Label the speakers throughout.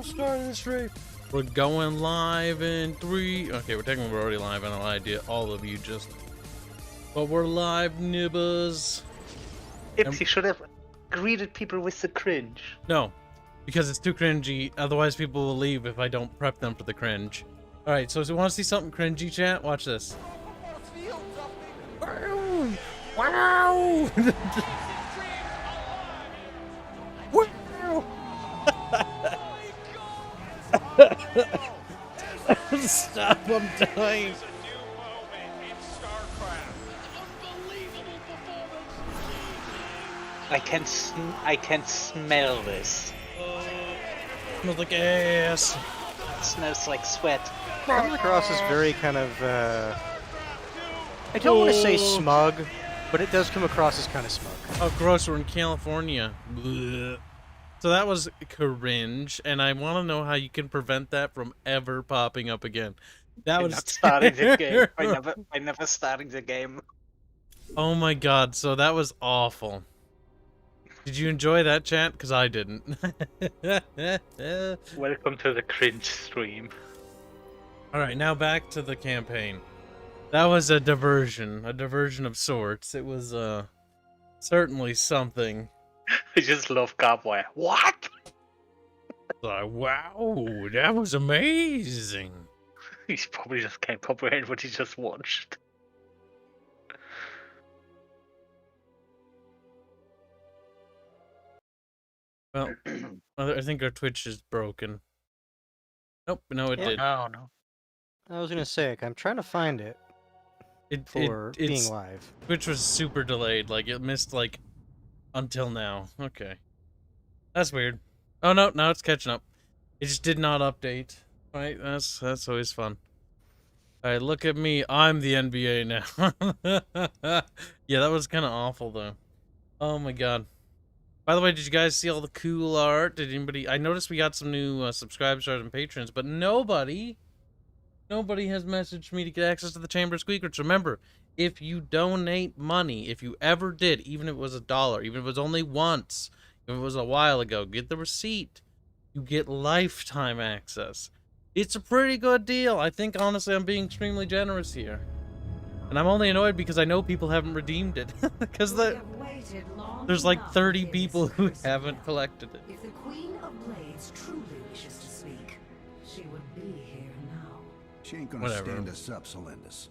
Speaker 1: starting the stream.
Speaker 2: We're going live in 3. Okay, we're already live. I know I did all of you just. But we're live, nibbers.
Speaker 3: Kibs, you should have greeted people with the cringe.
Speaker 2: No, because it's too cringy. Otherwise, people will leave if I don't prep them for the cringe. All right, so if you want to see something cringy, chat, watch this. Wow! Wow! Stop, I'm dying.
Speaker 3: I can smell this.
Speaker 2: Smells like ass.
Speaker 3: It smells like sweat.
Speaker 1: Comes across as very kind of, I don't want to say smug, but it does come across as kind of smug.
Speaker 2: Oh, gross, we're in California. Blech. So that was cringe, and I want to know how you can prevent that from ever popping up again. That was
Speaker 3: not starting the game. I never starting the game.
Speaker 2: Oh my god, so that was awful. Did you enjoy that, chat? Because I didn't.
Speaker 3: Welcome to the cringe stream.
Speaker 2: Alright, now back to the campaign. That was a diversion of sorts. It was, certainly something.
Speaker 3: I just love Cowboy. What?
Speaker 2: Like, wow, that was amazing.
Speaker 3: He probably just can't comprehend what he just watched.
Speaker 2: Well, I think our Twitch is broken. Nope, no, it did.
Speaker 3: Oh, no.
Speaker 1: I was gonna say, I'm trying to find it for being live.
Speaker 2: Twitch was super delayed. Like, it missed, like, until now. Okay. That's weird. Oh, no, now it's catching up. It just did not update. Right, that's always fun. Alright, look at me. I'm the NBA now. Yeah, that was kind of awful, though. Oh, my God. By the way, did you guys see all the cool art? Did anybody... I noticed we got some new subscribers and patrons, but nobody has messaged me to get access to the Chamber of Squeakers. Remember, if you donate money, if you ever did, even if it was $1, even if it was only once, if it was a while ago, get the receipt. You get lifetime access. It's a pretty good deal. I think, honestly, I'm being extremely generous here. And I'm only annoyed because I know people haven't redeemed it. Because there's like 30 people who haven't collected it.
Speaker 4: If the Queen of Blades truly wishes to speak, she would be here now.
Speaker 5: She ain't gonna stand us up, Solendis.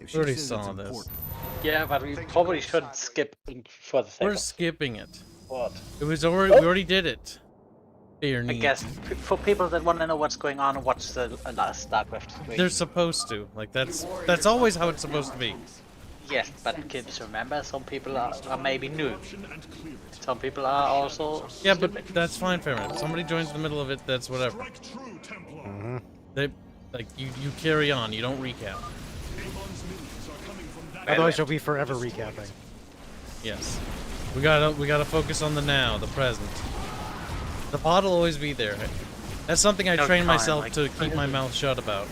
Speaker 5: If
Speaker 2: Already
Speaker 5: says
Speaker 2: saw
Speaker 5: it's
Speaker 2: this.
Speaker 5: important-
Speaker 3: Yeah, but we probably shouldn't skip for the sake
Speaker 2: We're
Speaker 3: of
Speaker 2: skipping it.
Speaker 3: what?
Speaker 2: It was already, we already did it. Fair
Speaker 3: I
Speaker 2: neat.
Speaker 3: guess for people that want to know what's going on, watch the last StarCraft stream.
Speaker 2: They're supposed to. Like, that's always how it's supposed to be.
Speaker 3: Yes, but Kibs, remember, some people are maybe new. Some people are also...
Speaker 2: Yeah, but that's fine, fair enough. If somebody joins in the middle of it, that's whatever. They, like, you carry on, you don't recap.
Speaker 1: Otherwise, you'll be forever recapping.
Speaker 2: Yes. We gotta focus on the now, the present. The pot will always be there. That's something I
Speaker 3: No
Speaker 2: train
Speaker 3: time,
Speaker 2: myself
Speaker 3: like-
Speaker 2: to keep my mouth shut about.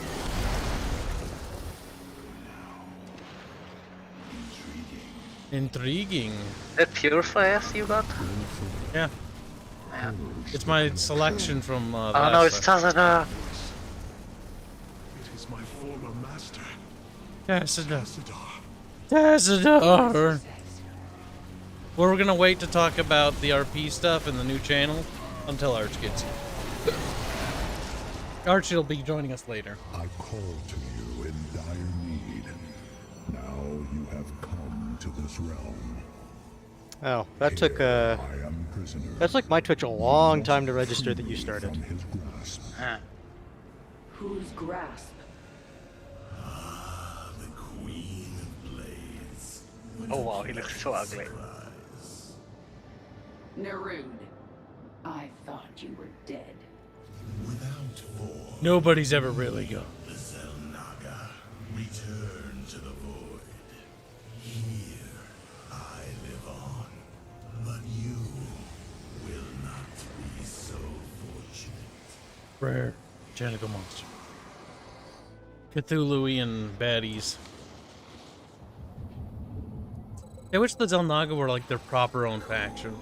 Speaker 2: Intriguing.
Speaker 3: That purifiers you got?
Speaker 2: Yeah.
Speaker 3: Yeah.
Speaker 2: It's my selection from
Speaker 3: Oh
Speaker 2: last
Speaker 3: no, it's
Speaker 2: time.
Speaker 3: Tazadar.
Speaker 6: It is my former master,
Speaker 2: Tassadar.
Speaker 6: Tazadar.
Speaker 2: Tassadar. Well, we're gonna wait to talk about the RP stuff and the new channel until Arch gets here. Arch will be joining us later.
Speaker 6: I called to you in dire need. Now you have come to this realm.
Speaker 1: Oh, that took,
Speaker 6: I am prisoner.
Speaker 1: that's like my Twitch a long time to register that you started.
Speaker 6: From his grasp.
Speaker 3: Huh.
Speaker 4: Whose grasp?
Speaker 6: The Queen of Blades.
Speaker 3: Oh wow, he looks so ugly.
Speaker 4: Nerude. I thought you were dead.
Speaker 6: Without form,
Speaker 2: Nobody's ever really gone.
Speaker 6: the Zelnaga return to the void. Here, I live on, but you will not be so fortunate.
Speaker 2: Rare tentacle monster. Cthulhuian baddies. I wish the Zelnaga were like their proper own faction.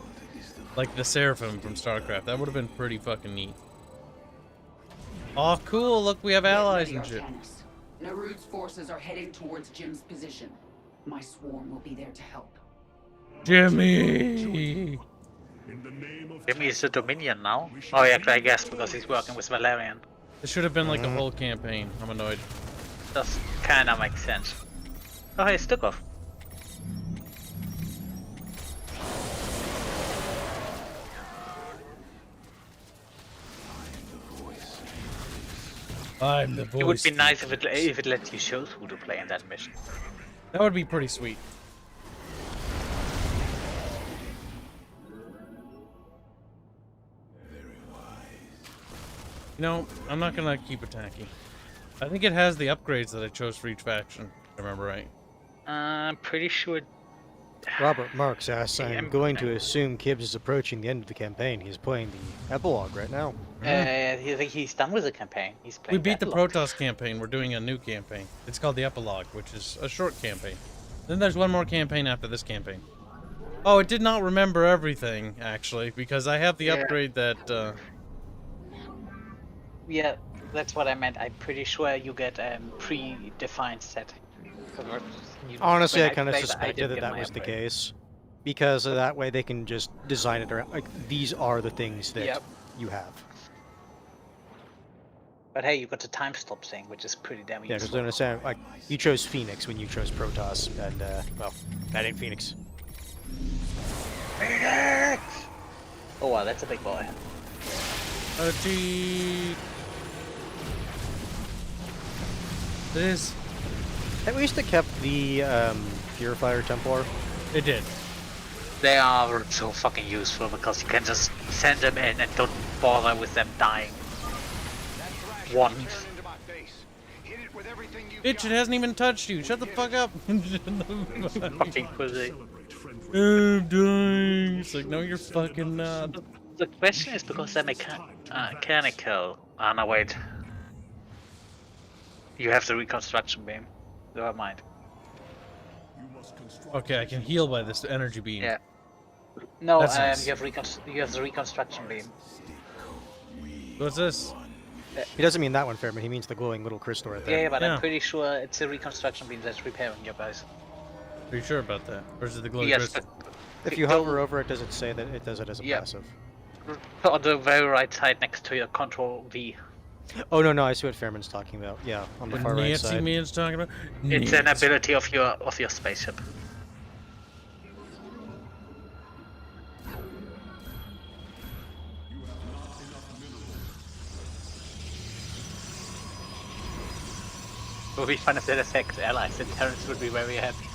Speaker 2: Like the Seraphim from StarCraft. That would have been pretty fucking neat. Oh, cool. Look, we have allies
Speaker 7: Get
Speaker 2: and
Speaker 7: ready,
Speaker 2: shit.
Speaker 7: Artanis. Narud's forces are heading towards Jim's position. My swarm will be there to help.
Speaker 2: Jimmy!
Speaker 3: Jimmy is the Dominion now. Oh yeah, I guess because he's working with Valerian.
Speaker 2: This should have been like a whole campaign. I'm annoyed.
Speaker 3: Does kinda make sense. Oh hey, Stukov.
Speaker 2: I'm the voice.
Speaker 3: It would be nice if it lets you choose who to play in that mission.
Speaker 2: That would be pretty sweet. You know, I'm not gonna keep attacking. I think it has the upgrades that I chose for each faction, if I remember right.
Speaker 3: I'm pretty sure.
Speaker 1: Robert Marks asks, I'm
Speaker 3: I'm-
Speaker 1: going to assume Kibs is approaching the end of the campaign. He's playing the epilogue right now.
Speaker 3: I think he's done with the campaign. He's
Speaker 2: We
Speaker 3: playing
Speaker 2: beat the
Speaker 3: Battle.
Speaker 2: Protoss campaign. We're doing a new campaign. It's called the Epilogue, which is a short campaign. Then there's one more campaign after this campaign. Oh, it did not remember everything, actually, because I have the
Speaker 3: Yeah.
Speaker 2: upgrade that,
Speaker 3: Yeah, that's what I meant. I'm pretty sure you get predefined set.
Speaker 1: Honestly,
Speaker 3: When
Speaker 1: I kind of
Speaker 3: played, I
Speaker 1: suspected
Speaker 3: didn't
Speaker 1: that
Speaker 3: get
Speaker 1: that
Speaker 3: my
Speaker 1: was the
Speaker 3: upgrade.
Speaker 1: case. Because that way they can just design it around, like, these are the things that
Speaker 3: Yep.
Speaker 1: you have.
Speaker 3: But hey, you got the time stop thing, which is pretty damn
Speaker 1: Yeah, because
Speaker 3: useful.
Speaker 1: understand, like, you chose Phoenix when you chose Protoss, and, well, that ain't Phoenix.
Speaker 3: Phoenix! Oh wow, that's a big boy.
Speaker 2: This.
Speaker 1: At least it kept the, Purifier Templar.
Speaker 2: It did.
Speaker 3: They are so fucking useful because you can just send them in and don't bother with them dying. Once.
Speaker 2: Bitch, it hasn't even touched you. Shut the fuck up.
Speaker 3: Fucking pussy.
Speaker 2: I'm dying. It's like, no, you're fucking not.
Speaker 3: The question is because they're mechanical. Ah, no, wait. You have the reconstruction beam. Never mind.
Speaker 2: Okay, I can heal by this energy beam.
Speaker 3: Yeah. No,
Speaker 2: That's nice.
Speaker 3: you have the reconstruction beam.
Speaker 2: What's this?
Speaker 1: He doesn't mean that one, Fairman. He means the glowing little crystal right there.
Speaker 3: Yeah, but
Speaker 2: Yeah.
Speaker 3: I'm pretty sure it's a reconstruction beam that's repairing your guys.
Speaker 2: Are you sure about that? Or is it the glowing
Speaker 3: Yes,
Speaker 2: crystal?
Speaker 1: If you hover over it, does it say that it does it as a
Speaker 3: Yeah.
Speaker 1: passive?
Speaker 3: on the very right side next to your Control V.
Speaker 1: Oh, no, I see what Fairman's talking about. Yeah, on the
Speaker 2: What
Speaker 1: far right
Speaker 2: Nancy
Speaker 1: side.
Speaker 2: Man's talking about?
Speaker 3: It's an
Speaker 2: Nancy.
Speaker 3: ability of your spaceship. It would be fun if that affects allies, and Terrence would be very happy.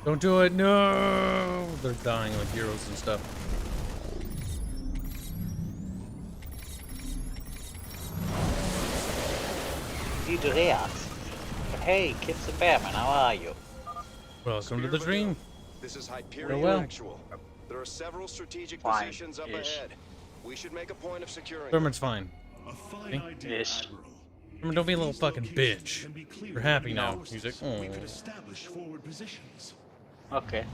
Speaker 2: Don't do it, no! They're dying like heroes and stuff.
Speaker 3: Andreas. Hey, Kibs and Bearman, how are you?
Speaker 2: Welcome to the dream.
Speaker 8: This is Hyperion
Speaker 2: Farewell.
Speaker 8: Actual. There are several strategic
Speaker 3: Fine.
Speaker 8: positions up
Speaker 3: Ish.
Speaker 8: ahead. We should make a point of securing them.
Speaker 2: Thurman's fine.
Speaker 6: A fine
Speaker 2: Think?
Speaker 6: idea,
Speaker 3: Ish.
Speaker 6: Admiral.
Speaker 2: Thurman, don't be a little
Speaker 6: These
Speaker 2: fucking
Speaker 6: locations
Speaker 2: bitch.
Speaker 6: can be cleared
Speaker 2: You're happy
Speaker 6: with
Speaker 2: now.
Speaker 6: forces.
Speaker 2: He's like,
Speaker 6: We
Speaker 2: oh.
Speaker 6: can establish forward positions.
Speaker 3: Okay.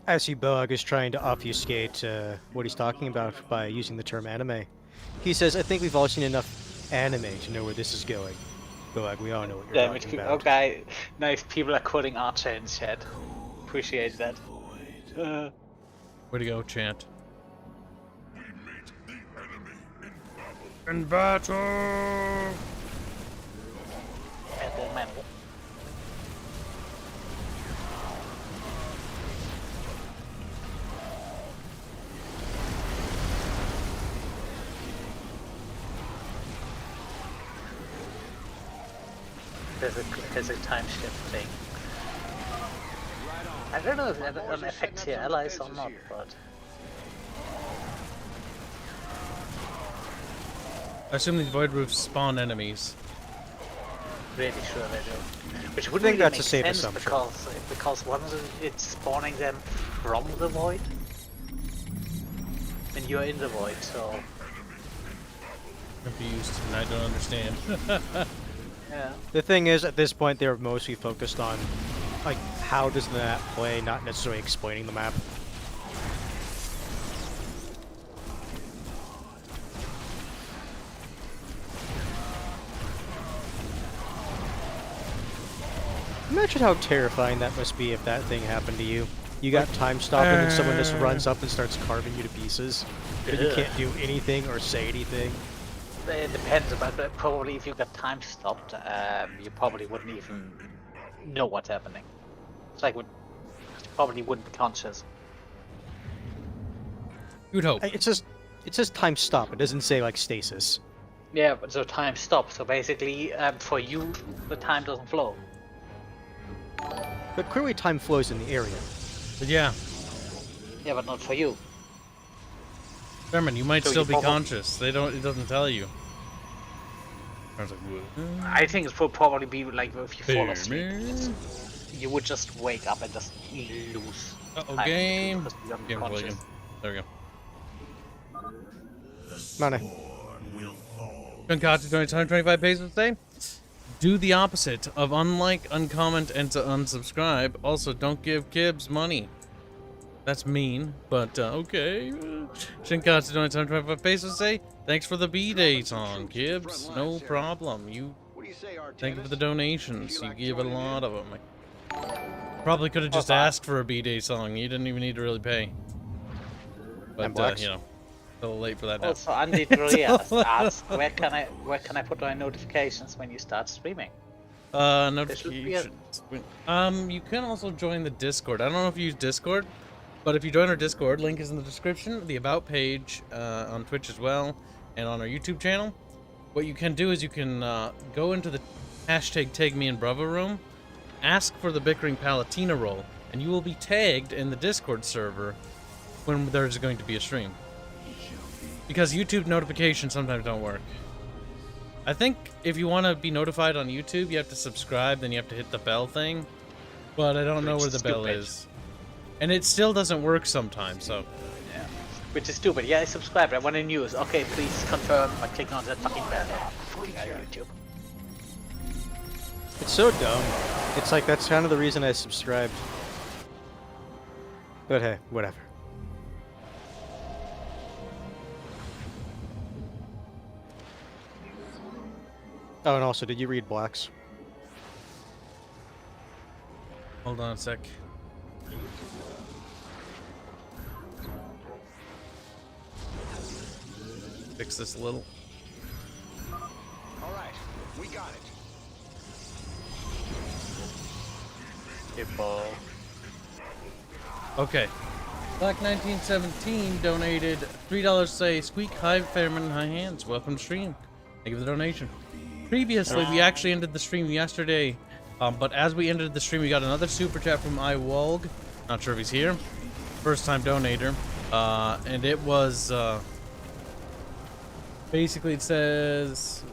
Speaker 1: I see Boag is trying to obfuscate what he's talking about by using the term anime. He says, I think we've all seen enough anime to know where this is going. Boag, we all know what you're
Speaker 3: Damn it,
Speaker 1: talking about.
Speaker 3: okay. Nice people are quoting Archer in chat. Appreciate that.
Speaker 2: Way to go, Chant. In battle!
Speaker 3: And then man. There's a time shift thing. I don't know if that affects your allies or not, but
Speaker 2: I assume these void roofs spawn enemies.
Speaker 3: really sure they do. Which would
Speaker 1: think
Speaker 3: really
Speaker 1: that's
Speaker 3: make
Speaker 1: a safe
Speaker 3: sense
Speaker 1: assumption.
Speaker 3: because once it's spawning them from the void, and you're in the void, so
Speaker 2: Confused, and I don't understand.
Speaker 3: yeah.
Speaker 1: The thing is, at this point, they're mostly focused on, like, how does the map play, not necessarily explaining the map. Imagine how terrifying that must be if that thing happened to you. You got time stopped and then someone just runs up and starts carving you to pieces. But you can't do anything or say anything.
Speaker 3: It depends, but probably if you got time stopped, you probably wouldn't even know what's happening. It's like you probably wouldn't be conscious.
Speaker 2: You'd hope.
Speaker 1: It says time stop. It doesn't say like stasis.
Speaker 3: Yeah, but so time stops. So basically, for you, the time doesn't flow.
Speaker 1: But clearly time flows in the area.
Speaker 2: But yeah,
Speaker 3: Yeah, but not for you.
Speaker 2: Sherman, you might
Speaker 3: So
Speaker 2: still
Speaker 3: you
Speaker 2: be
Speaker 3: probably-
Speaker 2: conscious. It doesn't tell you. I was like, what?
Speaker 3: I think it would probably be like if you fall asleep,
Speaker 2: Baby.
Speaker 3: you would just wake up and just lose.
Speaker 2: Uh-oh,
Speaker 3: time
Speaker 2: game.
Speaker 3: because you're
Speaker 2: Game
Speaker 3: unconscious.
Speaker 2: again. There we go.
Speaker 1: Money.
Speaker 2: Concocted 125 pesos today. Do the opposite of unlike, uncomment, and to unsubscribe. Also, don't give Kibs money. That's mean, but okay. Shinkatsu 125 pesos say, thanks for the B-Day song, Kibs. No problem.
Speaker 8: What do you say, Artanis?
Speaker 2: Thank you for the donations.
Speaker 8: Feel
Speaker 2: You
Speaker 8: like
Speaker 2: give a
Speaker 8: joining in?
Speaker 2: lot of them. Probably could have just asked for a B-Day song. You didn't even need to really pay. But
Speaker 1: Blacks.
Speaker 2: you know, a little late for that now.
Speaker 3: Also, I need to really ask where can I put my notifications when you start streaming?
Speaker 2: Notifications. You can also join the Discord. I don't know if you use Discord, but if you join our Discord, link is in the description, the About page, on Twitch as well, and on our YouTube channel. What you can do is you can go into the hashtag #TagMeInBravo room, ask for the Bickering Palatina role, and you will be tagged in the Discord server when there's going to be a stream. Because YouTube notifications sometimes don't work. I think if you want to be notified on YouTube, you have to subscribe, then you have to hit the bell thing. But I don't know where the bell is. And it still doesn't work sometimes, so...
Speaker 3: Yeah. Which is stupid. Yeah, I subscribed. I want a news. Okay, please confirm by clicking on that fucking bell. YouTube.
Speaker 1: It's so dumb. It's like that's kind of the reason I subscribed. But hey, whatever. Oh, and also, did you read Blacks?
Speaker 2: Hold on a sec. Fix this a little.
Speaker 8: All right, we got it.
Speaker 3: People.
Speaker 2: Okay. Black 1917 donated $3 say, Squeak, hi Fairman, hi hands. Welcome to stream. Thank you for the donation. Previously, we actually ended the stream yesterday, but as we ended the stream, we got another super chat from iWolg. Not sure if he's here. First time donator. And it was, basically it says,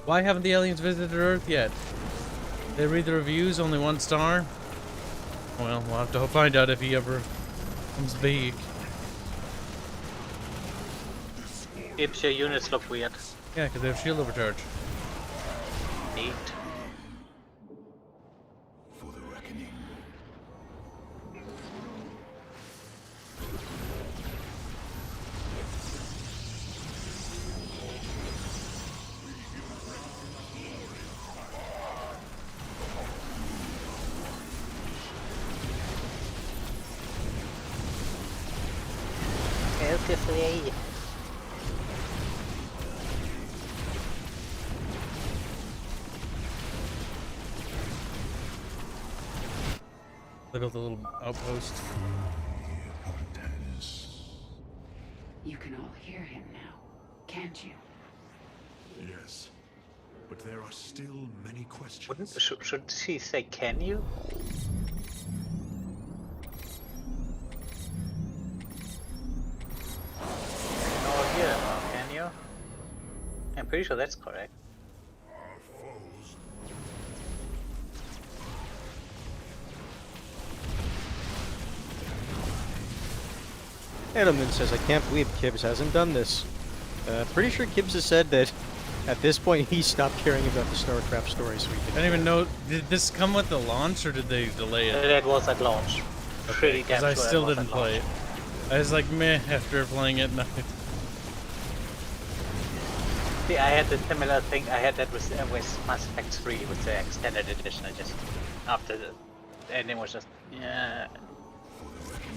Speaker 2: why haven't the aliens visited Earth yet? They read the reviews, only 1 star. Well, we'll have to find out if he ever comes big.
Speaker 3: If your units look weird.
Speaker 2: Yeah, because they have shield overcharge.
Speaker 3: Neat.
Speaker 6: For the reckoning.
Speaker 3: Beautifully.
Speaker 2: Look at the little outpost.
Speaker 7: You can all hear him now, can't you?
Speaker 6: Yes, but there are still many questions.
Speaker 3: Should she say, can you? No here, can you? I'm pretty sure that's correct.
Speaker 1: Edelman says, I can't believe Kibs hasn't done this. Pretty sure Kibs has said that At this point, he stopped caring about the StarCraft story, so we
Speaker 2: I
Speaker 1: can.
Speaker 2: don't even know. Did this come with the launch or did they delay it?
Speaker 3: It was at launch. Pretty damn
Speaker 2: Because I
Speaker 3: sure
Speaker 2: still
Speaker 3: was at
Speaker 2: didn't play
Speaker 3: launch.
Speaker 2: it. I was like meh after playing it.
Speaker 3: See, I had the similar thing. I had that with Mass Effect 3 with the extended edition. I just after the ending was just yeah.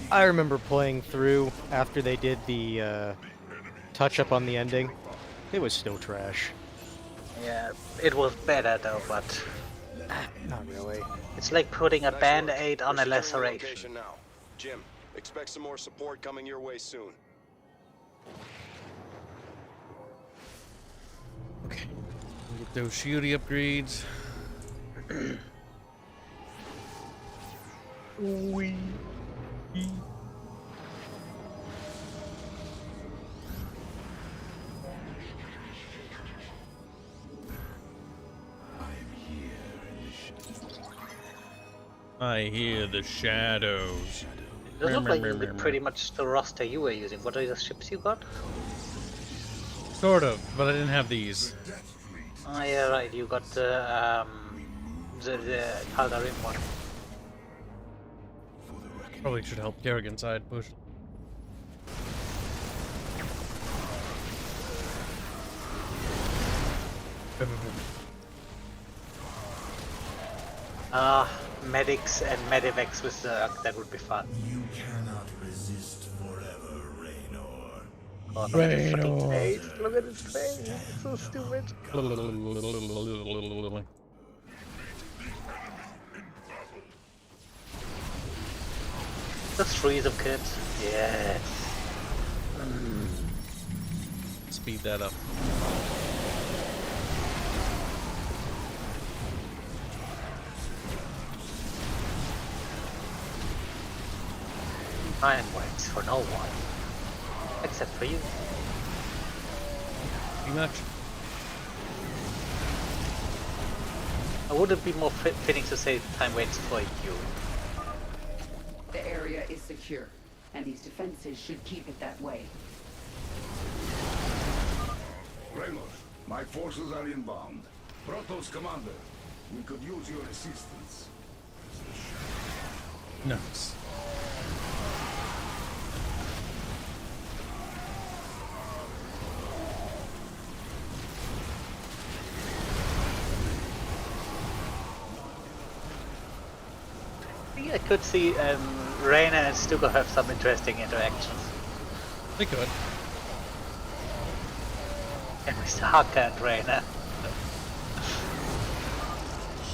Speaker 1: I remember playing through after they did the touch-up on the ending. It was still trash.
Speaker 3: Yeah, it was better though, but
Speaker 1: Not really.
Speaker 3: it's like putting a band-aid on a laceration.
Speaker 8: Location now. Jim, expect some more support coming your way soon.
Speaker 2: Okay. Get those shooty upgrades. Wee. I hear the shadows.
Speaker 3: It does look like pretty much the roster you were using. What are the ships you got?
Speaker 2: Sort of, but I didn't have these.
Speaker 3: Oh yeah, right. You got the Caldarim one.
Speaker 2: Probably should help Kerrigan side push.
Speaker 3: Medics and medivacs with the that would be fun.
Speaker 6: You cannot resist forever, Raynor.
Speaker 3: Oh, look at his fucking face. Look at his face. It's so stupid. Just freeze them, kids. Yes.
Speaker 2: Speed that up.
Speaker 3: Time waits for no one. Except for you.
Speaker 2: Pretty much.
Speaker 3: Would it be more fitting to say time waits for you?
Speaker 7: The area is secure, and these defenses should keep it that way.
Speaker 6: Raynor, my forces are inbound. Protoss commander, we could use your assistance.
Speaker 2: Nice.
Speaker 3: I could see Reyna and Stuka have some interesting interactions.
Speaker 2: They could.
Speaker 3: And Mr. Haka and Reyna.
Speaker 6: Led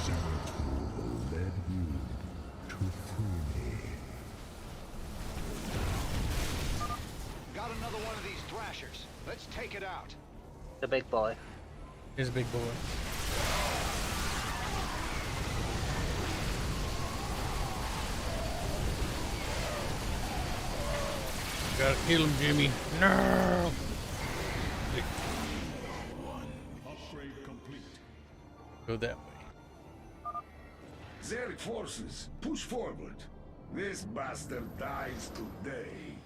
Speaker 6: you to free me.
Speaker 8: Got another one of these thrashers. Let's take it out.
Speaker 3: The big boy.
Speaker 2: Here's a big boy. Gotta kill him, Jimmy. No!
Speaker 6: Upgrade complete.
Speaker 2: Go that way.
Speaker 6: Zerg forces, push forward. This bastard dies today.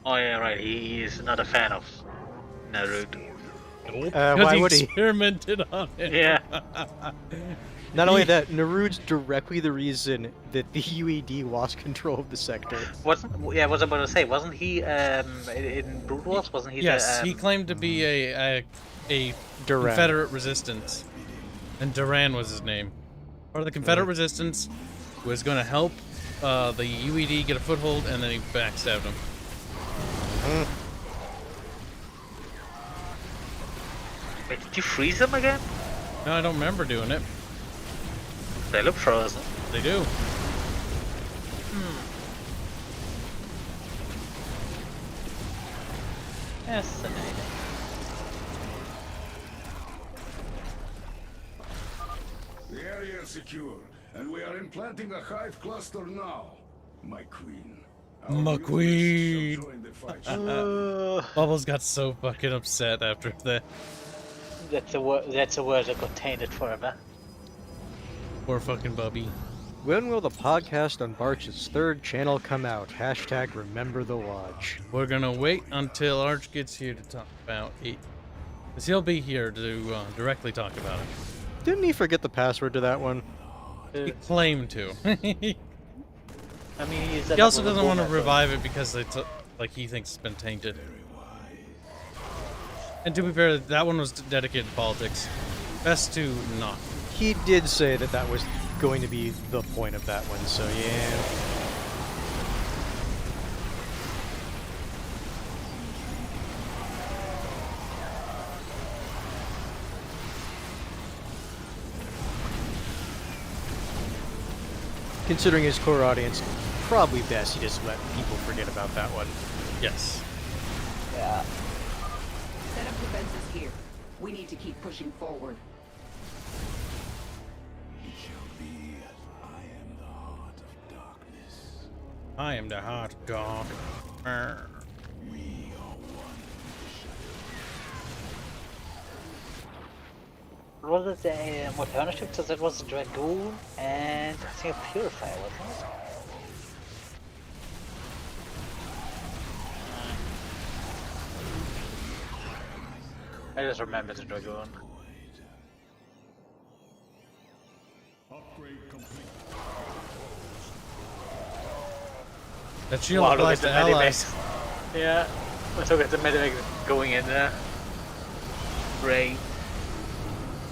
Speaker 3: Oh yeah, right. He is not a fan of Naruto.
Speaker 1: Why would he?
Speaker 2: Experimented on it.
Speaker 3: Yeah.
Speaker 1: Not only that, Naruto's directly the reason that the UED lost control of the sector.
Speaker 3: Wasn't yeah? I was about to say, wasn't he in Brood Wars? Wasn't he?
Speaker 2: Yes,
Speaker 3: the,
Speaker 2: he claimed to be a
Speaker 1: Duran.
Speaker 2: Confederate resistance, and Duran was his name. Part of the Confederate resistance was going to help the UED get a foothold, and then he backstabbed him.
Speaker 3: Wait, did you freeze them again?
Speaker 2: No, I don't remember doing it.
Speaker 3: They look frozen.
Speaker 2: They do.
Speaker 3: Fascinating.
Speaker 6: The area is secure, and we are implanting a hive cluster now. My queen. Our
Speaker 2: My
Speaker 6: new
Speaker 2: queen.
Speaker 6: shall join the fight.
Speaker 2: Bubbles got so fucking upset after that.
Speaker 3: That's a word. That's a word that got tainted forever.
Speaker 2: Poor fucking Bubby.
Speaker 1: When will the podcast on Barch's third channel come out? Hashtag remember the watch.
Speaker 2: We're gonna wait until Arch gets here to talk about it. 'Cause he'll be here to directly talk about it.
Speaker 1: Didn't he forget the password to that one?
Speaker 2: He claimed to.
Speaker 3: I mean,
Speaker 2: He also doesn't want to revive it because it's like he thinks it's been tainted. And to be fair, that one was dedicated to politics. Best to not.
Speaker 1: He did say that that was going to be the point of that one, so yeah. Considering his core audience, probably best he just let people forget about that one.
Speaker 2: Yes.
Speaker 3: Yeah.
Speaker 7: Set up defenses here. We need to keep pushing forward.
Speaker 2: I am the heart of God. Arr.
Speaker 3: Was it the alternative? Because it was a Dragoon and I think a Purifier, wasn't it? I just remember the Dragoon.
Speaker 2: That shield
Speaker 3: Wow,
Speaker 2: applies to
Speaker 3: look at the
Speaker 2: allies.
Speaker 3: medivac. Yeah, let's look at the medivac going in there. Ray.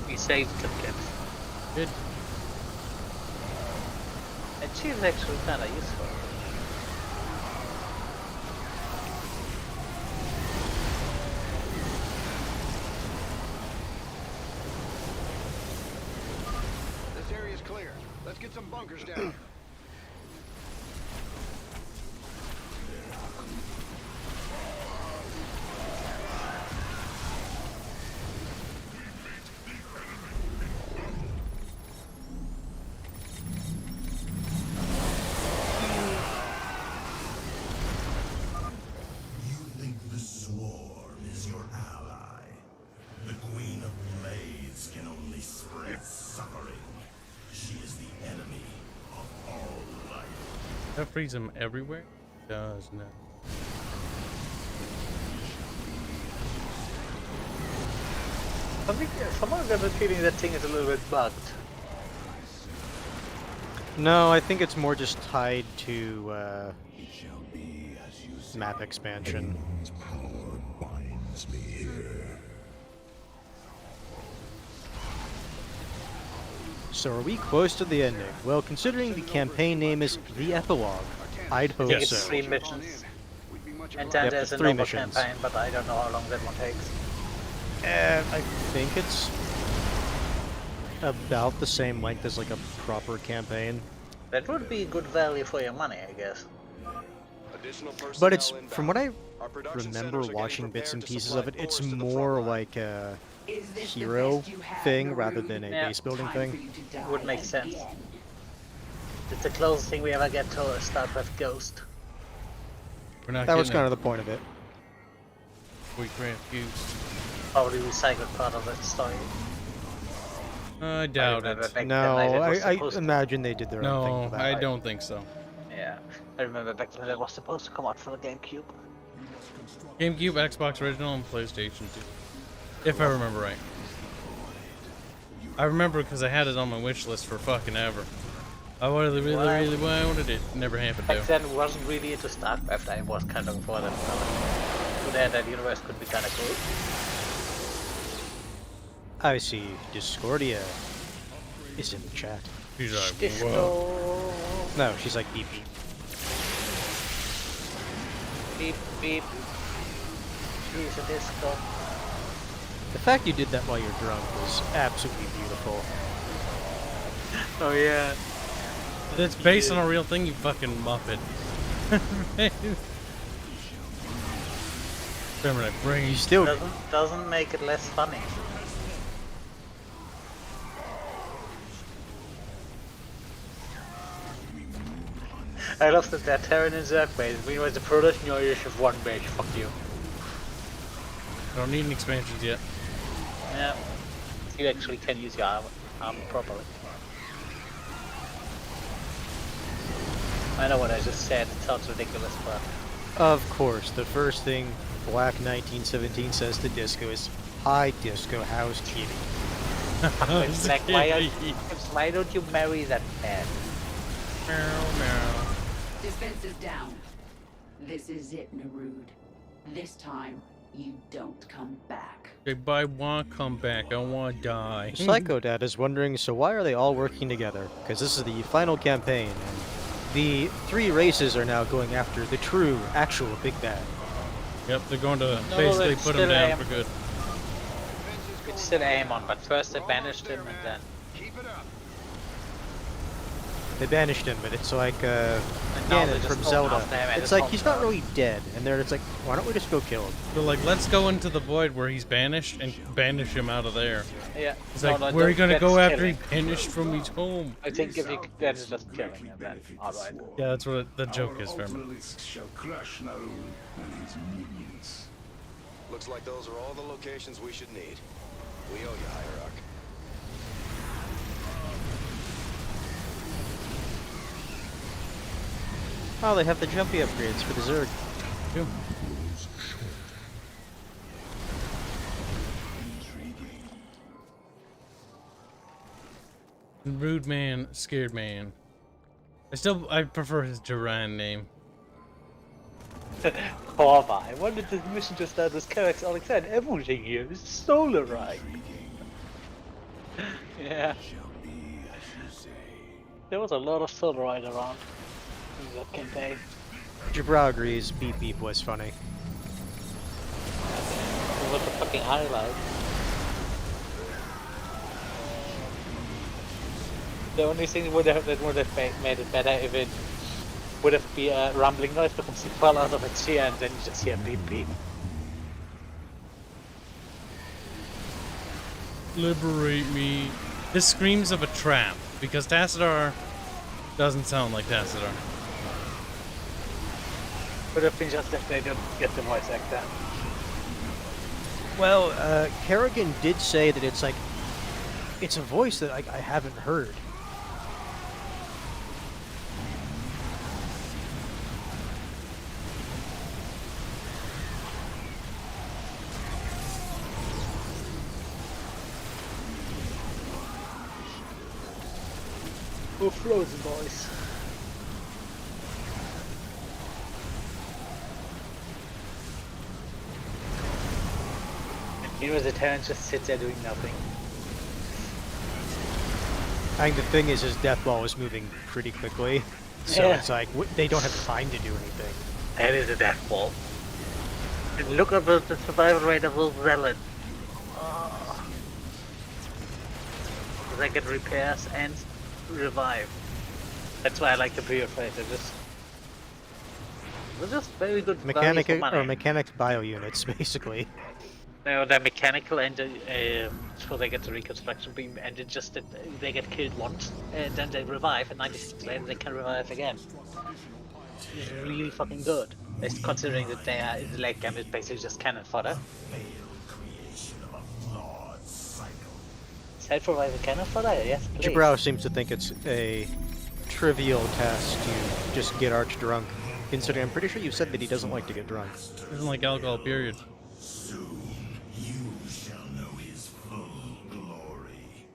Speaker 3: We saved some Kibs.
Speaker 2: Good.
Speaker 3: And she's actually kind of useful.
Speaker 8: This area's clear. Let's get some bunkers down.
Speaker 9: You think the swarm is your ally? The Queen of Blades can only spread suffering. She is the enemy of all life.
Speaker 2: That frees him everywhere? Does not.
Speaker 3: I think someone got the feeling that thing is a little bit bugged.
Speaker 1: No, I think it's more just tied to map expansion.
Speaker 9: Power binds me here.
Speaker 1: So are we close to the ending? Well, considering the campaign name is The Epilogue, I'd hope
Speaker 2: Yes.
Speaker 1: so.
Speaker 3: It's 3 missions. And
Speaker 1: Yep,
Speaker 3: then there's
Speaker 1: it's
Speaker 3: a
Speaker 1: 3
Speaker 3: normal
Speaker 1: missions.
Speaker 3: campaign, but I don't know how long that one takes.
Speaker 1: I think it's about the same length as like a proper campaign.
Speaker 3: That would be good value for your money, I guess.
Speaker 1: But it's, from what I remember watching bits and pieces of it, it's more like a
Speaker 7: Is this the
Speaker 1: hero
Speaker 7: best you have,
Speaker 1: thing
Speaker 7: Naru?
Speaker 1: rather than a
Speaker 3: Yeah.
Speaker 1: base building
Speaker 7: Time for
Speaker 1: thing.
Speaker 7: you to die
Speaker 3: Would make sense.
Speaker 7: again.
Speaker 3: It's the closest thing we ever get to a StarCraft Ghost.
Speaker 2: We're not
Speaker 1: That was
Speaker 2: getting
Speaker 1: kind of the point of it.
Speaker 2: We craft goose.
Speaker 3: Probably recycled part of that story.
Speaker 2: I doubt
Speaker 3: remember
Speaker 2: it.
Speaker 3: back
Speaker 1: No,
Speaker 3: then it was
Speaker 1: I
Speaker 3: supposed to-
Speaker 1: imagine they did their own thing
Speaker 2: No,
Speaker 1: for that.
Speaker 2: I don't think so.
Speaker 3: Yeah, I remember back then it was supposed to come out for the GameCube.
Speaker 2: GameCube, Xbox Original, and PlayStation 2. If I remember right. I remember because I had it on my wish list for fucking ever. I really wanted it. Never happened
Speaker 3: Back
Speaker 2: though.
Speaker 3: then I wasn't really into StarCraft, I was kind of for that. So that universe could be kind of cool.
Speaker 1: I see Discordia is in the chat.
Speaker 2: She's like, whoa.
Speaker 3: Disco.
Speaker 1: No, she's like beep beep.
Speaker 3: Beep beep. She's a disco.
Speaker 1: The fact you did that while you're drunk was absolutely beautiful.
Speaker 3: Oh yeah.
Speaker 2: That's based on a real thing, you fucking muppet. Remember that brain.
Speaker 1: You still
Speaker 3: Doesn't make it less funny. I love that they're Terran and Zerg base. Meanwhile, the production you just have one base. Fuck you.
Speaker 2: I don't need any expansions yet.
Speaker 3: Yeah. You actually can use your armor properly. I know what I just said. It sounds ridiculous, but
Speaker 1: Of course, the first thing Black 1917 says to Disco is, Hi, Disco. How's Kitty?
Speaker 3: It's like, why don't you marry that man?
Speaker 2: Meow, meow.
Speaker 7: Defenses down. This is it, Narud. This time, you don't come back.
Speaker 2: If I want to come back, I want to die.
Speaker 1: Psycho Dad is wondering, so why are they all working together? Because this is the final campaign, and the 3 races are now going after the true, actual Big Bad.
Speaker 2: Yep, they're going to
Speaker 3: No,
Speaker 2: basically
Speaker 3: it's
Speaker 2: put him
Speaker 3: still
Speaker 2: down
Speaker 3: AM.
Speaker 2: for good.
Speaker 3: It's still Aemon, but first they banished him and then...
Speaker 8: Keep it up.
Speaker 1: They banished him, but it's like,
Speaker 3: now
Speaker 1: again,
Speaker 3: they're
Speaker 1: it's
Speaker 3: just
Speaker 1: from
Speaker 3: going
Speaker 1: Zelda.
Speaker 3: after him and
Speaker 1: It's
Speaker 3: his
Speaker 1: like, he's not
Speaker 3: hometown.
Speaker 1: really dead, and it's like, why don't we just go kill him?
Speaker 2: They're like, let's go into the void where he's banished and banish him out of there.
Speaker 3: Yeah.
Speaker 2: It's
Speaker 3: No,
Speaker 2: like,
Speaker 3: no,
Speaker 2: where are you
Speaker 3: don't
Speaker 2: gonna
Speaker 3: get
Speaker 2: go after
Speaker 3: killing.
Speaker 2: he banished from his home?
Speaker 3: I think if you could then just kill him and then, alright.
Speaker 2: Yeah, that's what the joke
Speaker 6: Our
Speaker 2: is, Vermin.
Speaker 6: ultralisks shall crush Narun and his minions.
Speaker 10: Looks like those are all the locations we should need. We owe you, Hierarch.
Speaker 1: Oh, they have the jumpy upgrades for the Zerg.
Speaker 2: Too. Rude man, scared man. I prefer his Duran name.
Speaker 3: Corva, I wanted this mission to start with Carrax Alexander. Everything here is solarized. Yeah. There was a lot of solarite around in that campaign.
Speaker 1: Jabra agrees, Beep Beep was funny.
Speaker 3: It was the fucking highlight. The only thing that would have made it better if it would have been a rumbling noise because he fell out of a chair and then you just hear beep beep.
Speaker 2: Liberate me. This screams of a trap, because Tassadar doesn't sound like Tassadar.
Speaker 3: Would have been just if they didn't get the voice actor.
Speaker 1: Well, Kerrigan did say that it's like, it's a voice that I haven't heard.
Speaker 3: Who frozen voice? You know, the Terran just sits there doing nothing.
Speaker 1: I think the thing is, his death ball is moving pretty quickly, so
Speaker 3: Yeah.
Speaker 1: it's like, they don't have time to do anything.
Speaker 3: That is a death ball. And look at the survival rate of those zealots. Oh. They get repairs and revive. That's why I like the purifier. They're just very good
Speaker 1: Mechanic
Speaker 3: value for money.
Speaker 1: or mechanics bio units, basically.
Speaker 3: They're mechanical and so they get the reconstruction beam and it just they get killed once and then they revive and 96 later they can revive again. It's really fucking good. It's considering that they are, the late game is basically just cannon fodder. Is that for the cannon fodder? Yes, please.
Speaker 1: Jabrow seems to think it's a trivial task to just get Arch drunk, considering I'm pretty sure you said that he doesn't like to get drunk.
Speaker 2: Doesn't like alcohol, period.
Speaker 9: Soon you shall know his full glory.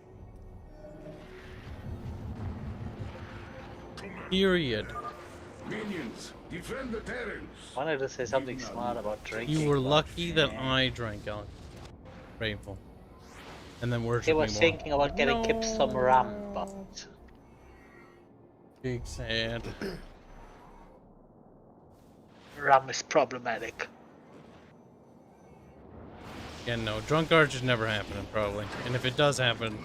Speaker 2: Period.
Speaker 6: Minions, defend the Terrans.
Speaker 3: I wanted to say something smart about drinking.
Speaker 2: You were
Speaker 3: but,
Speaker 2: lucky that
Speaker 3: yeah.
Speaker 2: I drank alcohol. Grateful. And then worship
Speaker 3: He
Speaker 2: me
Speaker 3: was
Speaker 2: more.
Speaker 3: thinking about getting Kibs some rum, but
Speaker 2: Big sad.
Speaker 3: rum is problematic.
Speaker 2: Yeah, no, drunk arch is never happening, probably. And if it does happen,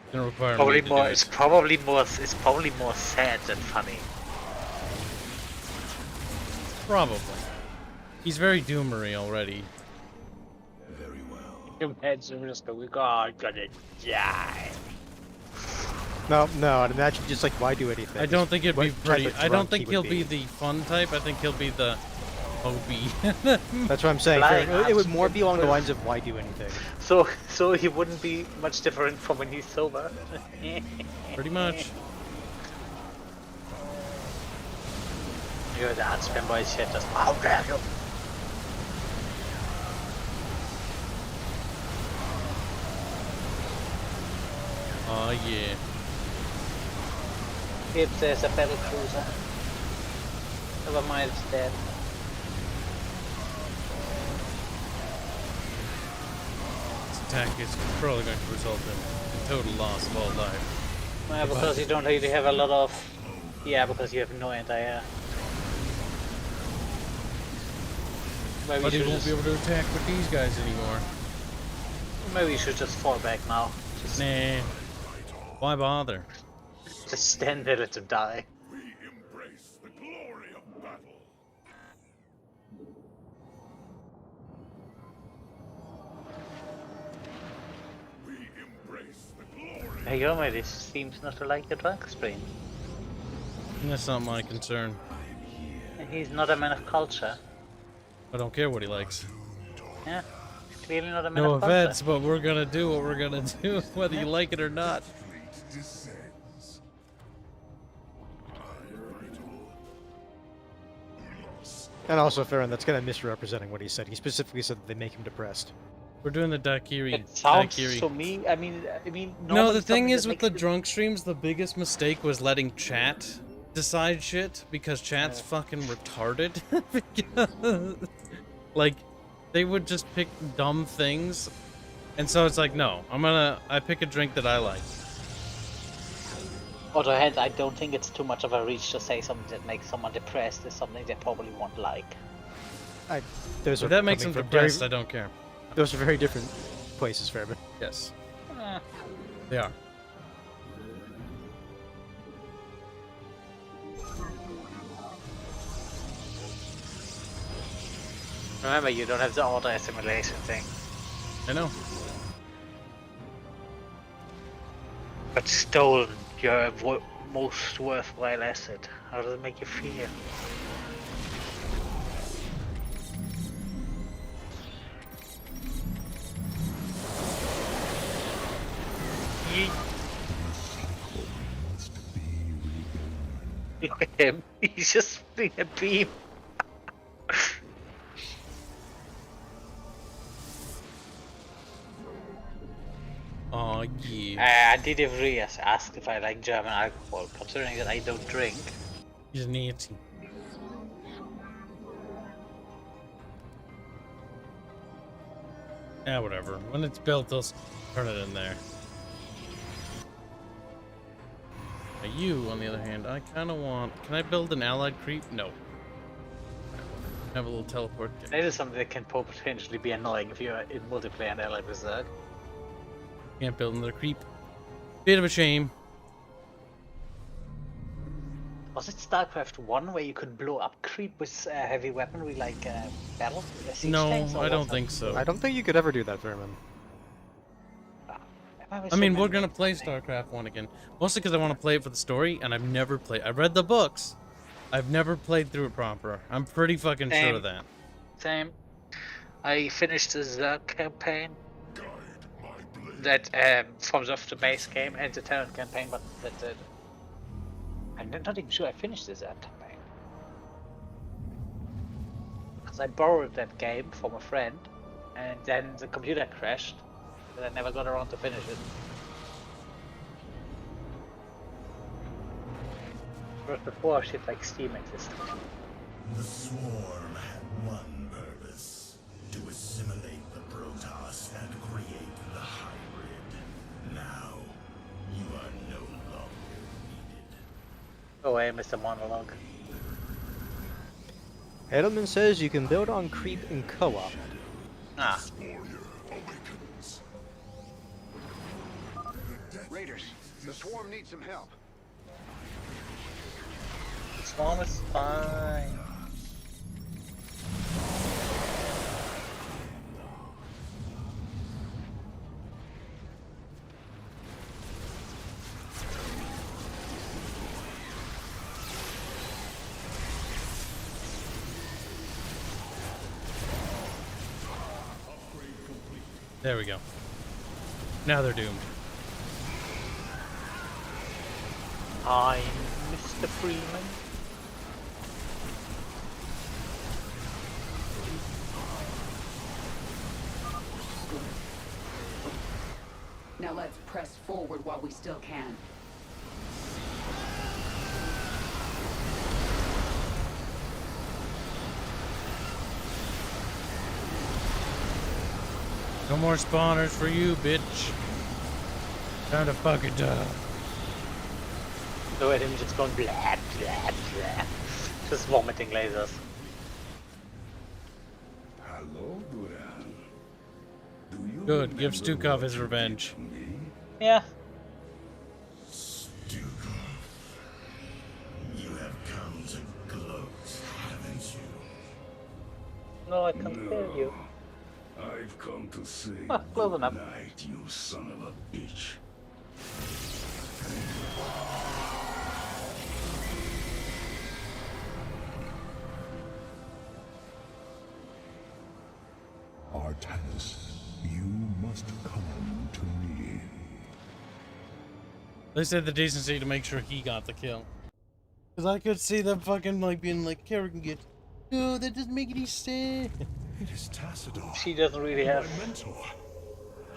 Speaker 2: it's gonna require
Speaker 3: Probably
Speaker 2: me to
Speaker 3: more.
Speaker 2: do
Speaker 3: It's
Speaker 2: it.
Speaker 3: probably more sad than funny.
Speaker 2: Probably. He's very doomery already.
Speaker 9: Very well.
Speaker 3: Imagine just going, oh, I'm gonna die.
Speaker 1: No, I'd imagine just like, why do anything?
Speaker 2: I don't think it'd be
Speaker 1: What type
Speaker 2: pretty.
Speaker 1: of
Speaker 2: I don't
Speaker 1: drunk
Speaker 2: think
Speaker 1: he
Speaker 2: he'll
Speaker 1: would
Speaker 2: be the fun type. I think he'll be the Obi.
Speaker 1: That's what I'm saying.
Speaker 3: Flying
Speaker 1: It would
Speaker 3: arms.
Speaker 1: more be along the lines of why do anything.
Speaker 3: So he wouldn't be much different from when he's sober.
Speaker 2: Pretty much.
Speaker 3: You're the Astrian boys here just, how dare you?
Speaker 2: yeah.
Speaker 3: Kibs, there's a battle cruiser. Never mind, it's dead.
Speaker 2: This attack is probably going to result in a total loss of all life.
Speaker 3: Yeah, because you don't really have a lot of... Yeah, because you have no anti-air. Maybe
Speaker 2: But he
Speaker 3: you should
Speaker 2: won't
Speaker 3: just...
Speaker 2: be able to attack with these guys anymore.
Speaker 3: Maybe you should just fall back now. Just,
Speaker 2: Nah. Why bother?
Speaker 3: just stand there, let him die.
Speaker 6: We embrace the glory of battle. We embrace the glory.
Speaker 3: Hey, Yomi, seems not to like the drug screen.
Speaker 2: That's not my concern.
Speaker 3: He's not a man of culture.
Speaker 2: I don't care what he likes.
Speaker 3: Yeah, he's clearly not a man
Speaker 2: No
Speaker 3: of culture.
Speaker 2: offense, but we're gonna do what we're gonna do, whether you like it or not.
Speaker 6: Descends.
Speaker 1: And also, Farron, that's kind of misrepresenting what he said. He specifically said that they make him depressed.
Speaker 2: We're doing the Daikiri.
Speaker 3: It sounds
Speaker 2: Daikiri.
Speaker 3: to me. I mean.
Speaker 2: No,
Speaker 3: normally
Speaker 2: the thing
Speaker 3: something
Speaker 2: is
Speaker 3: that
Speaker 2: with the
Speaker 3: makes
Speaker 2: drunk streams, the biggest mistake was letting chat decide shit, because chat's fucking retarded. Like, they would just pick dumb things, and so it's like, no, I pick a drink that I like.
Speaker 3: On the other hand, I don't think it's too much of a reach to say something that makes someone depressed is something they probably won't like.
Speaker 1: Those
Speaker 2: If
Speaker 1: are
Speaker 2: that makes them
Speaker 1: coming from
Speaker 2: depressed, I don't care.
Speaker 1: Those are very different places, Fairman.
Speaker 2: Yes,
Speaker 3: Eh.
Speaker 2: they are.
Speaker 3: Remember, you don't have the auto assimilation thing.
Speaker 2: I know.
Speaker 3: But stolen your most worthwhile asset. How does it make you feel? Look at him. He's just being a beam.
Speaker 2: Oh yeah.
Speaker 3: Did Ivrias ask if I like German alcohol, considering that I don't drink?
Speaker 2: He's Nancy. Yeah, whatever. When it's built, they'll turn it in there. Now you, on the other hand, I kind of want... Can I build an allied creep? No. Have a little teleport.
Speaker 3: That is something that can potentially be annoying if you're in multiplayer and allied with Zerg.
Speaker 2: Can't build another creep. Bit of a shame.
Speaker 3: Was it StarCraft 1 where you could blow up creep with heavy weaponry like battle? Siege
Speaker 2: No,
Speaker 3: tanks, or
Speaker 2: I don't
Speaker 3: was
Speaker 2: think so.
Speaker 1: I don't think you could ever do that, Fairman.
Speaker 2: I mean, we're gonna play StarCraft 1 again. Mostly because I want to play it for the story, and I've never played... I've read the books. I've never played through it proper. I'm pretty fucking sure of that.
Speaker 3: Same. I finished the Zerg campaign. That from the base game and the Terran campaign, but that I'm not even sure I finished the Zerg campaign. Because I borrowed that game from a friend, and then the computer crashed, and I never got around to finish it. Whereas before, shit like Steam existed.
Speaker 9: The Swarm had one purpose: to assimilate the Protoss and create the hybrid. Now, you are no longer needed.
Speaker 3: Go away, Mr. Monologue.
Speaker 1: Edelman says you can build on creep in co-op.
Speaker 3: Ah.
Speaker 8: Raiders, the Swarm needs some help.
Speaker 3: Swarm is fine.
Speaker 2: There we go. Now they're doomed.
Speaker 3: I'm Mr. Freeman.
Speaker 7: Now Let's press forward while we still can.
Speaker 2: No more spawners for you, bitch. Time to fuck it up.
Speaker 3: Look at him just going blah, blah, blah. Just vomiting lasers.
Speaker 6: Hello, Duran. Do you
Speaker 2: Good, give
Speaker 6: remember
Speaker 2: Stukov
Speaker 6: what
Speaker 2: his
Speaker 6: you did
Speaker 2: revenge.
Speaker 6: to me?
Speaker 3: Yeah.
Speaker 9: Stukov, you have come to gloat, haven't you?
Speaker 3: No, I can't hear you.
Speaker 6: I've come to say
Speaker 3: Ah, close
Speaker 6: good
Speaker 3: enough.
Speaker 6: night, you son of a bitch.
Speaker 9: Artanis, you must come to me.
Speaker 2: They said the decency to make sure he got the kill. Cause I could see them fucking like being like, Karen get. No, that doesn't make any sense.
Speaker 9: It is Tassadar,
Speaker 3: She doesn't really have
Speaker 9: my mentor.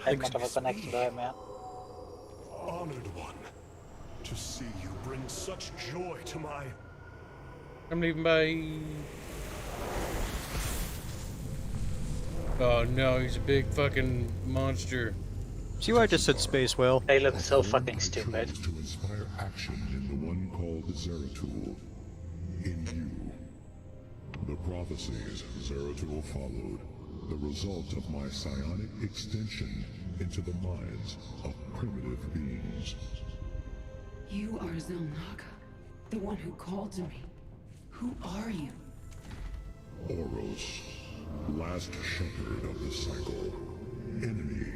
Speaker 3: had much of a connection to him, yeah.
Speaker 9: Honored one. To see you bring such joy to my...
Speaker 2: I'm leaving by. Oh no, he's a big fucking monster.
Speaker 1: See why I just said space whale?
Speaker 3: They look so fucking stupid.
Speaker 9: To inspire action in the one called Zeratul. In you. The prophecies Zeratul followed. The result of my psionic extension into the minds of primitive beings.
Speaker 7: You are Zelnaga, the one who called to me. Who are you?
Speaker 9: Oros, last shepherd of the cycle, enemy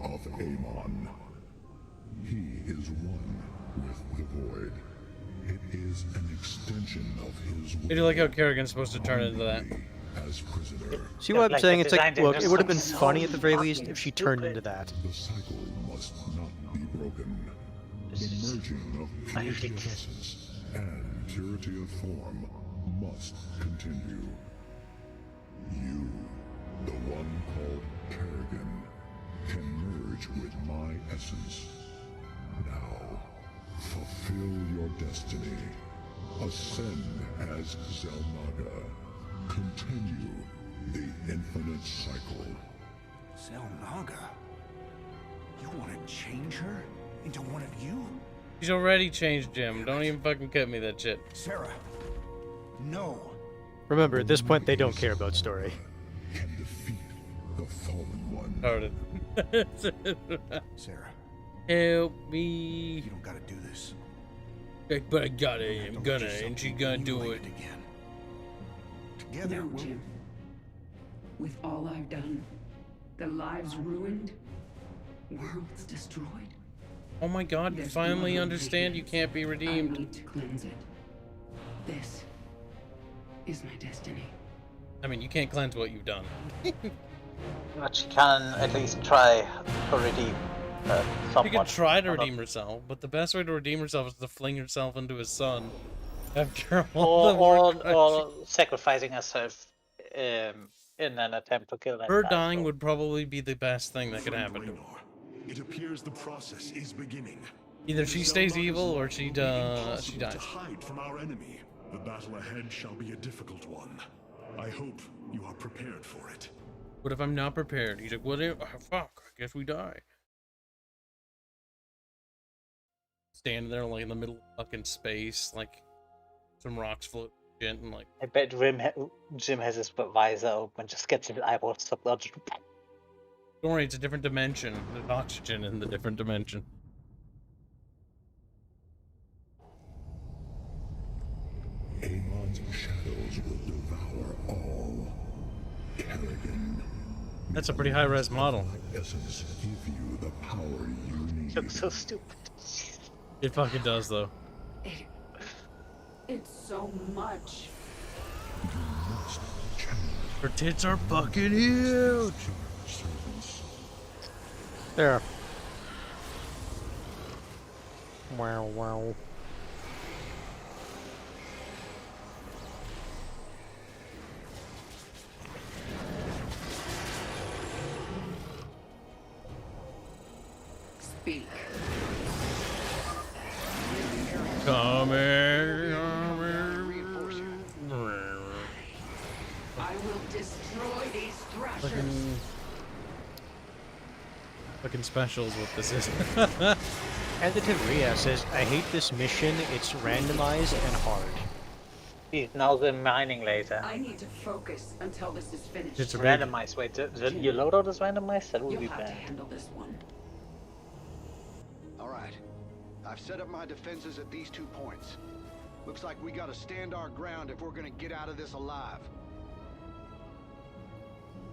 Speaker 9: of Amon. He is one with the void. It is an extension of his will.
Speaker 2: I do like how Kerrigan's supposed to turn into that.
Speaker 9: As prisoner,
Speaker 1: See what I'm
Speaker 3: Like
Speaker 1: saying?
Speaker 3: the
Speaker 1: It's like,
Speaker 3: design
Speaker 1: look, it would have been
Speaker 3: so
Speaker 1: funny at the very least
Speaker 3: fucking
Speaker 1: if she turned
Speaker 3: stupid.
Speaker 1: into that.
Speaker 9: the cycle must not be broken. The merging of
Speaker 3: I
Speaker 9: purity
Speaker 3: think-
Speaker 9: of essence and purity of form must continue. You, the one called Kerrigan, can merge with my essence. Now, fulfill your destiny. Ascend as Zelnaga. Continue the infinite cycle.
Speaker 5: Zelnaga? You want to change her into one of you?
Speaker 2: He's already changed Jim. Don't even fucking cut me that shit.
Speaker 5: Sarah, no.
Speaker 1: Remember, at this point, they don't care about story.
Speaker 9: Can defeat the fallen one.
Speaker 2: Started.
Speaker 5: Sarah,
Speaker 2: Help me.
Speaker 5: you don't gotta do this.
Speaker 2: But I got
Speaker 5: You
Speaker 2: it.
Speaker 5: don't have
Speaker 2: I'm
Speaker 5: to let
Speaker 2: gonna,
Speaker 5: yourself
Speaker 2: and she's
Speaker 5: be
Speaker 2: gonna do it.
Speaker 5: mutilated again. Together,
Speaker 7: No,
Speaker 5: we'll...
Speaker 7: Jim. With all I've done, the lives ruined, worlds destroyed.
Speaker 2: Oh my god, you
Speaker 7: There's
Speaker 2: finally
Speaker 7: blood on
Speaker 2: understand
Speaker 7: my
Speaker 2: you
Speaker 7: hands.
Speaker 2: can't be
Speaker 7: I
Speaker 2: redeemed.
Speaker 7: need to cleanse it. This is my destiny.
Speaker 2: I mean, you can't cleanse what you've done.
Speaker 3: But she can at least try to redeem someone.
Speaker 2: You can try to
Speaker 3: Or not.
Speaker 2: redeem herself, but the best way to redeem herself is to fling herself into his son. After all the work.
Speaker 3: Or sacrificing herself in an attempt to kill that
Speaker 2: Her
Speaker 3: guy,
Speaker 2: dying
Speaker 3: so-
Speaker 2: would probably be the best thing that could happen to her.
Speaker 9: It appears the process is beginning.
Speaker 2: Either she stays evil or she
Speaker 9: It will be
Speaker 2: she
Speaker 9: impossible
Speaker 2: dies.
Speaker 9: to hide from our enemy. The battle ahead shall be a difficult one. I hope you are prepared for it.
Speaker 2: What if I'm not prepared? He's like, what if, oh, fuck, I guess we die. Standing there like in the middle of fucking space, like some rocks float shit and like,
Speaker 3: I bet Jim has his visor open, just gets his eyeballs sucked out.
Speaker 2: don't worry, it's a different dimension. There's oxygen in the different dimension.
Speaker 9: Amon's shadows will devour all. Kerrigan.
Speaker 2: That's a pretty high-res model.
Speaker 9: My essence give you the power you need.
Speaker 3: Looks so stupid.
Speaker 2: It fucking does though.
Speaker 7: It's so much.
Speaker 9: You must challenge
Speaker 2: Her tits are fucking huge.
Speaker 9: servants.
Speaker 1: There. Wow, wow.
Speaker 7: speak.
Speaker 2: Come here.
Speaker 7: I will destroy these thrashers.
Speaker 2: Fucking specials what this is.
Speaker 1: Editive Ria says, I hate this mission, it's randomized and hard.
Speaker 3: See, now the mining laser.
Speaker 7: I need to focus until this is finished.
Speaker 2: It's a
Speaker 3: Randomized. Wait, your loadout is randomized? That would
Speaker 7: You'll
Speaker 3: be
Speaker 7: have to
Speaker 3: bad.
Speaker 7: handle this one.
Speaker 8: All right. I've set up my defenses at these 2 points. Looks like we gotta stand our ground if we're gonna get out of this alive.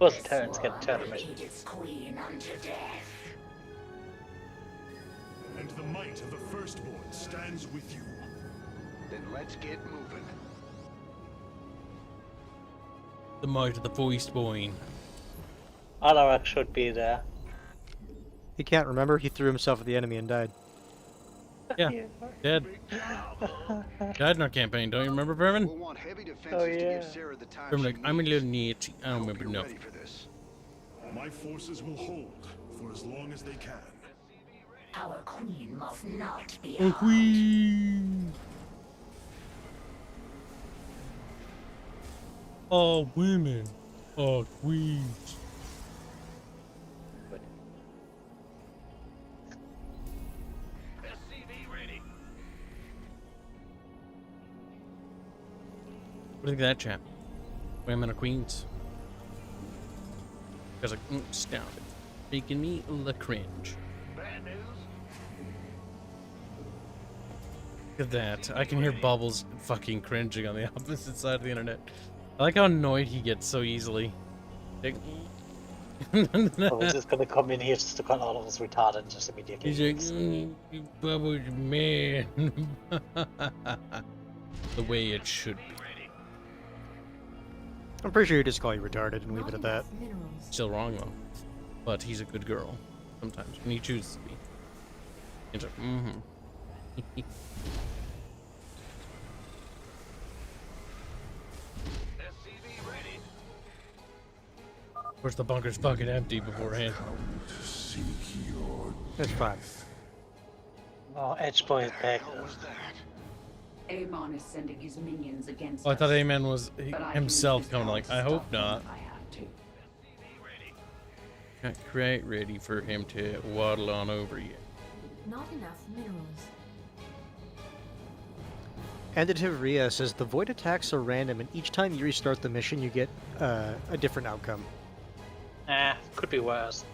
Speaker 3: Both turns get turn mission.
Speaker 4: Its queen unto death.
Speaker 9: And the might of the Firstborn stands with you.
Speaker 8: Then let's get moving.
Speaker 2: The might of the Firstborn.
Speaker 3: Alarak should be there.
Speaker 1: He can't remember, he threw himself at the enemy and died.
Speaker 2: Yeah, dead. Died in our campaign, don't you remember, Berman?
Speaker 8: We'll want heavy defenses
Speaker 3: Oh,
Speaker 8: to
Speaker 3: yeah.
Speaker 8: give Sarah the time
Speaker 2: Berman
Speaker 8: she
Speaker 2: like, I'm a
Speaker 8: needs.
Speaker 2: little neat. I don't
Speaker 8: Hope
Speaker 2: remember
Speaker 8: you're
Speaker 2: enough.
Speaker 8: ready for this.
Speaker 9: My forces will hold for as long as they can.
Speaker 4: Our queen must not be
Speaker 2: Oh,
Speaker 4: harmed.
Speaker 2: queen! All women are queens. What do you think of that, chap? Women are queens. Because like, stop it. Making me the cringe. Look at that. I can hear Bubbles fucking cringing on the opposite side of the internet. I like how annoyed he gets so easily. Like,
Speaker 3: Oh, he's just gonna come in here just to cut all of us retarded just immediately.
Speaker 2: he's like, Bubbles, man. The way it should be.
Speaker 1: I'm pretty sure you just call you retarded and leave it at that.
Speaker 2: Still wrong though. But he's a good girl. Sometimes. When he chooses to be. He's like, Of course the bunker's fucking empty beforehand.
Speaker 1: That's fine.
Speaker 3: Oh, Edge Boy is back.
Speaker 8: What was that?
Speaker 7: Amon is sending his minions against
Speaker 2: Oh, I thought
Speaker 7: us.
Speaker 2: Amen was
Speaker 7: But I can
Speaker 2: himself
Speaker 7: use
Speaker 2: coming
Speaker 7: power
Speaker 2: like,
Speaker 7: to
Speaker 2: I hope
Speaker 7: stop them
Speaker 2: not.
Speaker 7: if I have to.
Speaker 2: Not quite ready for him to waddle on over you.
Speaker 11: Not enough minerals.
Speaker 1: Editive Ria says, the void attacks are random and each time you restart the mission you get a different outcome.
Speaker 3: Could be worse.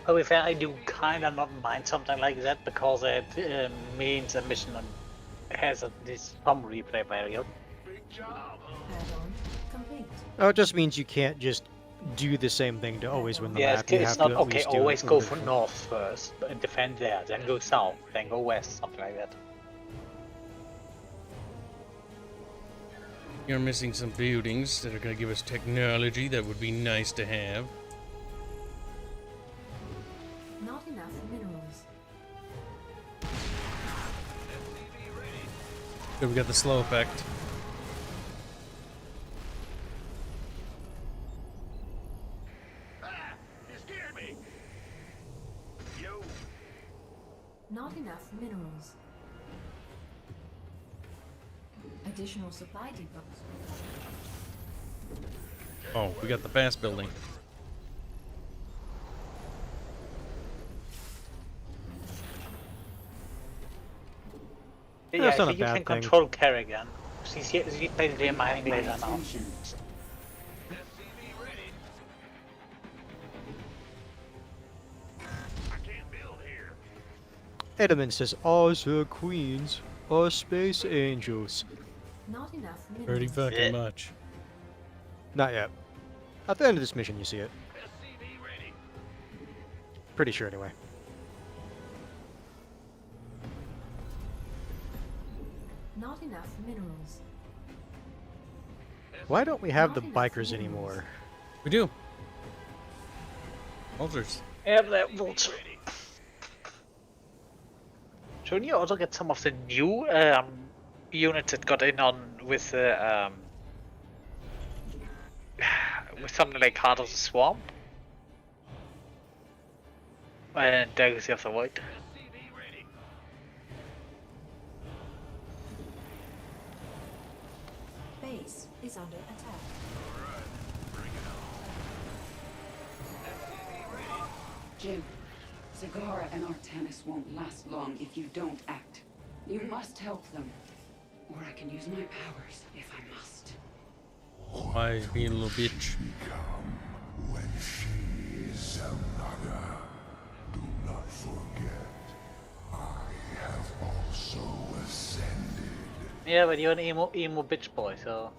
Speaker 3: To be fair, I do kinda not mind something like that because it means a mission has some replay value.
Speaker 11: Add-on complete.
Speaker 1: Oh, it just means you can't just do the same thing to always win the
Speaker 3: Yeah,
Speaker 1: map. You
Speaker 3: it's
Speaker 1: have
Speaker 3: not
Speaker 1: to at
Speaker 3: okay.
Speaker 1: least do it
Speaker 3: Always
Speaker 1: a
Speaker 3: go
Speaker 1: little
Speaker 3: for
Speaker 1: bit
Speaker 3: north first, and defend there, then go south, then go west, something like that.
Speaker 2: You're missing some buildings that are going to give us technology that would be nice to have.
Speaker 11: Not enough minerals.
Speaker 2: Good, we got the slow effect.
Speaker 11: Not enough minerals. Additional supply depots.
Speaker 2: Oh, we got the fast building.
Speaker 3: Yeah,
Speaker 1: That's
Speaker 3: I
Speaker 1: not a
Speaker 3: think you
Speaker 1: bad
Speaker 3: can
Speaker 1: thing.
Speaker 3: control Kerrigan. He's basically a mining
Speaker 7: My
Speaker 3: laser now.
Speaker 7: attention.
Speaker 1: Edelman says, Oz queens are space angels.
Speaker 11: Not enough minerals.
Speaker 2: Pretty fucking much.
Speaker 1: Not yet. At the end of this mission, you see it. Pretty sure, anyway.
Speaker 11: Not enough minerals.
Speaker 1: Why don't we have the
Speaker 11: Not enough
Speaker 1: bikers
Speaker 11: minerals.
Speaker 1: anymore?
Speaker 2: We do. Vultures.
Speaker 3: Yeah, that Vulture. Shouldn't you also get some of the new units that got in on with something like Heart of the Swarm? And Dagger's of the White.
Speaker 11: Base is under attack.
Speaker 7: Jim, Zagara and Artanis won't last long if you don't act. You must help them. Or I can use my powers if I must.
Speaker 2: Why being a little bitch?
Speaker 6: When she is Zelnaga, do not forget, I have also ascended.
Speaker 3: Yeah, but you're an emo bitch boy, so.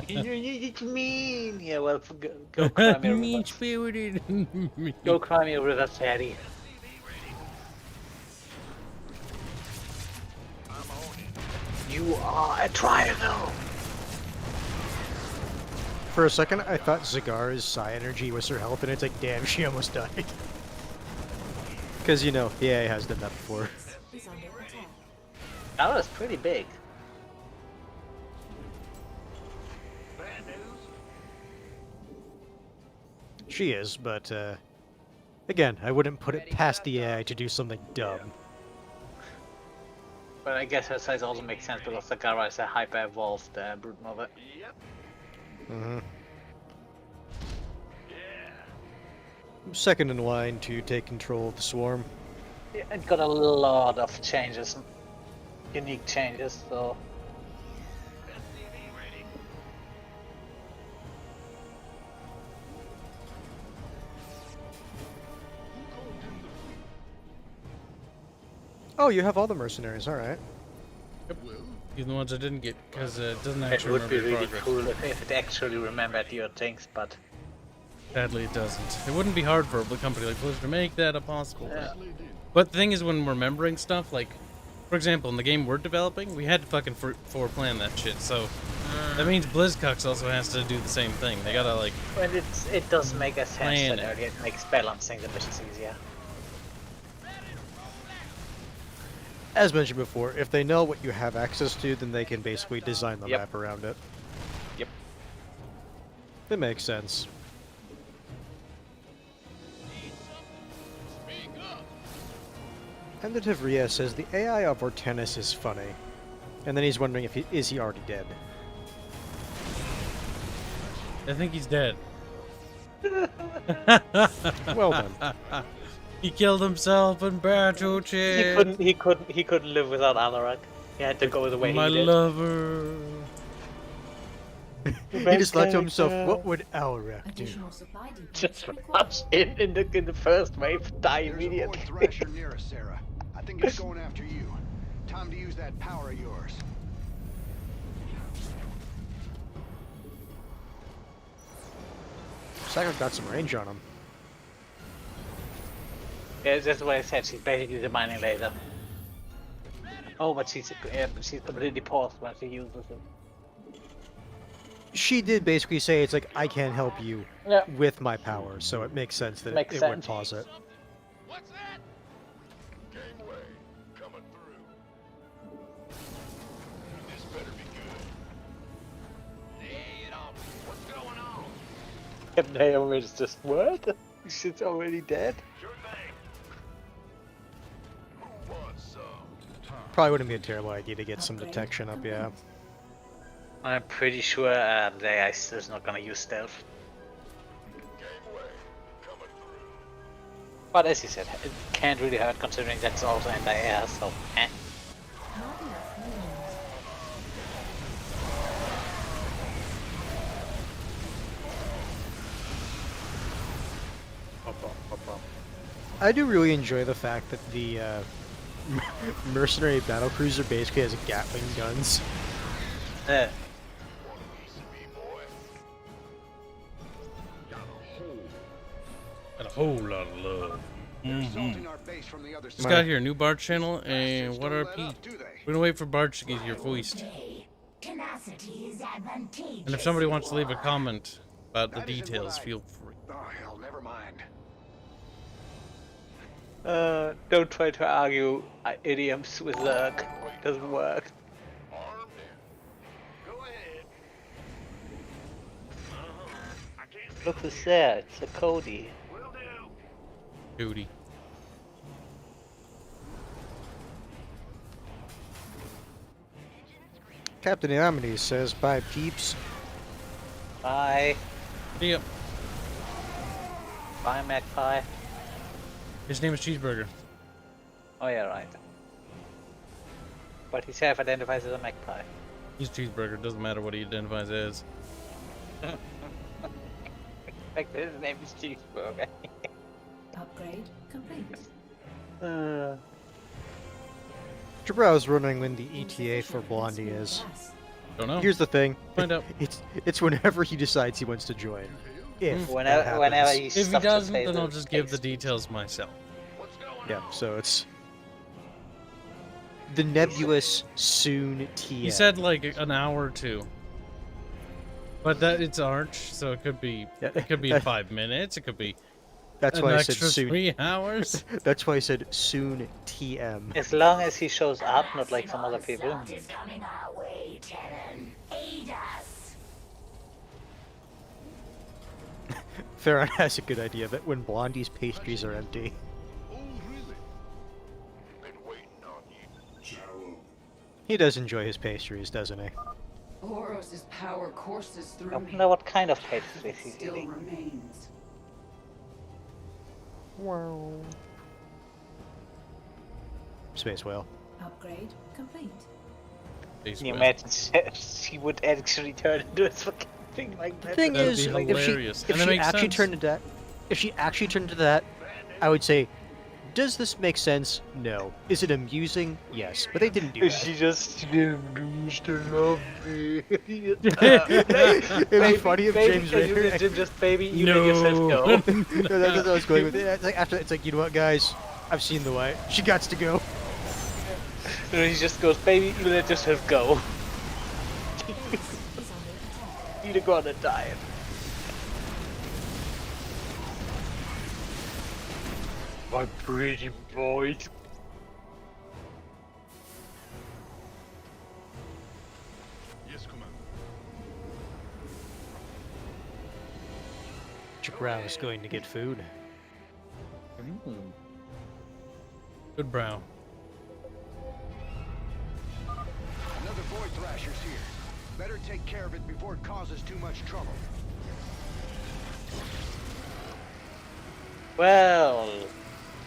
Speaker 3: It's mean. Yeah, well, go cry me a
Speaker 2: Mean
Speaker 3: river.
Speaker 2: spirited.
Speaker 3: Go cry me a river, Sadie. You are a triangle.
Speaker 1: For a second, I thought Zagara's psi energy was her health, and it's like, damn, she almost died. Because, you know, the AI has done that before.
Speaker 11: Is under attack.
Speaker 3: That was pretty big.
Speaker 1: She is, but, again, I wouldn't put it past the AI to do something dumb.
Speaker 3: But I guess her size also makes sense because Zagara is a hyper-evolved brute mother.
Speaker 1: Mm-hmm. Second in line to take control of the swarm.
Speaker 3: Yeah, it got a lot of changes, unique changes, so.
Speaker 1: Oh, you have all the mercenaries, alright.
Speaker 2: Yep. Even the ones I didn't get, because it doesn't
Speaker 3: It
Speaker 2: actually
Speaker 3: would be
Speaker 2: remember
Speaker 3: really
Speaker 2: progress.
Speaker 3: cool if it actually remembered your things, but.
Speaker 2: Sadly, it doesn't. It wouldn't be hard for a company like Blizzard to make that a possible
Speaker 3: Yeah.
Speaker 2: thing. But the thing is, when remembering stuff, like, for example, in the game we're developing, we had to fucking foreplan that shit, so that means BlizzCux also has to do the same thing. They gotta, like...
Speaker 3: Well, it does make a sense
Speaker 2: Plan
Speaker 3: that
Speaker 2: it.
Speaker 3: it makes balancing the missions easier.
Speaker 1: As mentioned before, if they know what you have access to, then they can basically design the
Speaker 3: Yep.
Speaker 1: map around it.
Speaker 3: Yep.
Speaker 1: It makes sense. And the Tavria says the AI of Artanis is funny. And then he's wondering if is he already dead.
Speaker 2: I think he's dead.
Speaker 1: Well done.
Speaker 2: He killed himself in battle, Chad.
Speaker 3: He couldn't live without Alarak. He had to go the way
Speaker 2: My
Speaker 3: he did.
Speaker 2: lover.
Speaker 1: He just thought to himself, what would Alrak do?
Speaker 11: Additional supply depots
Speaker 3: Just
Speaker 11: required.
Speaker 3: rush in the first wave, die
Speaker 8: There's a
Speaker 3: immediately.
Speaker 8: Void Thrasher near us, Sarah. I think it's going after you. Time to use that power of yours.
Speaker 1: Saga's got some range on him.
Speaker 3: Yeah, that's what I said. She's basically the mining laser. Oh, but she's completely paused when she uses it.
Speaker 1: She did basically say it's like, I can't help you
Speaker 3: Yeah.
Speaker 1: with my power, so it makes sense that
Speaker 3: Makes
Speaker 1: it would
Speaker 3: sense.
Speaker 1: pause it.
Speaker 6: What's that? Gateway coming through. This better be good. Lay it on. What's going on?
Speaker 3: And Naomi's just, what? She's already dead?
Speaker 6: Sure thing. Who wants some?
Speaker 1: Probably wouldn't be a terrible idea to get some detection up, yeah.
Speaker 3: I'm pretty sure the AI is not gonna use stealth.
Speaker 6: Gateway coming through.
Speaker 3: But as you said, it can't really hurt considering that's also anti-air, so eh.
Speaker 11: Not enough minerals.
Speaker 1: I do really enjoy the fact that the mercenary battlecruiser basically has Gatling guns.
Speaker 3: Yeah.
Speaker 2: Got a whole lot of love.
Speaker 8: They're assaulting our base from the other
Speaker 2: Just
Speaker 8: side.
Speaker 2: got here, new Barge channel, and what
Speaker 8: Don't
Speaker 2: RP?
Speaker 8: let up, do they?
Speaker 2: We're gonna wait for Barge to get your voiced.
Speaker 4: Tenacity is advantageous.
Speaker 2: And if somebody wants to leave a comment about the
Speaker 8: That isn't
Speaker 2: details,
Speaker 8: what I-
Speaker 2: feel free.
Speaker 8: Oh, hell, never mind.
Speaker 3: Don't try to argue idioms with Zerg. Doesn't work.
Speaker 6: Armed and go ahead. I can't
Speaker 3: Look who's there, it's a Cody.
Speaker 6: Will do.
Speaker 2: Hootie.
Speaker 1: Captain Amity says, "Bye, peeps."
Speaker 3: Bye.
Speaker 2: See ya.
Speaker 3: Bye, Magpie.
Speaker 2: His name is Cheeseburger.
Speaker 3: Oh yeah, right. But he self-identifies as a magpie.
Speaker 2: He's Cheeseburger. Doesn't matter what he identifies as.
Speaker 3: Like his name is Cheeseburger.
Speaker 11: Upgrade complete.
Speaker 1: Jabrow's running when the ETA for Blondie is.
Speaker 2: Don't know.
Speaker 1: Here's the thing.
Speaker 2: Find out.
Speaker 1: It's whenever he decides he wants to join. If that
Speaker 3: Whenever
Speaker 1: happens.
Speaker 3: he
Speaker 2: If he
Speaker 3: stuffs his
Speaker 2: doesn't,
Speaker 3: face
Speaker 2: then I'll
Speaker 3: in
Speaker 2: just give the
Speaker 3: face.
Speaker 2: details myself.
Speaker 1: Yeah, so it's the nebulous soon TM.
Speaker 2: He said like an hour or two. But that it's Arch, so it could be
Speaker 1: Yeah,
Speaker 2: it could be 5 minutes, it could be
Speaker 1: That's
Speaker 2: an
Speaker 1: why I said
Speaker 2: extra
Speaker 1: soon.
Speaker 2: 3 hours.
Speaker 1: That's why I said soon TM.
Speaker 3: As long as he shows up, not like some other people.
Speaker 4: is coming our way, Terran. Aid us.
Speaker 1: Farron has a good idea that when Blondie's pastries are empty. He does enjoy his pastries, doesn't he?
Speaker 7: Boros' power courses
Speaker 3: I
Speaker 7: through
Speaker 3: don't
Speaker 7: me.
Speaker 3: know what kind of pastries he's
Speaker 7: Still
Speaker 3: eating.
Speaker 7: remains.
Speaker 1: Wow. Space whale.
Speaker 11: Upgrade complete.
Speaker 3: Can
Speaker 2: Space
Speaker 3: you
Speaker 2: whale.
Speaker 3: imagine she would actually turn into a fucking thing like that?
Speaker 1: The thing
Speaker 2: That'd
Speaker 1: is,
Speaker 2: be
Speaker 1: if
Speaker 2: hilarious.
Speaker 1: she,
Speaker 2: And
Speaker 1: if
Speaker 2: it
Speaker 1: she
Speaker 2: makes
Speaker 1: actually
Speaker 2: sense.
Speaker 1: turned into that, if she actually turned into that, I would say, does this make sense? No. Is it amusing? Yes. But they didn't do that.
Speaker 3: She just used to love me.
Speaker 1: It'd be funny if James Rader.
Speaker 3: Just baby, you let yourself go.
Speaker 1: No, that's what I was going with. It's like after it's like, you know what, guys? I've seen the light. She got to go.
Speaker 3: And he just goes, baby, you let yourself go.
Speaker 11: Base is under attack.
Speaker 3: You're gonna die. My pretty boy.
Speaker 1: Jabrau is going to get food.
Speaker 2: Good brow.
Speaker 8: Another Void Thrasher's here. Better take care of it before it causes too much trouble.
Speaker 3: Well,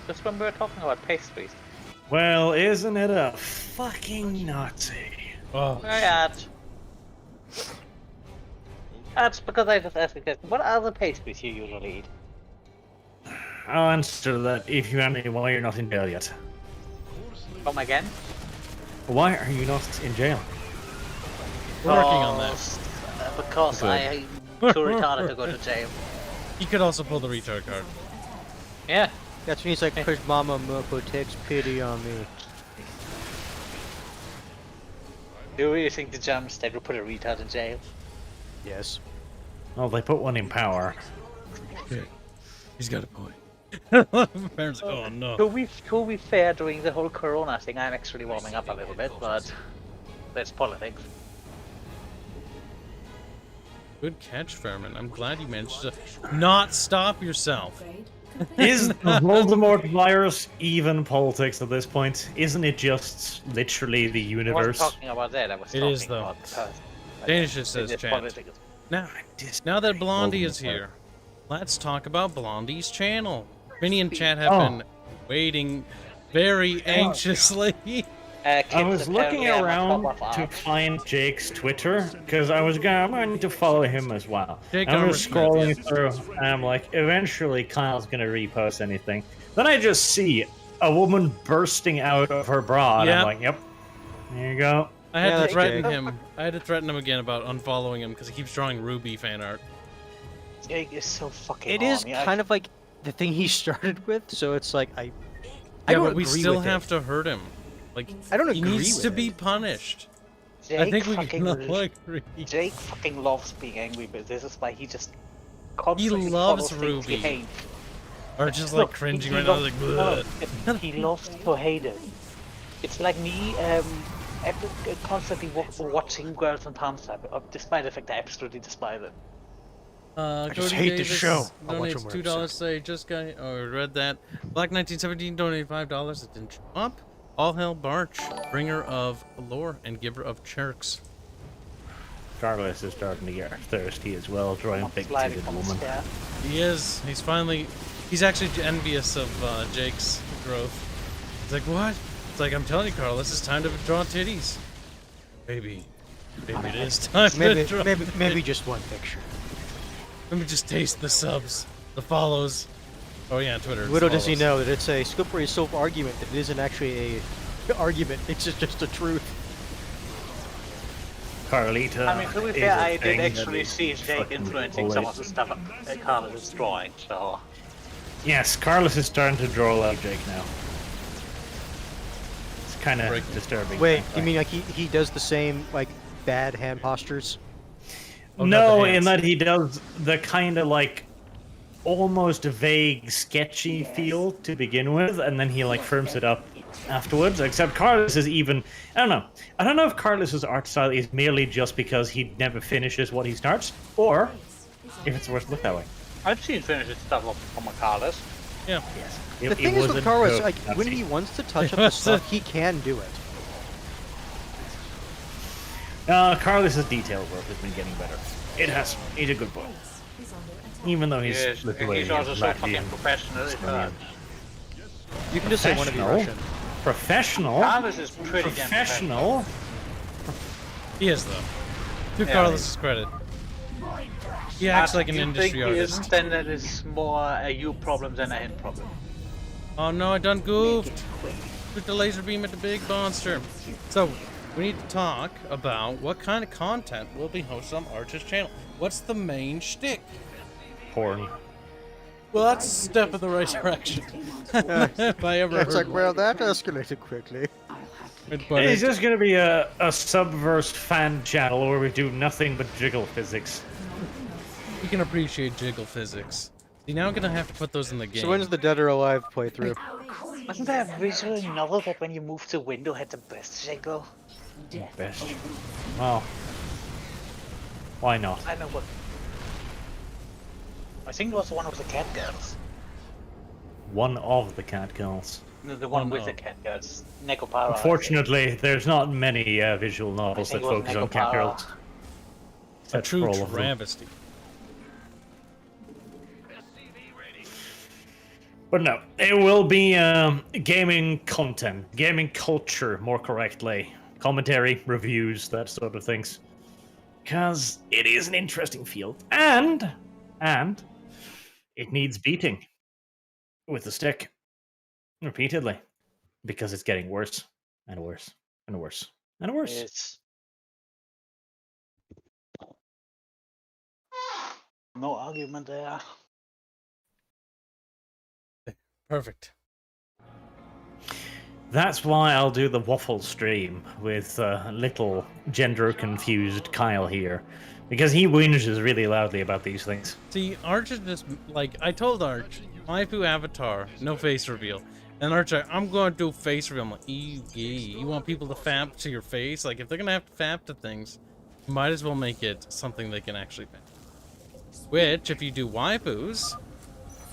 Speaker 3: just when we were talking about pastries.
Speaker 12: Well, isn't it a fucking Nazi?
Speaker 2: Oh,
Speaker 3: Alright. That's because I just asked a question. What other pastries you usually eat?
Speaker 12: I'll answer that if you ask me why you're not in jail yet.
Speaker 3: Come again?
Speaker 12: Why are you not in jail?
Speaker 2: we're working on that.
Speaker 3: Because
Speaker 2: Good.
Speaker 3: I'm too retarded to go to jail.
Speaker 2: He could also pull the retard card.
Speaker 3: Yeah.
Speaker 1: That's when he's like, "Cause Mama Moko takes pity on me."
Speaker 3: Do you really think the German state will put a retard in jail?
Speaker 1: Yes.
Speaker 12: Well, they put one in power.
Speaker 2: He's got a point. Parents like, oh no.
Speaker 3: To be fair, during the whole Corona thing, I'm actually warming up a little bit, but that's politics.
Speaker 2: Good catch, Fairman. I'm glad you managed to not stop yourself.
Speaker 11: Upgrade
Speaker 12: Is the Voldemort virus even politics at this point? Isn't it just literally the
Speaker 3: I wasn't
Speaker 12: universe?
Speaker 3: talking about that, I was
Speaker 2: It
Speaker 3: talking
Speaker 2: is, though.
Speaker 3: about the person.
Speaker 2: Danish just says
Speaker 3: It's
Speaker 2: chat.
Speaker 3: politics.
Speaker 2: Now that Blondie is here, let's talk about Blondie's channel. Vinny and Chat have been waiting very anxiously.
Speaker 12: I was looking around to find Jake's Twitter because I'm going to follow him as well.
Speaker 2: Jake
Speaker 12: I was
Speaker 2: Armorsmith,
Speaker 12: scrolling
Speaker 2: yes.
Speaker 12: through, and I'm like, eventually Kyle's gonna repost anything. Then I just see a woman bursting out of her bra, and
Speaker 2: Yeah.
Speaker 12: I'm like, yep, there you go.
Speaker 2: I had
Speaker 1: Yeah,
Speaker 2: to threaten
Speaker 1: Jake.
Speaker 2: him. I had to threaten him again about unfollowing him because he keeps drawing Ruby fan art.
Speaker 3: Jake is so fucking
Speaker 1: It is
Speaker 3: on.
Speaker 1: kind of like the thing he started with, so it's like I
Speaker 2: Yeah,
Speaker 1: don't
Speaker 2: but we
Speaker 1: agree
Speaker 2: still
Speaker 1: with
Speaker 2: have
Speaker 1: it.
Speaker 2: to hurt him. Like,
Speaker 1: I don't
Speaker 2: he
Speaker 1: agree
Speaker 2: needs
Speaker 1: with
Speaker 2: to
Speaker 1: it.
Speaker 2: be punished.
Speaker 3: Jake
Speaker 2: I think we
Speaker 3: fucking
Speaker 2: can all agree.
Speaker 3: Jake fucking loves being angry, but this is why he just
Speaker 2: He
Speaker 3: constantly
Speaker 2: loves
Speaker 3: follows things he
Speaker 2: Ruby.
Speaker 3: hates.
Speaker 2: Or just
Speaker 3: No,
Speaker 2: like cringing
Speaker 3: he
Speaker 2: right now,
Speaker 3: loves-
Speaker 2: like,
Speaker 3: no,
Speaker 2: "Bleh."
Speaker 3: he loves to hate it. It's like me constantly watching Girls and Panzer, despite the fact I absolutely despise it.
Speaker 1: just
Speaker 2: Cody
Speaker 1: hate
Speaker 2: Davis
Speaker 1: this show. I'll watch
Speaker 2: donates
Speaker 1: one more
Speaker 2: $2.
Speaker 1: episode.
Speaker 2: Say just got read that. Black1917 donated $5. It didn't show up. All hail Barch, bringer of lore and giver of chirks.
Speaker 12: Carlos is starting to get thirsty as well, drawing big
Speaker 3: Sliding
Speaker 12: titted
Speaker 3: on the
Speaker 12: woman.
Speaker 3: stair.
Speaker 2: He is. He's actually envious of Jake's growth. He's like, what? It's like, I'm telling you, Carlos, it's time to draw titties. Maybe it is time to draw
Speaker 1: Maybe just one picture.
Speaker 2: Let me just taste the subs, the follows. Oh yeah, Twitter.
Speaker 1: Little does he know that it's a slippery slope argument that it isn't actually a argument. It's just a truth.
Speaker 12: Carlita.
Speaker 3: I mean, to be
Speaker 12: is
Speaker 3: fair,
Speaker 12: a
Speaker 3: I did
Speaker 12: thing that
Speaker 3: actually
Speaker 12: is
Speaker 3: see Jake
Speaker 12: fucking
Speaker 3: influencing some of
Speaker 12: always-
Speaker 3: the stuff Carlos is drawing, so...
Speaker 12: Yes, Carlos is starting to draw like Jake now. It's kind of disturbing.
Speaker 1: Wait, you mean like he does the same like bad hand postures?
Speaker 2: Oh, not
Speaker 12: No,
Speaker 2: the
Speaker 12: in
Speaker 2: hands.
Speaker 12: that he does the kind of like almost vague, sketchy feel to begin with, and then he like firms it up afterwards. Except Carlos is even, I don't know. I don't know if Carlos's art style is merely just because he never finishes what he starts, or if it's worth to look that way.
Speaker 3: I've seen finished stuff from Carlos.
Speaker 2: Yeah.
Speaker 12: Yes.
Speaker 1: The thing is with Carlos, like when he wants to touch up the stuff, he can do it.
Speaker 12: Carlos's detail work has been getting better. It has. He's a good boy. Even though he's
Speaker 3: Yes,
Speaker 12: Lithuanian,
Speaker 3: he's also so
Speaker 12: Latvian,
Speaker 3: fucking professional.
Speaker 12: Estonian.
Speaker 1: You can just say one of you Russian.
Speaker 12: Professional.
Speaker 3: Carlos is pretty damn
Speaker 12: Professional.
Speaker 2: He is though. To
Speaker 3: Yeah.
Speaker 2: Carlos's credit. He acts like an
Speaker 3: You
Speaker 2: industry
Speaker 3: think he
Speaker 2: artist.
Speaker 3: isn't, then that is more a you problem than a him problem.
Speaker 2: Oh no, I done goofed. Shoot the laser beam at the big monster. So, we need to talk about what kind of content will be hosted on Arch's channel. What's the main shtick?
Speaker 12: Porn.
Speaker 2: Well, that's a step in the right direction. If I ever
Speaker 1: It's
Speaker 2: heard
Speaker 1: like, well, that escalated quickly.
Speaker 2: one. But
Speaker 12: It's just gonna be a Subverse fan channel where we do nothing but jiggle physics.
Speaker 2: you can appreciate jiggle physics. See, now I'm gonna have to put those in the game.
Speaker 1: So when's the Dead or Alive playthrough?
Speaker 3: Wasn't there a visual novel that when you moved to window had the best jiggle?
Speaker 12: Best. Well, why not?
Speaker 3: I know what. I think it was the one with the cat girls.
Speaker 12: One of the cat girls.
Speaker 3: No, the one
Speaker 2: Oh,
Speaker 3: with
Speaker 2: no.
Speaker 3: the cat girls. Nekopara.
Speaker 12: Unfortunately, there's not many visual novels
Speaker 3: I
Speaker 12: that
Speaker 3: think it was
Speaker 12: focus on cat
Speaker 3: Nekopara.
Speaker 12: girls.
Speaker 2: a
Speaker 12: Except
Speaker 2: true
Speaker 12: for all of them.
Speaker 2: travesty.
Speaker 12: But no, it will be gaming content, gaming culture, more correctly. Commentary, reviews, that sort of things. Because it is an interesting field. And it needs beating with the stick repeatedly. Because it's getting worse and worse and worse and worse.
Speaker 3: It's... No argument there.
Speaker 2: Perfect.
Speaker 12: That's why I'll do the waffle stream with little gender-confused Kyle here. Because he whinges really loudly about these things.
Speaker 2: See, Arch is just like I told Arch, waifu avatar, no face reveal. And Arch, like, I'm going to do face reveal. I'm like, ew, gay. You want people to fap to your face? Like, if they're gonna have to fap to things, you might as well make it something they can actually fap. Which, if you do waifus,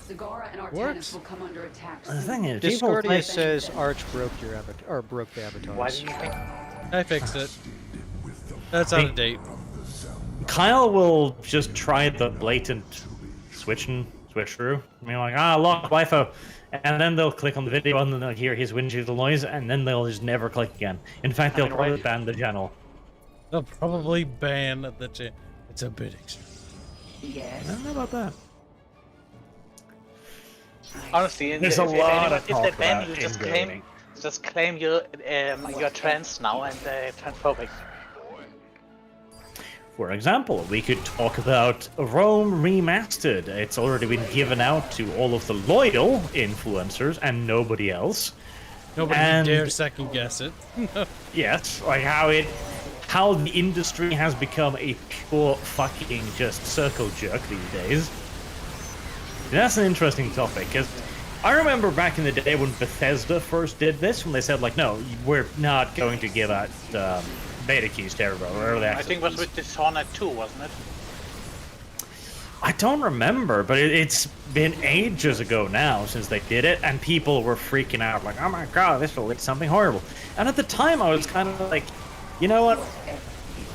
Speaker 7: Zagara and
Speaker 2: works.
Speaker 7: Artanis will come under attack.
Speaker 12: The thing is, people
Speaker 1: Discordia
Speaker 12: think-
Speaker 1: says Arch broke your avatar, or broke the avatars.
Speaker 3: Why did you think?
Speaker 2: I fixed it. That's out of date.
Speaker 12: Kyle will just try the blatant switch through. I mean, like, lock waifu. And then they'll click on the video and then they'll hear his windshield noise and then they'll just never click again. In fact, they'll probably ban the channel.
Speaker 2: They'll probably ban the channel. It's a bit extreme.
Speaker 7: Yes.
Speaker 12: I don't know about that.
Speaker 3: Honestly,
Speaker 12: There's a
Speaker 3: if
Speaker 12: lot of
Speaker 3: if
Speaker 12: talk
Speaker 3: they ban
Speaker 12: about
Speaker 3: you,
Speaker 12: in-gaming.
Speaker 3: just claim you're trans now and transphobic.
Speaker 12: For example, we could talk about Rome Remastered. It's already been given out to all of the loyal influencers and nobody else.
Speaker 2: Nobody
Speaker 12: And-
Speaker 2: dare second guess it.
Speaker 12: Yes, like how the industry has become a pure fucking just circle jerk these days. That's an interesting topic, because I remember back in the day when Bethesda first did this, when they said, like, no, we're not going to give out beta keys to everybody, or early
Speaker 3: I
Speaker 12: access
Speaker 3: think it was
Speaker 12: keys.
Speaker 3: with Dishonored 2, wasn't it?
Speaker 12: I don't remember, but it's been ages ago now since they did it, and people were freaking out like, oh my god, this will lead to something horrible. And at the time, I was kind of like, you know what?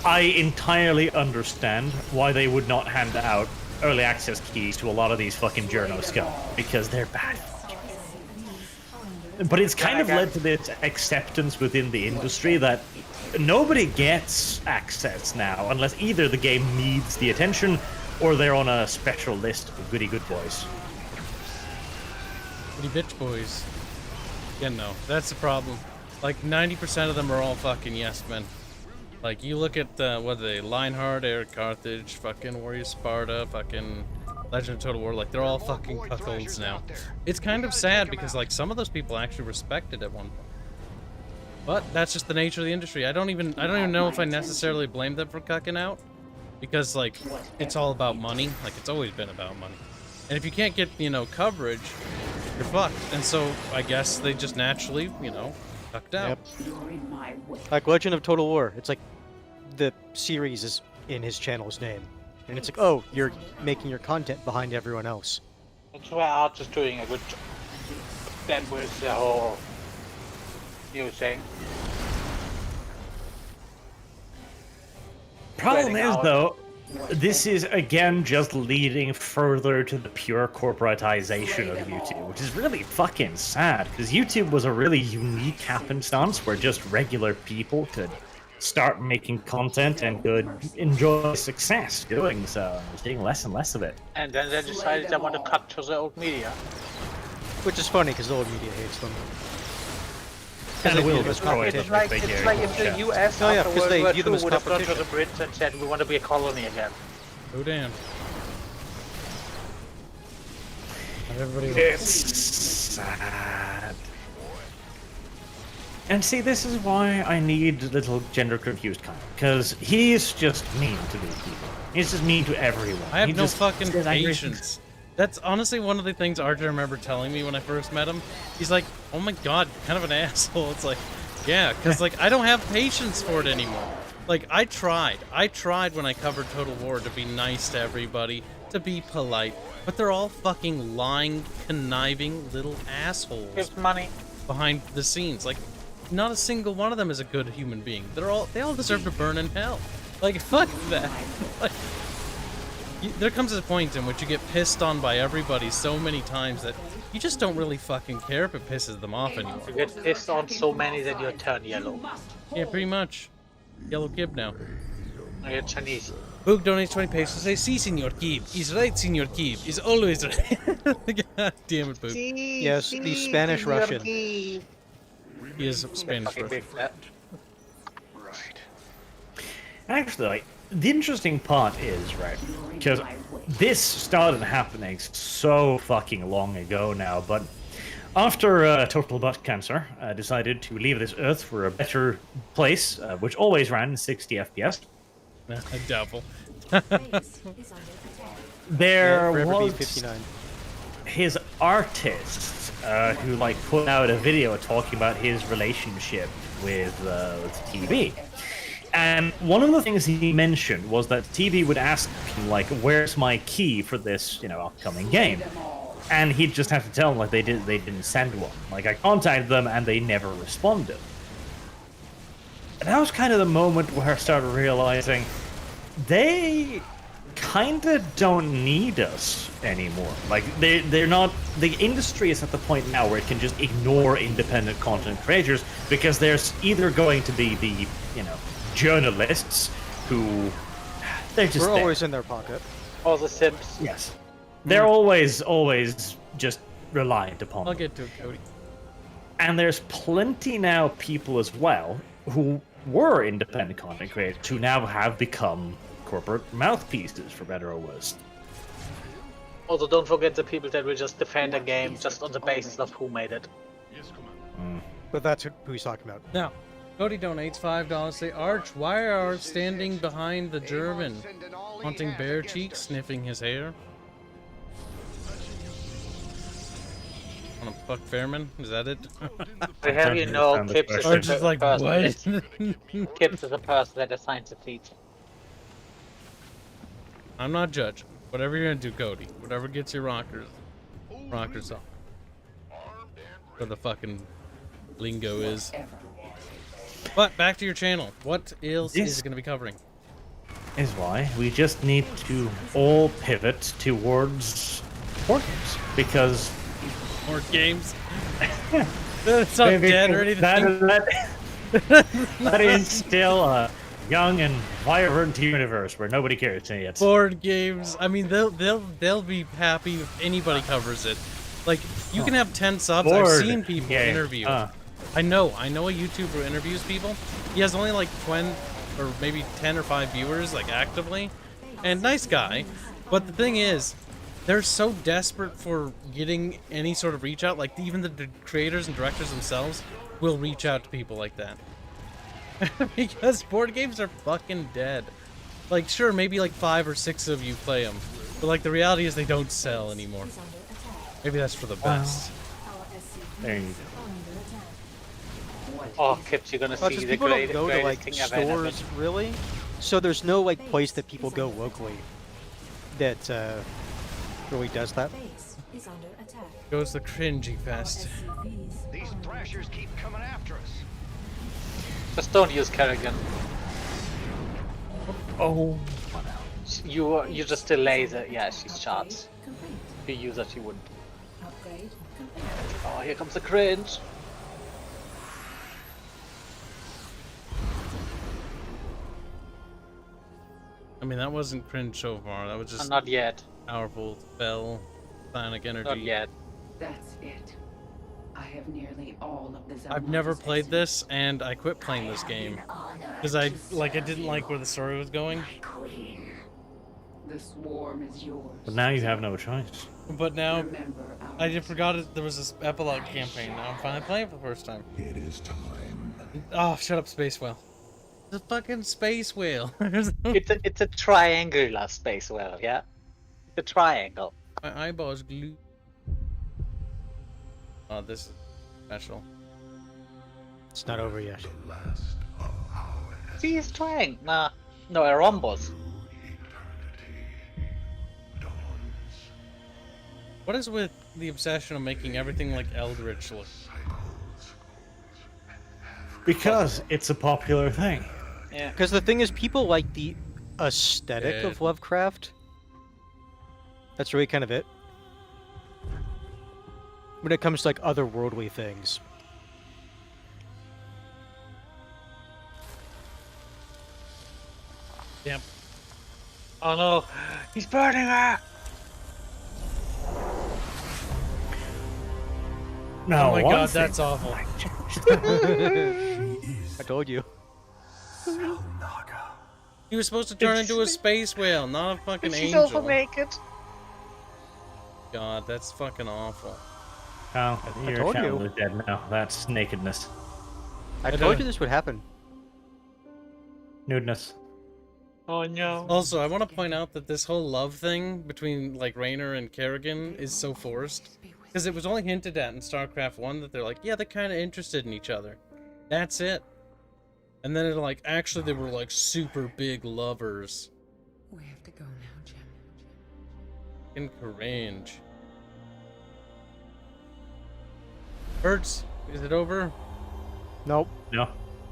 Speaker 12: I entirely understand why they would not hand out early access keys to a lot of these fucking journo scum, because they're bad. But it's kind of led to this acceptance within the industry that nobody gets access now unless either the game needs the attention or they're on a special list of goody good boys.
Speaker 2: Goody bitch boys. Yeah, no, that's the problem. Like 90% of them are all fucking yes men. Like you look at what are they? Lionheart, Eric Carthage, fucking Warrior Sparta, fucking Legend of Total War. Like they're all fucking cuckolds now. It's kind of sad because like some of those people actually respected at one point. But that's just the nature of the industry. I don't even know if I necessarily blame them for cucking out. Because, like, it's all about money. Like, it's always been about money. And if you can't get, you know, coverage, you're fucked. And so, I guess they just naturally, you know, cucked out.
Speaker 1: Yep. Like Legend of Total War. It's like the series is in his channel's name. And it's like, oh, you're making your content behind everyone else.
Speaker 3: That's why Arch is doing a good job. Then with the whole new thing.
Speaker 12: Problem is, though, this is again just leading further to the pure corporatization of YouTube, which is really fucking sad, because YouTube was a really unique happenstance where just regular people could start making content and could enjoy success doing so. There's getting less and less of it.
Speaker 3: And then they decided they want to cut to the old media.
Speaker 1: Which is funny, because the old media hates them.
Speaker 12: And it will destroy them
Speaker 3: it's like if the US after World War II would have gone to the Brits and said, we want to be a colony again.
Speaker 2: Oh, damn.
Speaker 12: It's sad. And see, this is why I need little gender-confused Kyle, because he's just mean to these people. He's just mean to everyone.
Speaker 2: I have
Speaker 12: he
Speaker 2: no
Speaker 12: just
Speaker 2: fucking patience. That's honestly one of the things Archer remember telling me when I first met him. He's like, oh my god, kind of an asshole. It's like, yeah, because like I don't have patience for it anymore. Like I tried when I covered Total War to be nice to everybody, to be polite, but they're all fucking lying, conniving little assholes.
Speaker 3: Give money
Speaker 2: behind the scenes. Like, not a single one of them is a good human being. They all deserve to burn in hell. Like, fuck that. Like, there comes a point in which you get pissed on by everybody so many times that you just don't really fucking care if it pisses them off anymore.
Speaker 3: You get pissed on so many that you turn yellow.
Speaker 2: Yeah, pretty much. Yellow Kib now.
Speaker 3: I get Chinese.
Speaker 2: Boog donates 20 pesos to say, si, Senor Kib. He's right, Senor Kib. He's always right. God damn it, Boog.
Speaker 3: Si,
Speaker 1: yes, the Spanish-Russian.
Speaker 2: He is Spanish-Russian.
Speaker 12: Right. Actually, like, the interesting part is, right, because this started happening so fucking long ago now, but after Total Butt Cancer decided to leave this earth for a better place, which always ran in 60 FPS.
Speaker 2: Doubtful.
Speaker 12: There was his artist who like put out a video talking about his relationship with TV. And one of the things he mentioned was that TV would ask him, like, where's my key for this, you know, upcoming game? And he'd just have to tell them, like, they didn't send one. Like, I contacted them and they never responded. And that was kind of the moment where I started realizing they kind of don't need us anymore. Like, they're not... The industry is at the point now where it can just ignore independent content creators because there's either going to be the, you know, journalists who they're just
Speaker 1: always in their pocket.
Speaker 3: All the simps.
Speaker 12: Yes. They're always just reliant upon
Speaker 2: I'll
Speaker 12: them.
Speaker 2: get to it, Cody.
Speaker 12: And there's plenty now people as well who were independent content creators who now have become corporate mouthpieces, for better or worse.
Speaker 3: Also, don't forget the people that will just defend a game just on the basis of who made it.
Speaker 1: But that's who he's talking about.
Speaker 2: Now, Cody donates $5. Say, Arch, why are standing behind the German? Haunting bare cheeks, sniffing his hair? Wanna fuck Fairman? Is that it?
Speaker 3: I have you know, Kibs is
Speaker 2: Arch is like, what?
Speaker 3: Kibs is a person that assigns the seats.
Speaker 2: I'm not judging. Whatever you're gonna do, Cody. Whatever gets your rockers on. Where the fucking lingo is. But back to your channel. What else is it gonna be covering?
Speaker 12: Is why we just need to all pivot towards board games because
Speaker 2: more games. It's not dead or anything.
Speaker 12: That is still a young and vibrant universe where nobody cares yet.
Speaker 2: Board games. I mean, they'll be happy if anybody covers it. Like, you can have 10 subs. I've seen people interview. I know a YouTuber who interviews people. He has only like 20 or maybe 10 or 5 viewers, like actively, and nice guy. But the thing is, they're so desperate for getting any sort of reach out. Like, even the creators and directors themselves will reach out to people like that. Because board games are fucking dead. Like, sure, maybe like 5 or 6 of you play them, but like the reality is they don't sell anymore. Maybe that's for the best.
Speaker 12: There you go.
Speaker 3: Oh, Kibs, you're gonna see the
Speaker 1: people don't
Speaker 3: greatest
Speaker 1: go to like
Speaker 3: thing I've ever
Speaker 1: stores, really. So there's no like place that people go locally that really does that.
Speaker 2: Goes the cringy fest.
Speaker 8: These thrashers keep coming after us.
Speaker 3: Just don't use Kerrigan.
Speaker 12: Oh.
Speaker 3: You just delay the she's charged. If you use it, she wouldn't. Oh, here comes the cringe.
Speaker 2: I mean, that wasn't cringe so far. That was just
Speaker 3: not yet.
Speaker 2: Powerful spell, sonic energy.
Speaker 3: Not yet.
Speaker 7: That's it. I have nearly all of the
Speaker 2: I've never played this, and I quit playing this game because I didn't like where the story was going.
Speaker 7: The swarm is yours.
Speaker 12: But now you have no choice.
Speaker 2: But now, I just forgot there was this epilogue campaign. Now I'm finally playing for the first time.
Speaker 6: It is time.
Speaker 2: Oh, shut up, Space Whale. The fucking Space Whale.
Speaker 3: it's a triangular space whale, yeah? The triangle.
Speaker 2: My eyeballs glue. Oh, this is special.
Speaker 1: It's not over yet.
Speaker 3: See, it's triangle. Nah, no, a rhombus.
Speaker 2: What is with the obsession of making everything like Eldritch look?
Speaker 12: Because it's a popular thing.
Speaker 3: Yeah.
Speaker 1: Because the thing is, people like the aesthetic of Lovecraft. That's really kind of it. When it comes to like otherworldly things.
Speaker 2: Yep.
Speaker 3: Oh no, he's burning her!
Speaker 12: No,
Speaker 2: oh my god, that's awful.
Speaker 1: I told you.
Speaker 2: He was supposed to turn into a space whale, not a fucking
Speaker 3: She's
Speaker 2: angel.
Speaker 3: also naked.
Speaker 2: God, that's fucking awful.
Speaker 12: Oh, your
Speaker 1: told
Speaker 12: channel
Speaker 1: you.
Speaker 12: is dead now. That's nakedness.
Speaker 1: I told you this would happen.
Speaker 12: Nudeness.
Speaker 3: Oh no.
Speaker 2: Also, I want to point out that this whole love thing between like Raynor and Kerrigan is so forced. Because it was only hinted at in StarCraft 1 that they're like, yeah, they're kind of interested in each other. That's it. And then it like, actually they were like super big lovers.
Speaker 7: We have to go now, Jim.
Speaker 2: In cringe. Birds, is it over?
Speaker 1: Nope.
Speaker 12: No.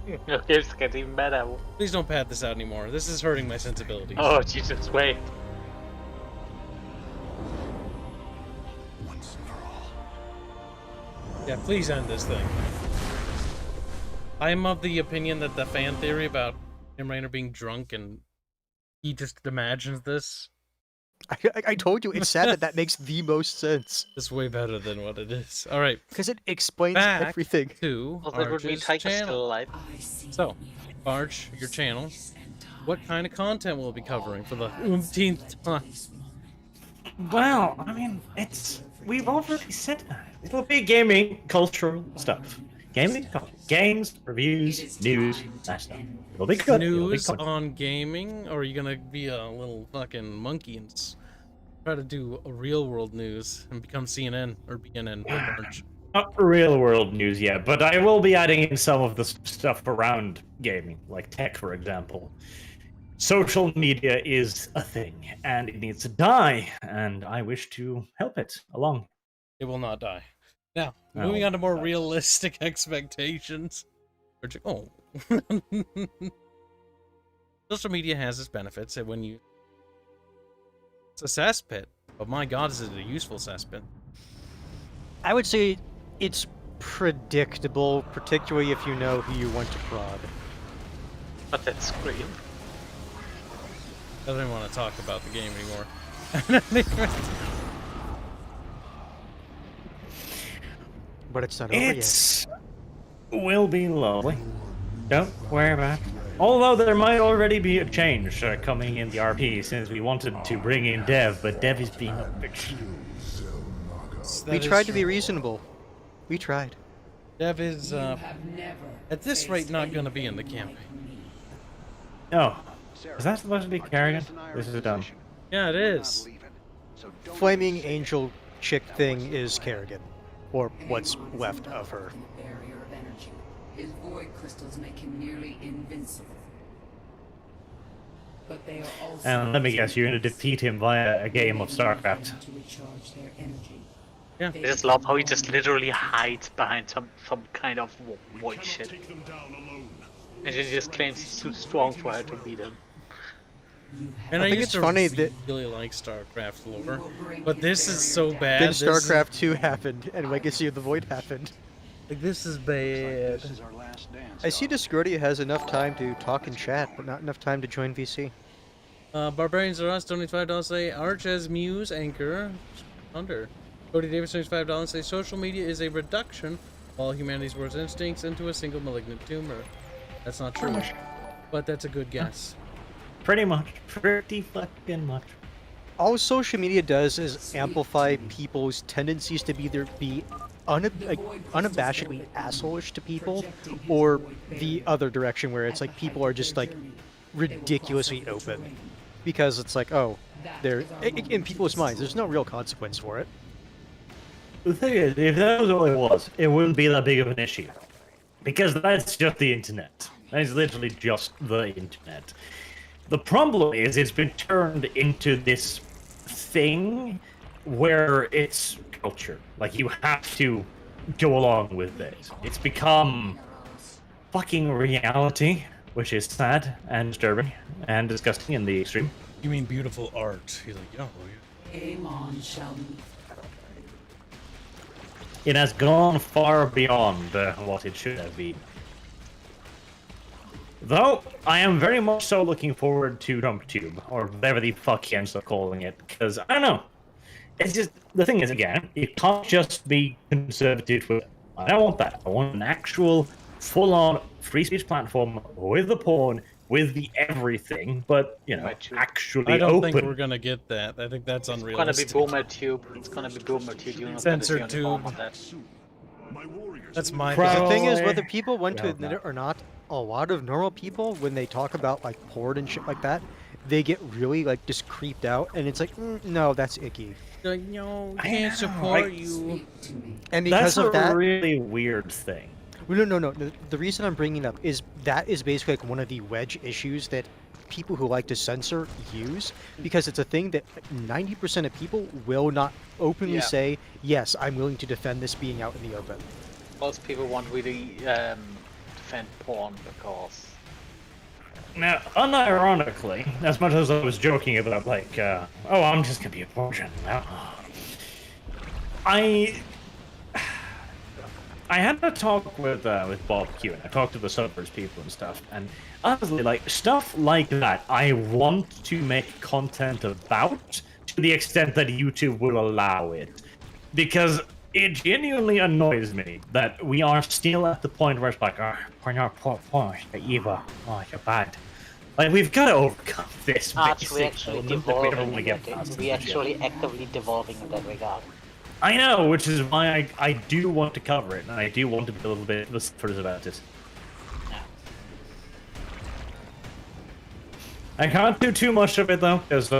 Speaker 3: Okay, it's getting better.
Speaker 2: Please don't pad this out anymore. This is hurting my sensibilities.
Speaker 3: Oh, Jesus, wait.
Speaker 2: Yeah, please end this thing. I am of the opinion that the fan theory about Tim Raynor being drunk and he just imagines this.
Speaker 1: I told you, it's sad that that makes the most sense.
Speaker 2: It's way better than what it is. All right.
Speaker 1: Because it explains
Speaker 2: Back
Speaker 1: everything.
Speaker 2: To
Speaker 3: Well, that would be
Speaker 2: Arch's
Speaker 3: Tiger's
Speaker 2: channel.
Speaker 3: still alive.
Speaker 2: So, Arch, your channel. What kind of content will it be covering for the umpteenth time?
Speaker 12: Well, I mean, we've already said that. It'll be gaming, cultural stuff. Gaming, games, reviews, news, that stuff. It'll be good.
Speaker 2: News on gaming, or are you gonna be a little fucking monkey and try to do a real world news and become CNN or BNN?
Speaker 12: Not real world news yet, but I will be adding in some of the stuff around gaming, like tech, for example. social media is a thing, and it needs to die, and I wish to help it along.
Speaker 2: It will not die. Now,
Speaker 12: No,
Speaker 2: moving on to more
Speaker 12: that's-
Speaker 2: realistic expectations. Oh. Social media has its benefits, and when you... It's a cesspit, but my god, is it a useful cesspit.
Speaker 1: I would say it's predictable, particularly if you know who you want to prod.
Speaker 3: But that's great.
Speaker 2: I don't even want to talk about the game anymore.
Speaker 1: But it's not over yet.
Speaker 12: It's will be lovely. Don't worry about it. Although there might already be a change coming in the RP, since we wanted to bring in Dev, but Dev is being a bitch.
Speaker 1: We tried to be reasonable. We tried.
Speaker 2: Dev is, at this rate, not going to be in the campaign.
Speaker 12: Oh, is that supposed to be Kerrigan? This is dumb.
Speaker 2: Yeah, it is.
Speaker 1: Flaming Angel chick thing is Kerrigan. Or what's left of her.
Speaker 7: Barrier of energy. His void crystals make him nearly invincible. But they are also
Speaker 12: And let me guess, you're going to defeat him via a game of StarCraft.
Speaker 7: to recharge their energy.
Speaker 2: Yeah.
Speaker 3: I just love how he just literally hides behind some kind of void shit. And he just claims he's too strong for her to beat him.
Speaker 2: And
Speaker 1: I
Speaker 2: I
Speaker 1: think
Speaker 2: used
Speaker 1: it's
Speaker 2: to
Speaker 1: funny that-
Speaker 2: really like StarCraft lore, but this is so bad.
Speaker 1: Then
Speaker 2: This is-
Speaker 1: StarCraft 2 happened, and Legacy of the Void happened.
Speaker 2: Like, this is bad.
Speaker 8: This is our last dance.
Speaker 1: I see Discordia has enough time to talk and chat, but not enough time to join VC.
Speaker 2: Barbarians are us, $25 say Arch as Muse Anchor. Under. Cody Davis, $25 say social media is a reduction of all humanity's worst instincts into a single malignant tumor. That's not true, but that's a good guess.
Speaker 12: Pretty much. Pretty fucking much.
Speaker 1: All social media does is amplify people's tendencies to either be unabashedly asshole-ish to people, or the other direction where it's like people are just like ridiculously open. Because it's like, oh, they're in people's minds, there's no real consequence for it.
Speaker 12: The thing is, if that was all it was, it wouldn't be that big of an issue. Because that's just the internet. That's literally just the internet. The problem is it's been turned into this thing where it's culture. Like, you have to go along with it. It's become fucking reality, which is sad and disturbing and disgusting in the extreme.
Speaker 2: You mean beautiful art? He's like, oh,
Speaker 7: Amon shall
Speaker 12: It has gone far beyond what it should have been. Though, I am very much so looking forward to DumpTube, or whatever the fuck he ends up calling it, because, I don't know. It's just, the thing is, again, it can't just be conservative Twitter. I don't want that. I want an actual, full-on, free speech platform with the porn, with the everything, but, you know, actually
Speaker 2: I don't
Speaker 12: open.
Speaker 2: think we're gonna get that. I think that's
Speaker 3: It's
Speaker 2: unrealistic.
Speaker 3: gonna be Boomer Tube. It's gonna be Boomer Tube. You're not
Speaker 2: Censored
Speaker 3: gonna see any harm
Speaker 2: tube.
Speaker 3: on that.
Speaker 2: That's my
Speaker 1: The thing is,
Speaker 12: Probably-
Speaker 1: whether people want to
Speaker 12: Yeah,
Speaker 1: admit
Speaker 12: no.
Speaker 1: it or not, a lot of normal people, when they talk about like porn and shit like that, they get really like just creeped out, and it's like, no, that's icky.
Speaker 2: Like, no,
Speaker 12: I
Speaker 2: can't
Speaker 12: know,
Speaker 2: support
Speaker 12: like-
Speaker 2: you.
Speaker 1: And because
Speaker 12: That's
Speaker 1: of
Speaker 12: a
Speaker 1: that,
Speaker 12: really weird thing.
Speaker 1: well, no. The reason I'm bringing it up is that is basically like one of the wedge issues that people who like to censor use, because it's a thing that 90% of people will not openly
Speaker 3: Yeah.
Speaker 1: say, yes, I'm willing to defend this being out in the open.
Speaker 3: Most people won't really defend porn because
Speaker 12: Now, unironically, as much as I was joking about, like, oh, I'm just gonna be a portion now, I had a talk with Bob Q, and I talked to the Suburbs people and stuff, and honestly, like, stuff like that, I want to make content about to the extent that YouTube will allow it, because it genuinely annoys me that we are still at the point where it's like, oh, the evil, oh, you're bad. Like, we've got to overcome this.
Speaker 3: Arch, we
Speaker 12: basic
Speaker 3: actually
Speaker 12: element that we don't
Speaker 3: devolving.
Speaker 12: wanna get past
Speaker 3: We
Speaker 12: this
Speaker 3: actually
Speaker 12: shit.
Speaker 3: actively devolving in that regard.
Speaker 12: I know, which is why I do want to cover it, and I do want to be a little bit vociferous about it. I can't do too much of it, though, because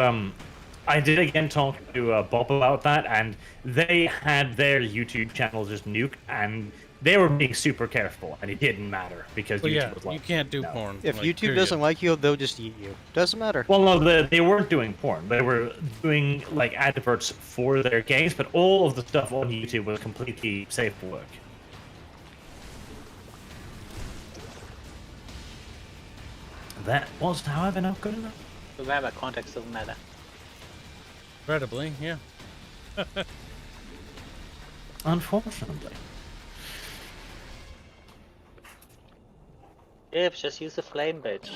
Speaker 12: I did again talk to Bob about that, and they had their YouTube channel just nuked, and they were being super careful, and it didn't matter because
Speaker 2: Well,
Speaker 12: YouTube
Speaker 2: yeah,
Speaker 12: was like,
Speaker 2: you can't do
Speaker 12: no.
Speaker 2: porn.
Speaker 1: If
Speaker 2: like,
Speaker 1: YouTube
Speaker 2: period.
Speaker 1: doesn't like you, they'll just eat you. Doesn't matter.
Speaker 12: Well, no, they weren't doing porn. They were doing like adverts for their games, but all of the stuff on YouTube was completely safe work. That was, however, not good enough.
Speaker 3: Remember, context doesn't matter.
Speaker 2: Incredibly, yeah.
Speaker 12: Unfortunately.
Speaker 3: Yeah, just use the flame bitch.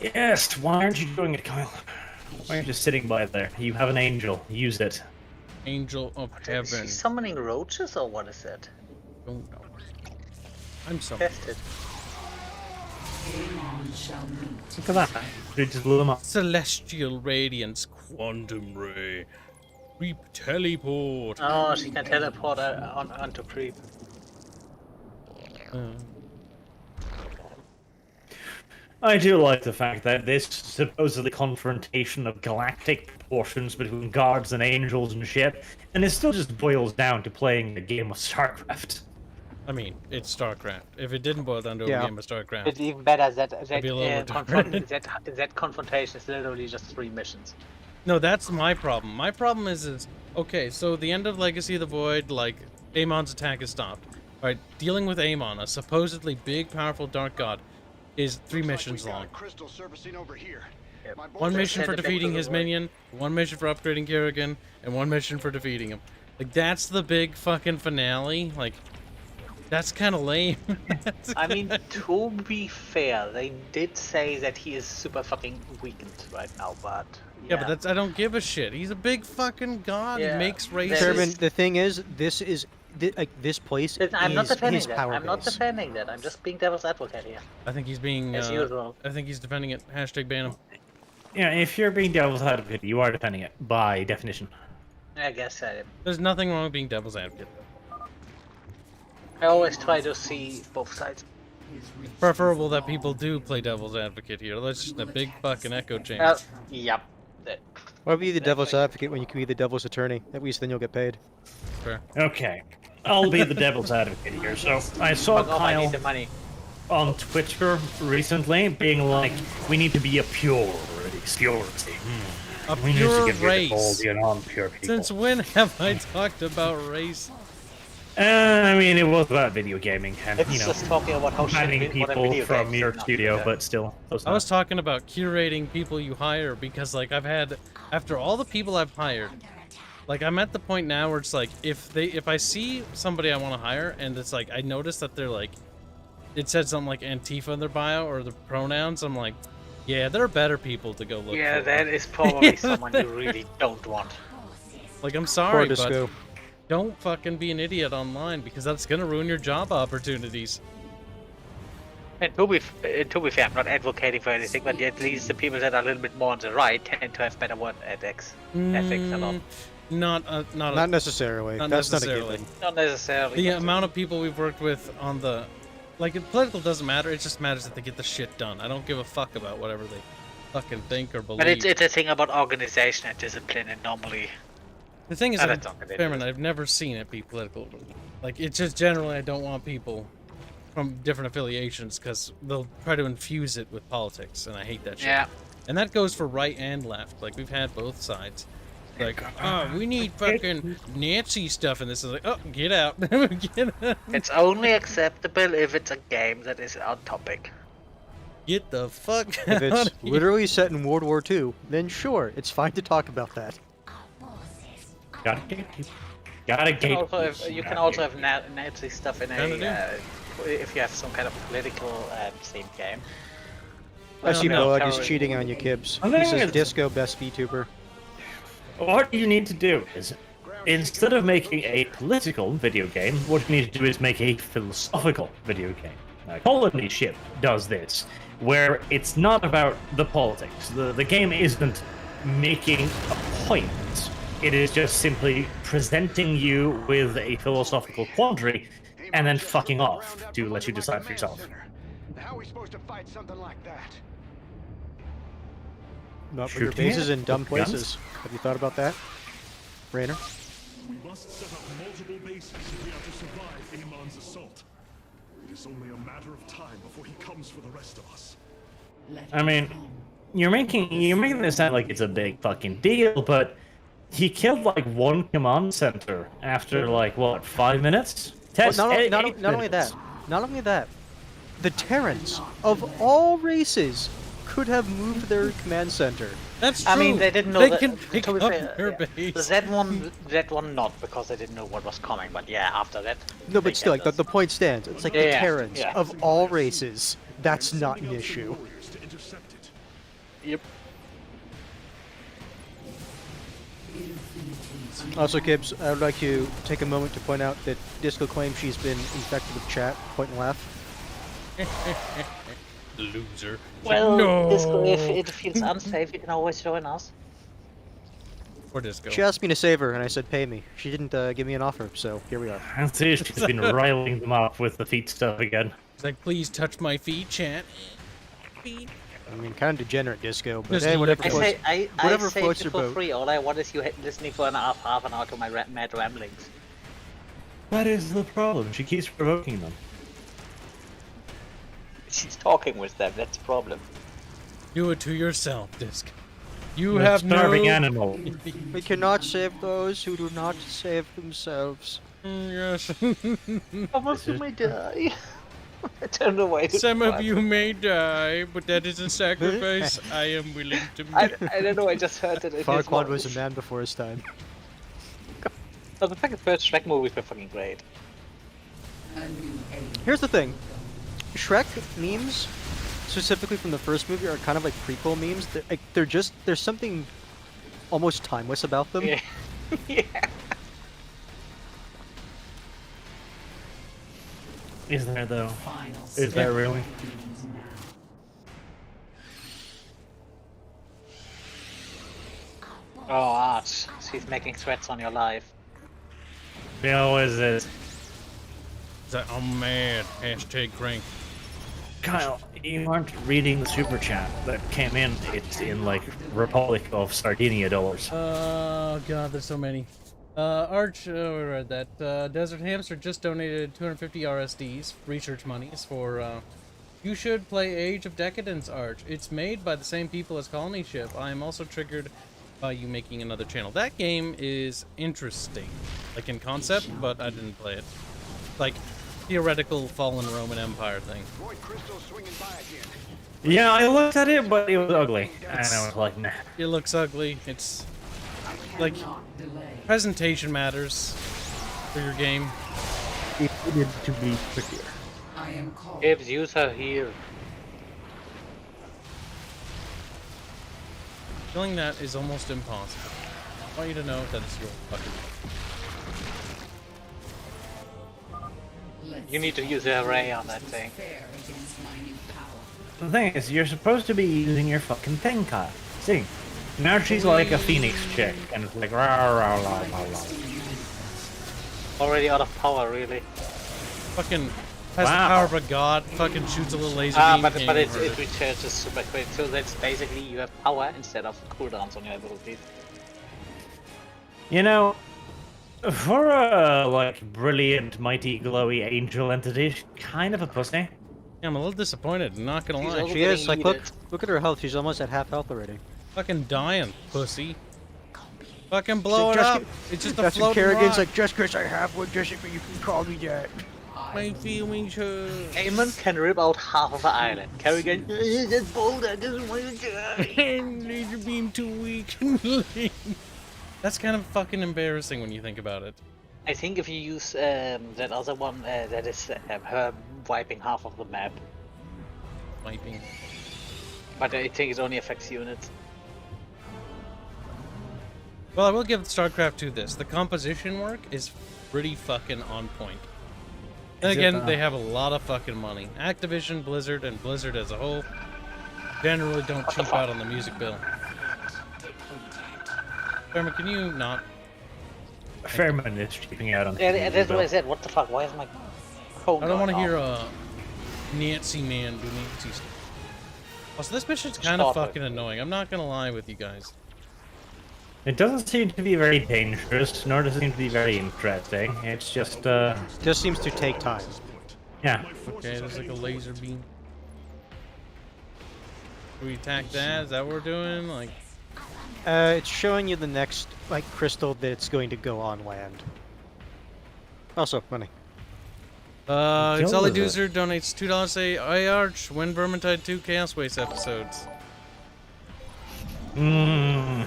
Speaker 12: Yes, why aren't you doing it, Kyle? Why are you just sitting by there? You have an angel. Use it.
Speaker 2: Angel of
Speaker 3: Is
Speaker 2: Heaven.
Speaker 3: she summoning roaches or what is it?
Speaker 2: Don't know. I'm sorry.
Speaker 3: Test it.
Speaker 12: Look at that. They just blew them up.
Speaker 2: Celestial Radiance, Quantum Ray, Creep Teleport.
Speaker 3: Oh, she can teleport onto creep.
Speaker 12: I do like the fact that this supposedly confrontation of galactic proportions between guards and angels and shit, and it still just boils down to playing a game of StarCraft.
Speaker 2: I mean, it's StarCraft. If it didn't boil down to a game of StarCraft,
Speaker 3: It's even better that
Speaker 2: it'd be a little different.
Speaker 3: that confrontation is literally just 3 missions.
Speaker 2: No, that's my problem. My problem is okay, so the end of Legacy of the Void, like, Amon's attack is stopped. Alright, dealing with Amon, a supposedly big, powerful dark god, is 3 missions long. One mission for defeating his minion, 1 mission for upgrading Kerrigan, and 1 mission for defeating him. Like, that's the big fucking finale. Like, that's kind of lame.
Speaker 3: I mean, to be fair, they did say that he is super fucking weakened right now, but...
Speaker 2: Yeah, but that's, I don't give a shit. He's a big fucking god.
Speaker 3: Yeah.
Speaker 2: He makes races.
Speaker 1: Sherman, the thing is, this is this place
Speaker 3: I'm not
Speaker 1: is
Speaker 3: defending
Speaker 1: his
Speaker 3: that.
Speaker 1: power
Speaker 3: I'm not
Speaker 1: base.
Speaker 3: defending that. I'm just being devil's advocate here.
Speaker 2: I think he's being,
Speaker 3: As usual.
Speaker 2: I think he's defending it. Hashtag ban him.
Speaker 12: Yeah, if you're being devil's advocate, you are defending it, by definition.
Speaker 3: I guess I am.
Speaker 2: There's nothing wrong with being devil's advocate.
Speaker 3: I always try to see both sides.
Speaker 2: Preferable that people do play devil's advocate here. That's just a big fucking echo chamber.
Speaker 3: Yep.
Speaker 1: Why be the devil's advocate when you can be the devil's attorney? At least then you'll get paid.
Speaker 2: Fair.
Speaker 12: Okay, I'll be the devil's advocate here. So I saw
Speaker 3: I need
Speaker 12: Kyle
Speaker 3: the money.
Speaker 12: on Twitter recently being like, "We need to be a purity.
Speaker 2: A
Speaker 12: We need to
Speaker 2: pure
Speaker 12: get rid of all
Speaker 2: race.
Speaker 12: the non-pure people."
Speaker 2: Since when have I talked about race?
Speaker 12: I mean, it was about video gaming and,
Speaker 3: It's
Speaker 12: you know,
Speaker 3: just talking about how
Speaker 12: banning
Speaker 3: shit what a
Speaker 12: people
Speaker 3: video
Speaker 12: from
Speaker 3: game
Speaker 12: your
Speaker 3: should not
Speaker 12: studio,
Speaker 3: be.
Speaker 12: but still.
Speaker 2: I was talking about curating people you hire because, like, I've had, after all the people I've hired, like, I'm at the point now where it's like, if I see somebody I want to hire and it's like, I notice that they're like, it said something like Antifa in their bio or the pronouns, I'm like, yeah, there are better people to go look
Speaker 3: Yeah,
Speaker 2: for.
Speaker 3: that is probably someone you really don't want.
Speaker 2: Like, I'm sorry,
Speaker 1: Poor
Speaker 2: but
Speaker 1: Disco.
Speaker 2: don't fucking be an idiot online because that's gonna ruin your job opportunities.
Speaker 3: And to be fair, I'm not advocating for anything, but at least the people that are a little bit more on the right tend to have better work ethics. Ethics a lot.
Speaker 1: Not necessarily.
Speaker 2: Not
Speaker 1: That's
Speaker 2: necessarily.
Speaker 1: not a given.
Speaker 3: Not necessarily.
Speaker 2: The
Speaker 3: but-
Speaker 2: amount of people we've worked with on the, like, political doesn't matter. It just matters that they get the shit done. I don't give a fuck about whatever they fucking think or believe.
Speaker 3: But it's a thing about organization and discipline, and normally.
Speaker 2: The thing is,
Speaker 3: that's not what it
Speaker 2: Fairman,
Speaker 3: is.
Speaker 2: I've never seen it be political. Like, it's just generally I don't want people from different affiliations because they'll try to infuse it with politics, and I hate that shit.
Speaker 3: Yeah.
Speaker 2: And that goes for right and left. Like, we've had both sides. Like, oh, we need fucking Nazi stuff, and this is like, oh, get out. Get out.
Speaker 3: It's only acceptable if it's a game that is on topic.
Speaker 2: Get the fuck
Speaker 1: If
Speaker 2: out
Speaker 1: it's
Speaker 2: of here.
Speaker 1: literally set in World War II, then sure, it's fine to talk about that.
Speaker 12: Gotta gate.
Speaker 3: You can also have Nazi stuff in
Speaker 2: Kinda
Speaker 3: if you have some kind of political themed game.
Speaker 1: I see
Speaker 3: no,
Speaker 1: Boag is
Speaker 3: terrorism.
Speaker 1: cheating on you, Kibs.
Speaker 12: I
Speaker 1: He
Speaker 12: think
Speaker 1: says
Speaker 12: it's-
Speaker 1: Disco best VTuber.
Speaker 12: What you need to do is, instead of making a political video game, what you need to do is make a philosophical video game. Colony Ship does this, where it's not about the politics. The game isn't making a point. It is just simply presenting you with a philosophical quandary and then fucking off to let you decide for yourself.
Speaker 8: How are we supposed to fight something like that?
Speaker 1: Not for your
Speaker 12: Shooting
Speaker 1: bases
Speaker 12: it
Speaker 1: in dumb
Speaker 12: with guns?
Speaker 1: places. Have you thought about that, Rainer?
Speaker 13: multiple bases if we are to survive Amon's assault. It is only a matter of time before he comes for the rest of us.
Speaker 12: I mean, you're making this sound like it's a big fucking deal, but he killed like one command center after like what, 5 minutes?
Speaker 1: Well, not only that, not only that, the Terrans of all races could have moved their command center.
Speaker 2: That's true.
Speaker 3: I mean, they didn't know
Speaker 2: they
Speaker 3: that.
Speaker 2: can pick
Speaker 3: to be
Speaker 2: up
Speaker 3: fair,
Speaker 2: your
Speaker 3: yeah.
Speaker 2: base.
Speaker 3: That one not, because they didn't know what was coming. But yeah, after that.
Speaker 1: No, but still, like, the point stands. It's like the
Speaker 3: Yeah,
Speaker 1: Terrans
Speaker 3: yeah.
Speaker 1: of all races. That's not an issue.
Speaker 13: To intercept it.
Speaker 3: Yep.
Speaker 1: Also, Kibs, I would like to take a moment to point out that Disco claims she's been infected with chat. Point and laugh.
Speaker 2: Loser.
Speaker 3: Well,
Speaker 2: no.
Speaker 3: Disco, if it feels unsafe, you can always join us.
Speaker 2: Or Disco.
Speaker 1: She asked me to save her, and I said pay me. She didn't give me an offer, so here we are.
Speaker 12: I see she's been riling them up with the feet stuff again.
Speaker 2: It's like, please touch my feet, chat. Feet.
Speaker 1: I mean, kind of degenerate Disco, but
Speaker 2: Doesn't
Speaker 1: hey,
Speaker 2: he
Speaker 1: whatever
Speaker 2: look-
Speaker 1: floats,
Speaker 3: I
Speaker 1: whatever
Speaker 3: saved
Speaker 1: floats
Speaker 3: you
Speaker 1: your
Speaker 3: for
Speaker 1: boat.
Speaker 3: free. All I want is you listening for half an hour to my mad ramblings.
Speaker 12: That is the problem. She keeps provoking them.
Speaker 3: She's talking with them. That's the problem.
Speaker 2: Do it to yourself, Disc. You
Speaker 12: The
Speaker 2: have
Speaker 12: starving
Speaker 2: no...
Speaker 12: animal.
Speaker 1: We cannot save those who do not save themselves.
Speaker 2: Yes.
Speaker 3: Some of you may die. I don't know why.
Speaker 2: Some of you may die, but that is a sacrifice I am willing to
Speaker 3: I
Speaker 2: make.
Speaker 3: don't know. I just heard that.
Speaker 1: Farquaad was a man before his time.
Speaker 3: Oh, the fucking first Shrek movies were fucking great.
Speaker 1: Here's the thing. Shrek memes, specifically from the first movie, are kind of like prequel memes. They're just, there's something almost timeless about them.
Speaker 3: Yeah. Yeah.
Speaker 12: Is there though? Is there really?
Speaker 3: Oh, Arch. She's making threats on your life.
Speaker 12: Yeah, what is it?
Speaker 2: Is that, I'm mad. Hashtag crank.
Speaker 12: Kyle, you aren't reading the super chat that came in. It's in like Republic of Sardinia dollars.
Speaker 2: Oh god, there's so many. Arch, we read that. Desert Hamster just donated 250 RSDs, research monies, for, you should play Age of Decadence, Arch. It's made by the same people as Colony Ship. I am also triggered by you making another channel. That game is interesting, like in concept, but I didn't play it. Like, theoretical Fallen Roman Empire thing.
Speaker 12: Yeah, I looked at it, but it was ugly. And I was like, nah.
Speaker 2: It looks ugly. It's like presentation matters for your game.
Speaker 12: It needed to be prettier.
Speaker 3: Kibs, use her here.
Speaker 2: Killing that is almost impossible. I want you to know that it's your fucking.
Speaker 3: You need to use the array on that thing.
Speaker 12: The thing is, you're supposed to be using your fucking thing, Kyle. See? Now she's like a phoenix chick, and it's like rah rah rah rah rah.
Speaker 3: Already out of power, really.
Speaker 2: Fucking has the power of a god. Fucking shoots a little laser beam.
Speaker 3: But it recharges super quick. So that's basically you have power instead of cooldowns on your abilities.
Speaker 12: You know, for a like brilliant, mighty, glowy angel entity, she's kind of a pussy.
Speaker 2: Yeah, I'm a little disappointed. I'm not gonna lie.
Speaker 1: She is. Like, look at her health. She's almost at half health already.
Speaker 2: Fucking dying, pussy. Fucking blow it up. It's just a
Speaker 1: That's
Speaker 2: floating
Speaker 1: Kerrigan's
Speaker 2: rock.
Speaker 1: like, just because I have one doesn't mean you can call me that.
Speaker 2: My feelings hurt.
Speaker 3: Aemon can rip out half of the island. Kerrigan, that boulder doesn't want to die.
Speaker 2: Laser beam too weak. That's kind of fucking embarrassing when you think about it.
Speaker 3: I think if you use that other one, that is her wiping half of the map.
Speaker 2: Wiping.
Speaker 3: But I think it only affects units.
Speaker 2: Well, I will give StarCraft 2 this. The composition work is pretty fucking on point. And again, they have a lot of fucking money. Activision, Blizzard, and Blizzard as a whole generally don't cheap out on the music bill. Fairman, can you not?
Speaker 12: Fairman is cheaping out on the
Speaker 3: Yeah, that's what I said. What the fuck? Why is my phone
Speaker 2: I don't want to
Speaker 3: going
Speaker 2: hear
Speaker 3: off?
Speaker 2: a Nancy man do Nancy stuff. Also, this mission's kind of fucking annoying. I'm not gonna lie with you guys.
Speaker 12: It doesn't seem to be very dangerous, nor does it seem to be very interesting. It's just,
Speaker 1: Just seems to take time.
Speaker 12: yeah.
Speaker 2: Okay, there's like a laser beam. Do we attack that? Is that what we're doing? Like,
Speaker 1: It's showing you the next, like, crystal that's going to go on land. Also, money.
Speaker 2: Exali Doozer donates $2 to say, I Arch, when Vermintide 2 Chaos Waste episodes. Yeah,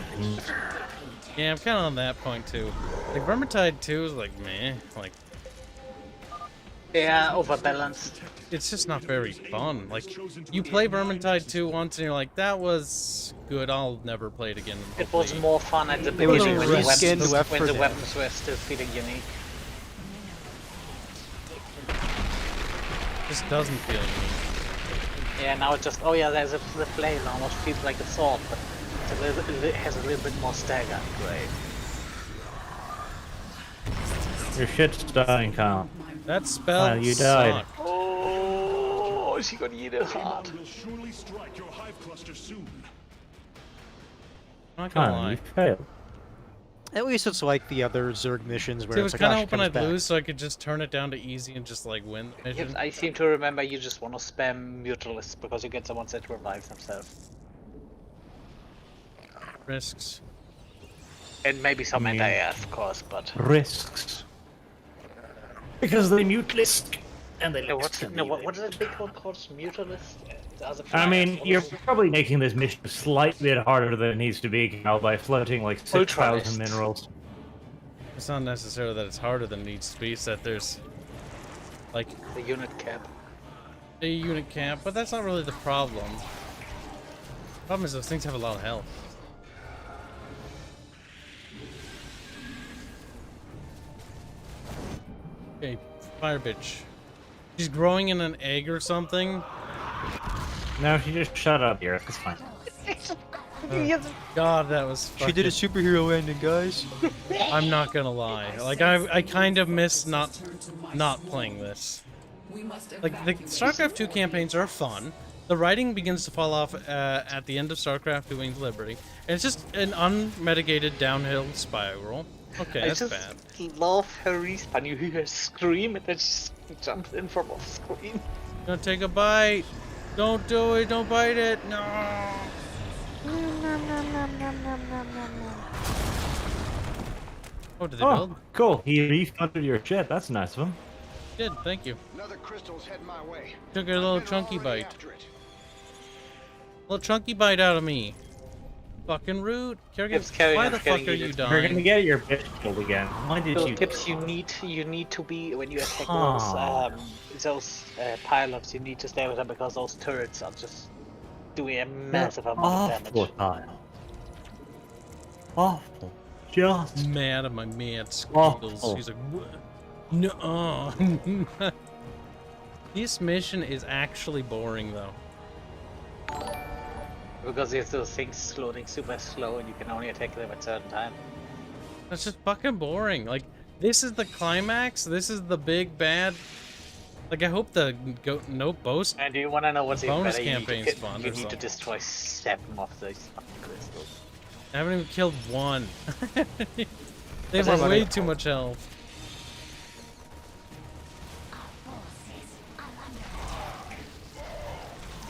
Speaker 2: I'm kind of on that point too. Like, Vermintide 2 is like, meh. Like,
Speaker 3: Yeah, overbalanced.
Speaker 2: it's just not very fun. Like, you play Vermintide 2 once and you're like, that was good, I'll never play it again.
Speaker 3: It was more fun at the
Speaker 1: It was
Speaker 3: beginning
Speaker 1: a
Speaker 3: when
Speaker 1: reskin left for
Speaker 3: the
Speaker 1: dead.
Speaker 3: weapons were still feeling unique.
Speaker 2: Just doesn't feel unique.
Speaker 3: Yeah, now it's just, oh yeah, there's the flail, almost feels like a sword, but it has a little bit more stagger. Great.
Speaker 12: Your shit's dying, Kyle.
Speaker 2: That spell
Speaker 12: You died.
Speaker 2: sucked.
Speaker 3: Oh, she got eaten hard.
Speaker 13: will surely strike your hive cluster soon.
Speaker 2: I'm not gonna
Speaker 12: Kyle,
Speaker 2: lie.
Speaker 12: you failed.
Speaker 1: At least it's like the other Zerg missions where
Speaker 2: See, I
Speaker 1: it's
Speaker 2: was
Speaker 1: like,
Speaker 2: kind
Speaker 1: oh,
Speaker 2: of
Speaker 1: she
Speaker 2: hoping
Speaker 1: comes
Speaker 2: I'd
Speaker 1: back.
Speaker 2: lose so I could just turn it down to easy and just like win the mission.
Speaker 3: I seem to remember you just want to spam Mutualists because you get someone that revives themselves.
Speaker 2: Risks.
Speaker 3: And maybe some anti-air, of course, but...
Speaker 12: Risks. Because they mutalisk. And they
Speaker 3: No,
Speaker 12: look
Speaker 3: what is that big one called? Mutualist?
Speaker 12: I mean, you're probably making this mission a slight bit harder than it needs to be, Cal, by floating like 6,000 minerals.
Speaker 2: It's not necessarily that it's harder than it needs to be, it's that there's like
Speaker 3: the unit cap.
Speaker 2: A unit cap, but that's not really the problem. Problem is those things have a lot of health. Okay, fire bitch. She's growing in an egg or something.
Speaker 12: No, she just shut up here. It's fine.
Speaker 2: God, that was fucking...
Speaker 1: She did a superhero ending, guys.
Speaker 2: I'm not gonna lie. Like, I kind of miss not playing this. Like, the StarCraft 2 campaigns are fun. The writing begins to fall off at the end of StarCraft 2 Wings of Liberty. And it's just an unmitigated downhill spiral. Okay, that's bad.
Speaker 3: I just love her respawn. You hear her scream and then she jumps in from off screen.
Speaker 2: Gonna take a bite. Don't do it. Don't bite it. No. Oh, did they build?
Speaker 12: Cool. He refunded your shit. That's nice of him.
Speaker 2: Did. Thank you.
Speaker 8: Another crystal's heading my way.
Speaker 2: Took a little chunky bite. Little chunky bite out of me. Fucking rude. Why the fuck are you dying?
Speaker 12: You're gonna get your bitch killed again. Why did
Speaker 3: So
Speaker 12: you?
Speaker 3: Kibs, you need to be when you attack those pilots. You need to stay with them because those turrets are just doing a massive amount of damage.
Speaker 12: Awful. Just
Speaker 2: mad at my man Squiggles. He's like, what? No. This mission is actually boring though.
Speaker 3: Because there's those things loading super slow and you can only attack them at certain time.
Speaker 2: That's just fucking boring. Like, this is the climax. This is the big bad. Like, I hope the no boast.
Speaker 3: And do you want to know what's even
Speaker 2: bonus
Speaker 3: better?
Speaker 2: campaign's fun.
Speaker 3: You need to destroy 7 of those fucking crystals.
Speaker 2: I haven't even killed one. They have way too much health.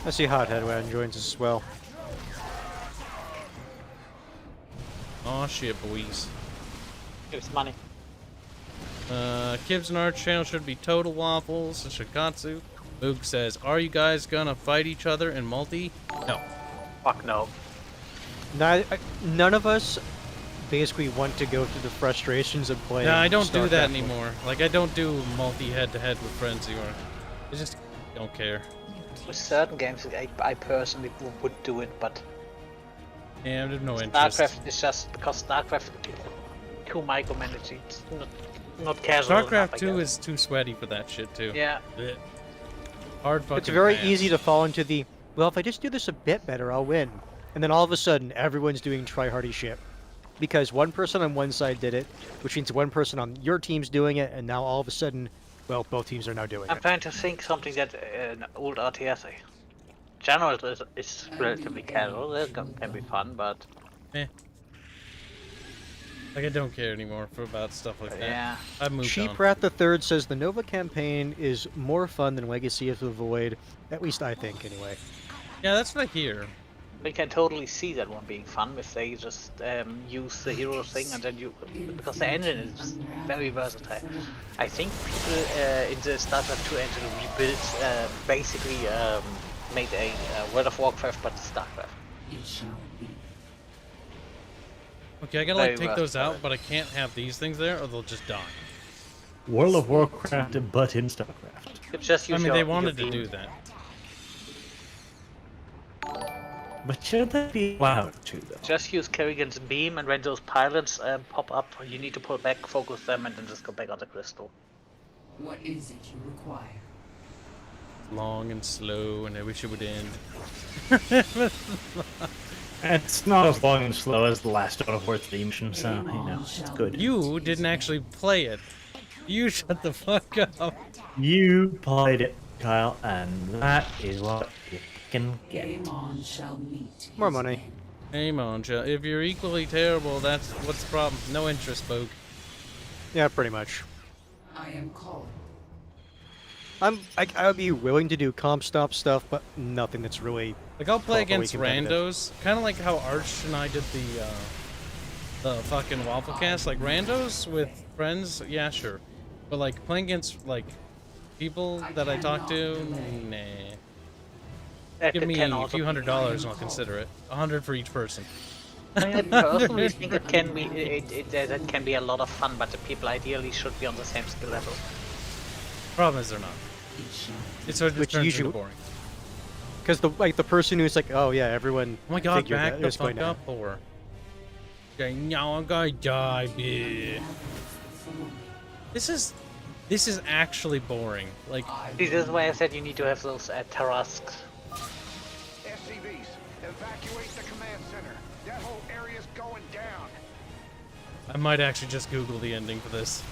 Speaker 1: I see Hothead when joins us as well.
Speaker 2: Oh shit, boys.
Speaker 3: Gives money.
Speaker 2: Kibs and our channel should be Total Waffles. Shikatsu. Moog says, are you guys gonna fight each other in multi? No.
Speaker 3: Fuck no.
Speaker 1: None of us basically want to go through the frustrations of playing.
Speaker 2: No, I don't do that
Speaker 1: StarCraft
Speaker 2: anymore. Like, I don't do multi head-to-head with friends anymore. I just don't care.
Speaker 3: With certain games, I personally would do it, but
Speaker 2: Yeah, there's no interest.
Speaker 3: StarCraft is just because StarCraft too micromanaging. It's not casual. enough,
Speaker 2: StarCraft
Speaker 3: I
Speaker 2: 2
Speaker 3: guess.
Speaker 2: is too sweaty for that shit too.
Speaker 3: Yeah.
Speaker 2: Blech. Hard fucking
Speaker 1: It's very
Speaker 2: pass.
Speaker 1: easy to fall into the, well, if I just do this a bit better, I'll win. And then all of a sudden, everyone's doing try-hardy shit. Because one person on one side did it, which means one person on your team's doing it, and now all of a sudden, well, both teams are now doing
Speaker 3: I'm
Speaker 1: it.
Speaker 3: trying to think something that an old RTS general is relatively casual. It can be fun, but
Speaker 2: Eh. Like, I don't care anymore about stuff like that.
Speaker 3: Yeah.
Speaker 2: I've moved
Speaker 1: Sheep
Speaker 2: on.
Speaker 1: Rat the Third says the Nova campaign is more fun than Legacy of the Void. At least I think, anyway.
Speaker 2: Yeah, that's what I hear.
Speaker 3: We can totally see that one being fun if they just use the hero thing and then because the engine is very versatile. I think people in the StarCraft 2 engine rebuilt basically made a World of Warcraft but StarCraft.
Speaker 2: Okay, I gotta
Speaker 3: Very
Speaker 2: like take those
Speaker 3: versatile.
Speaker 2: out, but I can't have these things there or they'll just die.
Speaker 12: World of Warcraft, but in StarCraft.
Speaker 3: Just
Speaker 2: I
Speaker 3: use
Speaker 2: mean,
Speaker 3: your,
Speaker 2: they
Speaker 3: your
Speaker 2: wanted to
Speaker 3: beam.
Speaker 2: do that.
Speaker 12: But should they be allowed to, though?
Speaker 3: Just use Kerrigan's beam, and when those pilots pop up, you need to pull back, focus them, and then just go back on the crystal.
Speaker 7: What is it you require?
Speaker 2: Long and slow, and I wish it would end.
Speaker 12: It's not as long and slow as the last Dawn of War 3 mission, so, you know, it's good.
Speaker 2: You didn't actually play it. You shut the fuck up.
Speaker 12: You played it, Kyle, and that is what you can get.
Speaker 7: Amon shall meet.
Speaker 1: More money.
Speaker 2: Hey, Monja, if you're equally terrible, that's what's the problem. No interest, folk.
Speaker 1: Yeah, pretty much.
Speaker 7: I am called.
Speaker 1: I would be willing to do comp stop stuff, but nothing that's really
Speaker 2: Like, I'll play
Speaker 1: properly
Speaker 2: against
Speaker 1: competitive.
Speaker 2: randos, kind of like how Arch and I did the fucking Wafflecast. Like, randos with friends, yeah, sure. But, like, playing against, like, people that I talk to, nah. Give me a few $100s and I'll consider it. 100 for each person.
Speaker 3: I personally think it can be that can be a lot of fun, but the people ideally should be on the same skill level.
Speaker 2: Problem is they're not. It's sort of
Speaker 1: Which
Speaker 2: just turns
Speaker 1: usually-
Speaker 2: into boring.
Speaker 1: Because the person who's like, oh yeah, everyone.
Speaker 2: Oh my god,
Speaker 1: figured
Speaker 2: back
Speaker 1: that
Speaker 2: the
Speaker 1: is going
Speaker 2: fuck
Speaker 1: to-
Speaker 2: up, or... Okay, now I'm gonna die, bitch. This is actually boring. Like,
Speaker 3: This is why I said you need to have those tasks.
Speaker 8: SCVs, evacuate the command center. That whole area's going down.
Speaker 2: I might actually just Google the ending for this.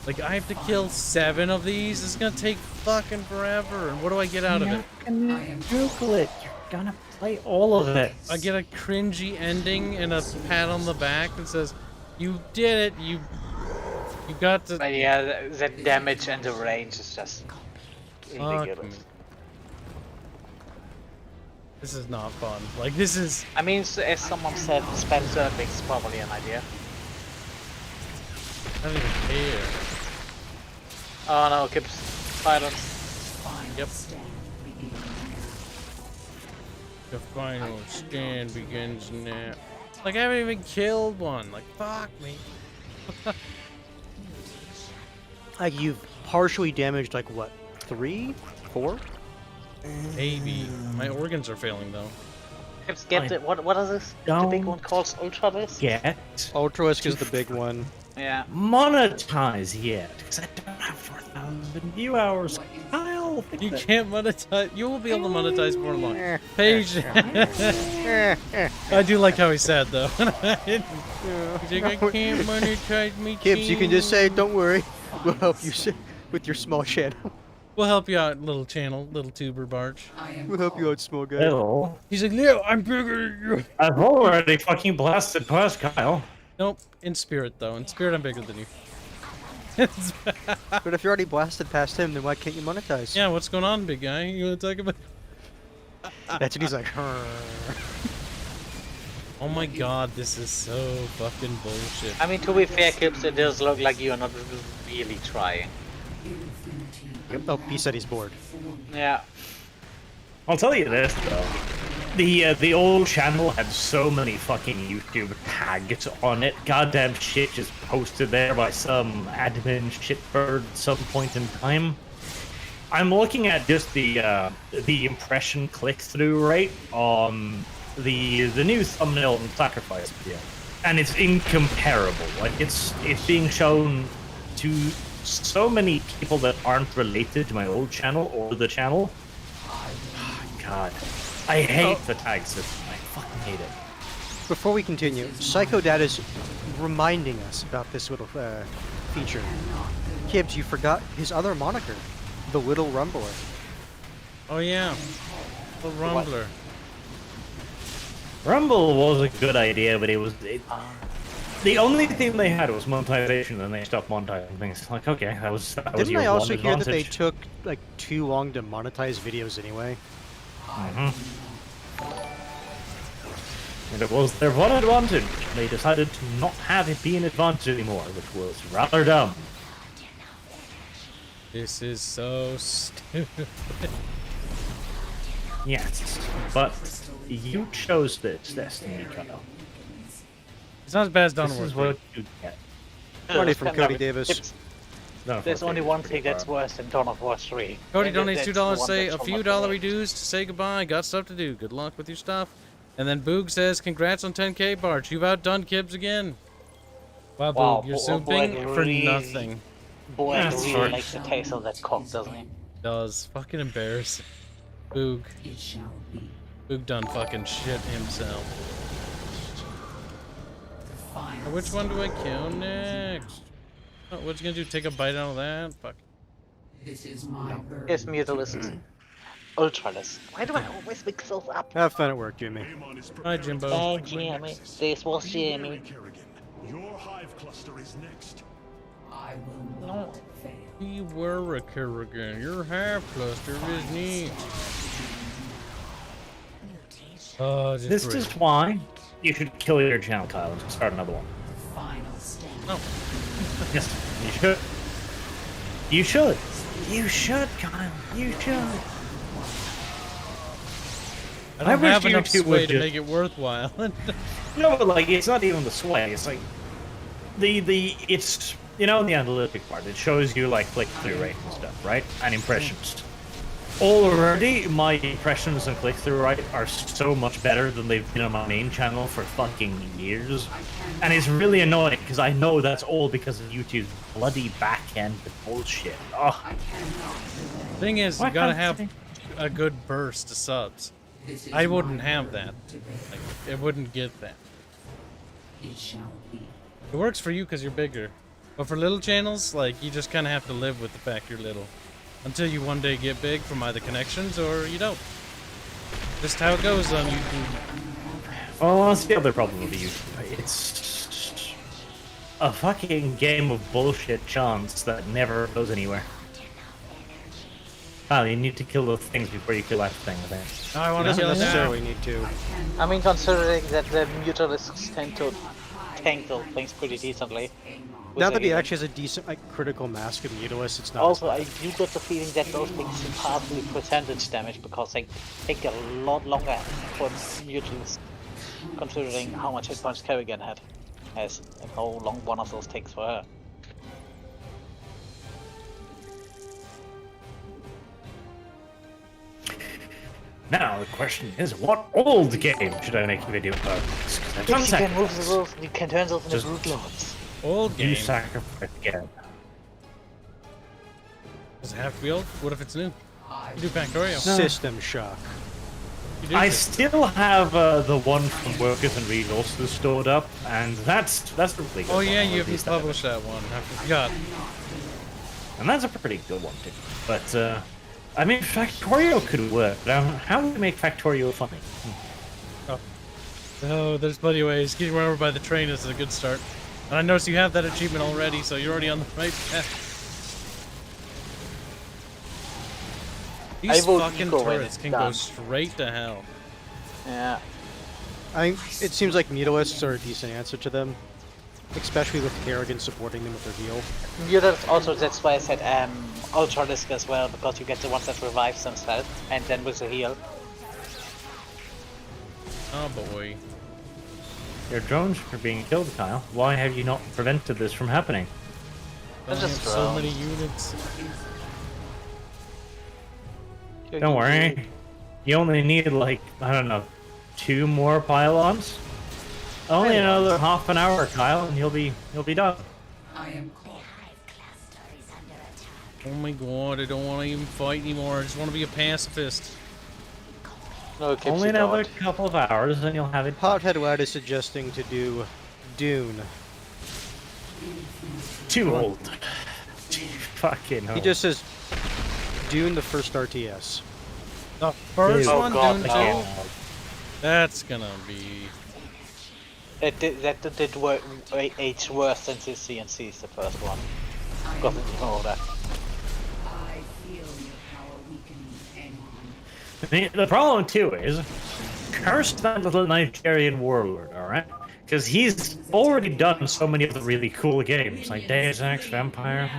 Speaker 2: Like, I have to kill 7 of these? It's gonna take fucking forever, and what do I get out of it?
Speaker 12: Google it. You're gonna play all of it.
Speaker 2: I get a cringy ending and a pat on the back that says, "You did it, you got to..."
Speaker 3: But yeah, the damage and the range is just
Speaker 2: Fuck
Speaker 3: ridiculous.
Speaker 2: me. This is not fun. Like, this is...
Speaker 3: I mean, as someone said, Spencer thinks probably an idea.
Speaker 2: I don't even care.
Speaker 3: Oh no, Kibs. Silence.
Speaker 2: Yep. The final stand begins now. Like, I haven't even killed one. Like, fuck me.
Speaker 1: Like you've partially damaged like what, 3, 4?
Speaker 2: Maybe. My organs are failing though.
Speaker 3: Kibs, get the, what is this? The big one called Ultra Disc?
Speaker 12: Get
Speaker 1: Ultralisk is the big one.
Speaker 3: Yeah.
Speaker 12: monetize yet, because I don't have 4,000 view hours. Kyle,
Speaker 2: You can't monetize. You will be able to monetize more long. Page. I do like how he said though. He's like, I can't monetize me.
Speaker 1: Kibs, you can just say, don't worry. We'll help you with your small channel.
Speaker 2: We'll help you out, little channel, little tuber barge.
Speaker 1: We'll help you out, small guy.
Speaker 12: Hello.
Speaker 2: He's like, Leo, I'm bigger than you.
Speaker 12: I've already fucking blasted past Kyle.
Speaker 2: Nope, in spirit though. In spirit, I'm bigger than you.
Speaker 1: But if you're already blasted past him, then why can't you monetize?
Speaker 2: Yeah, what's going on, big guy? You wanna talk about?
Speaker 1: That's what he's like.
Speaker 2: Oh my god, this is so fucking bullshit.
Speaker 3: I mean, to be fair, Kibs, it does look like you're not really trying.
Speaker 1: Yep. Oh, he said he's bored.
Speaker 3: Yeah.
Speaker 12: I'll tell you this though. The old channel had so many fucking YouTube tags on it. Goddamn shit just posted there by some admin shitbird at some point in time. I'm looking at just the impression click-through rate on the new thumbnail and sacrifice video, and it's incomparable. Like it's being shown to so many people that aren't related to my old channel or the channel. God, I hate the tag system. I fucking hate it.
Speaker 1: Before we continue, Psycho Dad is reminding us about this little feature. Kibs, you forgot his other moniker, the Little Rumbler.
Speaker 2: Oh yeah, the Rumbler.
Speaker 12: Rumble was a good idea, but The only thing they had was monetization, and they stopped monetizing things. Like, okay, that was
Speaker 1: Didn't
Speaker 12: your
Speaker 1: I
Speaker 12: one
Speaker 1: also hear that they
Speaker 12: advantage.
Speaker 1: took like too long to monetize videos anyway?
Speaker 12: And it was their one advantage. They decided to not have it be an advantage anymore, which was rather dumb.
Speaker 2: This is so stupid.
Speaker 12: Yes, but you chose this Destiny Kyle.
Speaker 2: It's not as bad as Dawn of
Speaker 12: This
Speaker 2: War
Speaker 12: is
Speaker 2: 3.
Speaker 12: what you get.
Speaker 1: Money from Cody Davis.
Speaker 3: There's only one thing that's worse than Dawn of War 3.
Speaker 2: Cody
Speaker 3: And
Speaker 2: donates
Speaker 3: that's the
Speaker 2: $2
Speaker 3: one
Speaker 2: say
Speaker 3: that's
Speaker 2: a few
Speaker 3: almost
Speaker 2: dollar
Speaker 3: perfect.
Speaker 2: reduced to say goodbye. Got stuff to do. Good luck with your stuff. And then Boog says, congrats on 10K, Bart. You've outdone Kibs again. Wow,
Speaker 3: Wow,
Speaker 2: Boog, you're
Speaker 3: Boog
Speaker 2: souping for
Speaker 3: really-
Speaker 2: nothing.
Speaker 3: Boy,
Speaker 12: That's
Speaker 3: really
Speaker 12: short.
Speaker 3: likes the taste of that cock, doesn't he?
Speaker 2: Does. Fucking embarrassing. Boog.
Speaker 4: It shall be.
Speaker 2: Boog done fucking shit himself.
Speaker 4: Final
Speaker 2: Which one do I kill next? Oh, what's he gonna do? Take a bite out of that? Fuck.
Speaker 4: This is my bird.
Speaker 3: Here's Mutalist. Ultralist. Why do I always mix those up?
Speaker 1: Have fun at work, Jimmy.
Speaker 2: Hi, Jimbo.
Speaker 3: Oh, Jimmy. This was Jimmy.
Speaker 13: Your hive cluster is next.
Speaker 4: I will not fail.
Speaker 2: You were a Kerrigan. Your half cluster is neat. Oh, just
Speaker 12: This
Speaker 2: great.
Speaker 12: is why you should kill your channel, Kyle, and start another one.
Speaker 4: Final stand.
Speaker 2: Oh.
Speaker 12: Yes, you should. You should. You should, Kyle. You should.
Speaker 2: I don't have
Speaker 12: wish
Speaker 2: enough
Speaker 12: YouTube
Speaker 2: sway
Speaker 12: would
Speaker 2: to
Speaker 12: just-
Speaker 2: make it worthwhile.
Speaker 12: No, but like it's not even the sway. It's like it's the analytic part. It shows you like click-through rate and stuff, right? And impressions. Already, my impressions and click-through rate are so much better than they've been on my main channel for fucking years. And it's really annoying because I know that's all because of YouTube's bloody back-end bullshit. Oh,
Speaker 2: Thing is,
Speaker 12: Why
Speaker 2: you gotta
Speaker 12: can't
Speaker 2: have a good burst of subs.
Speaker 4: This is
Speaker 2: I wouldn't
Speaker 4: my
Speaker 2: have
Speaker 4: bird
Speaker 2: that.
Speaker 4: to bear.
Speaker 2: Like, it wouldn't get that.
Speaker 4: It shall be.
Speaker 2: It works for you because you're bigger. But for little channels, like, you just kind of have to live with the fact you're little. Until you one day get big from either connections or you don't. Just how it goes on YouTube.
Speaker 12: well, that's the other problem with YouTube. It's a fucking game of bullshit chance that never goes anywhere. Well, you need to kill those things before you kill that thing, I think.
Speaker 2: I want to
Speaker 1: Doesn't
Speaker 2: kill it now.
Speaker 1: necessarily need to.
Speaker 3: I mean, considering that the Mutalists tend to tankle things pretty decently.
Speaker 1: Now that he actually has a decent critical mask of Mutalists, it's not.
Speaker 3: Also, I do get the feeling that those things do partly percentage damage because they take a lot longer for Mutalists, considering how much hit points Kerrigan had, as and how long one of those takes for her.
Speaker 12: Now the question is, what old game should I make a video about?
Speaker 3: If you can move the rules, you can turn those into
Speaker 12: Just-
Speaker 3: brute lords.
Speaker 2: Old game.
Speaker 12: You sacrifice again.
Speaker 2: Does it have to be old? What if it's new? You do Factorio.
Speaker 1: System Shock.
Speaker 2: You do
Speaker 12: I
Speaker 2: this.
Speaker 12: still have the one from Workers and Resources stored up, and that's a really good
Speaker 2: Oh
Speaker 12: one.
Speaker 2: yeah,
Speaker 12: I'll
Speaker 2: you haven't
Speaker 12: release that.
Speaker 2: published that one. I forgot.
Speaker 12: And that's a pretty good one too. But I mean, Factorio could work. But how do we make Factorio funny?
Speaker 2: Oh, there's plenty of ways. Getting run over by the train is a good start. And I notice you have that achievement already, so you're already on the right path. These
Speaker 3: vote
Speaker 2: fucking
Speaker 3: Nico when
Speaker 2: turrets
Speaker 3: it's
Speaker 2: can go
Speaker 3: done.
Speaker 2: straight to hell.
Speaker 3: Yeah.
Speaker 1: It seems like Mutalists are a decent answer to them, especially with Kerrigan supporting them with their heal.
Speaker 3: Mutalists also, that's why I said Ultralisk as well, because you get the ones that revive themselves, and then with the heal.
Speaker 2: Oh boy.
Speaker 12: Your drones are being killed, Kyle. Why have you not prevented this from happening?
Speaker 3: They're
Speaker 2: I
Speaker 3: just
Speaker 2: have so
Speaker 3: drones.
Speaker 2: many units.
Speaker 12: Don't worry. You only need like, I don't know, 2 more pylons? Only another half an hour, Kyle, and you'll be done.
Speaker 4: I am
Speaker 2: Oh my god, I don't want to even fight anymore. I just want to be a pacifist.
Speaker 3: No, Kibs,
Speaker 12: Only
Speaker 3: you
Speaker 12: another
Speaker 3: don't.
Speaker 12: couple of hours, and you'll have it.
Speaker 1: Hothead Lad is suggesting to do Dune.
Speaker 12: Too old. Too fucking old.
Speaker 1: He just says Dune, the first RTS.
Speaker 2: The first
Speaker 3: Oh
Speaker 2: one,
Speaker 3: god,
Speaker 2: Dune
Speaker 3: no.
Speaker 2: 2? That's gonna be...
Speaker 3: That did work age worse than the CNCs, the first one. Got it in order.
Speaker 7: I feel your power weakening, Amon.
Speaker 12: The problem too is, curse that little Nigerian warlord, alright? Because he's already done so many of the really cool games, like Deus Ex, Vampire.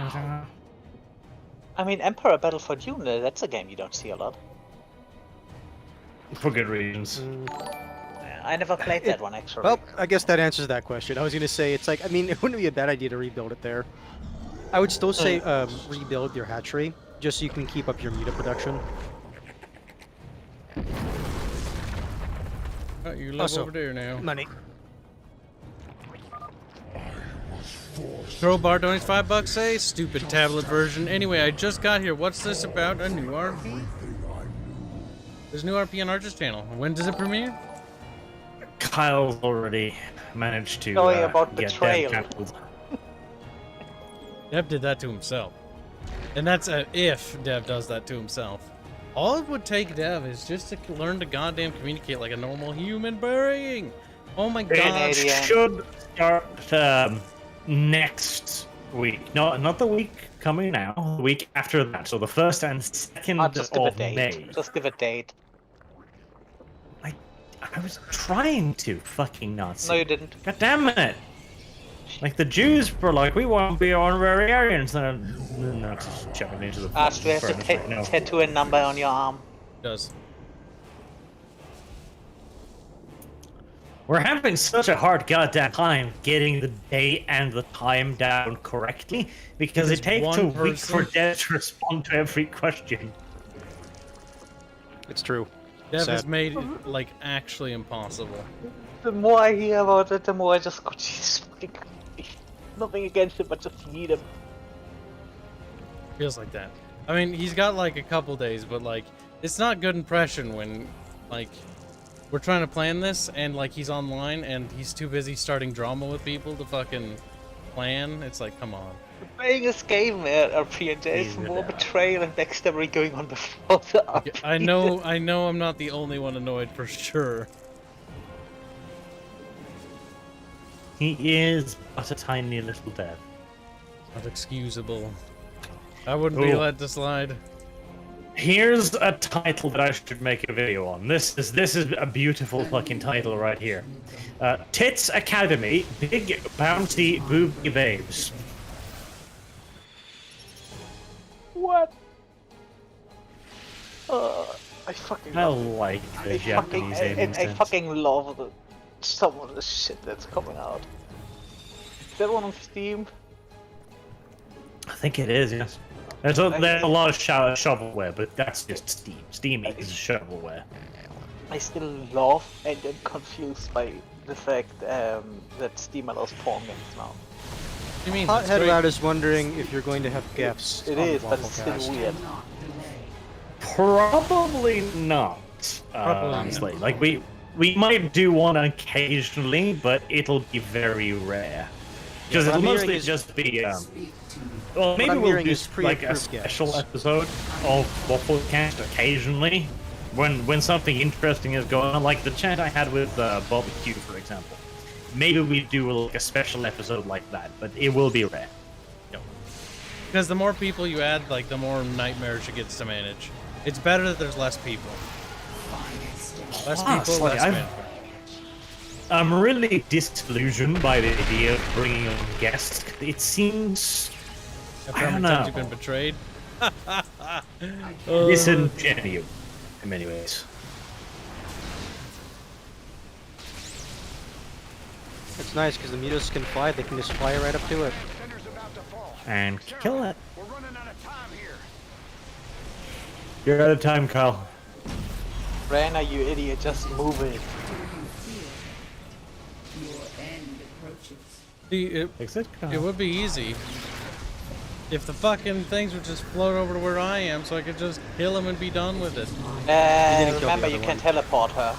Speaker 3: I mean, Emperor Battle for Dune, that's a game you don't see a lot.
Speaker 12: For good reasons.
Speaker 3: I never played that one, actually.
Speaker 1: Well, I guess that answers that question. I was gonna say, it's like, I mean, it wouldn't be a bad idea to rebuild it there. I would still say rebuild your hatchery, just so you can keep up your meat production.
Speaker 2: Oh, you live
Speaker 1: Also,
Speaker 2: over there now.
Speaker 1: Money.
Speaker 2: Crowbar donates $5, say stupid tablet version. Anyway, I just got here. What's this about? A new RP? There's a new RP on Archer's channel. When does it premiere?
Speaker 12: Kyle's already managed to
Speaker 3: about
Speaker 12: get
Speaker 3: betrayal.
Speaker 12: Dev cancelled.
Speaker 2: Dev did that to himself. And that's if Dev does that to himself. All it would take Dev is just to learn to goddamn communicate like a normal human being. Oh my god.
Speaker 12: It should start next week. No, not the week coming now. The week after that. So the 1st and 2nd
Speaker 3: Just give a
Speaker 12: of
Speaker 3: date.
Speaker 12: May.
Speaker 3: Just give a date.
Speaker 12: I was trying to fucking not see.
Speaker 3: No, you didn't.
Speaker 12: God damn it! Like the Jews were like, we want to be honorary Aryans, and not just shoving into the.
Speaker 3: Do you have to
Speaker 12: furnace right now.
Speaker 3: tattoo a number on your arm?
Speaker 2: Does.
Speaker 12: We're having such a hard goddamn time getting the day and the time down correctly because it takes a week for Dev to respond to every question.
Speaker 1: It's true.
Speaker 2: Dev has made it, like, actually impossible.
Speaker 3: The more I hear about it, the more I just go, Jesus fucking Christ. Nothing against him, but just need him.
Speaker 2: Feels like that. I mean, he's got, like, a couple days, but, like, it's not good impression when, like, we're trying to plan this, and, like, he's online, and he's too busy starting drama with people to fucking plan. It's like, come on.
Speaker 3: Playing this game, RP, and there's more betrayal and backstabbing going on before the RP.
Speaker 2: I know I'm not the only one annoyed for sure.
Speaker 12: He is but a tiny little Dev.
Speaker 2: Not excusable. I wouldn't be let to slide.
Speaker 12: Here's a title that I should make a video on. This is a beautiful fucking title right here. Tits Academy, Big Bouncy Booby Babes.
Speaker 3: What? I fucking
Speaker 12: I
Speaker 3: love
Speaker 12: like the Japanese naming
Speaker 3: I fucking love some of the shit that's coming out. Is that one on Steam?
Speaker 12: I think it is, yes. There's a lot of shovelware, but that's just Steam. Steam is shovelware.
Speaker 3: I still love and am confused by the fact that Steam allows porn games now.
Speaker 2: You mean
Speaker 1: Hothead Rat is wondering if you're going to have GIFs.
Speaker 3: It
Speaker 1: on
Speaker 3: is,
Speaker 1: the
Speaker 3: but it's still
Speaker 1: Wafflecast.
Speaker 3: weird.
Speaker 12: Probably not. Honestly, like we might do one occasionally, but it'll be very rare. Because it'll mostly just be. Well, maybe we'll do like a special episode of Wafflecast occasionally, when something interesting is going on, like the chat I had with Barbecue, for example. Maybe we do like a special episode like that, but it will be rare.
Speaker 2: Because the more people you add, like, the more nightmares it gets to manage. It's better that there's less people. Less people, less management.
Speaker 12: I'm really disillusioned by the idea of bringing on guests. It seems...
Speaker 2: After how many times you've been betrayed?
Speaker 12: Disingenuous, in many ways.
Speaker 1: It's nice because the mutas can fly. They can just fly right up to it.
Speaker 12: And kill it. You're out of time, Kyle.
Speaker 3: Rana, you idiot, just move it.
Speaker 2: See, it would be easy if the fucking things would just float over to where I am, so I could just kill him and be done with it.
Speaker 3: Remember, you can teleport her.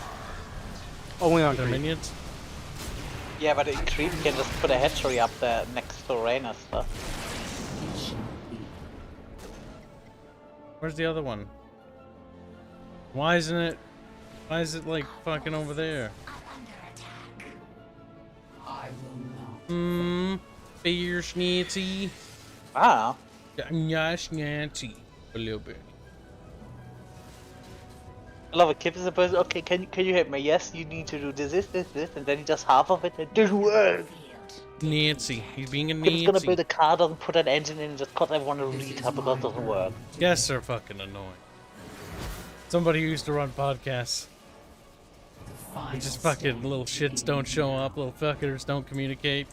Speaker 1: Only on
Speaker 2: their minions.
Speaker 3: Yeah, but in Creep you can just put a hatchery up there next to Reyna's stuff.
Speaker 2: Where's the other one? Why isn't it? Why is it like fucking over there? Beer schnitzy.
Speaker 3: Wow.
Speaker 2: Yeah, schnitzy. A little bit.
Speaker 3: I love it. Kibs is a person. Okay, can you help me? Yes, you need to do this, and then he does half of it. It didn't work.
Speaker 2: Nancy. He's being a
Speaker 3: Kibs
Speaker 2: Nancy.
Speaker 3: gonna build a car, doesn't put an engine in, and just cut everyone a retard because it doesn't work.
Speaker 2: Guests are fucking annoying. Somebody who used to run podcasts. They just fucking little shits don't show up, little fuckers don't communicate.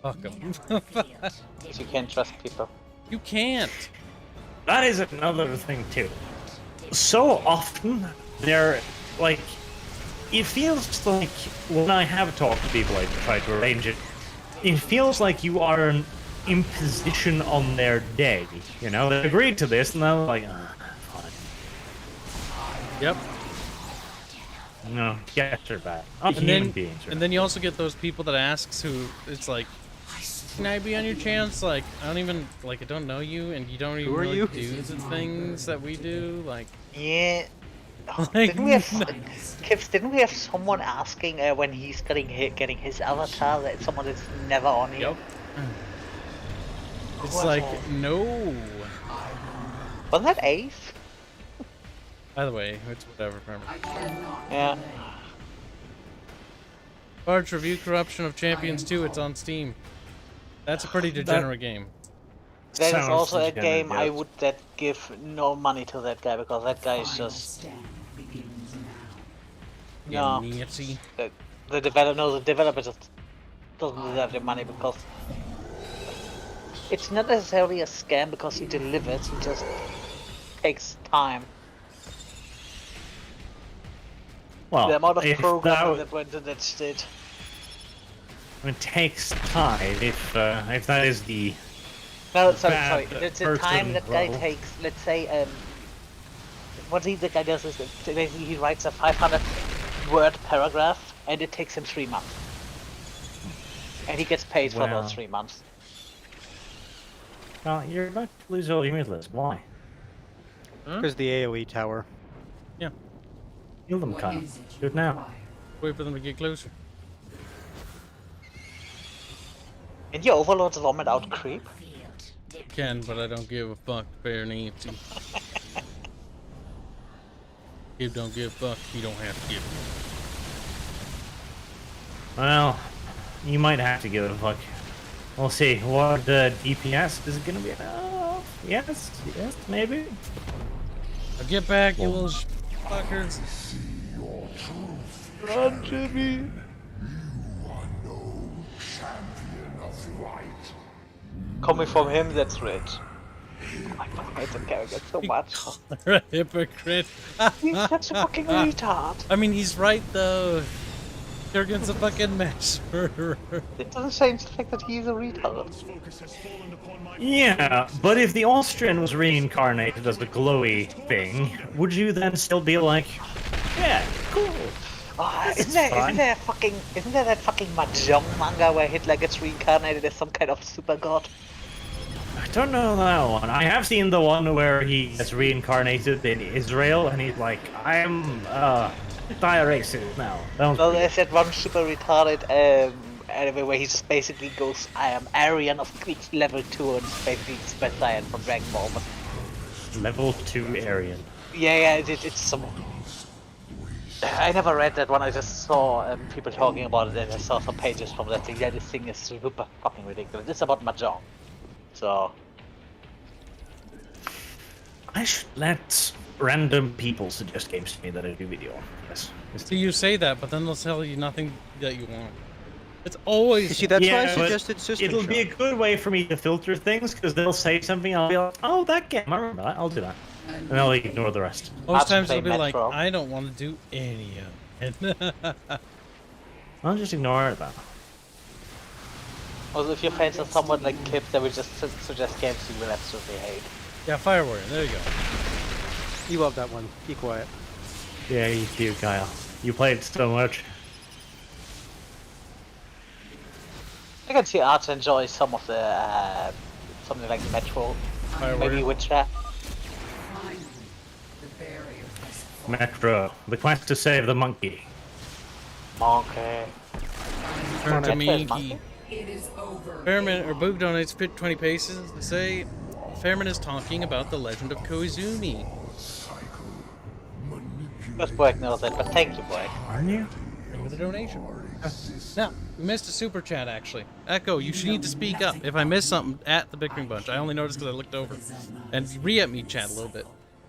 Speaker 2: Fuck them.
Speaker 3: You can't trust people.
Speaker 2: You can't.
Speaker 12: That is another thing too. So often they're like, it feels like when I have talked to people, I try to arrange it. It feels like you are an imposition on their day. You know, they agreed to this, and I'm like, fine.
Speaker 2: Yep.
Speaker 12: No, guests are bad. Not
Speaker 2: And
Speaker 12: human
Speaker 2: then,
Speaker 12: beings.
Speaker 2: and then you also get those people that asks who it's like, can I be on your channel? It's like, I don't even, like, I don't know you, and you don't even
Speaker 1: are
Speaker 2: really
Speaker 1: you?
Speaker 2: do the things that we do, like...
Speaker 3: Yeah.
Speaker 2: Like,
Speaker 3: Didn't we have Kibs? Didn't we have someone asking when he's getting his avatar that someone that's never on here?
Speaker 2: Yep. It's like, no.
Speaker 3: Wasn't that Ace?
Speaker 2: By the way, it's whatever. Remember.
Speaker 3: Yeah.
Speaker 2: Large review corruption of Champions 2. It's on Steam. That's a pretty degenerate game.
Speaker 3: That is also a
Speaker 12: degenerate,
Speaker 3: game
Speaker 12: yeah.
Speaker 3: I would give no money to that guy because that guy is just no.
Speaker 2: Nancy.
Speaker 3: The developer just doesn't deserve the money because it's not necessarily a scam because he delivers. He just takes time.
Speaker 12: Well,
Speaker 3: The amount of
Speaker 12: if
Speaker 3: programming that went into that shit.
Speaker 12: it takes time. If that is the
Speaker 3: No, sorry.
Speaker 12: bad
Speaker 3: It's the time
Speaker 12: person
Speaker 3: that guy
Speaker 12: role.
Speaker 3: takes. Let's say, what the guy does is that basically he writes a 500-word paragraph, and it takes him 3 months, and he gets paid for
Speaker 12: Wow.
Speaker 3: those 3 months.
Speaker 12: Well, you're about to lose all your meatless. Why?
Speaker 1: Because the AoE tower.
Speaker 2: Yeah.
Speaker 12: Kill them, Kyle. Do it now.
Speaker 2: Wait for them to get closer.
Speaker 3: And your overlords vomit out creep?
Speaker 2: Can, but I don't give a fuck. Fair Nancy. Kib don't give a fuck. He don't have to give.
Speaker 12: Well, you might have to give it a fuck. We'll see. What DPS is it gonna be? Yes, maybe.
Speaker 2: Now get back, you little fuckers.
Speaker 3: Run, Jimmy! Coming from him, that's rich. Oh my god, I hate that character so much.
Speaker 2: They're a hypocrite.
Speaker 3: He's such a fucking retard.
Speaker 2: I mean, he's right though. Jurgen's a fucking mass murderer.
Speaker 3: It doesn't change the fact that he's a retard.
Speaker 12: Yeah, but if the Austrian was reincarnated as the glowy thing, would you then still be like, yeah, cool?
Speaker 3: Oh, isn't there that fucking Mahjong manga where Hitler gets reincarnated as some kind of super god?
Speaker 12: I don't know that one. I have seen the one where he gets reincarnated in Israel, and he's like, I'm anti-racist now.
Speaker 3: No, there's that one super retarded anime where he just basically goes, I am Aryan of level 2 and basically Super Saiyan from Dragon Ball. But...
Speaker 12: Level 2 Aryan.
Speaker 3: Yeah, it's some... I never read that one, I just saw people talking about it and I saw some pages from that thing. Yeah, this thing is super fucking ridiculous. It's about Mahjong. So...
Speaker 12: I should let random people suggest games to me that I do video on. Yes.
Speaker 2: So you say that, but then they'll tell you nothing that you want. It's always...
Speaker 1: You see, that's why I
Speaker 12: but
Speaker 1: suggested System
Speaker 12: it'll be a
Speaker 1: Shock.
Speaker 12: good way for me to filter things, because they'll say something, I'll be like, oh, that game, I remember that, I'll do that. And I'll ignore the rest.
Speaker 2: Most times they'll be like, I don't want to do any of it.
Speaker 12: I'll just ignore it then.
Speaker 3: Also, if your fans are someone like Kibs, they will just suggest games you will absolutely hate.
Speaker 2: Yeah, Fire Warrior, there you go.
Speaker 1: You love that one. Be quiet.
Speaker 12: Yeah, you do, Kyle. You played so much.
Speaker 3: I can see Arts enjoy some of the something like Metro, maybe Witcher.
Speaker 12: Metro, the quest to save the monkey.
Speaker 3: Monkey.
Speaker 2: Turn to
Speaker 3: Catfish
Speaker 2: Miki.
Speaker 3: monkey?
Speaker 7: It is over.
Speaker 2: Fairman or Boog donates 20 paces to say Fairman is talking about the legend of Koizumi.
Speaker 3: Just Boy knows it, but thank you, Boy.
Speaker 12: Aren't you?
Speaker 2: With a donation. Now, we missed a super chat actually. Echo, you should need to speak up. If I miss something at the Bickering Bunch, I only noticed because I looked over. And re-at me chat a little bit.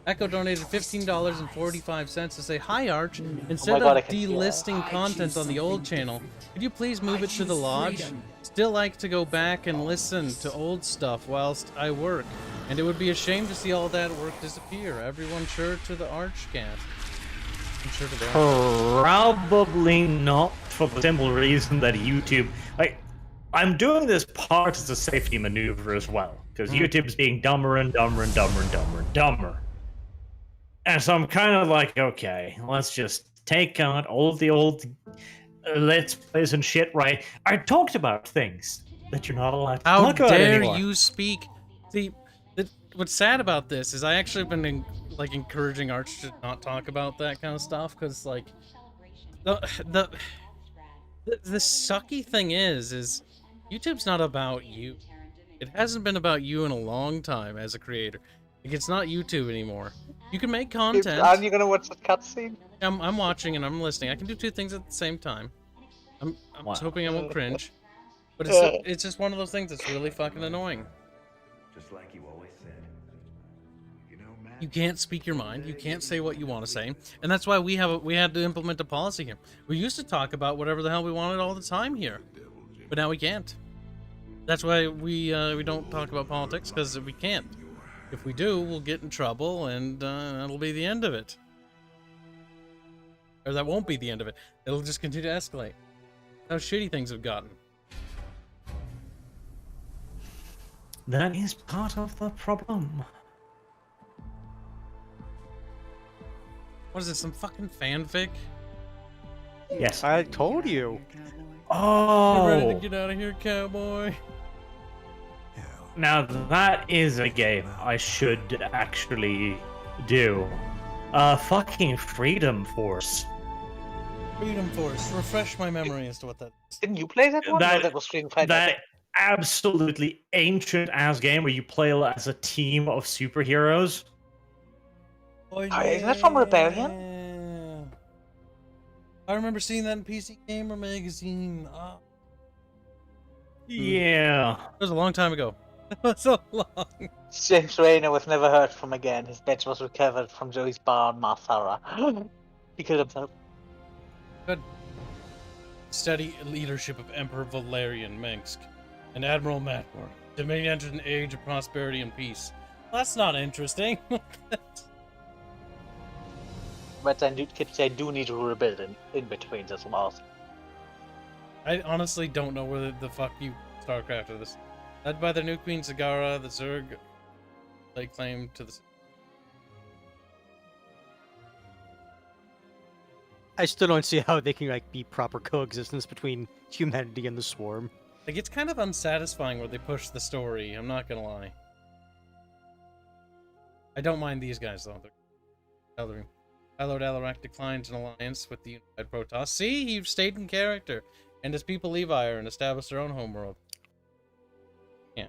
Speaker 2: Echo donated $15.45 to say, "Hi Arch, instead
Speaker 3: God, I
Speaker 2: of
Speaker 3: can see that.
Speaker 2: delisting content on the old channel, could you please move it to the lodge? Still like to go back and listen to old stuff whilst I work, and it would be a shame to see all that work disappear. Everyone sure to the Archcast." I'm sure to that.
Speaker 12: Probably not, for the simple reason that YouTube, I'm doing this part as a safety maneuver as well, because YouTube's being dumber and dumber and dumber and dumber and dumber. And so I'm kind of like, okay, let's just take out all of the old Let's Plays and shit, right? I talked about things that you're not allowed to
Speaker 2: How
Speaker 12: talk about
Speaker 2: dare
Speaker 12: anymore.
Speaker 2: you speak? See, what's sad about this is I actually have been encouraging Arch to not talk about that kind of stuff, because like the sucky thing is YouTube's not about you. It hasn't been about you in a long time as a creator. Like, it's not YouTube anymore. You can make content.
Speaker 3: Aren't you gonna watch the cutscene?
Speaker 2: I'm watching and I'm listening. I can do two things at the same time. I'm just hoping I won't cringe. But it's just one of those things that's really fucking annoying.
Speaker 5: Just like you always said. You know, man.
Speaker 2: You can't speak your mind. You can't say what you want to say, and that's why we had to implement a policy here. We used to talk about whatever the hell we wanted all the time here, but now we can't. That's why we don't talk about politics, because we can't. If we do, we'll get in trouble, and that'll be the end of it. Or that won't be the end of it. It'll just continue to escalate. How shitty things have gotten.
Speaker 12: That is part of the problem.
Speaker 2: What is this, some fucking fanfic?
Speaker 12: Yes.
Speaker 1: I told you.
Speaker 12: Oh.
Speaker 2: Get ready to get out of here, cowboy.
Speaker 12: Now that is a game I should actually do. Fucking Freedom Force.
Speaker 2: Freedom Force. Refresh my memory as to what that is.
Speaker 3: Didn't you play that one?
Speaker 12: That-
Speaker 3: No, that was Street Fighter.
Speaker 12: That absolutely ancient ass game where you play as a team of superheroes.
Speaker 2: Oh,
Speaker 3: Is that from Rebellion?
Speaker 2: I remember seeing that in PC Gamer magazine.
Speaker 12: Yeah.
Speaker 2: It was a long time ago. It was so long.
Speaker 3: James Rayner was never heard from again. His badge was recovered from Joey's bar on Marsara. He killed himself.
Speaker 2: Good. Steady leadership of Emperor Valerian Minsk and Admiral Matmore. Dominion entered an age of prosperity and peace. That's not interesting.
Speaker 3: But then they do need to rebuild in between as well.
Speaker 2: I honestly don't know where the fuck you StarCraft of this. Led by the new Queen Zagara, the Zerg lay claim to the.
Speaker 1: I still don't see how they can be proper coexistence between humanity and the swarm.
Speaker 2: Like, it's kind of unsatisfying where they push the story, I'm not gonna lie. I don't mind these guys though. Lord Alarak declines an alliance with the Unified Protoss. See, he stayed in character, and his people leave Ire and establish their own homeworld. Yeah.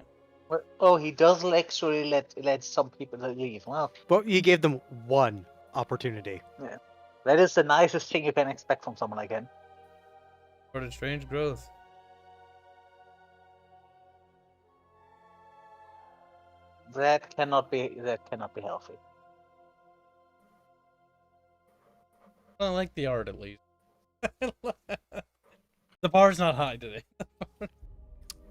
Speaker 3: Oh, he does actually let some people leave. Well,
Speaker 1: But you gave them one opportunity.
Speaker 3: yeah. That is the nicest thing you can expect from someone again.
Speaker 2: What a strange growth.
Speaker 3: That cannot be healthy.
Speaker 2: Well, I like the art at least. The bar's not high today.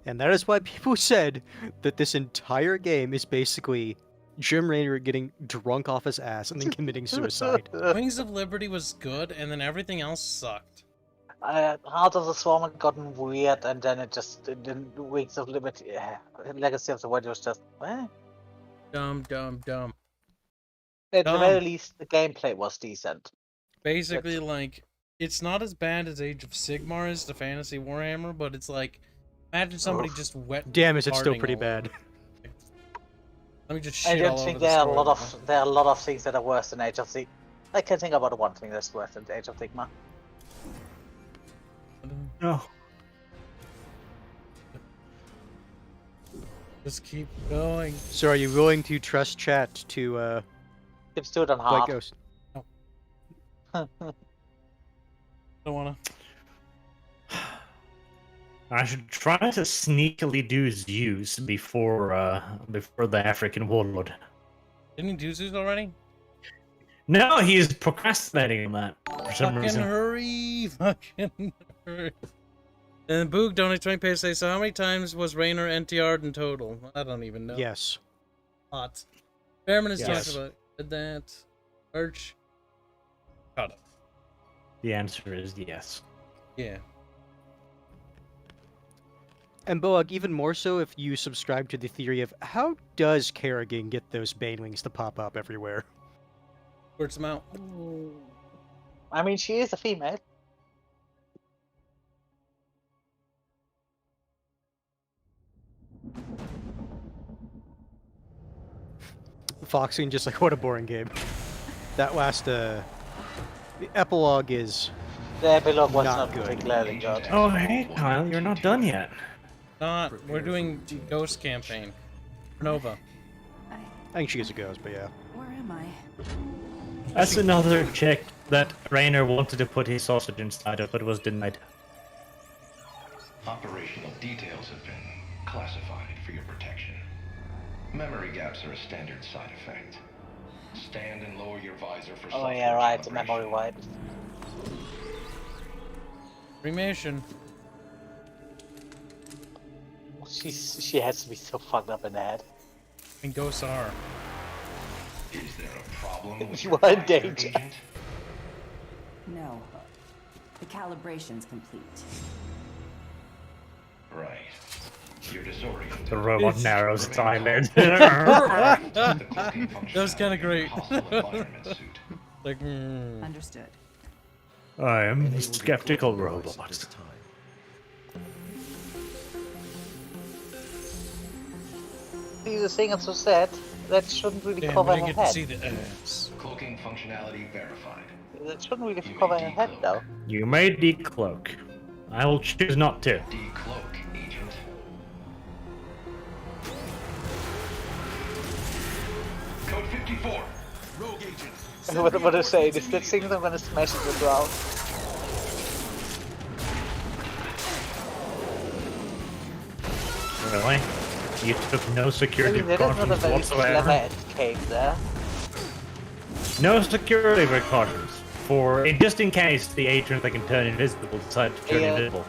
Speaker 1: And that is why people said that this entire game is basically Jim Raynor getting drunk off his ass and then committing suicide.
Speaker 2: Wings of Liberty was good, and then everything else sucked.
Speaker 3: Heart of the Swarm had gotten weird, and then Wings of Liberty, Legacy of the Void was just,
Speaker 2: Dumb.
Speaker 3: At the very least, the gameplay was decent.
Speaker 2: Basically, like, it's not as bad as Age of Sigmar is the Fantasy Warhammer, but it's like, imagine somebody just wet.
Speaker 1: Damn, is it still
Speaker 2: farting
Speaker 1: pretty
Speaker 2: all
Speaker 1: bad?
Speaker 2: over. Let me just
Speaker 3: I
Speaker 2: shit all
Speaker 3: don't
Speaker 2: over
Speaker 3: think
Speaker 2: the
Speaker 3: there are
Speaker 2: story.
Speaker 3: a lot of things that are worse than Age of Sigmar. I can think about one thing that's worse than Age of Sigmar.
Speaker 12: No.
Speaker 2: Just keep going.
Speaker 1: So are you willing to trust chat to
Speaker 3: Kibs, do it on
Speaker 1: White
Speaker 3: hard.
Speaker 1: Ghost?
Speaker 2: Don't wanna.
Speaker 12: I should try to sneakily do Zeus before the African warlord.
Speaker 2: Didn't he do Zeus already?
Speaker 12: No, he's procrastinating on that for some
Speaker 2: Fucking
Speaker 12: reason.
Speaker 2: hurry! Fucking hurry! And Boog donates 20 pay say, so how many times was Raynor NTR'd in total? I don't even know.
Speaker 1: Yes.
Speaker 2: Lots. Behrman has
Speaker 12: Yes.
Speaker 2: talked about that. Arch. Caught up.
Speaker 12: The answer is yes.
Speaker 2: Yeah.
Speaker 1: And Boag, even more so if you subscribe to the theory of how does Kerrigan get those banelings to pop up everywhere?
Speaker 2: Squirts them out.
Speaker 3: I mean, she is a female.
Speaker 1: Foxing, just like, what a boring game. That last, the epilogue is
Speaker 3: The epilogue was
Speaker 1: not
Speaker 3: not
Speaker 1: good.
Speaker 3: particularly good.
Speaker 12: Oh, hey, Kyle, you're not done yet.
Speaker 2: Not. We're doing Ghost campaign. Nova.
Speaker 1: I think she gets a ghost, but yeah.
Speaker 4: Where am I?
Speaker 12: That's another check that Raynor wanted to put his sausage inside of, but was denied.
Speaker 14: Operational details have been classified for your protection. Memory gaps are a standard side effect. Stand and lower your visor for
Speaker 3: Oh yeah, right, the memory wipe.
Speaker 2: Cremation.
Speaker 3: She has to be so fucked up in the head.
Speaker 2: And ghosts are.
Speaker 14: Is there a problem with
Speaker 3: You
Speaker 14: your
Speaker 3: are in
Speaker 14: fighter,
Speaker 3: danger.
Speaker 14: Agent?
Speaker 4: No. The calibration's complete.
Speaker 14: Right. You're disoriented.
Speaker 12: The robot narrows its eyelids.
Speaker 14: The cloaking
Speaker 2: That was kind of great.
Speaker 14: hostile environment suit.
Speaker 2: Like,
Speaker 4: Understood.
Speaker 12: I am the skeptical robot.
Speaker 3: See, the thing that's so sad, that shouldn't really
Speaker 2: damn,
Speaker 3: cover
Speaker 2: we
Speaker 3: her
Speaker 2: didn't get to
Speaker 3: head.
Speaker 2: see the ass.
Speaker 14: Cloaking functionality verified.
Speaker 3: That shouldn't really cover her head, though.
Speaker 12: You may decloak. I will choose not to.
Speaker 14: Decloak, Agent. Code 54. Rogue Agent.
Speaker 3: What I say, this thing I'm gonna smash it to the ground.
Speaker 12: Really? You took no security
Speaker 3: Maybe there is not a
Speaker 12: precautions
Speaker 3: very clever
Speaker 12: whatsoever?
Speaker 3: escape there.
Speaker 12: No security precautions. Just in case the agent that can turn invisible decides to turn
Speaker 3: Yeah.
Speaker 12: invisible.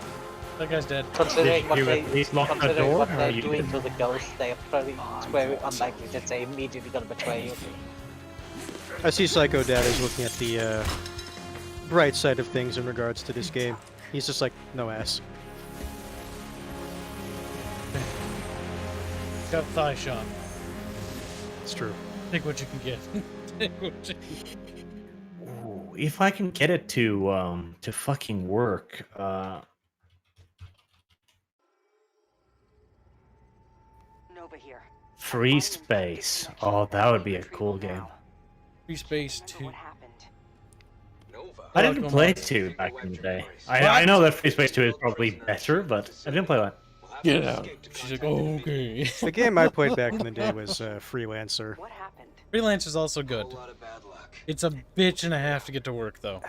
Speaker 2: That guy's dead.
Speaker 3: Considering what
Speaker 12: you
Speaker 3: they,
Speaker 12: at least lock the
Speaker 3: considering
Speaker 12: door,
Speaker 3: what
Speaker 12: or
Speaker 3: they're
Speaker 12: you
Speaker 3: doing
Speaker 12: didn't?
Speaker 3: to the ghosts, they are pretty, it's very unlikely that they immediately gonna betray you.
Speaker 1: I see Psycho Dad is looking at the bright side of things in regards to this game. He's just like, no ass.
Speaker 2: Got a thigh shot.
Speaker 1: It's true.
Speaker 2: Take what you can get. Take what you can get.
Speaker 12: Ooh, if I can get it to fucking work,
Speaker 7: Nova here.
Speaker 12: free space. Oh, that would be a cool game.
Speaker 2: Free Space 2.
Speaker 12: I
Speaker 2: like
Speaker 12: didn't
Speaker 2: them
Speaker 12: play
Speaker 2: all.
Speaker 12: 2 back in the day. I know that Free Space 2 is probably better, but I didn't play that.
Speaker 2: Get out. She's like, okay.
Speaker 1: The game I played back in the day was Freelancer.
Speaker 2: Freelance is also good. It's a bitch and a half to get to work, though.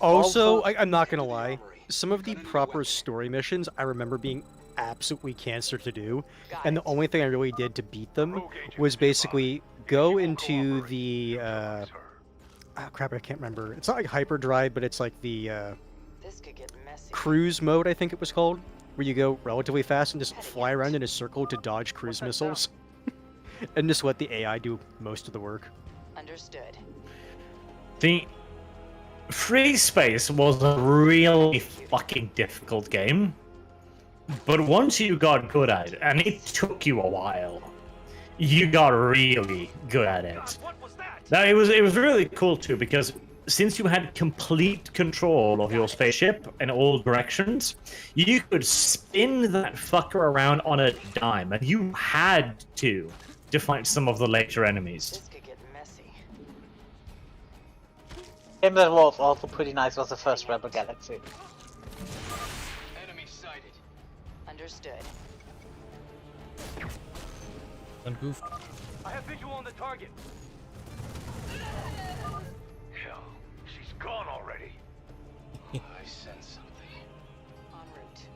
Speaker 1: Also, I'm not gonna lie, some of the proper story missions I remember being absolutely cancer to do, and the only thing I really did to beat them was basically go into the crap, I can't remember. It's not like hyperdrive, but it's like the cruise mode, I think it was called, where you go relatively fast and just fly around in a circle to dodge cruise missiles, and just let the AI do most of the work.
Speaker 7: Understood.
Speaker 12: See, Free Space was a really fucking difficult game, but once you got good at it, and it took you a while, you got really good at it. Now, it was really cool too, because since you had complete control of your spaceship in all directions, you could spin that fucker around on a dime, and you had to fight some of the later enemies.
Speaker 3: Game that was also pretty nice was the first Rebel Galaxy.
Speaker 7: Understood.
Speaker 2: Ungoofed.
Speaker 15: I have visual on the target. Hell, she's gone already.
Speaker 14: I sense something.
Speaker 7: En route.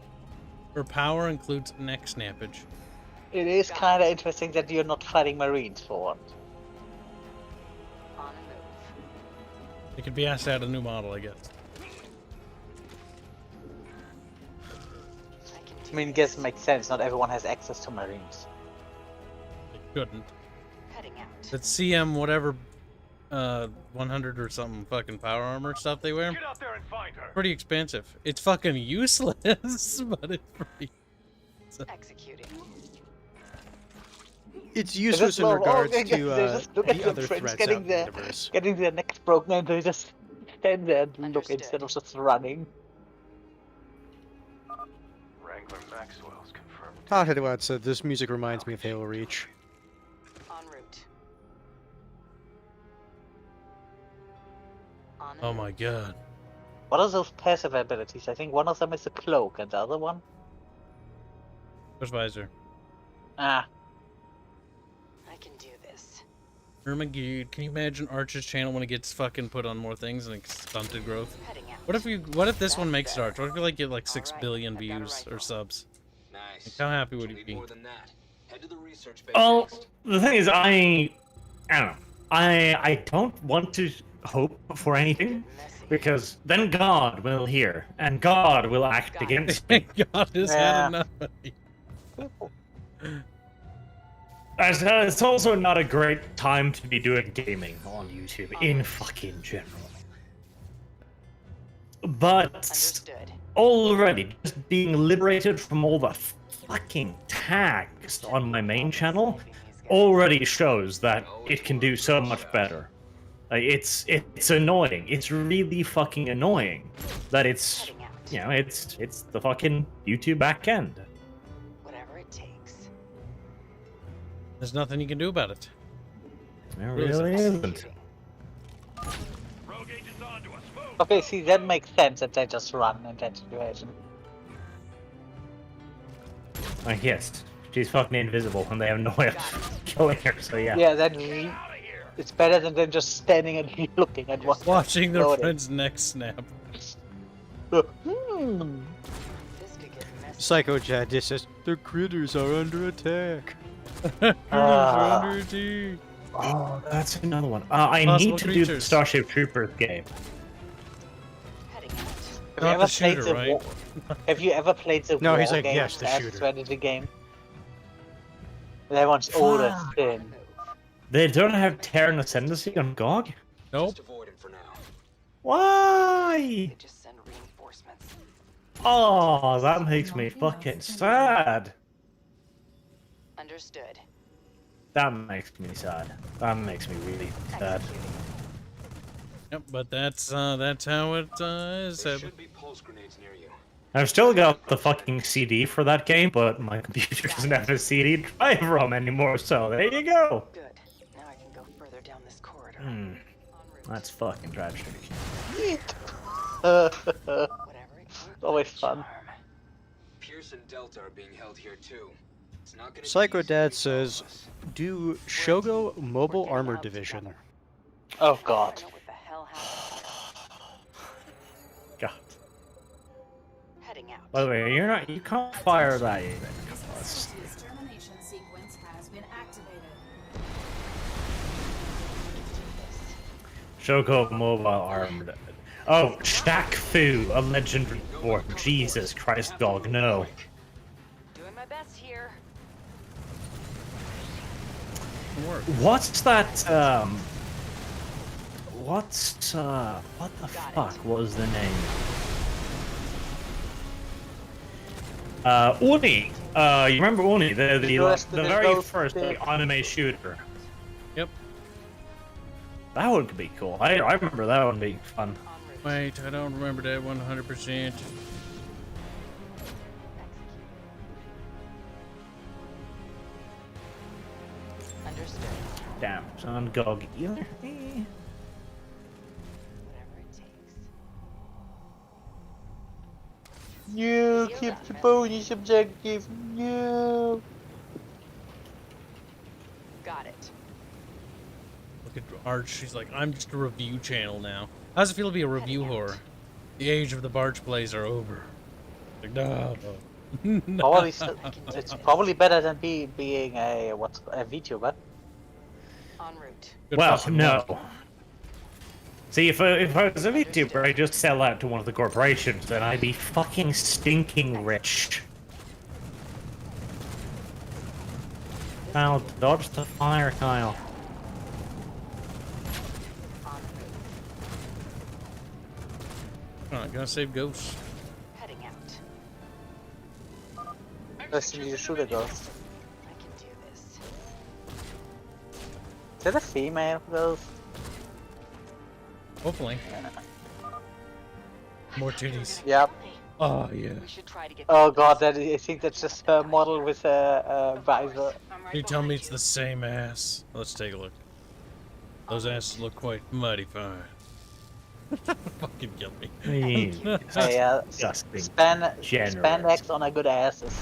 Speaker 2: Her power includes neck snappage.
Speaker 3: It is kind of interesting that you're not fighting Marines for once.
Speaker 7: On a move.
Speaker 2: It could be asked to add a new model, I guess.
Speaker 3: I mean, I guess it makes sense. Not everyone has access to Marines.
Speaker 2: It couldn't.
Speaker 7: Heading out.
Speaker 2: That CM whatever 100 or something fucking power armor stuff they wear.
Speaker 15: Get out there and find her.
Speaker 2: Pretty expensive. It's fucking useless, but it's pretty.
Speaker 7: Executing.
Speaker 1: It's useless in regards to
Speaker 3: just look at
Speaker 1: the
Speaker 3: your
Speaker 1: other
Speaker 3: friends
Speaker 1: threats
Speaker 3: getting
Speaker 1: out in
Speaker 3: their,
Speaker 1: the universe.
Speaker 3: getting their necks broken, and they just stand there and look instead of just running.
Speaker 15: Wrangler Maxwell's confirmed.
Speaker 1: Hot Headwatt said this music reminds me of Halo Reach.
Speaker 7: En route.
Speaker 2: Oh my god.
Speaker 3: What are those passive abilities? I think one of them is a cloak, and the other one?
Speaker 2: Push visor.
Speaker 3: Ah.
Speaker 7: I can do this.
Speaker 2: Ermagerd, can you imagine Archer's channel when it gets fucking put on more things and it's stunted growth?
Speaker 7: Heading out.
Speaker 2: What if this one makes it Archer? What if you like get like 6 billion views or subs?
Speaker 10: Nice.
Speaker 2: Like, how happy would you be?
Speaker 10: More than that. Head to the research base.
Speaker 12: Well, the thing is, I don't know. I don't want to hope for anything, because then God will hear, and God will act against me.
Speaker 2: God has had enough.
Speaker 12: It's also not a great time to be doing gaming on YouTube in fucking general. But
Speaker 7: Understood.
Speaker 12: already, just being liberated from all the fucking tags on my main channel already shows that it can do so much better. Like, it's annoying. It's really fucking annoying that it's, you know, it's the fucking YouTube backend.
Speaker 7: Whatever it takes.
Speaker 2: There's nothing you can do about it.
Speaker 12: There really isn't.
Speaker 3: Okay, see, that makes sense that they just run in that situation.
Speaker 12: Like, yes, she's fucking invisible and they have no way of killing her, so yeah.
Speaker 3: Yeah, it's better than just standing and looking at what.
Speaker 2: Watching their friend's neck snap.
Speaker 1: Psycho Chad just says, the critters are under attack.
Speaker 2: Critters are under attack.
Speaker 12: Oh, that's another one. I
Speaker 2: Possible
Speaker 12: need to do the
Speaker 2: creatures.
Speaker 12: Starship Troopers game.
Speaker 3: Have you ever played the war? Have you ever played the
Speaker 1: No,
Speaker 3: war
Speaker 1: he's like,
Speaker 3: games
Speaker 1: yes, the
Speaker 3: as
Speaker 1: shooter.
Speaker 3: Strategy game? That one's older thin.
Speaker 12: They don't have Terran Ascendancy on GOG?
Speaker 2: Nope.
Speaker 12: Why?
Speaker 7: Just send reinforcements.
Speaker 12: Oh, that makes me fucking sad.
Speaker 7: Understood.
Speaker 12: That makes me sad. That makes me really sad.
Speaker 2: Yep, but that's how it is.
Speaker 10: There should be pulse grenades near you.
Speaker 12: I've still got the fucking CD for that game, but my computer doesn't have a CD drive ROM anymore, so there you go.
Speaker 7: Good. Now I can go further down this corridor.
Speaker 12: That's fucking tragic.
Speaker 3: Always fun.
Speaker 10: Pierce and Delta are being held here too. It's not gonna
Speaker 1: Psycho Dad says, do Shogo Mobile Armor Division.
Speaker 3: Oh god.
Speaker 12: God.
Speaker 7: Heading out.
Speaker 12: By the way, you can't fire that either.
Speaker 11: Termination sequence has been activated.
Speaker 12: Shoko Mobile Armored. Oh, Shaq Fu, a legendary war. Jesus Christ, dog, no.
Speaker 7: Doing my best here.
Speaker 12: What's that, what the fuck was the name? Uni! You remember Uni? The very first anime shooter.
Speaker 2: Yep.
Speaker 12: That one could be cool. I remember that one being fun.
Speaker 2: Wait, I don't remember that 100%.
Speaker 7: Understood.
Speaker 12: Damn, it's on GOG either.
Speaker 7: Whatever it takes.
Speaker 3: No, keep the bonus objective. No.
Speaker 2: at Arch. She's like, I'm just a review channel now. How does it feel to be a review whore? The age of the barge plays are over. Like, no.
Speaker 3: Probably it's probably better than being a VTuber.
Speaker 11: En route.
Speaker 12: Well, no. See, if I was a VTuber, I'd just sell out to one of the corporations, then I'd be fucking stinking rich. Kyle, dodge the fire, Kyle.
Speaker 2: I'm gonna save ghosts.
Speaker 11: Heading out.
Speaker 3: Listen, you shoot a ghost.
Speaker 11: I can do this.
Speaker 3: Is that a female ghost?
Speaker 2: Hopefully. More titties.
Speaker 3: Yep.
Speaker 2: Oh yeah.
Speaker 11: We should try to get
Speaker 3: Oh god, I think that's just a model with a visor.
Speaker 2: You tell me it's the same ass. Let's take a look. Those asses look quite mighty fine. Fucking kill me.
Speaker 3: Spandex on a good ass is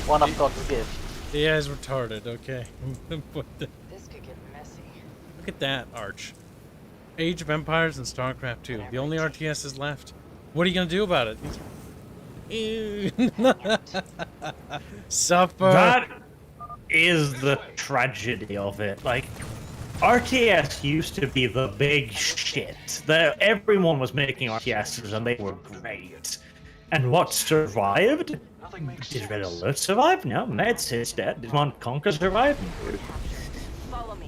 Speaker 3: one of God's gifts.
Speaker 2: Yeah, it's retarded, okay.
Speaker 11: This could get messy.
Speaker 2: Look at that, Arch. Age of Empires and StarCraft 2. The only RTSs left. What are you gonna do about it? Suffer.
Speaker 12: That is the tragedy of it. Like, RTS used to be the big shit. Everyone was making RTSs and they were great. And what survived? Did Red Alert survive? No, it's dead. Did Command Conquer survive?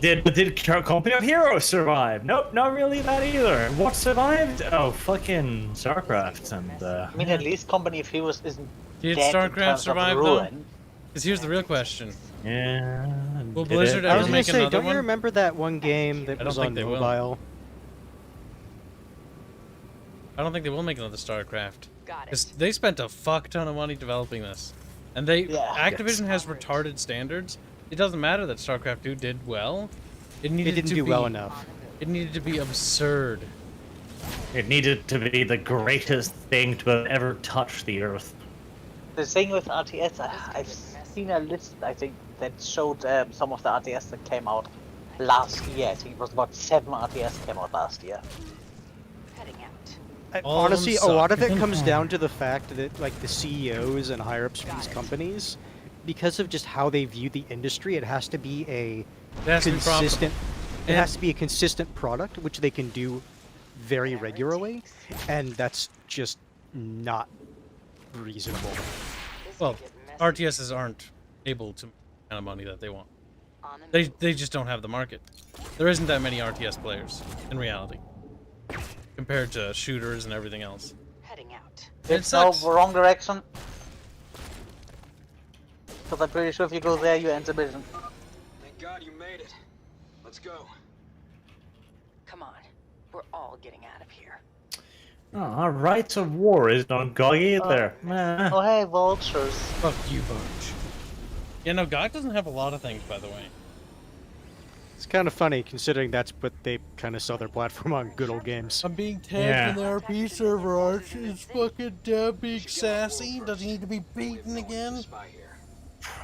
Speaker 12: Did Company of Heroes survive? Nope, not really that either. What survived? Oh, fucking StarCraft and
Speaker 3: I mean, at least Company of Heroes isn't
Speaker 2: Did
Speaker 3: dead in
Speaker 2: StarCraft
Speaker 3: terms of
Speaker 2: survive though?
Speaker 3: ruin.
Speaker 2: Because here's the real question.
Speaker 12: Yeah.
Speaker 2: Will Blizzard
Speaker 1: I was
Speaker 2: ever
Speaker 1: gonna
Speaker 2: make
Speaker 1: say,
Speaker 2: another
Speaker 1: don't
Speaker 2: one?
Speaker 1: you remember that one game that
Speaker 2: I don't
Speaker 1: was
Speaker 2: think
Speaker 1: on
Speaker 2: they will.
Speaker 1: mobile?
Speaker 2: I don't think they will make another StarCraft.
Speaker 11: Got it.
Speaker 2: Because they spent a fuck ton of money developing this. And Activision has retarded standards. It doesn't matter that StarCraft 2 did well. It didn't
Speaker 1: do well enough.
Speaker 2: It needed to be absurd.
Speaker 12: it needed to be the greatest thing to have ever touched the earth.
Speaker 3: The thing with RTS, I've seen a list, I think, that showed some of the RTS that came out last year. I think it was about 7 RTS came out last year.
Speaker 11: Heading out.
Speaker 1: Honestly, a lot of it comes down to the fact that, like, the CEOs and higher-ups for these companies, because of just how they view the industry, it has to be a consistent. It has to be a consistent product, which they can do very regularly, and that's just not reasonable.
Speaker 2: Well, RTSs aren't able to make the kind of money that they want. They just don't have the market. There isn't that many RTS players in reality, compared to shooters and everything else.
Speaker 11: Heading out.
Speaker 3: It's no wrong direction. Because I'm pretty sure if you go there, you enter prison.
Speaker 10: Thank God you made it. Let's go.
Speaker 11: Come on. We're all getting out of here.
Speaker 12: Oh, rights of war is not GOG either.
Speaker 3: Oh hey, vultures.
Speaker 2: Fuck you, Bunch. Yeah, no, GOG doesn't have a lot of things, by the way.
Speaker 1: It's kind of funny, considering that's what they kind of sell their platform on, good old games.
Speaker 2: I'm being tagged in the RP server, Arch. Is fucking Deb being sassy? Does he need to be beaten again?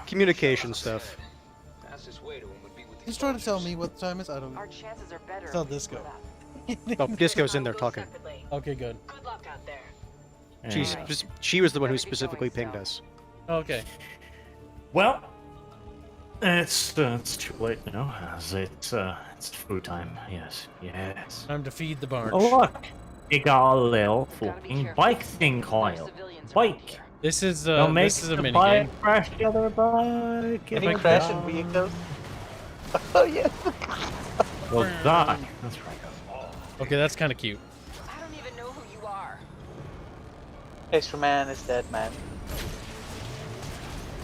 Speaker 1: Communication stuff.
Speaker 2: He's trying to tell me what the time is. I don't know.
Speaker 11: Our chances are better.
Speaker 2: It's not Disco.
Speaker 1: Oh, Disco's in there talking.
Speaker 2: Okay, good.
Speaker 11: Good luck out there.
Speaker 1: She was the one who specifically pinged us.
Speaker 2: Okay.
Speaker 12: Well, it's too late now, as it's food time. Yes, yes.
Speaker 2: Time to feed the barge.
Speaker 12: Oh look, you got a little fucking bike thing, Kyle. Bike.
Speaker 2: This is
Speaker 12: Don't make
Speaker 2: this is a
Speaker 12: the
Speaker 2: mini
Speaker 12: bike
Speaker 2: game.
Speaker 12: crash the other bike.
Speaker 3: Can we crash in vehicles? Oh yeah.
Speaker 12: Well, that. That's right.
Speaker 2: Okay, that's kind of cute.
Speaker 11: I don't even know who you are.
Speaker 3: Extra man is dead, man.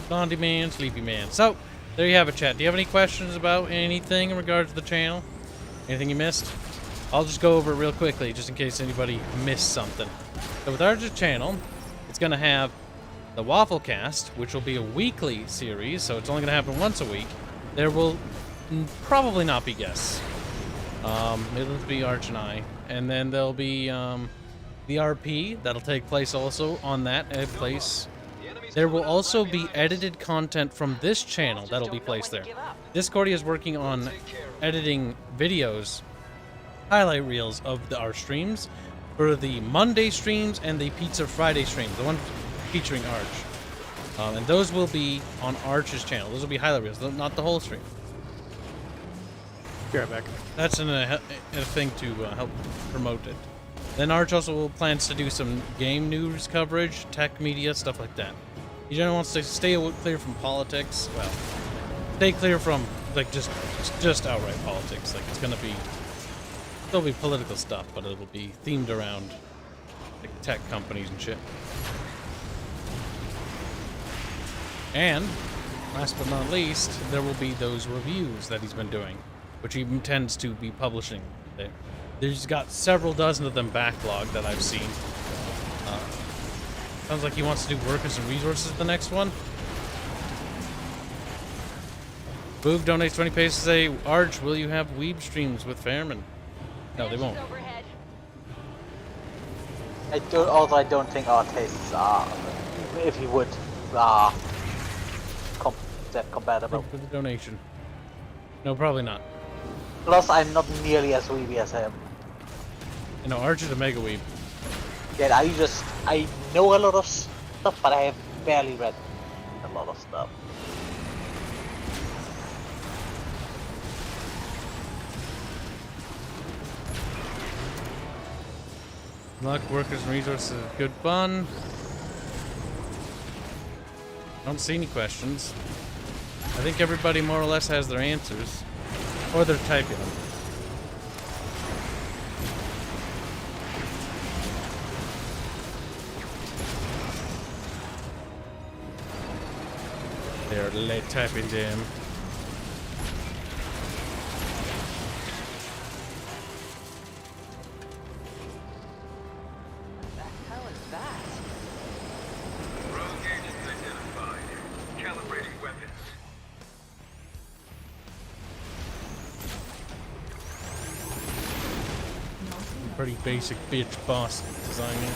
Speaker 2: Blondie man, sleepy man. So, there you have it, chat. Do you have any questions about anything in regards to the channel? Anything you missed? I'll just go over it real quickly, just in case anybody missed something. So with our channel, it's going to have the Wafflecast, which will be a weekly series, so it's only going to happen once a week. There will probably not be guests. It'll be Arch and I. And then there'll be the RP, that'll take place also on that place There will also be edited content from this channel that'll be placed there. Discordia is working on editing videos, highlight reels of our streams for the Monday streams and the Pizza Friday streams, the one featuring Arch. And those will be on Arch's channel. Those will be highlight reels, not the whole stream.
Speaker 1: Be right back.
Speaker 2: That's a thing to help promote it. Then Arch also plans to do some game news coverage, tech media, stuff like that. He generally wants to stay clear from politics. Well, stay clear from like just outright politics. Like it's gonna be, there'll be political stuff, but it'll be themed around like tech companies and shit. And last but not least, there will be those reviews that he's been doing, which he intends to be publishing there. There's got several dozen of them backlogged that I've seen. Sounds like he wants to do workers and resources the next one. Boog donates 20 pesos to say, Arch, will you have weeb streams with Fairman? No, they won't.
Speaker 3: Although I don't think our tastes are, if you would, compatible.
Speaker 2: Thank you for the donation. No, probably not.
Speaker 3: Plus, I'm not nearly as weeby as him.
Speaker 2: You know, Arch is a mega weeb.
Speaker 3: Yeah, I know a lot of stuff, but I have barely read a lot of stuff.
Speaker 2: Luck, workers, and resources, good fun. I don't see any questions. I think everybody more or less has their answers. Or they're typing them. They're late typing them. Pretty basic bitch boss designing.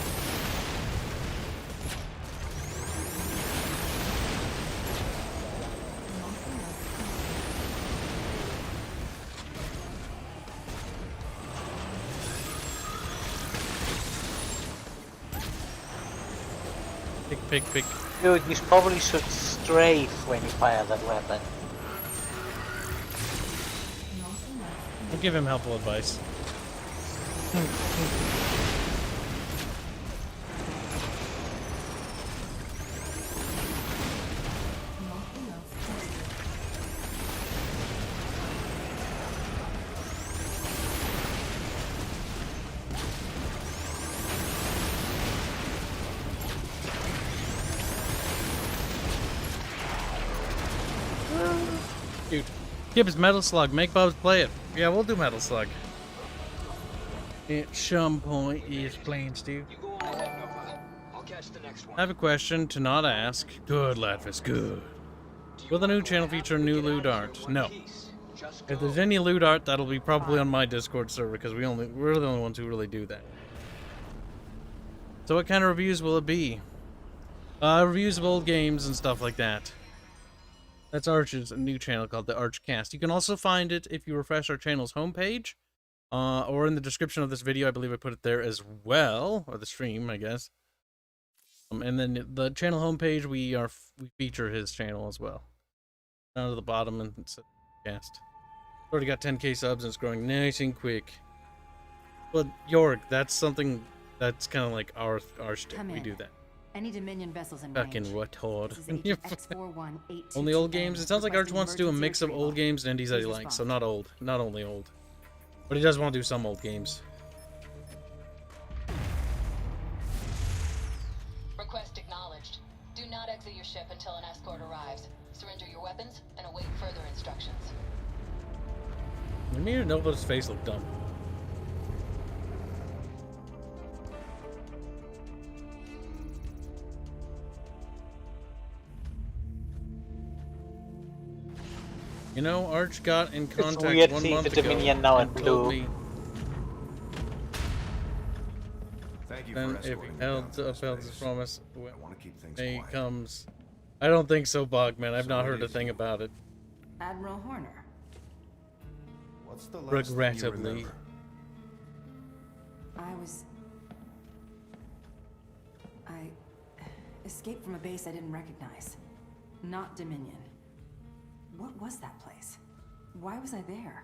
Speaker 2: Pick.
Speaker 3: Dude, you probably should strafe when you fire that weapon.
Speaker 2: I'll give him helpful advice. Cute. Kibs Metal Slug. Make Bubs play it. Yeah, we'll do Metal Slug. At some point, yes, plain Steve. I have a question to not ask. Good, Latvis, good. Will the new channel feature new loot art? No. If there's any loot art, that'll be probably on my Discord server because we're the only ones who really do that. So what kind of reviews will it be? Reviews of old games and stuff like that. That's Arch's new channel called the Archcast. You can also find it if you refresh our channel's homepage. Or in the description of this video, I believe I put it there as well, or the stream, I guess. And then the channel homepage, we feature his channel as well. Down to the bottom, and it says cast. Already got 10k subs, and it's growing nice and quick. But York, that's something that's kind of like our shtick. We do that.
Speaker 16: Any Dominion vessels in
Speaker 2: Fucking
Speaker 16: range.
Speaker 2: what hard.
Speaker 16: X4182
Speaker 2: Only old games. It sounds like Arch wants to do a mix of old games and indies that he likes, so not old, not only old. But he does want to do some old games.
Speaker 11: Request acknowledged. Do not exit your ship until an escort arrives. Surrender your weapons and await further instructions.
Speaker 2: I mean, Nova's face looked dumb. You know, Arch got in contact
Speaker 3: weird
Speaker 2: 1
Speaker 3: seeing
Speaker 2: month
Speaker 3: the
Speaker 2: ago
Speaker 3: Dominion now in
Speaker 2: and told
Speaker 3: blue.
Speaker 2: me
Speaker 5: Thank you you
Speaker 2: then
Speaker 5: for
Speaker 2: if he
Speaker 5: escorting me down to this
Speaker 2: upheld his
Speaker 5: base.
Speaker 2: promise
Speaker 5: I
Speaker 2: when
Speaker 5: want to keep things
Speaker 2: he
Speaker 5: quiet.
Speaker 2: comes. I don't think so, Bogman. I've
Speaker 5: So
Speaker 2: not
Speaker 5: it
Speaker 2: heard a
Speaker 5: is
Speaker 2: thing
Speaker 5: you.
Speaker 2: about it.
Speaker 16: Admiral Horner.
Speaker 5: What's the last thing you
Speaker 2: Regrettably.
Speaker 5: remember?
Speaker 16: I escaped from a base I didn't recognize. Not Dominion. What was that place? Why was I there?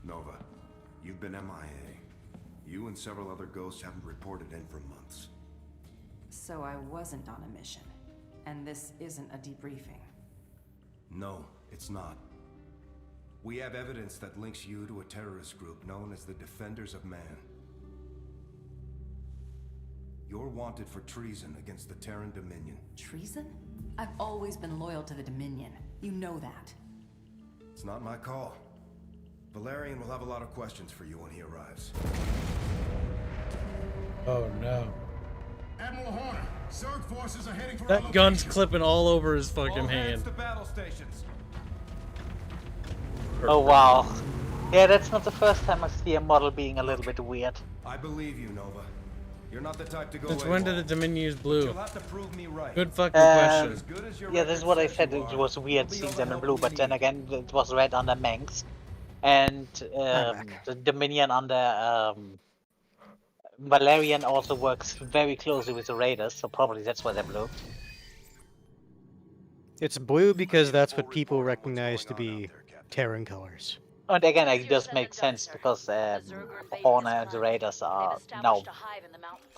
Speaker 5: Nova, you've been MIA. You and several other ghosts haven't reported in for months.
Speaker 16: So I wasn't on a mission. And this isn't a debriefing.
Speaker 5: No, it's not. We have evidence that links you to a terrorist group known as the Defenders of Man. You're wanted for treason against the Terran Dominion.
Speaker 16: Treason? I've always been loyal to the Dominion. You know that.
Speaker 5: It's not my call. Valerian will have a lot of questions for you when he arrives.
Speaker 2: Oh no.
Speaker 17: Admiral Horner, Zerg forces are heading for
Speaker 2: That gun's clipping all over his fucking hand.
Speaker 5: To battle stations.
Speaker 3: Oh wow. Yeah, that's not the first time I see a model being a little bit weird.
Speaker 5: I believe you, Nova. You're not the type to go
Speaker 2: Since
Speaker 5: away
Speaker 2: when did
Speaker 5: long.
Speaker 2: the Dominion use blue?
Speaker 5: You'll have to prove me right.
Speaker 2: Good fucking question.
Speaker 3: Yeah, this is what I said. It was weird seeing them in blue, but then again, it was red under Manx, and the Dominion under Valerian also works very closely with the Raiders, so probably that's why they're blue.
Speaker 1: It's blue because that's what people recognize to be Terran colors.
Speaker 3: And again, it does make sense because Horner and the Raiders are now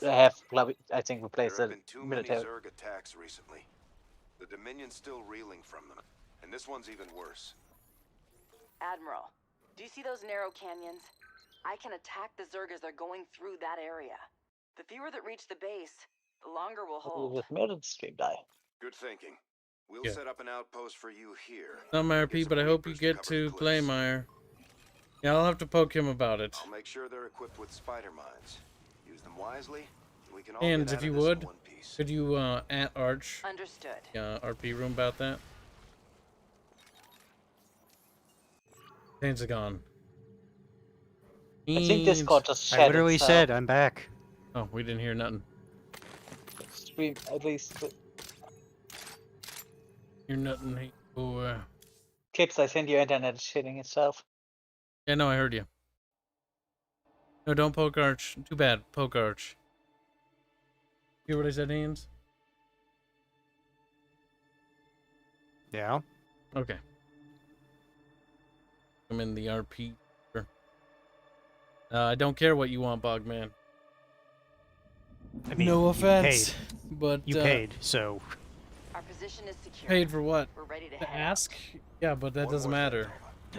Speaker 3: have, I think, replaced
Speaker 8: There
Speaker 3: the
Speaker 8: have been too many
Speaker 3: military.
Speaker 8: Zerg attacks recently. The Dominion's still reeling from them, and this one's even worse.
Speaker 18: Admiral, do you see those narrow canyons? I can attack the Zerg as they're going through that area. The fewer that reach the base, the longer we'll hold.
Speaker 3: With Mirrored Stream guy.
Speaker 8: Good thinking. We'll
Speaker 2: Yeah.
Speaker 8: set up an outpost for you here.
Speaker 2: Not my RP, but I hope you get to play Meyer. Yeah, I'll have to poke him about it.
Speaker 8: I'll make sure they're equipped with spider mines. Use them wisely, and we can all
Speaker 2: And
Speaker 8: get
Speaker 2: if
Speaker 8: out
Speaker 2: you
Speaker 8: of this in
Speaker 2: would,
Speaker 8: one piece.
Speaker 2: could you at Arch
Speaker 18: Understood.
Speaker 2: RP room about that? Pentagon.
Speaker 3: I think Discord just
Speaker 1: I
Speaker 3: shed
Speaker 1: literally
Speaker 3: itself.
Speaker 1: said I'm back.
Speaker 2: Oh, we didn't hear nothing.
Speaker 3: Stream, at least.
Speaker 2: Hear nothing. Hey, boy.
Speaker 3: Kibs, I think your internet is shitting itself.
Speaker 2: Yeah, no, I heard you. No, don't poke Arch. Too bad. Poke Arch. Hear what I said, Haynes?
Speaker 1: Yeah.
Speaker 2: Okay. I'm in the RP. I don't care what you want, Bogman.
Speaker 1: I mean,
Speaker 2: No
Speaker 1: you
Speaker 2: offense,
Speaker 1: paid.
Speaker 2: but
Speaker 1: You paid, so
Speaker 18: Our position is secure.
Speaker 2: paid for what?
Speaker 18: We're ready to
Speaker 2: To
Speaker 18: head out.
Speaker 2: ask? Yeah, but that doesn't matter.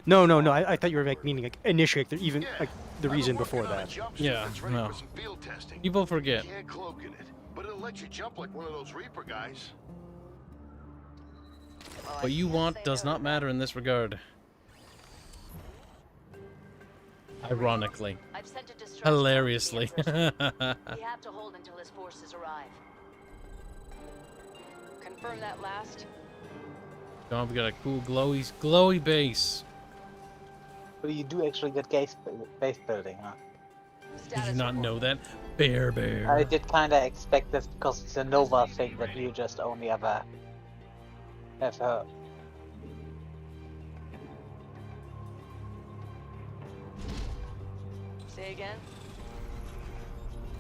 Speaker 1: no. I thought you were like meaning like initiate the, even like the reason before that.
Speaker 2: Yeah, no. People forget.
Speaker 17: You can't cloak in it, but it'll let you jump like one of those Reaper guys.
Speaker 2: What you want does not matter in this regard. Ironically.
Speaker 18: I've sent a distress
Speaker 2: Hilariously.
Speaker 18: We have to hold until his forces arrive. Confirm that last.
Speaker 2: Dom's got a cool glowy base.
Speaker 3: But you do actually get base building, huh?
Speaker 2: Did you not know that? Bear.
Speaker 3: I did kinda expect this because it's a Nova thing that you just only ever have heard.
Speaker 18: Say again?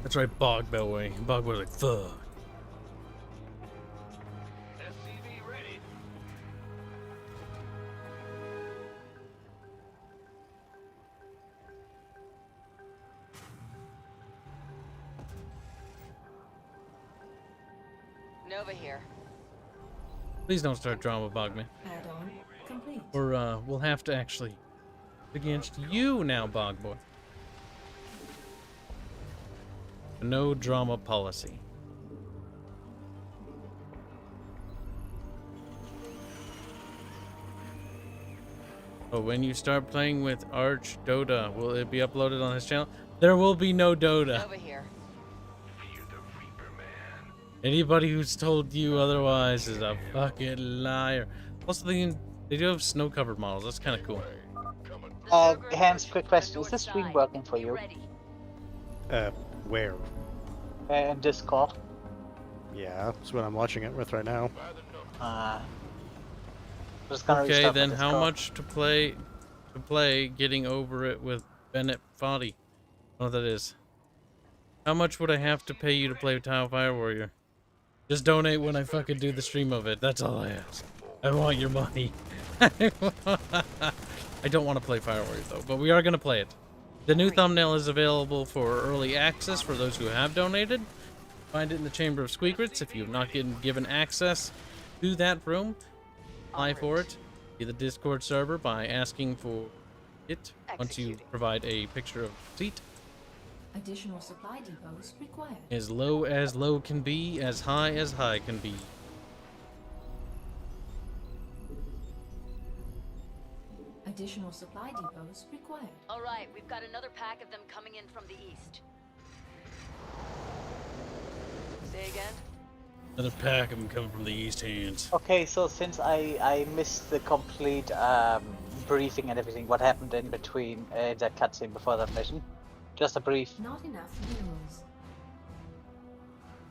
Speaker 2: That's right, Bog Bellway. Bog was like, fuck.
Speaker 15: SCV ready.
Speaker 18: Nova here.
Speaker 2: Please don't start drama, Bogman.
Speaker 16: Add-on complete.
Speaker 2: Or we'll have to actually against you now, Bog Boy. No drama policy. Oh, when you start playing with Arch Dota, will it be uploaded on his channel? There will be no Dota.
Speaker 18: Nova here.
Speaker 2: Anybody who's told you otherwise is a fucking liar. Also, they do have snow-covered models. That's kind of cool.
Speaker 3: Hans, quick question. Is this stream working for you?
Speaker 1: Where?
Speaker 3: In Discord.
Speaker 1: Yeah, that's what I'm watching it with right now.
Speaker 3: Just gonna
Speaker 2: Okay,
Speaker 3: restart
Speaker 2: then
Speaker 3: my
Speaker 2: how
Speaker 3: Discord.
Speaker 2: much to play getting over it with Bennett Foddy? I don't know what that is. How much would I have to pay you to play Tile Fire Warrior? Just donate when I fucking do the stream of it. That's all I ask. I want your money. I don't want to play Fire Warrior though, but we are gonna play it. The new thumbnail is available for early access for those who have donated. Find it in the Chamber of Squeakrits if you have not given access to that room. Apply for it via the Discord server by asking for it once you provide a picture of the seat.
Speaker 4: Additional supply depots required.
Speaker 2: As low can be, as high can be.
Speaker 4: Additional supply depots required.
Speaker 18: All right, we've got another pack of them coming in from the east. Say again?
Speaker 2: Another pack of them coming from the east hands.
Speaker 3: Okay, so since I missed the complete briefing and everything, what happened in between that cutscene before that mission? Just a brief.
Speaker 4: Not enough minerals.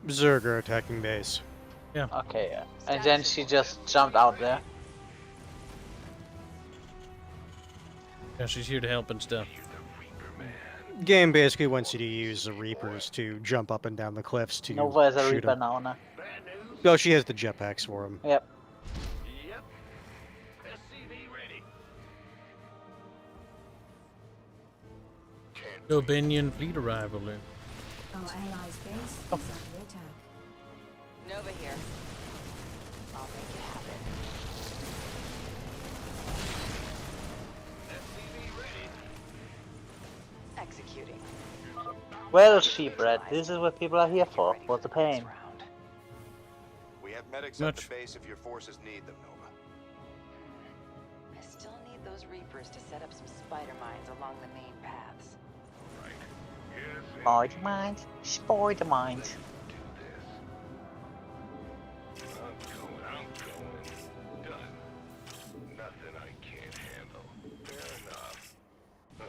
Speaker 1: Zerger attacking base.
Speaker 2: Yeah.
Speaker 3: Okay, yeah. And then she just jumped out there.
Speaker 2: Yeah, she's here to help and stuff.
Speaker 1: Game basically wants you to use the Reapers to jump up and down the cliffs to
Speaker 3: Nova is a
Speaker 1: shoot
Speaker 3: Reaper
Speaker 1: him.
Speaker 3: now, no?
Speaker 1: Oh, she has the jetpacks for him.
Speaker 3: Yep.
Speaker 2: Dominion fleet arrival.
Speaker 4: Our allies' base is under attack.
Speaker 18: Nova here. I'll make it happen. Executing.
Speaker 3: Well, Sheepred, this is what people are here for. What's the pain?
Speaker 10: We have medics at the base if your forces need them, Nova.
Speaker 18: I still need those Reapers to set up some spider mines along the main paths.
Speaker 3: Spider mines? Spider mines.
Speaker 6: Nothing I can't handle. Fair enough. Oh,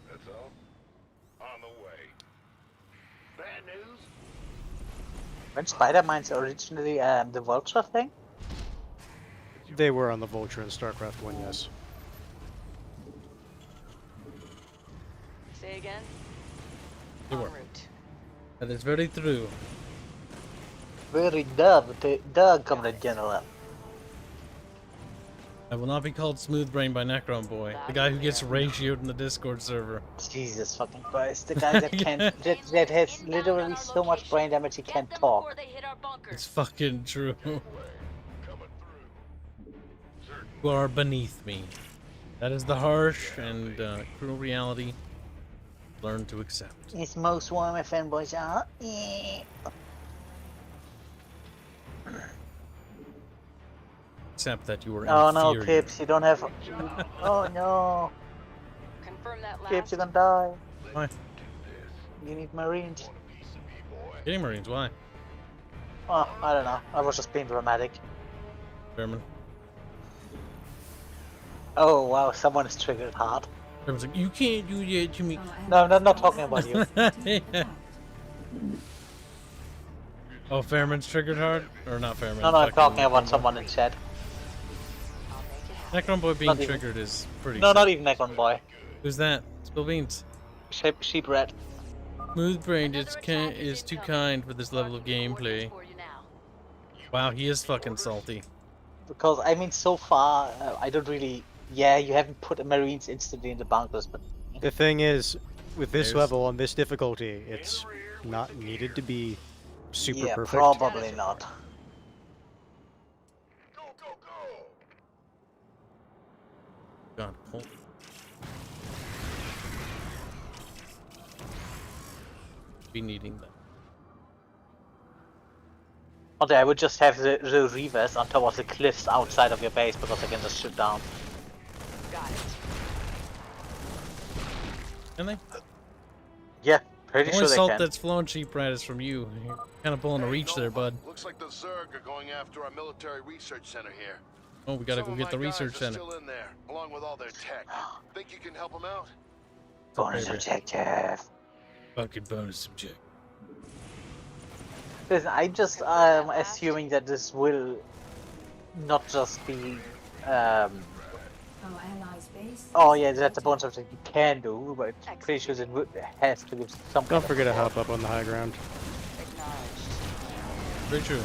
Speaker 6: that's all? On the way. Bad news?
Speaker 3: When spider mines originally the Vulture thing?
Speaker 1: They were on the Vulture in StarCraft 1, yes.
Speaker 18: Say again?
Speaker 2: They were. That is very true.
Speaker 3: Very duh, Comrade General.
Speaker 2: I will not be called Smooth Brain by Necron Boy, the guy who gets ratioed in the Discord server.
Speaker 3: Jesus fucking Christ, the guy that can't, that has literally so much brain damage he can't talk.
Speaker 2: It's fucking true. You are beneath me. That is the harsh and cruel reality. Learn to accept.
Speaker 3: It's most why my fanboys are.
Speaker 2: Except that you were
Speaker 3: Oh no,
Speaker 2: inferior.
Speaker 3: Kibs, you don't have. Oh no.
Speaker 18: Confirm that last.
Speaker 3: Kibs, you're gonna die.
Speaker 2: Why?
Speaker 3: You need Marines.
Speaker 2: Getting Marines, why?
Speaker 3: Oh, I don't know. I was just being dramatic.
Speaker 2: German.
Speaker 3: Oh wow, someone is triggered hard.
Speaker 2: German's like, you can't do that to me.
Speaker 3: No, I'm not talking about you.
Speaker 2: Yeah. Oh, Fairman's triggered hard? Or not Fairman?
Speaker 3: No, I'm
Speaker 2: fucking
Speaker 3: talking about
Speaker 2: Necron
Speaker 3: someone in chat.
Speaker 2: Boy. Necron Boy being
Speaker 3: Not even-
Speaker 2: triggered is pretty
Speaker 3: No,
Speaker 2: sad.
Speaker 3: not even Necron Boy.
Speaker 2: Who's that? Spill beans.
Speaker 3: Sheep Red.
Speaker 2: Smooth Brain is too kind for this level of gameplay. Wow, he is fucking salty.
Speaker 3: Because, I mean, so far, I don't really... Yeah, you haven't put Marines instantly in the bunkers, but...
Speaker 1: The thing is, with this
Speaker 3: There's-
Speaker 1: level, on this difficulty, it's not needed to be super
Speaker 3: yeah,
Speaker 1: perfect.
Speaker 3: probably not.
Speaker 2: God, pull. Be needing that.
Speaker 3: Okay, I would just have the Reavers on top of the cliffs outside of your base, because they can just shoot down.
Speaker 18: Got it.
Speaker 2: Can they?
Speaker 3: Yeah, pretty
Speaker 2: The
Speaker 3: sure
Speaker 2: only
Speaker 3: they
Speaker 2: salt
Speaker 3: can.
Speaker 2: that's flowing cheap rat is from you. You're kind of pulling a reach there, bud.
Speaker 17: Looks like the Zerg are going after our military research center here.
Speaker 2: Oh, we gotta
Speaker 17: Some
Speaker 2: go
Speaker 17: of
Speaker 2: get the
Speaker 17: my guys
Speaker 2: research
Speaker 17: are
Speaker 2: center.
Speaker 17: still in there, along with all their tech. Think you can help them out?
Speaker 3: Bonus objective.
Speaker 2: Fucking bonus objective.
Speaker 3: Listen, I'm just assuming that this will not just be. Oh yeah, that's a bunch of things you can do, but I'm pretty sure it has to give some.
Speaker 1: Don't
Speaker 3: kind
Speaker 1: forget to
Speaker 3: of
Speaker 1: hop up on the high ground.
Speaker 2: Very true.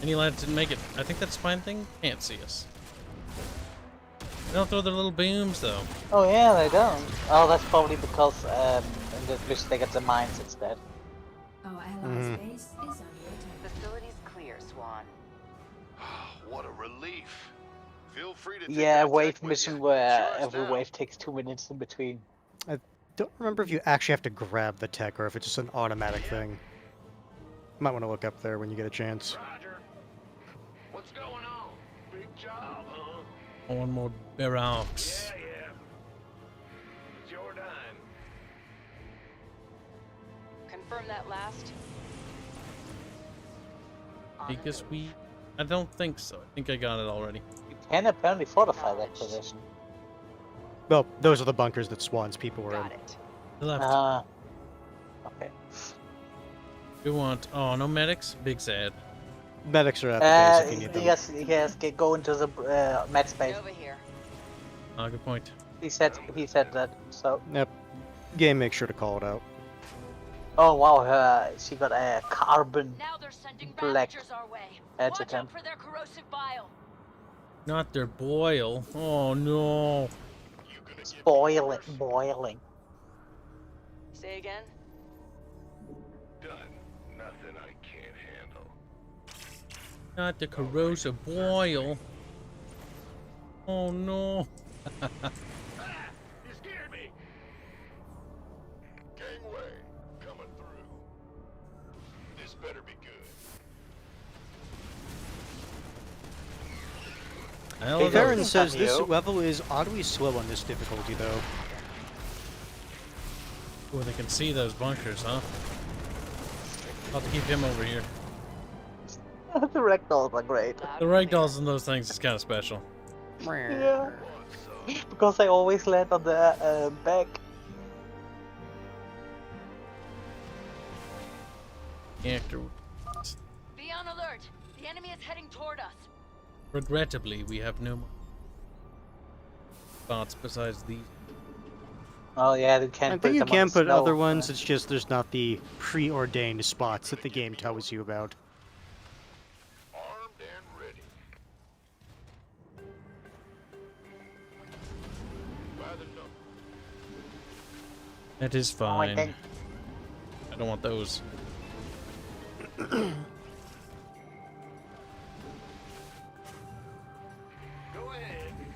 Speaker 2: Any lads didn't make it. I think that spine thing can't see us. They don't throw their little booms though.
Speaker 3: Oh yeah, they don't. Oh, that's probably because in the mission they get the mines instead.
Speaker 16: Our allies' base is under attack.
Speaker 18: Facility's clear, Swan.
Speaker 17: What a relief. Feel free to take
Speaker 3: Yeah,
Speaker 17: that
Speaker 3: wave
Speaker 17: tech with
Speaker 3: mission
Speaker 17: you.
Speaker 3: where
Speaker 17: It's yours
Speaker 3: every
Speaker 17: now.
Speaker 3: wave takes 2 minutes in between.
Speaker 1: I don't remember if you actually have to grab the tech or if it's just an automatic thing. Might want to look up there when you get a chance.
Speaker 6: Roger. What's going on? Big job, huh?
Speaker 2: One more barracks.
Speaker 6: Yeah. It's your dime.
Speaker 18: Confirm that last.
Speaker 2: Because we... I don't think so. I think I got it already.
Speaker 3: You can apparently fortify that position.
Speaker 1: Well, those are the bunkers that Swan's people were in.
Speaker 2: The left.
Speaker 3: Okay.
Speaker 2: We want... Oh, no medics? Big sad.
Speaker 1: Medics are at the base if you need them.
Speaker 3: Yes, go into the med space.
Speaker 18: Over here.
Speaker 2: Oh, good point.
Speaker 3: He said that, so.
Speaker 1: Yep. Game makes sure to call it out.
Speaker 3: Oh wow, she got a carbon
Speaker 11: Now they're sending
Speaker 3: black
Speaker 11: ravagers our way.
Speaker 3: edge
Speaker 11: Watch
Speaker 3: at him.
Speaker 11: out for their corrosive bile.
Speaker 2: Not their boil. Oh, no.
Speaker 3: Boiling.
Speaker 18: Say again?
Speaker 6: Done. Nothing I can't handle.
Speaker 2: Not the corrosive boil. Oh, no.
Speaker 6: You scared me. Gangway coming through. This better be good.
Speaker 1: Farron says this level is oddly slow on this difficulty, though.
Speaker 2: Oh, they can see those bunkers, huh? I'll have to keep him over here.
Speaker 3: The ragdolls are great.
Speaker 2: The ragdolls in those things is kind of special.
Speaker 3: Yeah. Because they always land on the back.
Speaker 2: Actor.
Speaker 11: Be on alert. The enemy is heading toward us.
Speaker 2: Regrettably, we have no more spots besides these.
Speaker 3: Oh yeah, you can't.
Speaker 1: I think you can put other ones. It's just there's not the preordained spots that the game tells you about.
Speaker 6: Armed and ready. By the number.
Speaker 2: That is fine. I don't want those.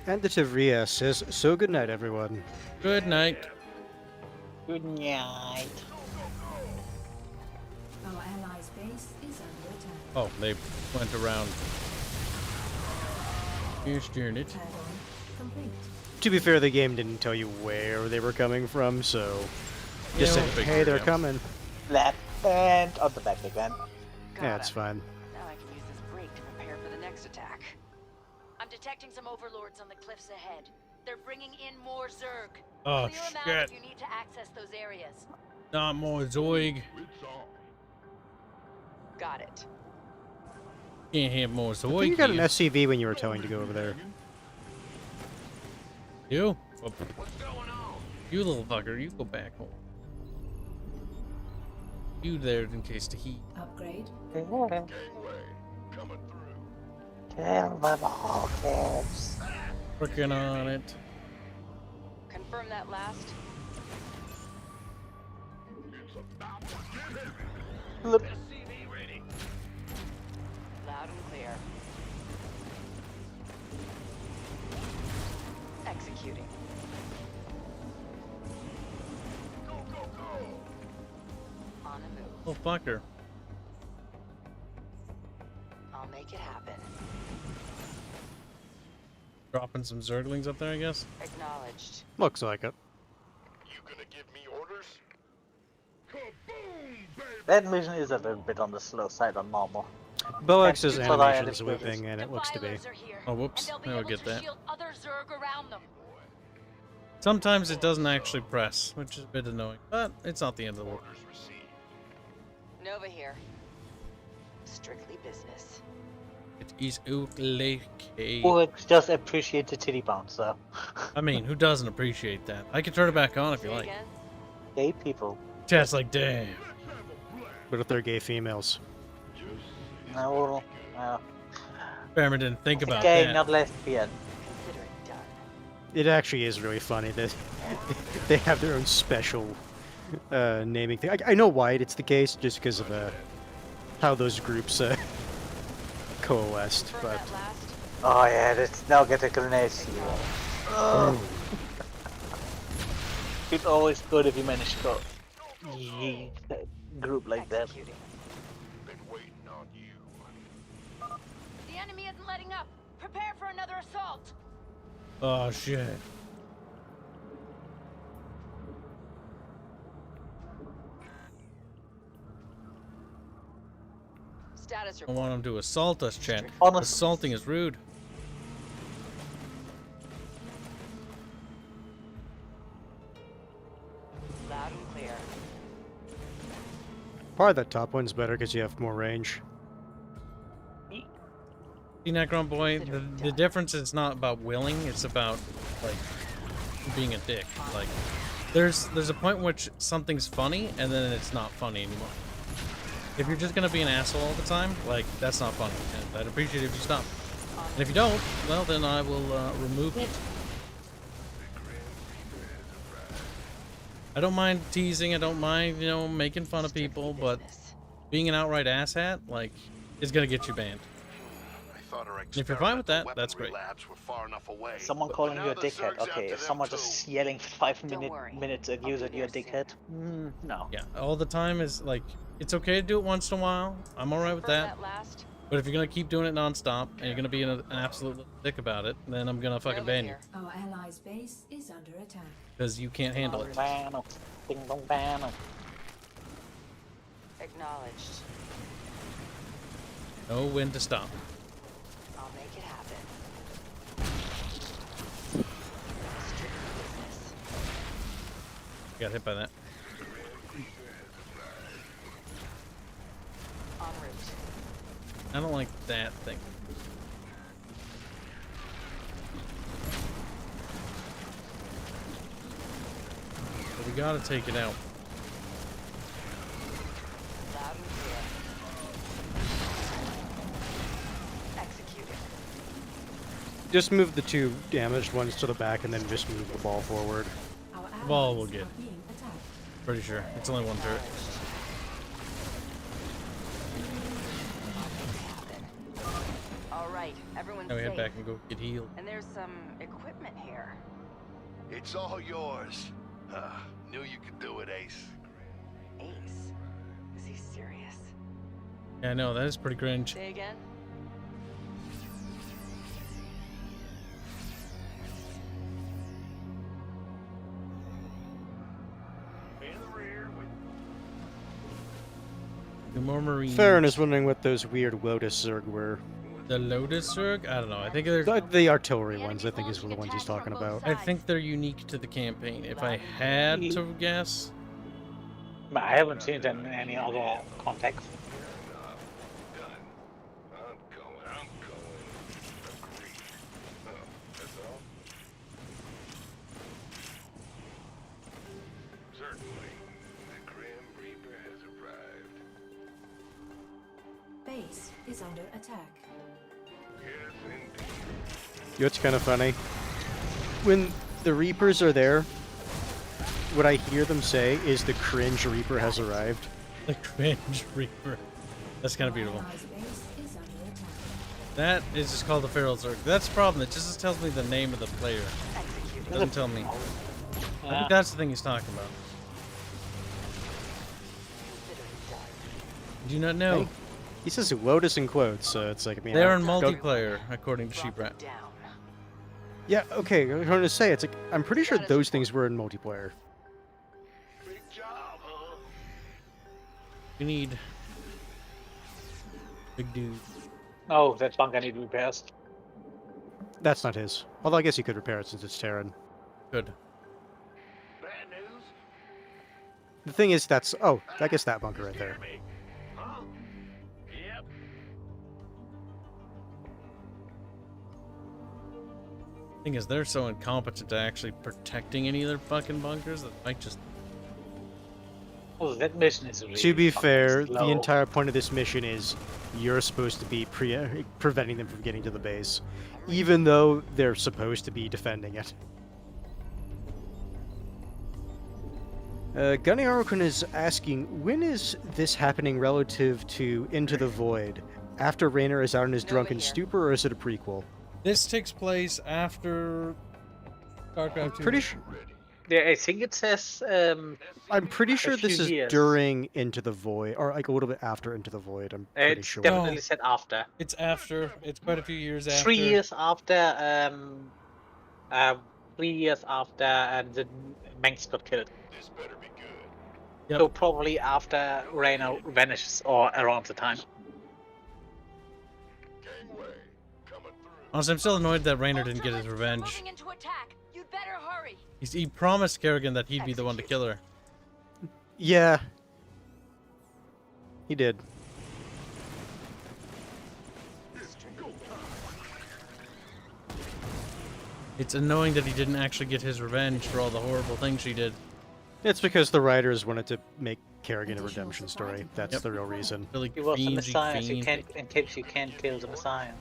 Speaker 1: And the Tavria says, so good night, everyone.
Speaker 2: Good night.
Speaker 3: Good night.
Speaker 16: Our allies' base is under attack.
Speaker 2: Oh, they went around. Here's darn it.
Speaker 16: Complete.
Speaker 1: To be fair, the game didn't tell you where they were coming from, so just
Speaker 2: Yeah,
Speaker 1: say,
Speaker 2: we'll figure
Speaker 1: hey,
Speaker 2: it
Speaker 1: they're
Speaker 2: out.
Speaker 1: coming.
Speaker 3: Left and on the back again.
Speaker 1: Yeah, it's fine.
Speaker 18: Now I can use this break to prepare for the next attack.
Speaker 11: I'm detecting some overlords on the cliffs ahead. They're bringing in more Zerg.
Speaker 2: Oh,
Speaker 11: Clear them out
Speaker 2: shit.
Speaker 11: if you need to access those areas.
Speaker 2: Not more Zoig.
Speaker 18: Got it.
Speaker 2: Can't have more
Speaker 1: I
Speaker 2: Zoig.
Speaker 1: think you got an
Speaker 2: here.
Speaker 1: SCV when you were telling to go over there.
Speaker 2: You? Oh, you little fucker, you go back home. You there in case the heat.
Speaker 16: Upgrade.
Speaker 3: Tell them all, Kibs.
Speaker 2: Working on it.
Speaker 18: Confirm that last.
Speaker 3: Look.
Speaker 18: Loud and clear. Executing. On a move.
Speaker 2: Oh, fucker.
Speaker 18: I'll make it happen.
Speaker 2: Dropping some Zerglings up there, I guess.
Speaker 18: Acknowledged.
Speaker 1: Looks like it.
Speaker 6: You gonna give me orders?
Speaker 3: That mission is a little bit on the slow side on normal.
Speaker 1: Boex's
Speaker 3: That's what I
Speaker 1: animation's
Speaker 3: understood.
Speaker 1: whipping, and it looks to be.
Speaker 2: Oh, whoops.
Speaker 11: They'll be
Speaker 2: I'll
Speaker 11: able
Speaker 2: get
Speaker 11: to
Speaker 2: that.
Speaker 11: shield other Zerg around them.
Speaker 2: Sometimes it doesn't actually press, which is a bit annoying, but it's not the end of the world.
Speaker 18: Nova here. Strictly business.
Speaker 2: It is okay.
Speaker 3: Orcs just appreciate the titty bounce, though.
Speaker 2: I mean, who doesn't appreciate that? I can turn it back on if you like.
Speaker 3: Gay people.
Speaker 2: Chat's like, damn.
Speaker 1: But if they're gay females.
Speaker 3: No,
Speaker 2: Bearman didn't think about
Speaker 3: gay,
Speaker 2: that.
Speaker 3: not lesbian.
Speaker 1: It actually is really funny that they have their own special naming thing. I know why it's the case, just because of how those groups coalesced. But
Speaker 3: Oh yeah, let's now get a grenade here. Oh. It's always good if you manage to yeet a group like that.
Speaker 11: The enemy isn't letting up. Prepare for another assault.
Speaker 2: Oh, shit.
Speaker 18: Status
Speaker 2: I
Speaker 18: report.
Speaker 2: want him to assault us, chat. Assaulting is rude.
Speaker 18: Loud and clear.
Speaker 1: probably that top one's better because you have more range.
Speaker 2: See, Necron Boy, the difference is not about willing, it's about, like, being a dick. Like, there's a point in which something's funny, and then it's not funny anymore. If you're just gonna be an asshole all the time, like, that's not funny, and I'd appreciate it if you stop. And if you don't, well, then I will remove you. I don't mind teasing, I don't mind, you know, making fun of people, but being an outright asshat, like, is gonna get you banned. If you're fine with that, that's great.
Speaker 3: Someone calling you a dickhead. Okay, if someone just yelling for 5 minutes at you that you're a dickhead, no.
Speaker 2: Yeah, all the time is like, it's okay to do it once in a while. I'm alright with that. But if you're gonna keep doing it non-stop and you're gonna be an absolute little dick about it, then I'm gonna fucking ban you.
Speaker 4: Our allies' base is under attack.
Speaker 2: Because you can't handle it.
Speaker 3: Ding dong ban.
Speaker 18: Acknowledged.
Speaker 2: Know when to stop.
Speaker 18: I'll make it happen.
Speaker 2: Got hit by that.
Speaker 18: En route.
Speaker 2: I don't like that thing. But we gotta take it out.
Speaker 18: Loud and clear. Executed.
Speaker 1: Just move the two damaged ones to the back and then just move the ball forward.
Speaker 2: The ball will get. Pretty sure. It's only one turret.
Speaker 18: Alright, everyone's
Speaker 2: Now we head
Speaker 18: safe.
Speaker 2: back and go get healed.
Speaker 18: And there's some equipment here.
Speaker 17: It's all yours. Knew you could do it, Ace.
Speaker 18: Ace? Is he serious?
Speaker 2: Yeah, I know, that is pretty cringe.
Speaker 18: Say again?
Speaker 2: The more Marines.
Speaker 1: Farron is wondering what those weird Lotus Zerg were.
Speaker 2: The Lotus Zerg? I don't know. I think they're
Speaker 1: The artillery ones, I think, is the ones he's talking about.
Speaker 2: I think they're unique to the campaign. If I had to guess,
Speaker 3: But I haven't seen it in any other context.
Speaker 4: Base is under attack.
Speaker 1: You know what's kind of funny? When the Reapers are there, what I hear them say is the cringe Reaper has arrived.
Speaker 2: the cringe Reaper. That's kind of beautiful.
Speaker 4: Allies' base is under attack.
Speaker 2: That is just called the Feral Zerg. That's the problem. It just tells me the name of the player. It doesn't tell me. I think that's the thing he's talking about. Do you not know?
Speaker 1: Hey, he says Lotus in quotes, so it's like, I mean,
Speaker 2: They're in
Speaker 1: go-
Speaker 2: multiplayer, according to Sheeprat.
Speaker 1: Yeah, okay, I was trying to say, it's like, I'm pretty sure those things were in multiplayer.
Speaker 2: We need big dude.
Speaker 3: Oh, that bunker need repairs.
Speaker 1: That's not his. Although I guess he could repair it since it's Terran.
Speaker 2: Good.
Speaker 1: The thing is, that's... Oh, I guess that bunker right there.
Speaker 2: Thing is, they're so incompetent at actually protecting any of their fucking bunkers that might just.
Speaker 3: Oh, that mission is really
Speaker 1: To be fair,
Speaker 3: slow.
Speaker 1: the entire point of this mission is you're supposed to be preventing them from getting to the base, even though they're supposed to be defending it. Gunny Arlequin is asking, when is this happening relative to Into the Void? After Raynor is out in his drunken stupor, or is it a prequel?
Speaker 2: This takes place after StarCraft 2.
Speaker 1: Pretty sure.
Speaker 3: Yeah, I think it says.
Speaker 1: I'm pretty sure this
Speaker 3: few
Speaker 1: is
Speaker 3: years.
Speaker 1: during Into the Void, or like a little bit after Into the Void. I'm pretty
Speaker 3: It's
Speaker 1: sure.
Speaker 3: definitely said after.
Speaker 2: It's after. It's quite a few years after.
Speaker 3: 3 years after. 3 years after the Manx got killed.
Speaker 6: This better be good.
Speaker 2: Yep.
Speaker 3: So probably after Raynor vanishes or around the time.
Speaker 6: Gangway, coming through.
Speaker 2: Honestly, I'm still annoyed that Raynor didn't get his revenge.
Speaker 18: Moving into attack. You'd better hurry.
Speaker 2: He promised Kerrigan that he'd be the one to kill her.
Speaker 1: Yeah. He did.
Speaker 2: It's annoying that he didn't actually get his revenge for all the horrible things she did.
Speaker 1: It's because the writers wanted to make Kerrigan a redemption story. That's the real reason.
Speaker 2: Really
Speaker 3: He was the
Speaker 2: fiendy
Speaker 3: Messiah, so you
Speaker 2: fiend.
Speaker 3: can't, in case you can't kill the Messiah.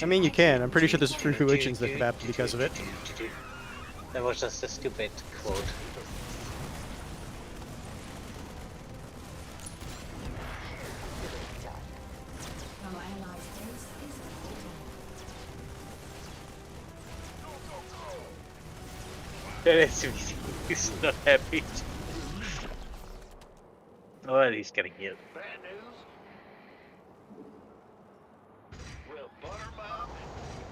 Speaker 1: I mean, you can. I'm pretty sure there's fruitions that could happen because of it.
Speaker 3: That was just a stupid quote.
Speaker 4: Our allies' base is
Speaker 3: He's not happy. Oh, he's getting healed.
Speaker 6: Bad news? Well, Buttermouth.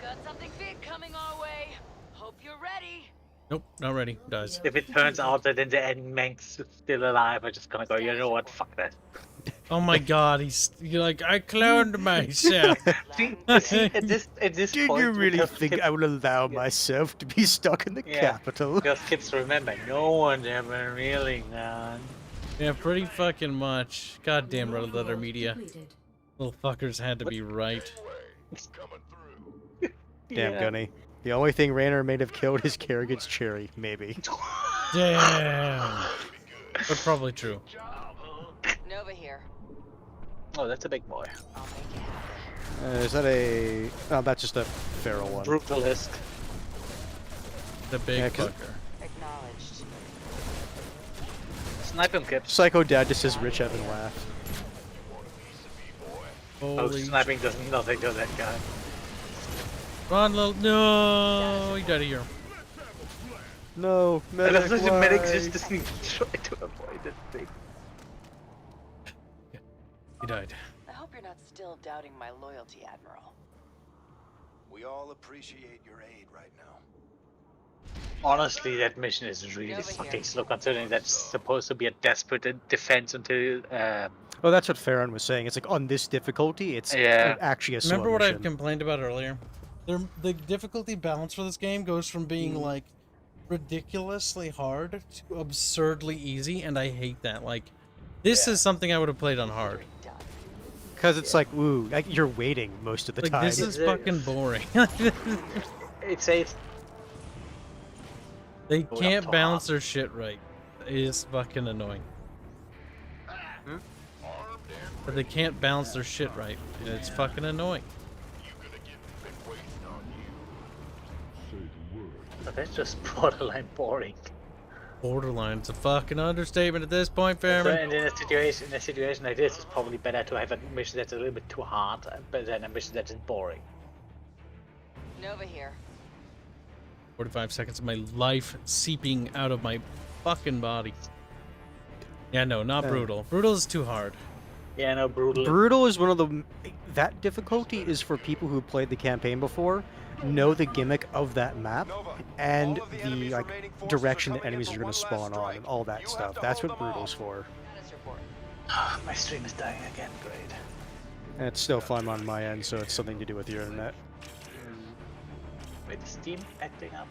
Speaker 18: Got something big coming our way. Hope you're ready.
Speaker 2: Nope, not ready. Dies.
Speaker 3: If it turns out that in the end Manx is still alive, I'm just gonna go, you know what, fuck that.
Speaker 2: Oh my god, you're like, I cloned myself.
Speaker 3: See, at this
Speaker 1: Do
Speaker 3: point,
Speaker 1: you really
Speaker 3: because
Speaker 1: think
Speaker 3: Kibs-
Speaker 1: I will allow myself to be stuck in the capital?
Speaker 3: Because kids remember, no one's ever really gone.
Speaker 2: Yeah, pretty fucking much. Goddamn Red Letter Media. Little fuckers had to be right.
Speaker 1: Damn,
Speaker 3: Yeah.
Speaker 1: Gunny. The only thing Raynor may have killed is Kerrigan's cherry, maybe.
Speaker 2: Damn. But probably true.
Speaker 18: Nova here.
Speaker 3: Oh, that's a big boy.
Speaker 1: Is that a... Oh, that's just a feral one.
Speaker 3: Brutalist.
Speaker 2: The big
Speaker 1: Yeah, 'cause-
Speaker 2: fucker.
Speaker 18: Acknowledged.
Speaker 3: Snipe him, Kibs.
Speaker 1: Psycho Dad just says Rich Evan laugh.
Speaker 3: Oh,
Speaker 2: Holy
Speaker 3: sniping does nothing to that guy.
Speaker 2: Run, little. No, he died here.
Speaker 1: No,
Speaker 3: And
Speaker 1: medic,
Speaker 3: the medic
Speaker 1: why?
Speaker 3: just doesn't try to avoid that thing.
Speaker 2: He died.
Speaker 18: I hope you're not still doubting my loyalty, Admiral.
Speaker 8: We all appreciate your aid right now.
Speaker 3: Honestly, that mission is really fucking slow, considering that's supposed to be a desperate defense until.
Speaker 1: Well, that's what Farron was saying. It's like, on this difficulty, it's
Speaker 3: Yeah.
Speaker 1: actually a slow
Speaker 2: Remember what
Speaker 1: mission.
Speaker 2: I complained about earlier? The difficulty balance for this game goes from being like ridiculously hard to absurdly easy, and I hate that. Like, this is something I would have played on hard.
Speaker 1: Because it's like, ooh, like, you're waiting most of the
Speaker 2: Like,
Speaker 1: time.
Speaker 2: this is fucking boring.
Speaker 3: It says
Speaker 2: They
Speaker 3: Going up
Speaker 2: can't
Speaker 3: top.
Speaker 2: balance their shit right. It is fucking annoying. But they can't balance their shit right. And it's fucking annoying.
Speaker 3: but that's just borderline boring.
Speaker 2: Borderline. It's a fucking understatement at this point,
Speaker 3: So,
Speaker 2: Fairman.
Speaker 3: and in a situation like this, it's probably better to have a mission that's a little bit too hard, but than a mission that is boring.
Speaker 18: Nova here.
Speaker 2: 45 seconds of my life seeping out of my fucking body. Yeah, no, not brutal. Brutal is too hard.
Speaker 3: Yeah, no, brutal.
Speaker 1: Brutal is one of the... That difficulty is for people who played the campaign before, know the gimmick of that map, and the like direction that enemies are going to spawn on, and all that stuff. That's what Brutal's for.
Speaker 3: My stream is dying again, great.
Speaker 1: And it's still fine on my end, so it's something to do with your internet.
Speaker 3: Wait, is Steam acting up?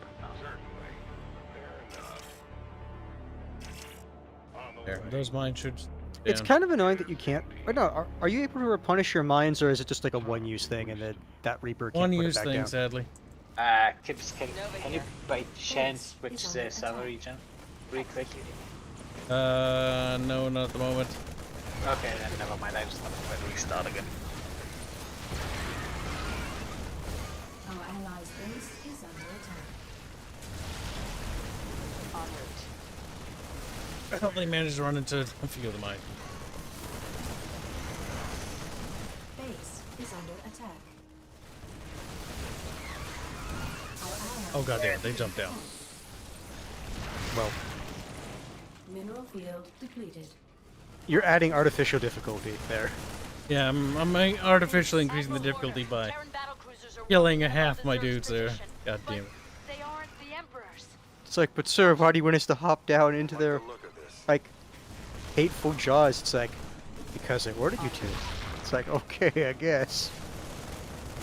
Speaker 2: There, those mines should
Speaker 1: It's kind of annoying that you can't. Or no, are you able to replenish your mines, or is it just like a one-use thing, and then that Reaper can't put it
Speaker 2: One-use
Speaker 1: back
Speaker 2: thing,
Speaker 1: down?
Speaker 2: sadly.
Speaker 3: Kibs, can you by chance switch the server region really quick?
Speaker 2: No, not at the moment.
Speaker 3: Okay, then never mind. I just want to restart again.
Speaker 4: Our allies' base is under attack.
Speaker 18: En route.
Speaker 2: I thought they managed to run into a few of the mine.
Speaker 4: Base is under attack.
Speaker 2: Oh goddamn, they jumped down.
Speaker 1: Well,
Speaker 4: Mineral field depleted.
Speaker 1: you're adding artificial difficulty there.
Speaker 2: Yeah, I'm artificially increasing the difficulty by killing a half my dudes there. God damn it.
Speaker 18: They aren't the Emperor's.
Speaker 1: It's like, but sir, why do you want us to hop down into their, like, hateful jaws? It's like, because I ordered you to. It's like, okay, I guess.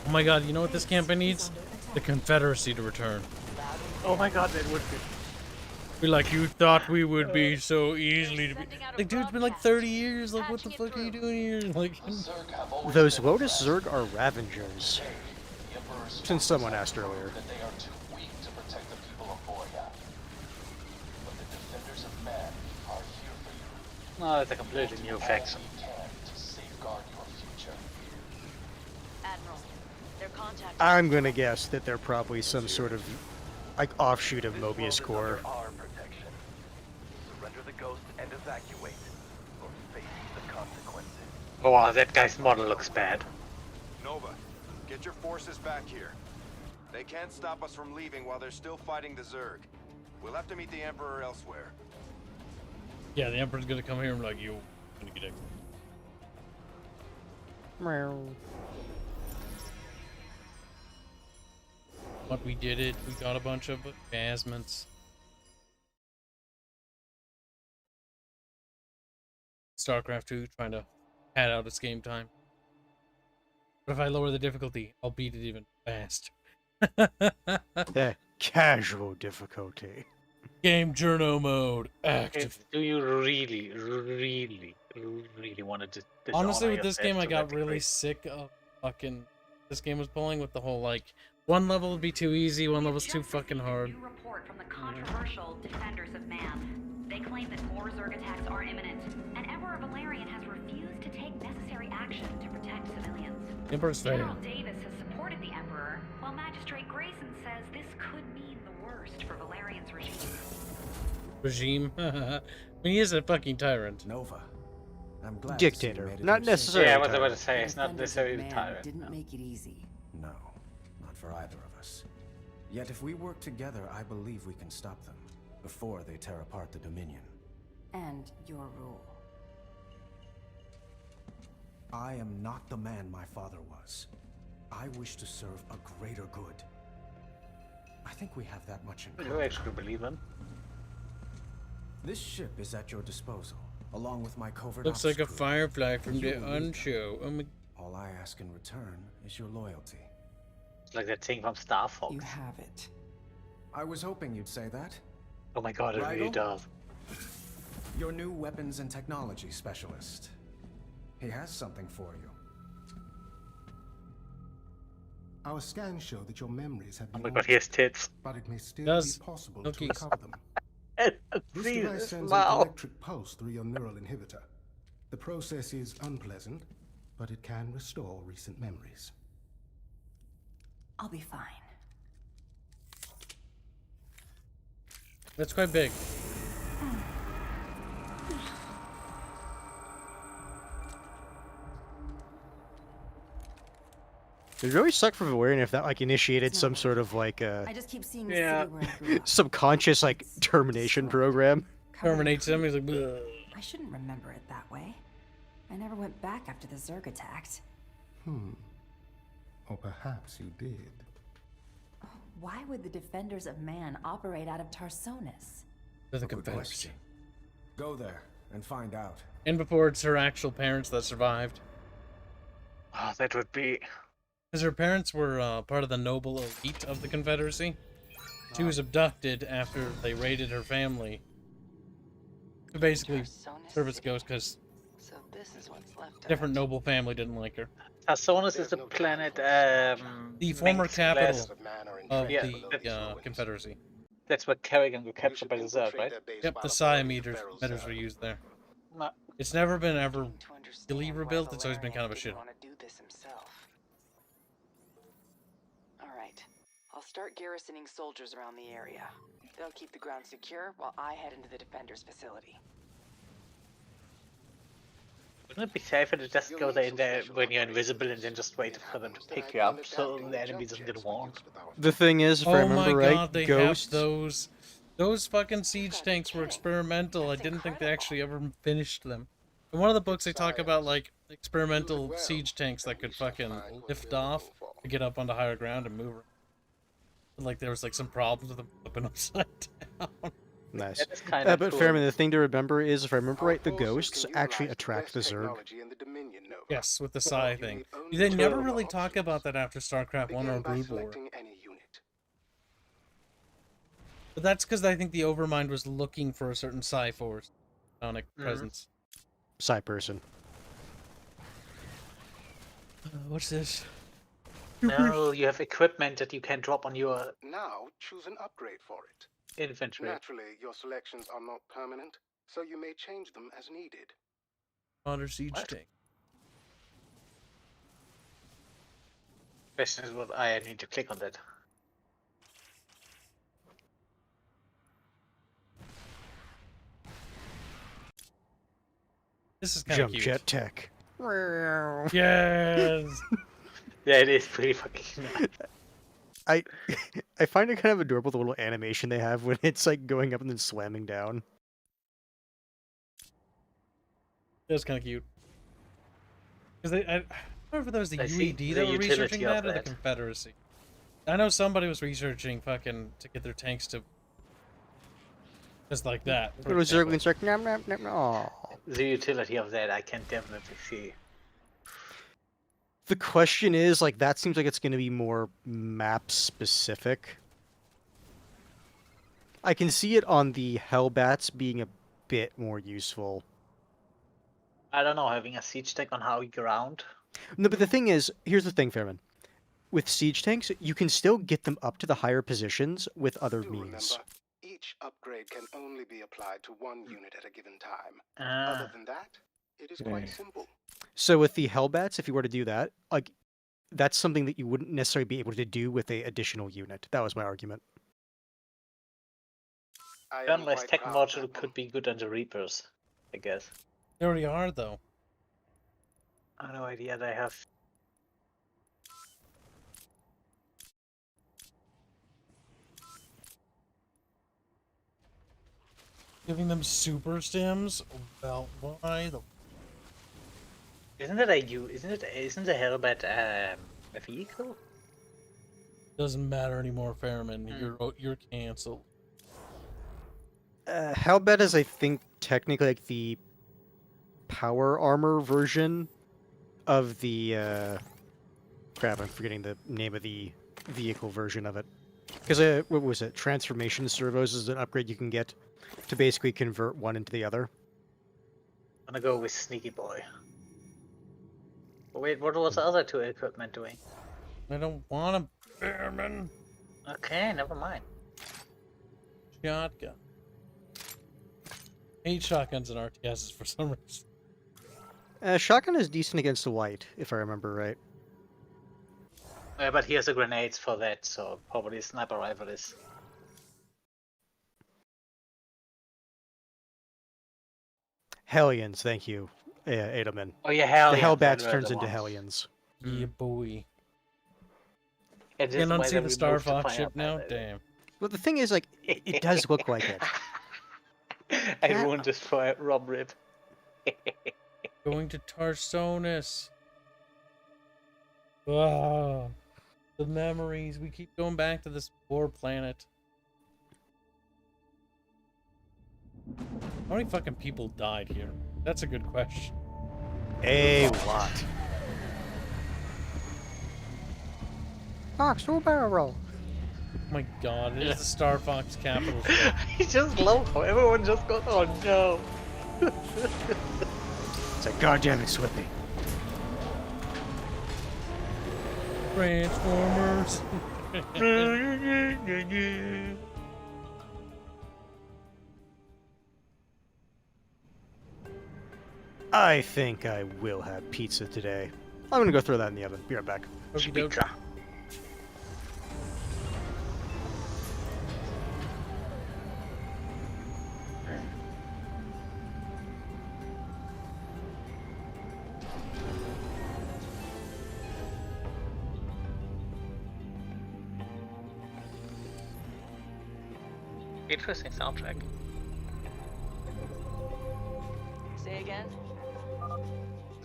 Speaker 2: Oh my god, you know what this campaign needs? The Confederacy to return.
Speaker 3: Oh my god, that would be.
Speaker 2: Be like, you thought we would be so easily to be. Like, dude, it's been like 30 years. Like, what the fuck are you doing here? Like,
Speaker 1: Those Lotus Zerg are Ravengers. Since someone asked earlier.
Speaker 14: That they are too weak to protect the people of Boya. But the defenders of man are here for you.
Speaker 3: No, it's a completely new faction.
Speaker 14: To safeguard your future.
Speaker 18: Admiral, their contact.
Speaker 1: I'm gonna guess that they're probably some sort of, like, offshoot of Mobius Core.
Speaker 17: Our protection. Surrender the ghost and evacuate, or face the consequences.
Speaker 3: Oh, wow, that guy's model looks bad.
Speaker 10: Nova, get your forces back here. They can't stop us from leaving while they're still fighting the Zerg. We'll have to meet the Emperor elsewhere.
Speaker 2: yeah, the Emperor's gonna come here and be like, you gonna get it. But we did it. We got a bunch of advancements. StarCraft 2 trying to pad out its game time. But if I lower the difficulty, I'll beat it even faster.
Speaker 1: Yeah, casual difficulty.
Speaker 2: Game journo mode active.
Speaker 3: Do you really, really, really want to
Speaker 2: Honestly, with this game, I got really sick of fucking. This game was pulling with the whole like, one level would be too easy, one level's too fucking hard.
Speaker 19: New report from the controversial Defenders of Man. They claim that more Zerg attacks are imminent, and Emperor Valerian has refused to take necessary action to protect civilians.
Speaker 2: Emperor's
Speaker 19: General
Speaker 2: failed.
Speaker 19: Davis has supported the Emperor, while Magistrate Grayson says this could mean the worst for Valerian's regime.
Speaker 2: I mean, he is a fucking tyrant.
Speaker 8: Nova. I'm glad
Speaker 1: Dictator, not necessarily.
Speaker 3: Yeah, I was about to say, it's not necessarily the
Speaker 16: Man
Speaker 3: tyrant.
Speaker 16: didn't make it easy.
Speaker 8: No, not for either of us. Yet if we work together, I believe we can stop them before they tear apart the Dominion.
Speaker 16: And your rule.
Speaker 8: I am not the man my father was. I wish to serve a greater good. I think we have that much in
Speaker 3: You actually believe him?
Speaker 8: This ship is at your disposal, along with my covert
Speaker 2: Looks
Speaker 8: ops
Speaker 2: like a
Speaker 8: crew.
Speaker 2: firefly from
Speaker 8: You
Speaker 2: the
Speaker 8: will lead them.
Speaker 2: unshow. Oh my.
Speaker 8: All I ask in return is your loyalty.
Speaker 3: It's like that thing from Star Fox.
Speaker 16: You have it.
Speaker 8: I was hoping you'd say that.
Speaker 3: Oh my god, it really
Speaker 8: Rydell?
Speaker 3: does.
Speaker 8: Your new weapons and technology specialist. He has something for you.
Speaker 13: Our scans show that your memories have
Speaker 3: Oh
Speaker 13: been
Speaker 3: my god, he has tits.
Speaker 13: but it may still
Speaker 2: Does.
Speaker 13: be possible
Speaker 2: Okay.
Speaker 13: to recover them. This
Speaker 3: See
Speaker 13: device
Speaker 3: this?
Speaker 13: sends
Speaker 3: Wow.
Speaker 13: an electric pulse through your neural inhibitor. The process is unpleasant, but it can restore recent memories.
Speaker 16: I'll be fine.
Speaker 2: That's quite big.
Speaker 1: It really sucked for Valerian if that like initiated some sort of like
Speaker 16: I just keep seeing the
Speaker 3: Yeah.
Speaker 16: city where I grew up.
Speaker 1: subconscious like termination program.
Speaker 2: Terminates him. He's like, "Bleh."
Speaker 16: I shouldn't remember it that way. I never went back after the Zerg attacked.
Speaker 13: Or perhaps you did.
Speaker 16: Why would the Defenders of Man operate out of Tarsonis?
Speaker 2: They're the
Speaker 8: Good
Speaker 2: Confederacy.
Speaker 8: question. Go there and find out.
Speaker 2: And before it's her actual parents that survived.
Speaker 3: Oh, that would be.
Speaker 2: Because her parents were part of the noble elite of the Confederacy. She was abducted after they raided her family. To basically serve as a ghost because
Speaker 18: this is what's left.
Speaker 2: Different noble family didn't like her.
Speaker 3: Tarsonis is the planet.
Speaker 2: The former
Speaker 3: Mengsk
Speaker 2: capital
Speaker 3: glass-
Speaker 2: of
Speaker 3: Yeah,
Speaker 2: the Confederacy.
Speaker 3: That's where Kerrigan got captured by the Zerg, right?
Speaker 2: Yep, the Psi meters were used there.
Speaker 3: No.
Speaker 2: It's never been ever really rebuilt. It's always been kind of a shit.
Speaker 18: Want to do this himself. All right, I'll start garrisoning soldiers around the area. They'll keep the ground secure while I head into the defender's facility.
Speaker 3: Wouldn't it be safer to just go there in there when you're invisible and then just wait for them to pick you up so the enemy doesn't get warned?
Speaker 1: The thing is, if I
Speaker 2: Oh
Speaker 1: remember
Speaker 2: my
Speaker 1: right,
Speaker 2: god, they
Speaker 1: Ghost.
Speaker 2: have those fucking siege tanks were experimental. I didn't think they actually ever finished them. In one of the books, they talk about like experimental siege tanks that could fucking lift off to get up onto higher ground and move. Like there was like some problems with them flipping upside down.
Speaker 1: Nice.
Speaker 3: kinda
Speaker 1: But
Speaker 3: cool.
Speaker 1: Fairman, the thing to remember is, if I remember right, the ghosts actually attract the Zerg.
Speaker 2: Yes, with the Psi thing. They never really talk about that after StarCraft 1 or Brood War. But that's because I think the Overmind was looking for a certain Psi force. Sonic presence.
Speaker 1: Psi person.
Speaker 2: What's this?
Speaker 3: No, you have equipment that you can drop on your
Speaker 20: Now choose an upgrade for it.
Speaker 3: infantry.
Speaker 20: Naturally, your selections are not permanent, so you may change them as needed.
Speaker 2: Honor siege tank.
Speaker 3: Question is what I need to click on that.
Speaker 2: This is kind of
Speaker 1: Jump
Speaker 2: cute.
Speaker 1: jet tech.
Speaker 2: Yes.
Speaker 3: Yeah, it is pretty fucking nice.
Speaker 1: I find it kind of adorable, the little animation they have when it's like going up and then slamming down.
Speaker 2: That's kind of cute. Because I don't know if that was the
Speaker 3: I see
Speaker 2: UED
Speaker 3: the
Speaker 2: that were
Speaker 3: utility
Speaker 2: researching
Speaker 3: of
Speaker 2: that or the
Speaker 3: that.
Speaker 2: Confederacy. I know somebody was researching fucking to get their tanks to just like that.
Speaker 1: It was Zerglings like, nom, nom, nom, nom.
Speaker 3: The utility of that I can definitely see.
Speaker 1: The question is, like, that seems like it's going to be more map specific. I can see it on the Hellbats being a bit more useful.
Speaker 3: I don't know, having a siege tank on high ground.
Speaker 1: No, but the thing is, here's the thing, Fairman. With siege tanks, you can still get them up to the higher positions with other means.
Speaker 20: Remember, each upgrade can only be applied to one unit at a given time.
Speaker 3: Ah.
Speaker 20: Other than that, it is quite simple.
Speaker 1: So with the Hellbats, if you were to do that, like, that's something that you wouldn't necessarily be able to do with a additional unit. That was my argument.
Speaker 3: Unless technology could be good on the Reapers, I guess.
Speaker 2: They already are, though.
Speaker 3: I have no idea they have.
Speaker 2: Giving them super stims? Well, why the...
Speaker 3: Isn't it isn't the Hellbat a vehicle?
Speaker 2: Doesn't matter anymore, Fairman. You're canceled.
Speaker 1: Hellbat is, I think, technically like the power armor version of the crap, I'm forgetting the name of the vehicle version of it. Because what was it? Transformation servos is an upgrade you can get to basically convert one into the other.
Speaker 3: I'm gonna go with Sneaky Boy. Wait, what was the other two equipment doing?
Speaker 2: I don't want a Fairman.
Speaker 3: Okay, never mind.
Speaker 2: Shotgun. Hate shotguns and RTSs for some reason.
Speaker 1: Shotgun is decent against the white, if I remember right.
Speaker 3: But he has the grenades for that, so probably a sniper rifle is.
Speaker 1: Hellions, thank you, Edelman.
Speaker 3: Oh yeah, Hellions.
Speaker 1: The Hellbats
Speaker 3: those are
Speaker 1: turns
Speaker 3: the
Speaker 1: into
Speaker 3: ones.
Speaker 1: Hellions.
Speaker 2: Yeah, boy.
Speaker 3: It is
Speaker 2: Can
Speaker 3: the way
Speaker 2: unsee
Speaker 3: they
Speaker 2: the Star
Speaker 3: removed the
Speaker 2: Fox ship
Speaker 3: fire
Speaker 2: now?
Speaker 3: pilot.
Speaker 2: Damn.
Speaker 1: Well, the thing is, like, it does look like it.
Speaker 3: I ruined this for Rob Rib.
Speaker 2: Going to Tarsonis. Ah, the memories. We keep going back to this poor planet. How many fucking people died here? That's a good question.
Speaker 1: A lot. Fox, no barrel roll.
Speaker 2: Oh my god, it is the Star Fox capital ship.
Speaker 3: I just love how everyone just goes, oh no.
Speaker 1: It's like, goddamn it, Swippy.
Speaker 2: Transformers.
Speaker 1: I think I will have pizza today. I'm gonna go throw that in the oven. Be right back.
Speaker 3: Pizza. Interesting soundtrack.
Speaker 18: Say again?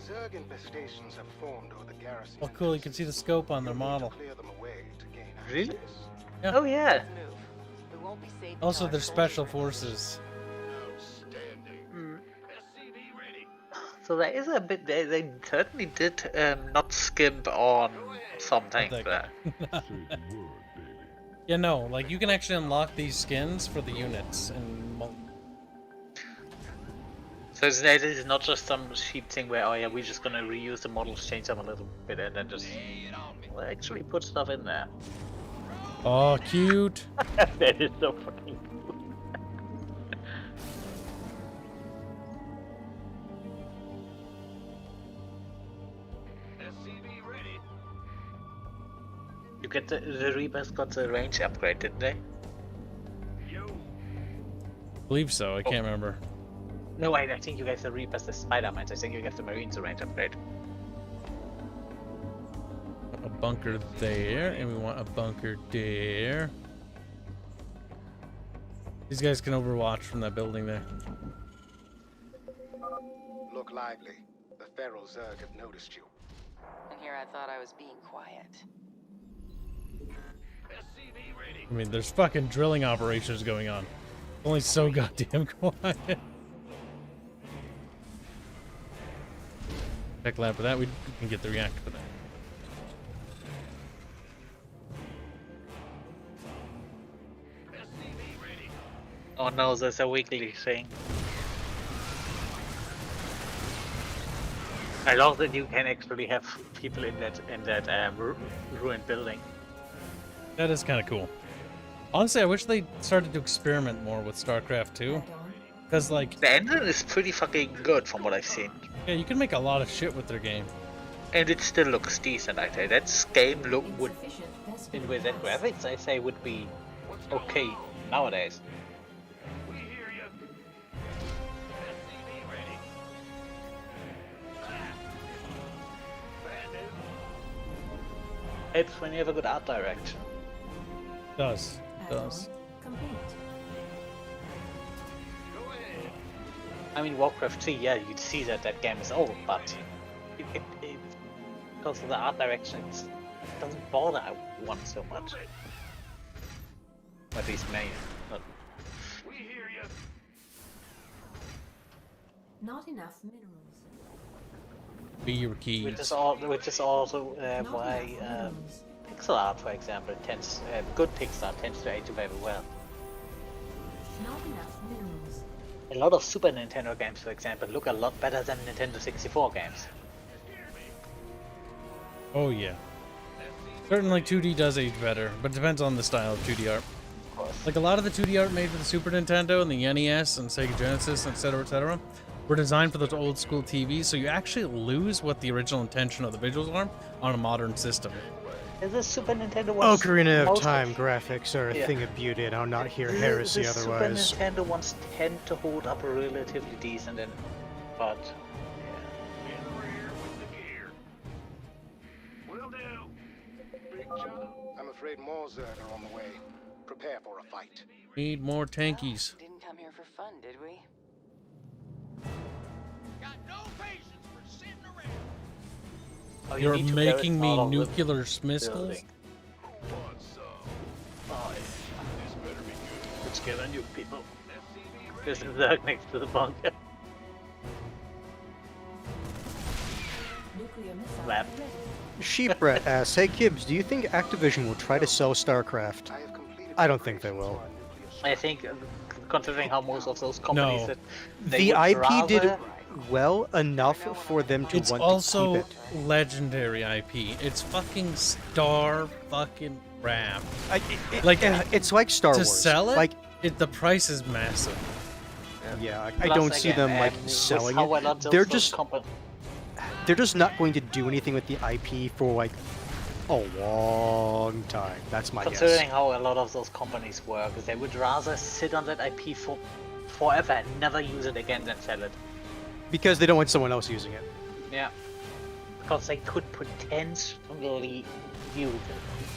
Speaker 20: Zerg infestations have formed over the garrison.
Speaker 2: Oh, cool! You can see the scope on their model.
Speaker 20: Clear them away to gain
Speaker 3: Really?
Speaker 20: access.
Speaker 2: Yeah.
Speaker 3: Oh yeah.
Speaker 18: It won't be safe.
Speaker 2: Also,
Speaker 18: until
Speaker 2: they're
Speaker 18: our
Speaker 2: special
Speaker 18: soldiers
Speaker 2: forces.
Speaker 3: So there is a bit. They certainly did not skimp on something there.
Speaker 2: Yeah, no, like you can actually unlock these skins for the units and
Speaker 3: So it is not just some cheap thing where, oh yeah, we're just gonna reuse the models, change them a little bit, and then just actually put stuff in there.
Speaker 2: oh, cute.
Speaker 3: That is so fucking cool. You get the Reapers got the range upgrade, didn't they?
Speaker 2: Believe so. I can't remember.
Speaker 3: No, wait, I think you guys the Reapers the Spider-Mans. I think you get the Marines the range upgrade.
Speaker 2: A bunker there, and we want a bunker there. These guys can overwatch from that building there.
Speaker 20: Look lively. The Feral Zerg have noticed you.
Speaker 18: And here I thought I was being quiet.
Speaker 2: I mean, there's fucking drilling operations going on. Only so goddamn quiet. Tech lab for that, we can get the reactor for that.
Speaker 3: Oh no, there's a weekly thing. I love that you can actually have people in that ruined building.
Speaker 2: That is kind of cool. Honestly, I wish they started to experiment more with StarCraft 2. Because, like...
Speaker 3: The engine is pretty fucking good from what I've seen.
Speaker 2: Yeah, you can make a lot of shit with their game.
Speaker 3: And it still looks decent, I say. That game look would... with that graphics, I say, would be okay nowadays. It's when you have a good art direction.
Speaker 2: Does.
Speaker 3: I mean, Warcraft 3, yeah, you'd see that that game is old, but because of the art direction, it doesn't bother one so much. At least me. But...
Speaker 16: Not enough minerals.
Speaker 2: Be your keys.
Speaker 3: Which is also why pixel art, for example, tends good pixel art tends to age very well.
Speaker 16: Not enough minerals.
Speaker 3: A lot of Super Nintendo games, for example, look a lot better than Nintendo 64 games.
Speaker 2: Oh yeah. Certainly 2D does age better, but it depends on the style of 2D art.
Speaker 3: Of course.
Speaker 2: Like a lot of the 2D art made for the Super Nintendo and the NES and Sega Genesis, etc., were designed for those old school TVs, so you actually lose what the original intention of the visuals are on a modern system.
Speaker 3: Is the Super Nintendo ones
Speaker 1: Ocarina of Time graphics are a thing of beauty, and I'll not hear heresy
Speaker 3: the
Speaker 1: otherwise.
Speaker 3: Super Nintendo ones tend to hold up relatively decent, but
Speaker 20: I'm afraid more Zerg are on the way. Prepare for a fight.
Speaker 2: Need more tankies.
Speaker 18: Didn't come here for fun, did we?
Speaker 3: Oh,
Speaker 2: You're making me nuclear missiles?
Speaker 3: Oh, let's get on you people. There's a Zerg next to the bunker. Lab.
Speaker 1: Sheeprat asks, hey Kibs, do you think Activision will try to sell StarCraft? I don't think they will.
Speaker 3: I think, considering how most of those companies
Speaker 2: No.
Speaker 3: that they would rather
Speaker 1: well enough for them to
Speaker 2: It's
Speaker 1: want
Speaker 2: also
Speaker 1: to keep it.
Speaker 2: legendary IP. It's fucking Star fucking Craft.
Speaker 1: It's like Star
Speaker 2: to
Speaker 1: Wars.
Speaker 2: sell it,
Speaker 1: Like
Speaker 2: the price is massive.
Speaker 1: yeah, I
Speaker 3: Plus,
Speaker 1: don't see
Speaker 3: again,
Speaker 1: them like
Speaker 3: with
Speaker 1: selling
Speaker 3: how well
Speaker 1: it.
Speaker 3: those
Speaker 1: They're just not going to do anything with the IP for like a long time. That's my guess.
Speaker 3: Considering how a lot of those companies work, they would rather sit on that IP for forever and never use it again than sell it.
Speaker 1: Because they don't want someone else using it.
Speaker 3: Yeah. Because they could potentially use it.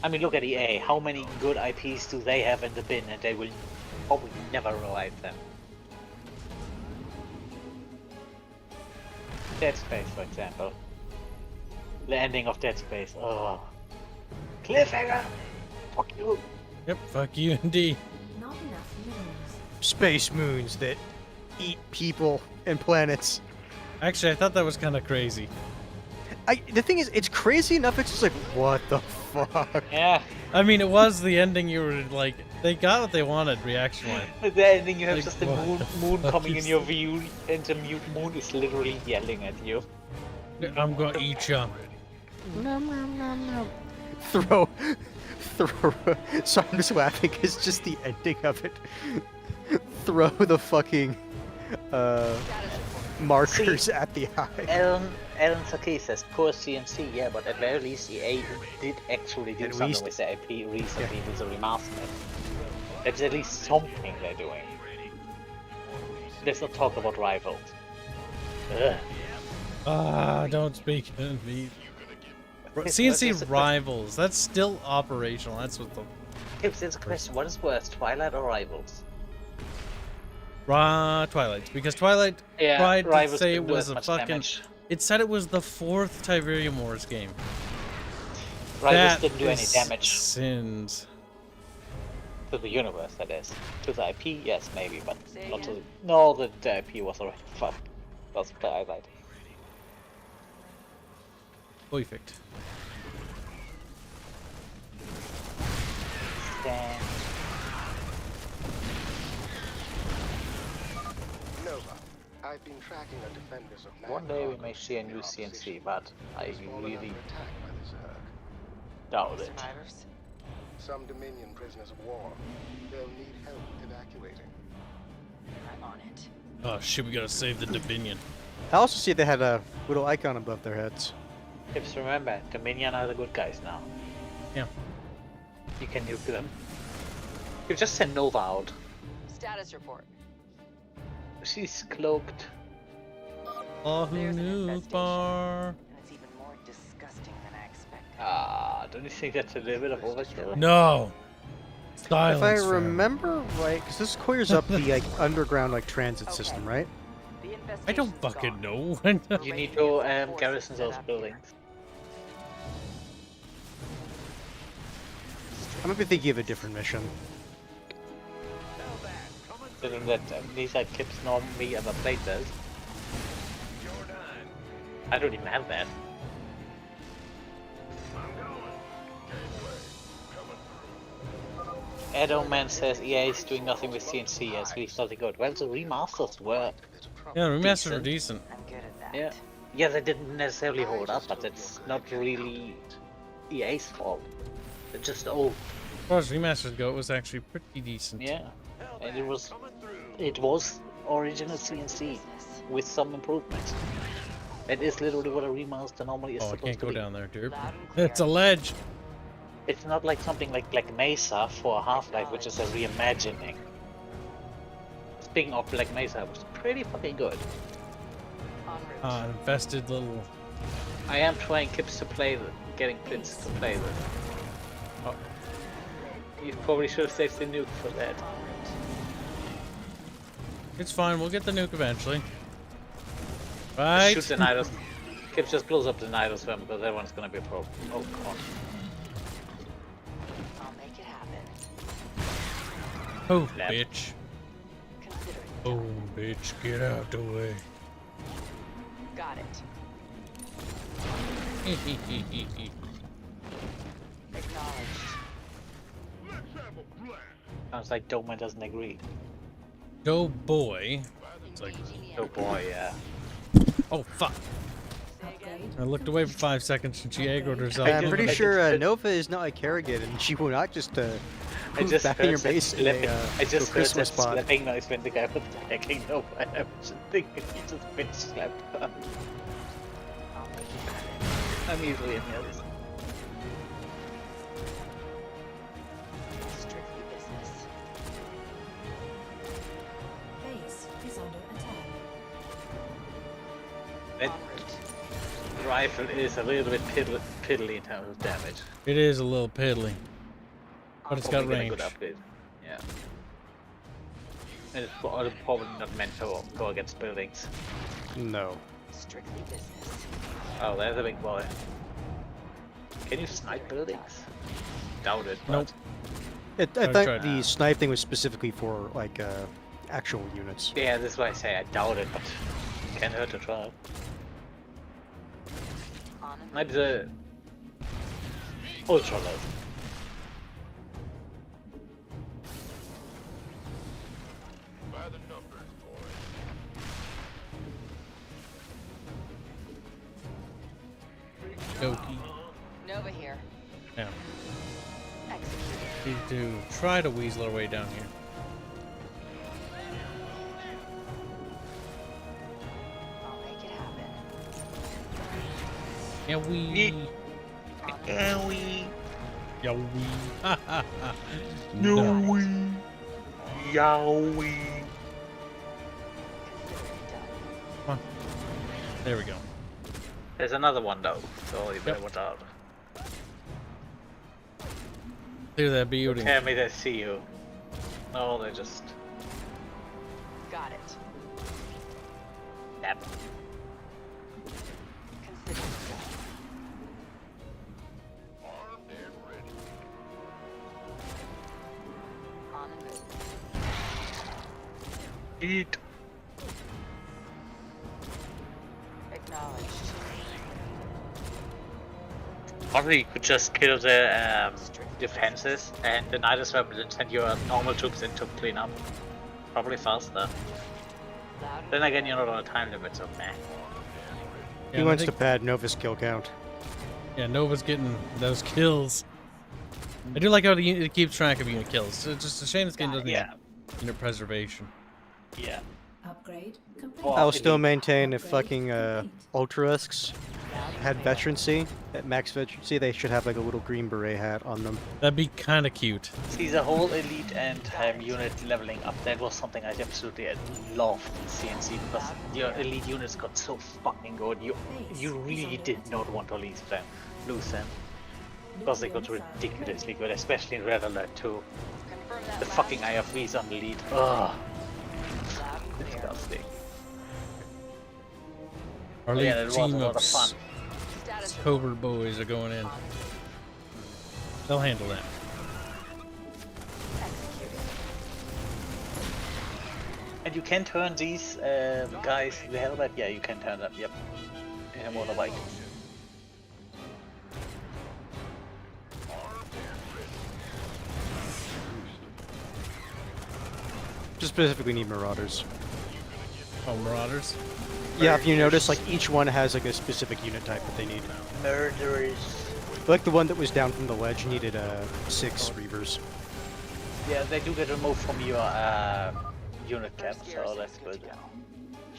Speaker 3: I mean, look at EA. How many good IPs do they have in the bin, and they will probably never revive them? Dead Space, for example. The ending of Dead Space. Oh. Cliffhanger! Fuck you!
Speaker 2: Yep, fuck you indeed.
Speaker 16: Not enough minerals.
Speaker 1: Space moons that eat people and planets.
Speaker 2: Actually, I thought that was kind of crazy.
Speaker 1: The thing is, it's crazy enough, it's just like, what the fuck?
Speaker 3: Yeah.
Speaker 2: I mean, it was the ending you were like, they got what they wanted reaction-wise.
Speaker 3: With the ending, you have
Speaker 2: Like,
Speaker 3: just the
Speaker 2: what
Speaker 3: moon
Speaker 2: the fuck
Speaker 3: coming in
Speaker 2: is-
Speaker 3: your view, and the mute moon is literally yelling at you.
Speaker 2: I'm gonna eat ya.
Speaker 1: Nom, nom, nom, nom. Throw. So I'm just laughing because just the ending of it. Throw the fucking markers at the eye.
Speaker 3: Alan Saki says, poor CNC, yeah, but at very least EA did actually do
Speaker 1: At
Speaker 3: something
Speaker 1: least-
Speaker 3: with the IP recently with the remaster. That's at least something they're doing. Let's not talk about Rivals. Ugh.
Speaker 2: Ah, don't speak to me. CNC Rivals, that's still operational. That's what the
Speaker 3: Kibs, there's a question. What is worse, Twilight or Rivals?
Speaker 2: Twilight, because Twilight
Speaker 3: Yeah,
Speaker 2: tried to
Speaker 3: Rivals
Speaker 2: say
Speaker 3: didn't
Speaker 2: it
Speaker 3: do
Speaker 2: was
Speaker 3: as
Speaker 2: a
Speaker 3: much
Speaker 2: fucking.
Speaker 3: damage.
Speaker 2: It said it was the 4th Tiberium Wars game.
Speaker 3: Rivals
Speaker 2: That
Speaker 3: didn't do any
Speaker 2: is
Speaker 3: damage.
Speaker 2: Sins.
Speaker 3: To the universe, that is. To the IP, yes, maybe, but not to... No, the IP was already fucked. That's Twilight.
Speaker 2: Perfect.
Speaker 3: Damn.
Speaker 20: Nova, I've been tracking the defenders of
Speaker 3: One day we may see a new CNC, but I really doubt it.
Speaker 20: Some Dominion prisoners of war. They'll need help evacuating.
Speaker 16: I'm on it.
Speaker 2: Oh shit, we gotta save the Dominion.
Speaker 1: I also see they had a little icon above their heads.
Speaker 3: Just remember, Dominion are the good guys now.
Speaker 2: Yeah.
Speaker 3: You can nuke them. You just send Nova out.
Speaker 18: Status report.
Speaker 3: She's cloaked.
Speaker 2: Oh, who knew, bar?
Speaker 18: And it's even more disgusting than I expected.
Speaker 3: Ah, don't you think that's a little bit of overkill?
Speaker 2: No.
Speaker 1: If
Speaker 2: Silence,
Speaker 1: I
Speaker 2: fam.
Speaker 1: remember right, because this clears up the like underground like transit system, right?
Speaker 2: I don't fucking know.
Speaker 3: You need to garrison those buildings.
Speaker 1: I might be thinking of a different mission.
Speaker 3: Considering that these are Kibs normally ever played those. I don't even have that. Edo Man says EA is doing nothing with CNC as we thought they could. Well, the remasters were.
Speaker 2: Yeah, remasters are decent.
Speaker 3: Yeah. Yeah, they didn't necessarily hold up, but that's not really EA's fault. They're just old.
Speaker 2: As far as remasters go, it was actually pretty decent.
Speaker 3: Yeah. And it was original CNC with some improvements. It is literally what a remaster normally is
Speaker 2: Oh, I
Speaker 3: supposed
Speaker 2: can't
Speaker 3: to
Speaker 2: go
Speaker 3: be.
Speaker 2: down there, dude. It's a ledge.
Speaker 3: It's not like something like Black Mesa for Half-Life, which is a reimagining. Speaking of Black Mesa, it was pretty fucking good.
Speaker 2: Infested little.
Speaker 3: I am trying Kibs to play them, getting Prince to play them.
Speaker 2: Oh.
Speaker 3: You probably should have saved the nuke for that.
Speaker 2: It's fine, we'll get the nuke eventually. Right?
Speaker 3: Shoot the Nidus. Kibs just blows up the Nidus one because everyone's gonna be a problem. Oh god.
Speaker 18: I'll make it happen.
Speaker 2: Oh,
Speaker 3: Lab.
Speaker 2: bitch.
Speaker 18: Consider it.
Speaker 2: Oh, bitch, get out the way.
Speaker 18: Got it. Acknowledged.
Speaker 3: Sounds like Doma doesn't agree.
Speaker 2: Go boy. It's like,
Speaker 3: Oh boy, yeah.
Speaker 2: oh fuck. I looked away for 5 seconds and she aggroed herself.
Speaker 1: I'm pretty sure Nova is not a Kerrigan, and she will not just
Speaker 3: I
Speaker 1: move
Speaker 3: just
Speaker 1: back in your
Speaker 3: heard
Speaker 1: base
Speaker 3: that
Speaker 1: in
Speaker 3: slapping.
Speaker 1: a
Speaker 3: I just
Speaker 1: to a
Speaker 3: heard that
Speaker 1: Christmas spot.
Speaker 3: slapping noise when the guy was attacking Nova. I was just thinking he just bitch slapped her. I'm easily amused.
Speaker 18: Strictly business.
Speaker 4: Base is under attack.
Speaker 3: That rifle is a little bit piddly in terms of damage.
Speaker 2: It is a little piddly. But it's got
Speaker 3: Probably
Speaker 2: range.
Speaker 3: a good upgrade. Yeah. And it's probably not meant to go against buildings.
Speaker 1: No.
Speaker 18: Strictly business.
Speaker 3: Oh, there's a big boy. Can you snipe buildings? Doubt it.
Speaker 2: Nope.
Speaker 1: I
Speaker 2: I've
Speaker 1: think
Speaker 2: tried.
Speaker 1: the sniping was specifically for like actual units.
Speaker 3: Yeah, that's why I say I doubt it, but can't hurt to try. Maybe the ultra low.
Speaker 6: By the numbers, boy.
Speaker 2: Goki.
Speaker 18: Nova here.
Speaker 2: Yeah.
Speaker 18: Executed.
Speaker 2: Need to try to weasel our way down here.
Speaker 18: I'll make it happen.
Speaker 2: Yeah, we.
Speaker 3: Yeah, we.
Speaker 2: Yeah, we.
Speaker 3: No, we. Yowie.
Speaker 2: Come on. There we go.
Speaker 3: There's another one though, so you better
Speaker 2: Yep.
Speaker 3: watch out.
Speaker 2: Clear that building.
Speaker 3: Tell me they see you. No, they just.
Speaker 18: Got it.
Speaker 3: Yep.
Speaker 18: Consider it done.
Speaker 6: Armed and ready.
Speaker 18: On the move.
Speaker 3: Eat.
Speaker 18: Acknowledged.
Speaker 3: Probably you could just kill the defenses and the Nidus weapons and send your normal troops in to clean up. Probably faster. Then again, you're not on a time limit, so meh.
Speaker 1: He wants to pad Nova's kill count.
Speaker 2: Yeah, Nova's getting those kills. I do like how it keeps track of unit kills. It's just a shame this game doesn't have unit preservation.
Speaker 3: Yeah.
Speaker 4: Upgrade complete.
Speaker 1: I'll still maintain if fucking Ultralisks had veterancy, at max veterancy, they should have like a little green beret hat on them.
Speaker 2: That'd be kind of cute.
Speaker 3: See, the whole elite and unit leveling up, that was something I absolutely loved in CNC because your elite units got so fucking good. You really did not want to lose them. Because they got ridiculously good, especially in Red Alert 2. The fucking IFVs on the lead. Ugh. Disgusting.
Speaker 2: Our
Speaker 3: Yeah,
Speaker 2: lead
Speaker 3: that was a
Speaker 2: team
Speaker 3: lot
Speaker 2: of
Speaker 3: of fun.
Speaker 2: Cobra boys are going in. They'll handle that.
Speaker 3: And you can turn these guys, the helmet, yeah, you can turn them, yep. In a motorbike.
Speaker 1: Just specifically need Marauders.
Speaker 2: Oh, Marauders?
Speaker 1: Yeah, if you notice, like each one has like a specific unit type that they need.
Speaker 3: Murderers.
Speaker 1: Like the one that was down from the ledge needed 6 Reavers.
Speaker 3: Yeah, they do get removed from your unit cap, so that's good.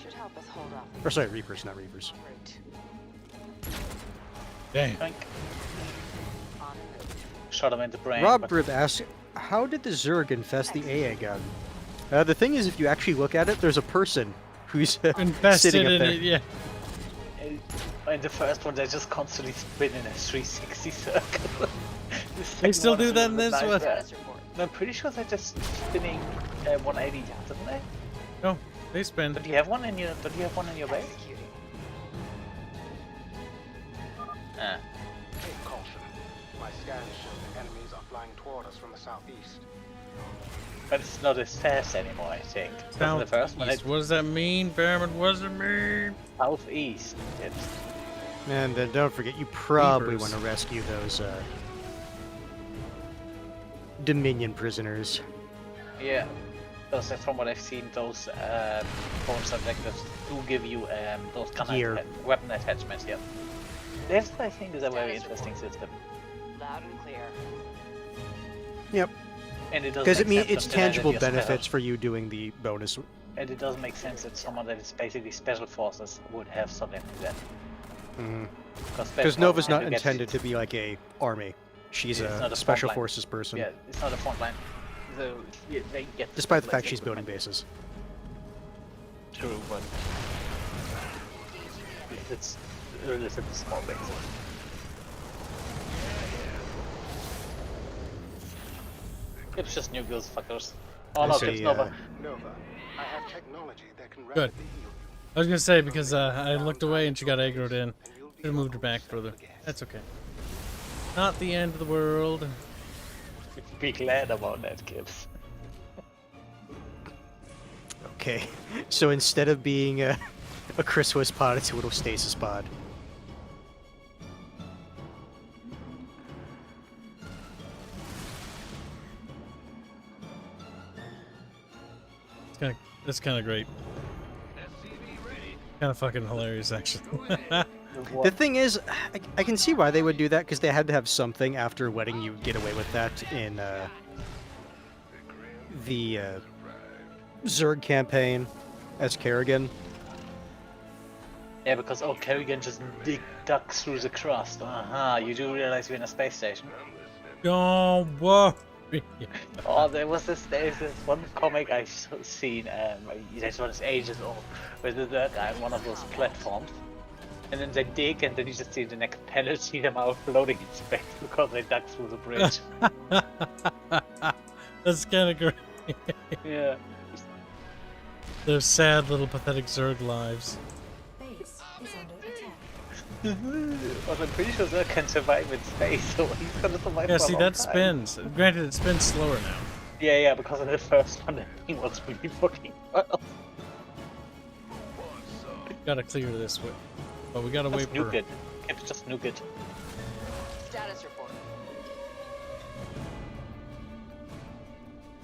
Speaker 18: Should help us hold off.
Speaker 1: Or sorry, Reapers, not Reavers.
Speaker 2: Damn.
Speaker 3: Shot him in the brain.
Speaker 1: Rob Rib asks, how did the Zerg infest the AA gun? The thing is, if you actually look at it, there's a person who's
Speaker 2: invested
Speaker 1: sitting up
Speaker 2: in
Speaker 1: there.
Speaker 2: it, yeah.
Speaker 3: In the first one, they just constantly spin in a 360 circle.
Speaker 2: They still do that in this one?
Speaker 3: No, I'm pretty sure they're just spinning 180, don't they?
Speaker 2: No, they spin.
Speaker 3: But do you have one in your? Do you have one in your base? Ah.
Speaker 20: Take caution. My scans show the enemies are flying toward us from the southeast.
Speaker 3: But it's not as fast anymore, I think. Wasn't the first one?
Speaker 2: Southeast. What does that mean, Behrman? What does it mean?
Speaker 3: Southeast. It's...
Speaker 1: And then don't forget, you probably
Speaker 2: Reapers.
Speaker 1: want to rescue those Dominion prisoners.
Speaker 3: Yeah. Because from what I've seen, those bonus objectives do give you those kind
Speaker 1: Gear.
Speaker 3: of weapon attachments. Yeah. This I think is a very interesting system.
Speaker 18: Loud and clear.
Speaker 1: Yep.
Speaker 3: And it does
Speaker 1: Because it
Speaker 3: make
Speaker 1: means
Speaker 3: sense
Speaker 1: it's
Speaker 3: considering that
Speaker 1: tangible
Speaker 3: you're special.
Speaker 1: benefits for you doing the bonus.
Speaker 3: And it does make sense that someone that is basically special forces would have something like that.
Speaker 1: Because Nova's not
Speaker 3: tend to get-
Speaker 1: intended to be like a army. She's
Speaker 3: it's not
Speaker 1: a
Speaker 3: a
Speaker 1: special
Speaker 3: frontline.
Speaker 1: forces person.
Speaker 3: Yeah, it's not a front line. So yeah, they get.
Speaker 1: Despite the fact
Speaker 3: less
Speaker 1: she's building
Speaker 3: equipment.
Speaker 1: bases.
Speaker 3: True, but it's relatively small bases. It's just new girls fuckers. Oh no, it's Nova.
Speaker 20: Nova, I have technology that can
Speaker 2: Good. I was gonna say because I looked away and she got aggroed in. Should have moved her back further. That's okay. Not the end of the world.
Speaker 3: Be glad about that, Kibs.
Speaker 1: Okay, so instead of being a Chrysalis pod, it's a little stasis pod.
Speaker 2: That's kind of great. Kind of fucking hilarious, actually.
Speaker 1: The thing is, I can see why they would do that, because they had to have something after letting you get away with that in the Zerg campaign as Kerrigan.
Speaker 3: Yeah, because Kerrigan just duck through the crust. You do realize we're in a space station.
Speaker 2: Oh, whoa.
Speaker 3: Oh, there's this one comic I've seen, this one is ages old, where the third guy on one of those platforms, and then they dig, and then you just see the next panel, see them out floating in space because they dug through the bridge.
Speaker 2: That's kind of great.
Speaker 3: Yeah.
Speaker 2: Their sad little pathetic Zerg lives.
Speaker 16: Base is under attack.
Speaker 3: Well, I'm pretty sure Zerg can survive in space, so he's gonna survive
Speaker 2: Yeah,
Speaker 3: for a
Speaker 2: see,
Speaker 3: long
Speaker 2: that
Speaker 3: time.
Speaker 2: spins. Granted, it spins slower now.
Speaker 3: Yeah, because in the first one, he was really fucking well.
Speaker 2: Gotta clear this way. But we gotta wait for...
Speaker 3: Nuke it. It's just nuke it.
Speaker 18: Status report.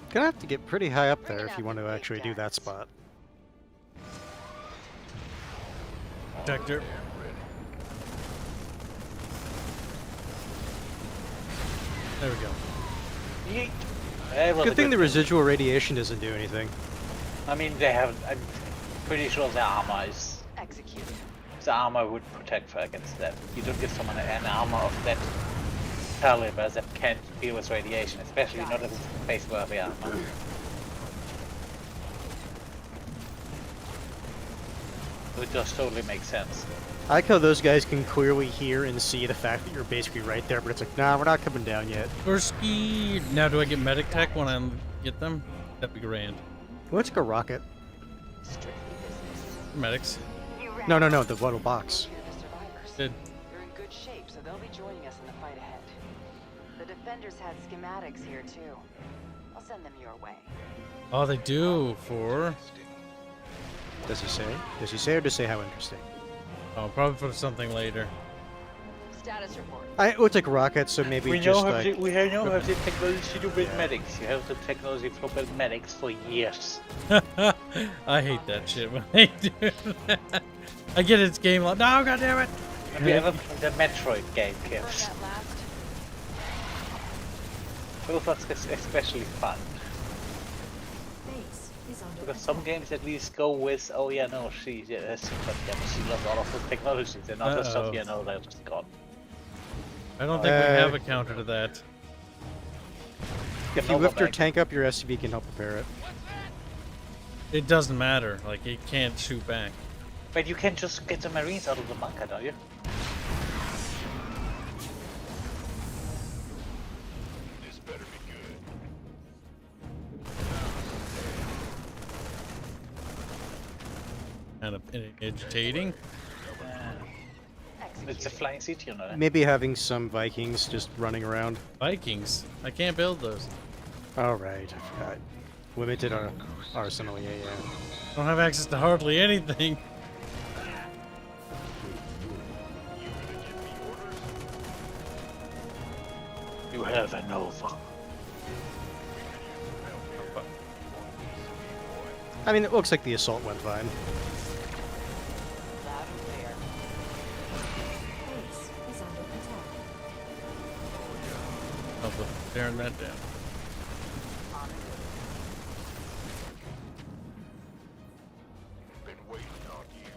Speaker 1: Gonna have to get pretty high up there if you want to actually do that spot.
Speaker 2: Protector. There we go.
Speaker 3: Yeet.
Speaker 1: Good thing the residual radiation doesn't do anything.
Speaker 3: I mean, they have. I'm pretty sure the armor is.
Speaker 18: Executed.
Speaker 3: The armor would protect her against that. You don't give someone an armor of that caliber that can't deal with radiation, especially not as space-worthy armor. It just totally makes sense.
Speaker 1: I like how those guys can clearly hear and see the fact that you're basically right there, but it's like, nah, we're not coming down yet.
Speaker 2: Gursky. Now, do I get medic tech when I get them? That'd be grand.
Speaker 1: Let's go rocket.
Speaker 2: Medics.
Speaker 1: No, the little box.
Speaker 2: Good.
Speaker 18: You're in good shape, so they'll be joining us in the fight ahead. The defenders had schematics here too. I'll send them your way.
Speaker 2: Oh, they do for...
Speaker 1: Does he say? Does he say, or does he say how interesting?
Speaker 2: Oh, probably for something later.
Speaker 18: Status report.
Speaker 1: It looks like rockets, so maybe
Speaker 3: We
Speaker 1: just
Speaker 3: know
Speaker 1: like...
Speaker 3: we know have the technology to build medics. You have the technology to build medics for years.
Speaker 2: I hate that shit when they do that. I get it's game like, no, goddammit!
Speaker 3: Have you ever played the Metroid game, Kibs? Those are especially fun.
Speaker 4: Base is under
Speaker 3: Because some games at least go with, oh yeah, no, she lost all of the technologies, and other stuff, you know, they're just gone.
Speaker 2: I don't think we have a counter to that.
Speaker 1: If you lift your tank up, your SCV can help repair it.
Speaker 2: It doesn't matter. Like, it can't shoot back.
Speaker 3: But you can just get the Marines out of the bunker, don't you?
Speaker 6: This better be good.
Speaker 2: Kind of agitating.
Speaker 3: It's a flying city, you know.
Speaker 1: Maybe having some Vikings just running around.
Speaker 2: Vikings? I can't build those.
Speaker 1: Oh, right. I forgot. Limited our arsenal, yeah.
Speaker 2: Don't have access to hardly anything.
Speaker 3: You have a Nova.
Speaker 1: I mean, it looks like the assault went fine.
Speaker 18: Loud and clear.
Speaker 16: Base is under attack.
Speaker 2: Oh, but tearing that down.
Speaker 6: Been waiting on you.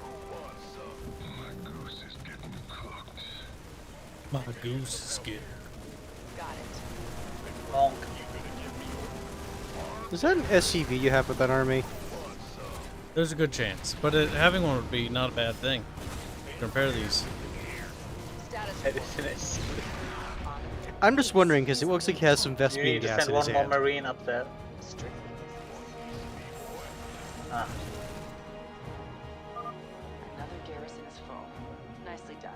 Speaker 6: Who wants some? My goose is getting cooked.
Speaker 2: My goose is getting.
Speaker 18: Got it.
Speaker 3: Bonk.
Speaker 1: Is that an SCV you have with that army?
Speaker 2: There's a good chance, but having one would be not a bad thing. Compare these.
Speaker 1: I'm just wondering because it looks like he has some
Speaker 3: You
Speaker 1: Vespene
Speaker 3: need to
Speaker 1: gas
Speaker 3: send
Speaker 1: in his
Speaker 3: one more
Speaker 1: hand.
Speaker 3: marine up there. Ah,
Speaker 18: Another garrison is full. Nicely done.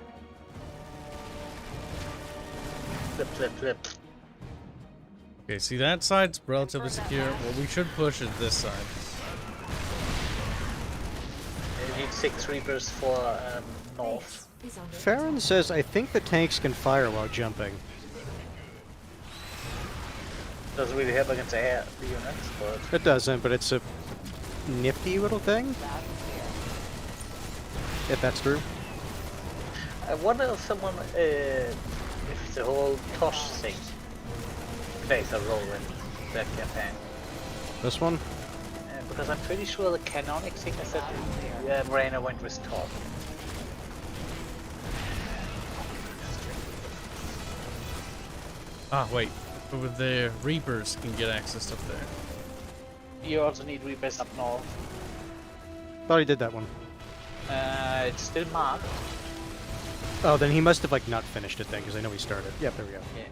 Speaker 3: flip, flip, flip.
Speaker 2: Okay, see that side's relatively secure. What we should push is this side.
Speaker 3: You need 6 Reapers for north.
Speaker 1: Farron says, I think the tanks can fire while jumping.
Speaker 3: Doesn't really help against air units, but
Speaker 1: It doesn't, but it's a nifty little thing. If that's true.
Speaker 3: I wonder if someone, if the whole Tosh thing plays a role in that campaign.
Speaker 1: This one?
Speaker 3: Because I'm pretty sure the canonic thing is that Morena went with Tosh.
Speaker 2: Ah, wait. But with the Reapers can get access up there.
Speaker 3: You also need Reapers up north.
Speaker 1: Thought he did that one.
Speaker 3: It's still marked.
Speaker 1: Oh, then he must have like not finished it then, because I know he started. Yep, there we go.
Speaker 3: Yeah.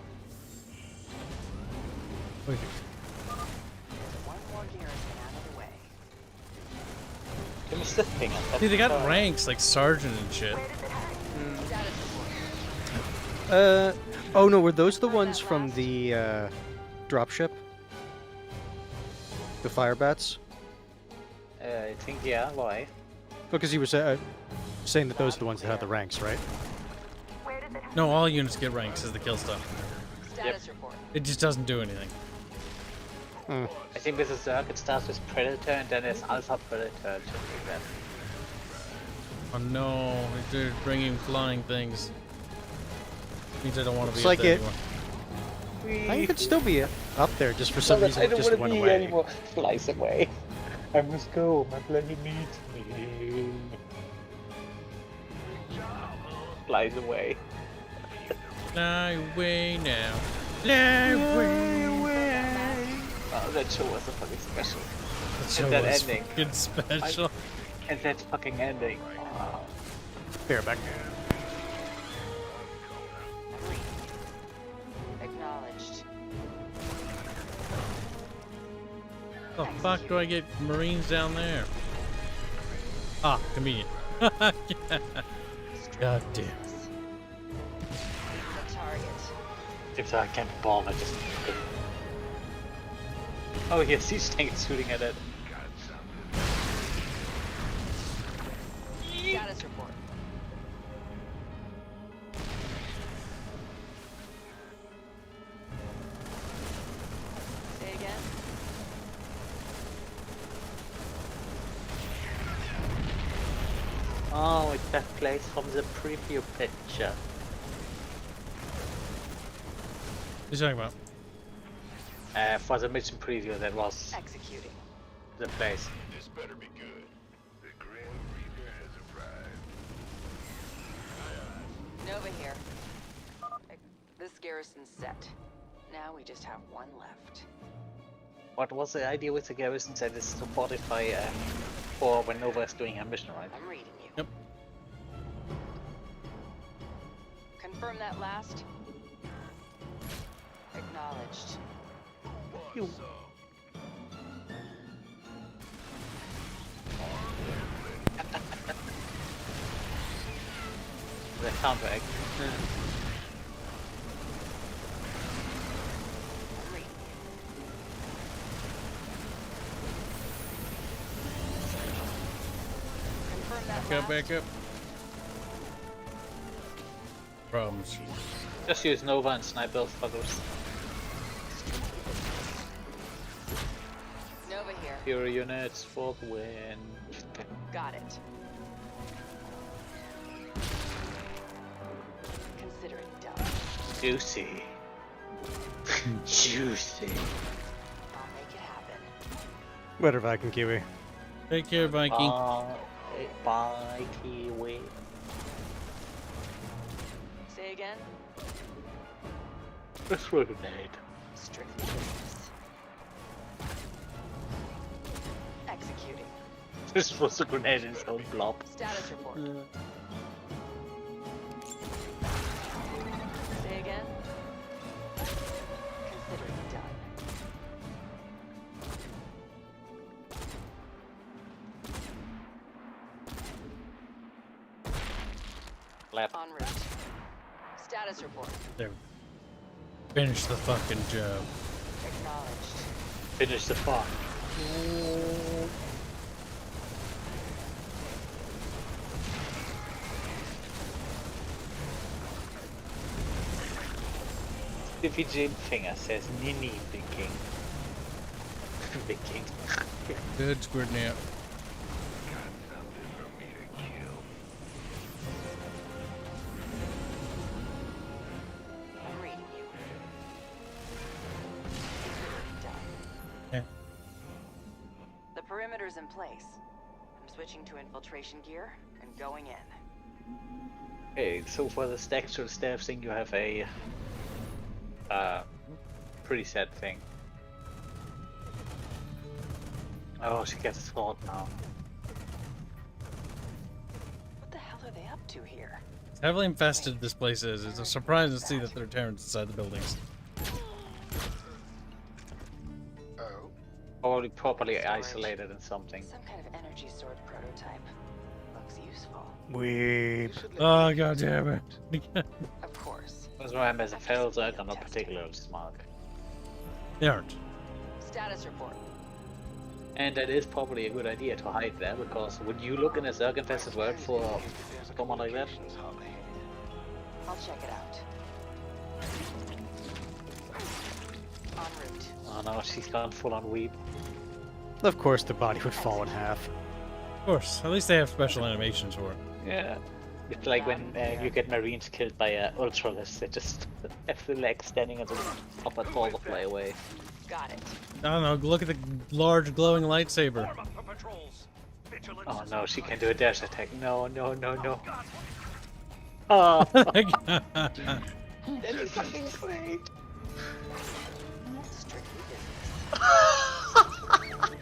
Speaker 2: Wait.
Speaker 18: One more garrison out of the way.
Speaker 3: Give me stiff ping.
Speaker 2: See, they got ranks like sergeant and shit.
Speaker 1: Oh no, were those the ones from the dropship? The Firebats?
Speaker 3: I think, yeah, why?
Speaker 1: Because he was saying that those are the ones that had the ranks, right?
Speaker 2: No, all units get ranks as the kill stuff.
Speaker 18: Status report.
Speaker 2: It just doesn't do anything.
Speaker 1: Hmm.
Speaker 3: I think with the Zerg it starts with Predator and then it's Alpha Predator. Something like that.
Speaker 2: Oh no, they're bringing flying things. Means I don't want to be
Speaker 1: It's
Speaker 2: up
Speaker 1: like
Speaker 2: there
Speaker 1: it.
Speaker 2: anymore.
Speaker 1: I could still be up there, just for some
Speaker 3: No,
Speaker 1: reason
Speaker 3: I
Speaker 1: it
Speaker 3: don't
Speaker 1: just
Speaker 3: want
Speaker 1: went
Speaker 3: to be
Speaker 1: away.
Speaker 3: anymore. Flies away. I must go. My bloody needs me. Flies away.
Speaker 2: Fly away now. Fly away.
Speaker 3: Oh, that show was a fucking special.
Speaker 2: That show
Speaker 3: and that
Speaker 2: was
Speaker 3: ending.
Speaker 2: fucking special.
Speaker 3: And that fucking ending. Wow.
Speaker 1: Here, back.
Speaker 18: Acknowledged.
Speaker 2: The fuck do I get Marines down there? Ah, convenient. God damn.
Speaker 18: The target.
Speaker 3: If I can't bomb, I just. Oh, yes, he's shooting at it.
Speaker 18: Status report. Say again.
Speaker 3: Oh, it's that place from the preview picture.
Speaker 2: What are you talking about?
Speaker 3: For the mission preview, that was
Speaker 18: Executing.
Speaker 3: the place.
Speaker 6: This better be good. The Grim Reaper has arrived.
Speaker 18: Nova here. This garrison's set. Now we just have one left.
Speaker 3: What was the idea with the garrison? That is to fortify for when Nova is doing her mission, right?
Speaker 18: I'm reading you.
Speaker 2: Yep.
Speaker 18: Confirm that last. Acknowledged.
Speaker 3: You. The counteract.
Speaker 18: Confirm that
Speaker 2: Back up,
Speaker 18: last.
Speaker 2: back up. Problems.
Speaker 3: Just use Nova and snipe those fuckers. Hero units for the win.
Speaker 18: Got it. Consider it done.
Speaker 3: Juicy. Juicy.
Speaker 18: I'll make it happen.
Speaker 1: Better Viking Kiwi.
Speaker 2: Take care, Viking.
Speaker 3: Bye, Kiwi.
Speaker 18: Say again?
Speaker 3: Let's throw a grenade.
Speaker 18: Strictly business. Executing.
Speaker 3: This was a grenade in its own blob.
Speaker 18: Status report. Say again? Consider it done.
Speaker 3: Left.
Speaker 18: En route. Status report.
Speaker 2: There. Finish the fucking job.
Speaker 18: Acknowledged.
Speaker 3: Finish the fuck. Stiffy Jim Finger says Nini Big King. Big King.
Speaker 2: Good squid nap.
Speaker 18: I'm reading you.
Speaker 2: Yeah.
Speaker 18: The perimeter's in place. I'm switching to infiltration gear and going in.
Speaker 3: Okay, so for the textual staff thing, you have a preset thing. Oh, she gets a sword now.
Speaker 18: What the hell are they up to here?
Speaker 2: It's heavily infested this place is. It's a surprise to see that there are Terrans inside the buildings.
Speaker 3: Probably properly isolated in something.
Speaker 18: Some kind of energy sword prototype. Looks useful.
Speaker 1: Weep.
Speaker 2: Oh, god damn it.
Speaker 18: Of course.
Speaker 3: As remember, as a failed Zerg, I'm not particularly smart.
Speaker 2: They aren't.
Speaker 18: Status report.
Speaker 3: And that is probably a good idea to hide there, because would you look in a Zerg infested world for someone like that?
Speaker 18: I'll check it out. En route.
Speaker 3: Oh no, she's gone full on weep.
Speaker 1: Of course, the body would fall in half.
Speaker 2: Of course. At least they have special animations for it.
Speaker 3: Yeah. It's like when you get Marines killed by Ultralists, they just have the legs standing on the top and all the fly away.
Speaker 18: Got it.
Speaker 2: I don't know, look at the large glowing lightsaber.
Speaker 3: Oh no, she can do a dash attack. No, no, no, no. Oh! That is fucking great!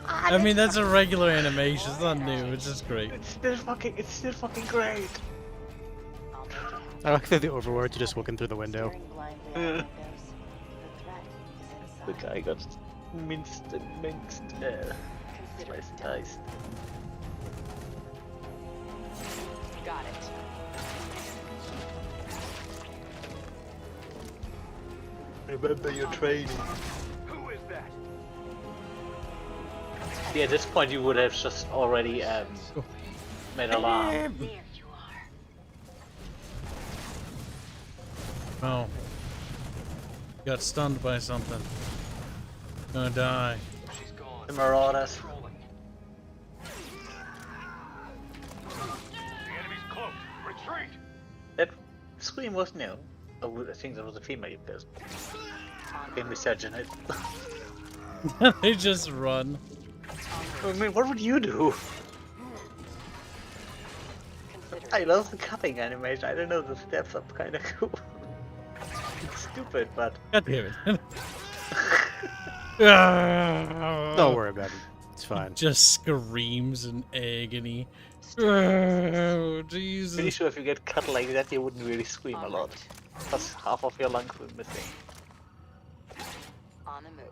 Speaker 2: I mean, that's a regular animation, it's not new, it's just great.
Speaker 3: It's still fucking great!
Speaker 1: I like that the overlords are just looking through the window.
Speaker 3: The guy got minced and sliced and diced.
Speaker 18: Got it.
Speaker 3: Remember your training.
Speaker 6: Who is that?
Speaker 3: Yeah, at this point you would have just already made alarm.
Speaker 18: There you are.
Speaker 2: Oh. Got stunned by something. Gonna die.
Speaker 3: The Marauders.
Speaker 6: The enemy's close. Retreat!
Speaker 3: That scream was new. Oh, I think that was a female person. Can misogynate.
Speaker 2: They just run.
Speaker 3: I mean, what would you do? I love the cutting animation. I don't know, the steps are kind of cool. It's stupid, but.
Speaker 2: God damn it.
Speaker 1: Don't worry about it. It's fine.
Speaker 2: Just screams in agony. Oh, Jesus.
Speaker 3: Pretty sure if you get cut like that, you wouldn't really scream a lot. Plus, half of your lungs were missing.
Speaker 18: On the move.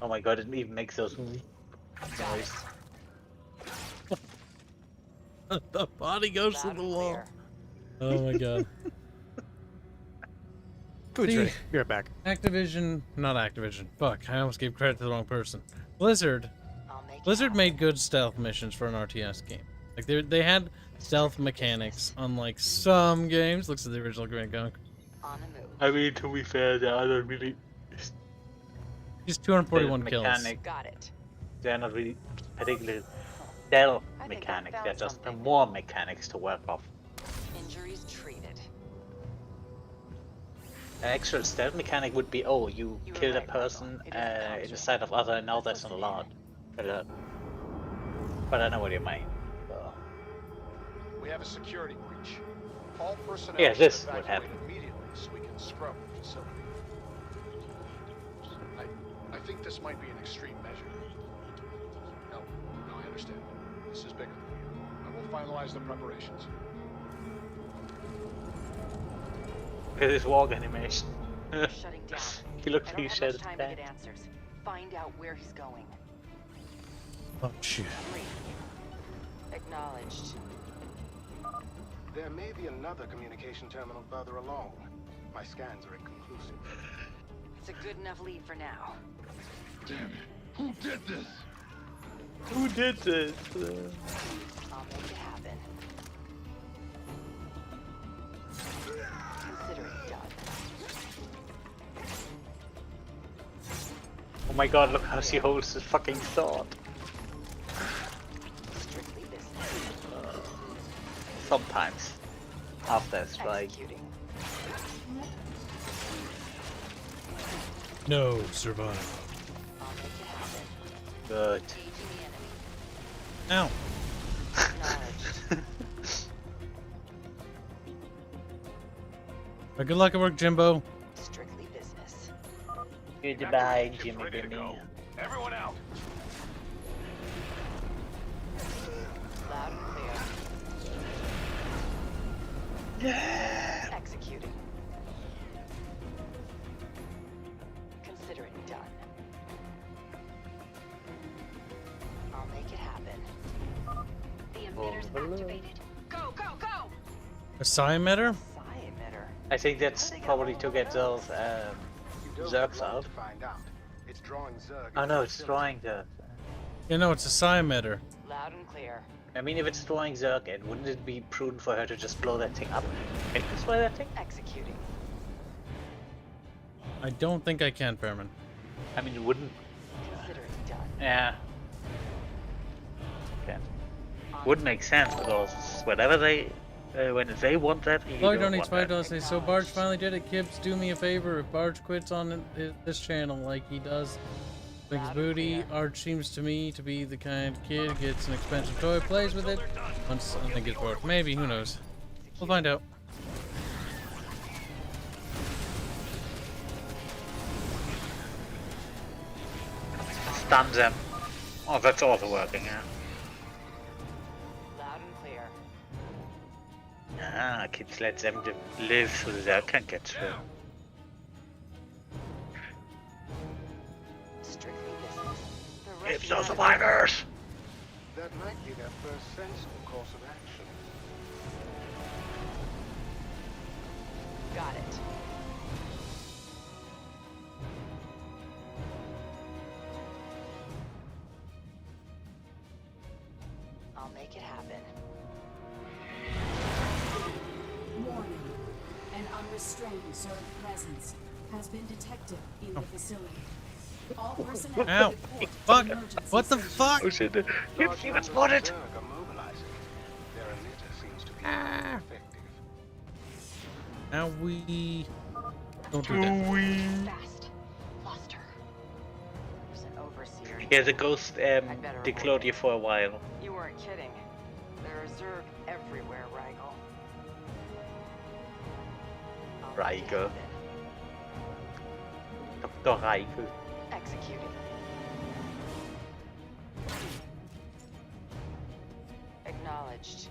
Speaker 3: Oh my god, it even makes those noise.
Speaker 2: The body goes to the wall. Oh my god.
Speaker 1: Food's
Speaker 2: See,
Speaker 1: ready. Be right back.
Speaker 2: Activision, not Activision. Fuck, I almost gave credit to the wrong person. Blizzard made good stealth missions for an RTS game. Like they had stealth mechanics, unlike some games. Looks at the original Grand Gunk.
Speaker 18: On the move.
Speaker 3: I mean, to be fair, the other really.
Speaker 2: He's 241 kills.
Speaker 18: Got it.
Speaker 3: they're not really particularly stealth mechanics. They're just more mechanics to work off.
Speaker 18: Injuries treated.
Speaker 3: An actual stealth mechanic would be, oh, you killed a person in the sight of other, and now that's an alert. But I know what you mean. So.
Speaker 21: We have a security breach. All personnel
Speaker 3: Yeah, this
Speaker 21: should
Speaker 3: would
Speaker 21: evacuate
Speaker 3: happen.
Speaker 21: immediately so we can scrub the facility. I think this might be an extreme measure. No, I understand. This is bigger than you. I will finalize the preparations.
Speaker 3: Look at this walk animation.
Speaker 18: Shutting down.
Speaker 3: He looks
Speaker 18: I
Speaker 3: pretty
Speaker 18: don't have
Speaker 3: shit.
Speaker 18: much time to get answers. Find out where he's going.
Speaker 2: Oh shit.
Speaker 18: Acknowledged.
Speaker 20: There may be another communication terminal further along. My scans are inconclusive.
Speaker 18: It's a good enough lead for now.
Speaker 9: Damn it. Who did this?
Speaker 3: Who did this?
Speaker 18: I'll make it happen. Consider it done.
Speaker 3: Oh my god, look how she holds this fucking sword.
Speaker 18: Strictly business.
Speaker 3: Sometimes. After a strike.
Speaker 2: No, survive.
Speaker 18: I'll make it happen.
Speaker 3: Good.
Speaker 2: Ow. Good luck at work, Jimbo.
Speaker 18: Strictly business.
Speaker 3: Goodbye, Jimmy.
Speaker 6: Everyone out.
Speaker 18: Loud and clear.
Speaker 3: Yeah.
Speaker 18: Executing. Consider it done. I'll make it happen.
Speaker 19: The emitter's activated. Go, go, go!
Speaker 2: A psi emitter?
Speaker 3: I think that's probably to get those Zergs out.
Speaker 20: Find out. It's drawing Zerg.
Speaker 3: Oh no, it's drawing the.
Speaker 2: Yeah, no, it's a psi emitter.
Speaker 18: Loud and clear.
Speaker 3: I mean, if it's drawing Zerg in, wouldn't it be prudent for her to just blow that thing up? Can you destroy that thing?
Speaker 18: Executing.
Speaker 2: I don't think I can, Fairman.
Speaker 3: I mean, it wouldn't.
Speaker 18: Consider it done.
Speaker 3: Yeah. Okay. Would make sense because whatever they, when they want that, you
Speaker 2: Lloyd
Speaker 3: don't
Speaker 2: donates
Speaker 3: want that.
Speaker 2: $5. Say, so Barge finally did it. Kibs, do me a favor. If Barge quits on this channel like he does Big's Booty, Arch seems to me to be the kind of kid who gets an expensive toy, plays with it, once I think it's broke. Maybe, who knows? We'll find out.
Speaker 3: Stun them. Oh, that's also working, yeah.
Speaker 18: Loud and clear.
Speaker 3: Ah, Kibs let them live so that can get through.
Speaker 18: Strictly business. The
Speaker 3: Kibs no survivors!
Speaker 20: That might be their first sensible course of action.
Speaker 18: Got it. I'll make it happen.
Speaker 4: Warning. An unrestrained Zerg presence has been detected in the facility. All personnel
Speaker 2: Ow!
Speaker 4: report to
Speaker 2: Fuck!
Speaker 4: emergency
Speaker 2: What the
Speaker 4: services.
Speaker 2: fuck?
Speaker 3: Oh shit, Kibs, you got spotted!
Speaker 20: Zerg are mobilizing. Their emitter seems to be
Speaker 2: Ah.
Speaker 20: effective.
Speaker 2: Now we don't do that.
Speaker 18: Fast. Lost her. There's an overseer.
Speaker 3: Yeah, the ghost declared you for a while.
Speaker 18: You weren't kidding. There are Zerg everywhere, Rigel.
Speaker 3: Rigel. Dr. Rigel.
Speaker 18: Executing. Acknowledged.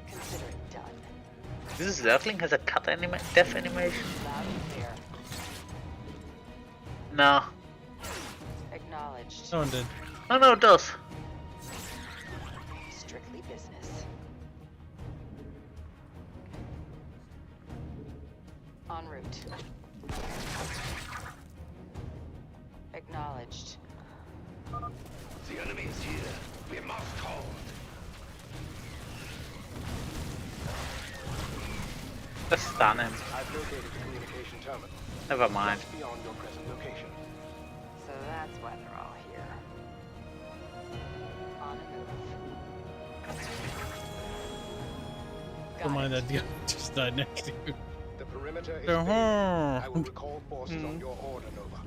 Speaker 18: Consider it done.
Speaker 3: This Zergling has a death animation?
Speaker 18: Loud and clear.
Speaker 3: No.
Speaker 18: Acknowledged.
Speaker 2: No one did.
Speaker 3: Oh no, it does.
Speaker 18: Strictly business. En route. Acknowledged.
Speaker 6: The enemy is here. We must hold.
Speaker 3: Just stun him.
Speaker 20: I've located the communication terminal.
Speaker 3: Never mind.
Speaker 20: Just beyond your present location.
Speaker 18: So that's why they're all here. On the move.
Speaker 2: Don't mind that deal just died next to you.
Speaker 21: The perimeter is
Speaker 2: Uh-huh.
Speaker 21: stable. I will recall forces on your order, Nova.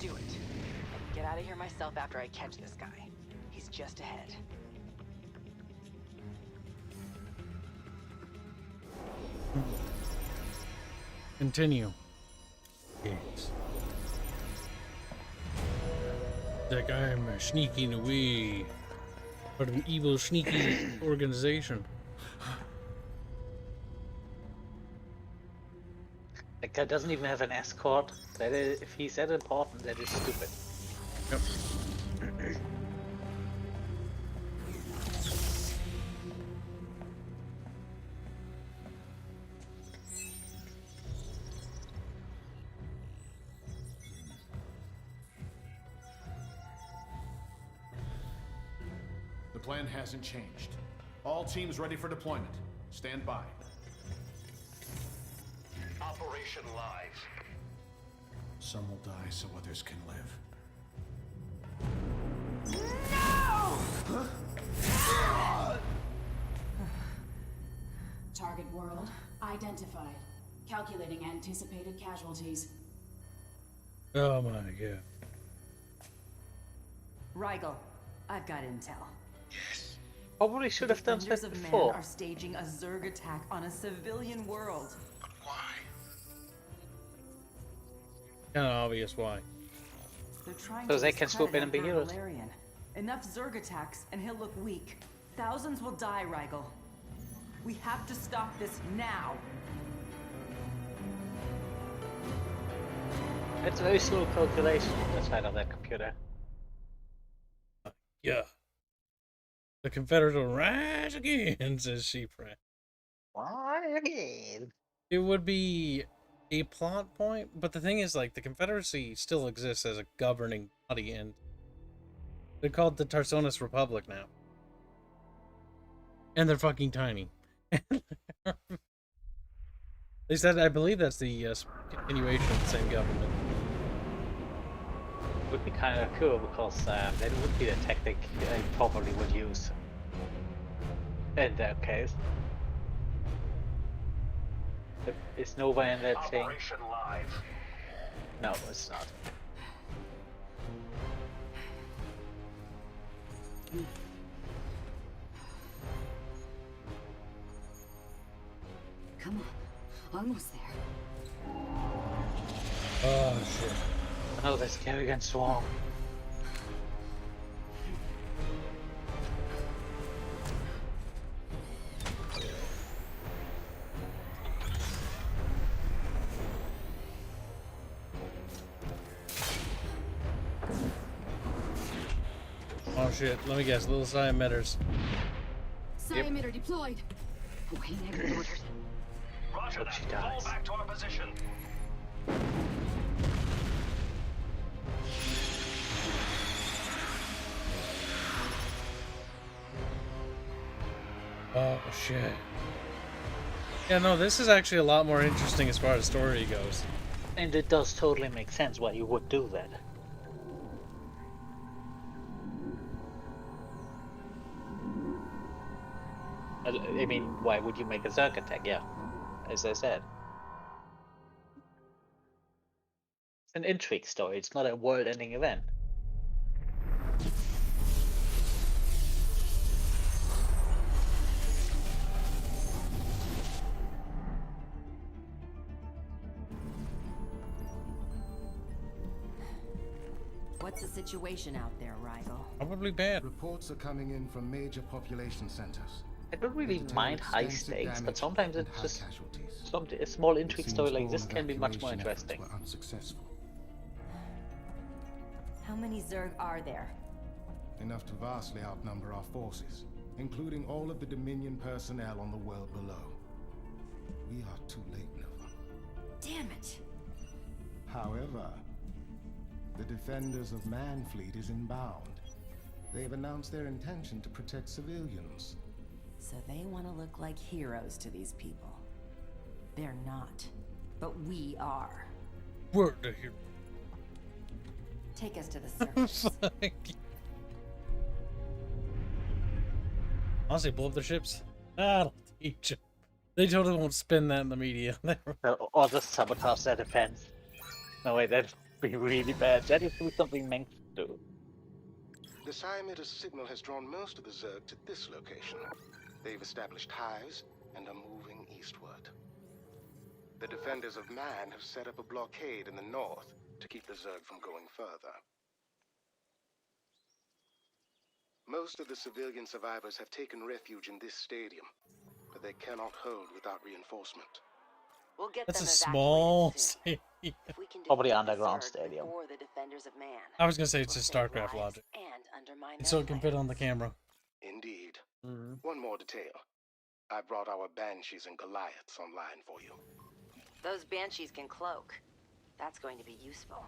Speaker 18: Do it. And get out of here myself after I catch this guy. He's just ahead.
Speaker 2: Continue. Yes. Like I'm sneaking away from an evil, sneaky organization.
Speaker 3: That guy doesn't even have an escort. That is, if he's that important, that is stupid.
Speaker 2: Yep.
Speaker 21: The plan hasn't changed. All teams ready for deployment. Stand by.
Speaker 6: Operation Live.
Speaker 8: Some will die so others can live.
Speaker 4: Target world identified. Calculating anticipated casualties.
Speaker 2: Oh my god.
Speaker 18: Rigel, I've got intel.
Speaker 3: Probably should have done
Speaker 18: Defenders
Speaker 3: that
Speaker 18: of Man
Speaker 3: before.
Speaker 18: are staging a Zerg attack on a civilian world.
Speaker 2: Kind of obvious why.
Speaker 18: They're trying
Speaker 3: So
Speaker 18: to
Speaker 3: they can swoop in and be
Speaker 18: discredit
Speaker 3: heroes.
Speaker 18: Emperor Valerian. Enough Zerg attacks and he'll look weak. Thousands will die, Rigel. We have to stop this now.
Speaker 3: That's very slow calculation on the side of that computer.
Speaker 2: Yeah. The Confederates will rise again, says Sheeprat.
Speaker 3: Why again?
Speaker 2: It would be a plot point, but the thing is, like, the Confederacy still exists as a governing body, and they're called the Tarsonis Republic now. And they're fucking tiny. They said, I believe that's the continuation of the same government.
Speaker 3: Would be kind of cool because that would be the tactic I probably would use in that case. But is Nova in that thing?
Speaker 6: Operation Live.
Speaker 3: No, it's not.
Speaker 4: Come on, almost there.
Speaker 2: Oh, shit.
Speaker 3: Oh, that's Kerrigan Swarm.
Speaker 2: Oh shit, let me guess, little Psi emitters.
Speaker 4: Psi emitter deployed. Awaiting exit orders.
Speaker 6: Roger that.
Speaker 3: She
Speaker 6: Fall
Speaker 3: dies.
Speaker 6: back to our position.
Speaker 2: Oh shit. Yeah, no, this is actually a lot more interesting as far as story goes.
Speaker 3: And it does totally make sense why you would do that. I mean, why would you make a Zerg attack? Yeah, as I said. It's an intrigue story, it's not a world-ending event.
Speaker 16: What's the situation out there, Rigel?
Speaker 2: Probably bad.
Speaker 20: Reports are coming in from major population centers.
Speaker 3: I don't really
Speaker 20: They
Speaker 3: mind
Speaker 20: detail
Speaker 3: high
Speaker 20: extensive
Speaker 3: stakes, but
Speaker 20: damage
Speaker 3: sometimes
Speaker 20: and
Speaker 3: it's
Speaker 20: high
Speaker 3: just
Speaker 20: casualties.
Speaker 3: a small intrigue
Speaker 20: It
Speaker 3: story
Speaker 20: seems
Speaker 3: like this
Speaker 20: all
Speaker 3: can be much more
Speaker 20: evacuation efforts
Speaker 3: interesting.
Speaker 20: were unsuccessful.
Speaker 16: How many Zerg are there?
Speaker 20: Enough to vastly outnumber our forces, including all of the Dominion personnel on the world below. We are too late, Nova.
Speaker 16: Damn it!
Speaker 20: However, the Defenders of Man fleet is inbound. They've announced their intention to protect civilians.
Speaker 16: So they want to look like heroes to these people. They're not. But we are.
Speaker 2: We're the hero.
Speaker 16: Take us to the surface.
Speaker 2: Honestly, blow up their ships. That'll teach them. They totally won't spin that in the media.
Speaker 3: Or just sabotage their defense. No, wait, that'd be really bad. That is something meant to do.
Speaker 20: The Scimitter's signal has drawn most of the Zerg to this location. They've established hives and are moving eastward. The defenders of man have set up a blockade in the north to keep the Zerg from going further. Most of the civilian survivors have taken refuge in this stadium, but they cannot hold without reinforcement.
Speaker 18: We'll get
Speaker 2: That's
Speaker 18: them
Speaker 2: a small
Speaker 18: evacuated
Speaker 2: stadium.
Speaker 18: If we can
Speaker 3: Probably
Speaker 18: defeat the
Speaker 3: underground
Speaker 18: Zerg
Speaker 3: stadium.
Speaker 18: before the defenders of man,
Speaker 2: I was gonna say it's
Speaker 18: we'll
Speaker 2: just
Speaker 18: save
Speaker 2: StarCraft
Speaker 18: lives
Speaker 2: logic.
Speaker 18: and undermine
Speaker 2: And
Speaker 18: their
Speaker 2: so it can fit on the
Speaker 18: plans.
Speaker 2: camera.
Speaker 20: Indeed.
Speaker 3: Mm-hmm.
Speaker 20: One more detail. I brought our Banshees and Goliaths online for you.
Speaker 18: Those Banshees can cloak. That's going to be useful.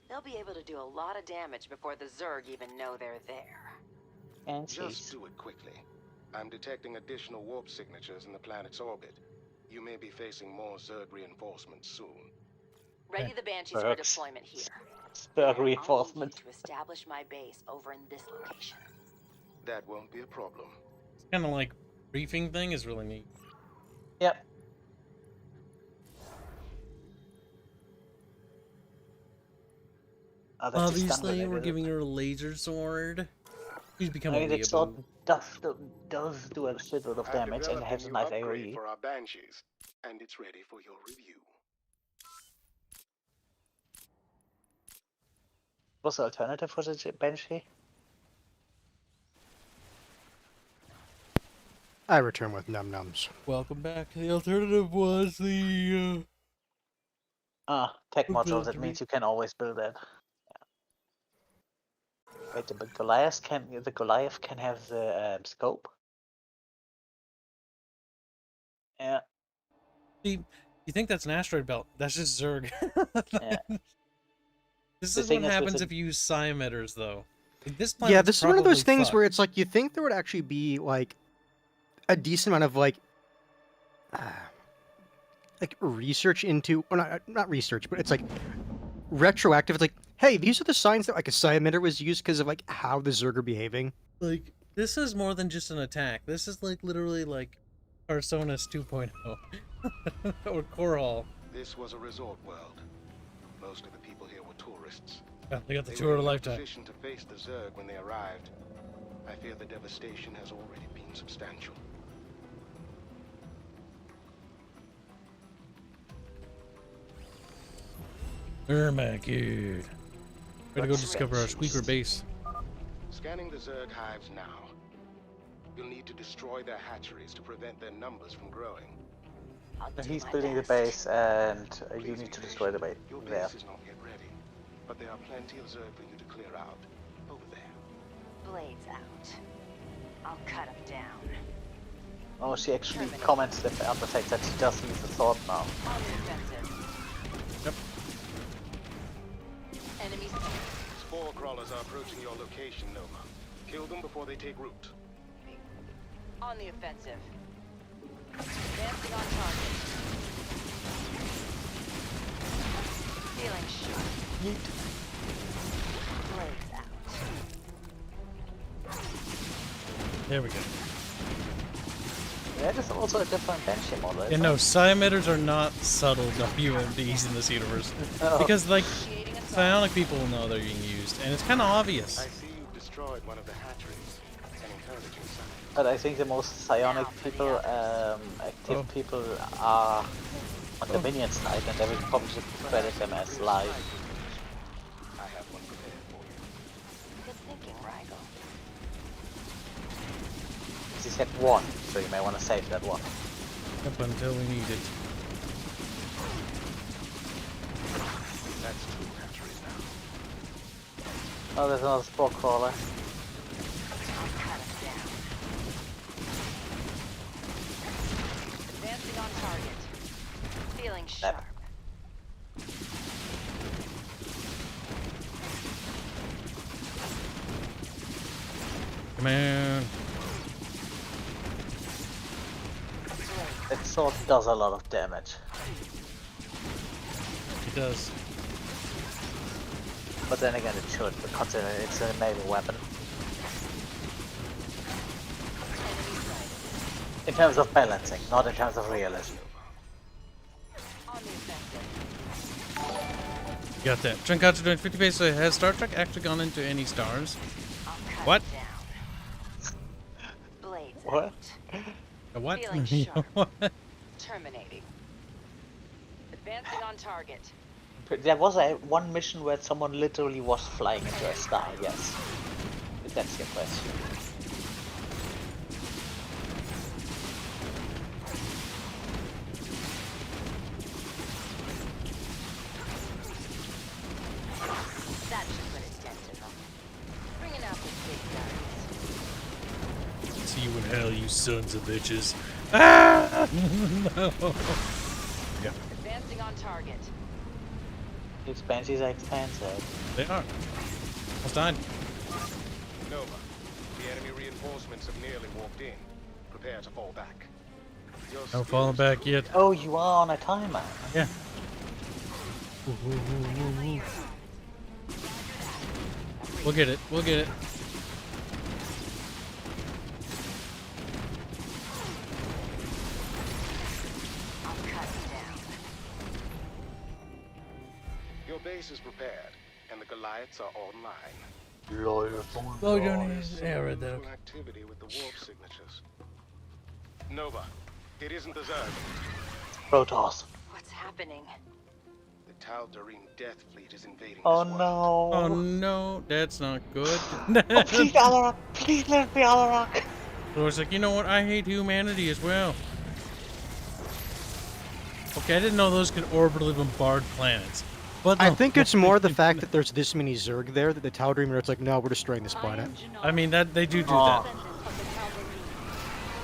Speaker 18: They'll be able to do a lot of damage before the Zerg even know they're there.
Speaker 3: And
Speaker 20: Just do it quickly. I'm detecting additional warp signatures in the planet's orbit. You may be facing more Zerg reinforcements soon.
Speaker 18: Ready the Banshees for deployment here.
Speaker 3: Zerg
Speaker 18: I'll
Speaker 3: reinforcement.
Speaker 18: need you to establish my base over in this location.
Speaker 20: That won't be a problem.
Speaker 2: It's kind of like briefing thing is really neat.
Speaker 3: Yep. Oh, that's just done
Speaker 2: Obviously,
Speaker 3: with
Speaker 2: we're
Speaker 3: it.
Speaker 2: giving her a laser sword. She's become
Speaker 3: I
Speaker 2: a
Speaker 3: mean, the sword
Speaker 2: weeaboo.
Speaker 3: does do a shitload of
Speaker 20: I've
Speaker 3: damage and
Speaker 20: developed
Speaker 3: has
Speaker 20: a
Speaker 3: a
Speaker 20: new
Speaker 3: nice
Speaker 20: upgrade
Speaker 3: AoE.
Speaker 20: for our Banshees, and it's ready for your review.
Speaker 3: What's the alternative for the Banshee?
Speaker 1: I return with num-nums.
Speaker 2: Welcome back. The alternative was the
Speaker 3: Tech module. That
Speaker 2: Ability.
Speaker 3: means you can always build that. Yeah. Wait, the Goliath can have the scope. Yeah.
Speaker 2: See, you think that's an asteroid belt? That's just Zerg.
Speaker 3: Yeah.
Speaker 2: This
Speaker 3: The
Speaker 2: is
Speaker 3: thing
Speaker 2: what
Speaker 3: is with
Speaker 2: happens
Speaker 3: the-
Speaker 2: if you use Scimiters, though. Like, this
Speaker 1: Yeah,
Speaker 2: planet's
Speaker 1: this is one of those
Speaker 2: probably
Speaker 1: things
Speaker 2: fucked.
Speaker 1: where it's like you think there would actually be like a decent amount of like research into, or not research, but it's like retroactive. It's like, hey, these are the signs that like a Sciamitter was used because of like how the Zerg are behaving.
Speaker 2: Like, this is more than just an attack. This is like literally like Personas 2.0 or Core Hall.
Speaker 20: This was a resort world. Most of the people here were tourists.
Speaker 2: Yeah, they got the
Speaker 20: They
Speaker 2: tour
Speaker 20: were
Speaker 2: of a
Speaker 20: in no
Speaker 2: lifetime.
Speaker 20: position to face the Zerg when they arrived. I fear the devastation has already been substantial.
Speaker 2: Ermakid. Way to go discover our squeaker base.
Speaker 20: Scanning the Zerg hives now. You'll need to destroy their hatcheries to prevent their numbers from growing.
Speaker 3: He's building the base, and you need to destroy the base.
Speaker 20: Your
Speaker 3: There.
Speaker 20: base is not yet ready, but there are plenty of Zerg for you to clear out. Over there.
Speaker 18: Blades out. I'll cut them down.
Speaker 3: Oh, she actually comments the fact that she does use the sword now.
Speaker 18: On the offensive.
Speaker 2: Yep.
Speaker 18: Enemies.
Speaker 20: Spore crawlers are approaching your location, Nova. Kill them before they take root.
Speaker 18: On the offensive. Advancing on target. Feeling shot. Blades out.
Speaker 2: There we go.
Speaker 3: That is also a different Banshee model.
Speaker 2: Yeah, no, Scimiters are not subtle WMDs in this universe.
Speaker 3: Oh.
Speaker 2: Because, like, psionic people will know they're being used, and it's kind of obvious.
Speaker 20: I see you've destroyed one of the hatcheries. An encouraging sign.
Speaker 3: But I think the most psionic people, active people are on the minion side, and they will probably credit them as live.
Speaker 20: I have one prepared for you.
Speaker 18: Good thinking, Rigel.
Speaker 3: She said one, so you may want to save that one.
Speaker 2: Up until we need it.
Speaker 20: That's two hatcheries now.
Speaker 3: Oh, there's another spore crawler.
Speaker 18: Advancing on target. Feeling sharp.
Speaker 2: Come on.
Speaker 3: That sword does a lot of damage.
Speaker 2: It does.
Speaker 3: But then again, it should, considering it's a naval weapon. In terms of balancing, not in terms of realism.
Speaker 2: Got that. Trunkatsu doing 50 pages. So has Star Trek actually gone into any stars? What?
Speaker 3: What?
Speaker 2: A what?
Speaker 18: Feeling sharp. Terminating. Advancing on target.
Speaker 3: There was one mission where someone literally was flying into a star, yes. If that's your question.
Speaker 18: That should put a dent in them. Bringing out the big guns.
Speaker 2: See you in hell, you sons of bitches. Ah! No. Yeah.
Speaker 18: Advancing on target.
Speaker 3: Expansies are expensive.
Speaker 2: They are. Almost done.
Speaker 10: Nova, the enemy reinforcements have nearly walked in. Prepare to fall back.
Speaker 2: No falling back yet.
Speaker 3: Oh, you are on a timer.
Speaker 2: Yeah. We'll get it. We'll get it.
Speaker 20: Your base is prepared, and the Goliaths are online.
Speaker 2: Aerodog.
Speaker 20: Activity with the warp signatures. Nova, it isn't the Zerg.
Speaker 3: Protoss.
Speaker 18: What's happening?
Speaker 20: The Tal'Darim Death Fleet is invading
Speaker 3: Oh
Speaker 20: this
Speaker 3: no.
Speaker 2: Oh no, that's not good.
Speaker 3: Oh, please, Alarak. Please let me, Alarak.
Speaker 2: So it's like, you know what? I hate humanity as well. Okay, I didn't know those could orbitally bombard planets. But
Speaker 1: I think it's more the fact that there's this many Zerg there that the Tal'Darim are like, no, we're destroying this planet.
Speaker 2: I mean, that they do that.
Speaker 18: Our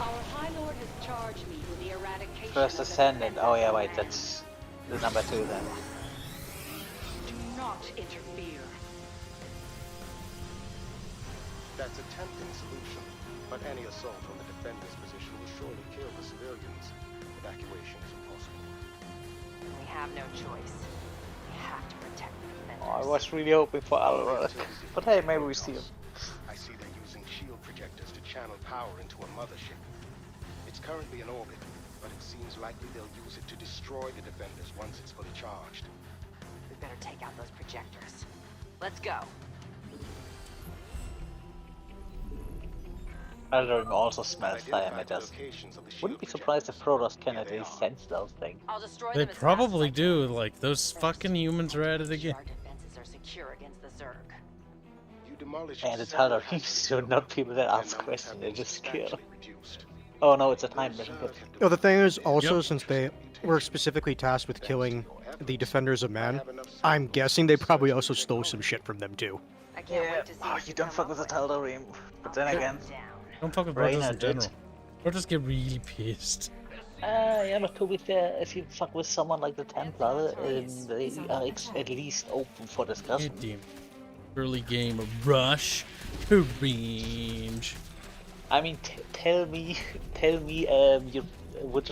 Speaker 18: High Lord has charged me with the eradication
Speaker 3: First
Speaker 18: of the
Speaker 3: Ascendant. Oh yeah, wait,
Speaker 18: defenders.
Speaker 3: that's the number 2 then.
Speaker 18: Do not interfere.
Speaker 20: That's a tempting solution, but any assault on the defender's position will surely kill the civilians. Evacuation is impossible.
Speaker 18: We have no choice. We have to protect the defenders.
Speaker 3: Oh, I was really hoping for Alarak. But hey, maybe we see him.
Speaker 20: I see they're using shield projectors to channel power into a mothership. It's currently in orbit, but it seems likely they'll use it to destroy the defenders once it's fully charged.
Speaker 18: We better take out those projectors. Let's go.
Speaker 3: Tal'Darim also smells fire emitters. Wouldn't be surprised if Protoss can at least sense those things.
Speaker 18: I'll destroy
Speaker 2: They
Speaker 18: them as
Speaker 2: probably do. Like, those fucking humans are at it again.
Speaker 18: our defenses are secure against the Zerg.
Speaker 20: You demolished
Speaker 3: And the
Speaker 20: several
Speaker 3: Tal'Darim should not people that ask questions, they just kill. Oh no, it's a time mission.
Speaker 1: The thing is, also, since they were specifically tasked with killing the Defenders of Man, I'm guessing they probably also stole some shit from them too.
Speaker 18: I can't wait to see
Speaker 3: Oh, you don't fuck with the Tal'Darim. But then again,
Speaker 2: Don't fuck with
Speaker 3: Raina
Speaker 2: Protoss in
Speaker 3: did.
Speaker 2: general. Protoss get really pissed.
Speaker 3: yeah, but to be fair, if you fuck with someone like the Templar, they are at least open for discussion.
Speaker 2: Damn. Early game of Rush. Revenge.
Speaker 3: I mean, tell me, you would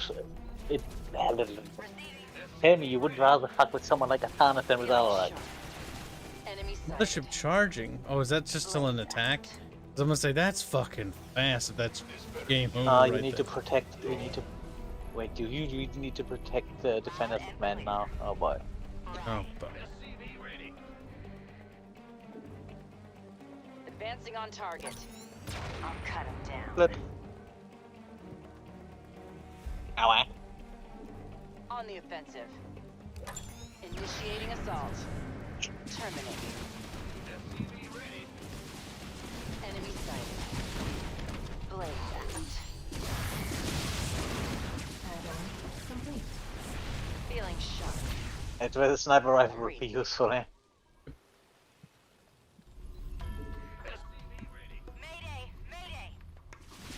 Speaker 3: tell me you would rather fuck with someone like a Thanos than with Alarak.
Speaker 2: Mothership charging. Oh, is that just still an attack? 'Cause I'm gonna say that's fucking fast. If that's game over.
Speaker 3: You
Speaker 2: right
Speaker 3: need
Speaker 2: there.
Speaker 3: to protect. You need to wait. You need to protect the Defenders of Man now. Oh boy.
Speaker 2: Oh, but
Speaker 18: Advancing on target. I'll cut him down.
Speaker 3: Flip. Ow.
Speaker 18: On the offensive. Initiating assault. Terminating. Enemy sighted. Blaze out.
Speaker 4: Complete.
Speaker 18: Feeling sharp.
Speaker 3: That's where the sniper rifle would be useful, eh?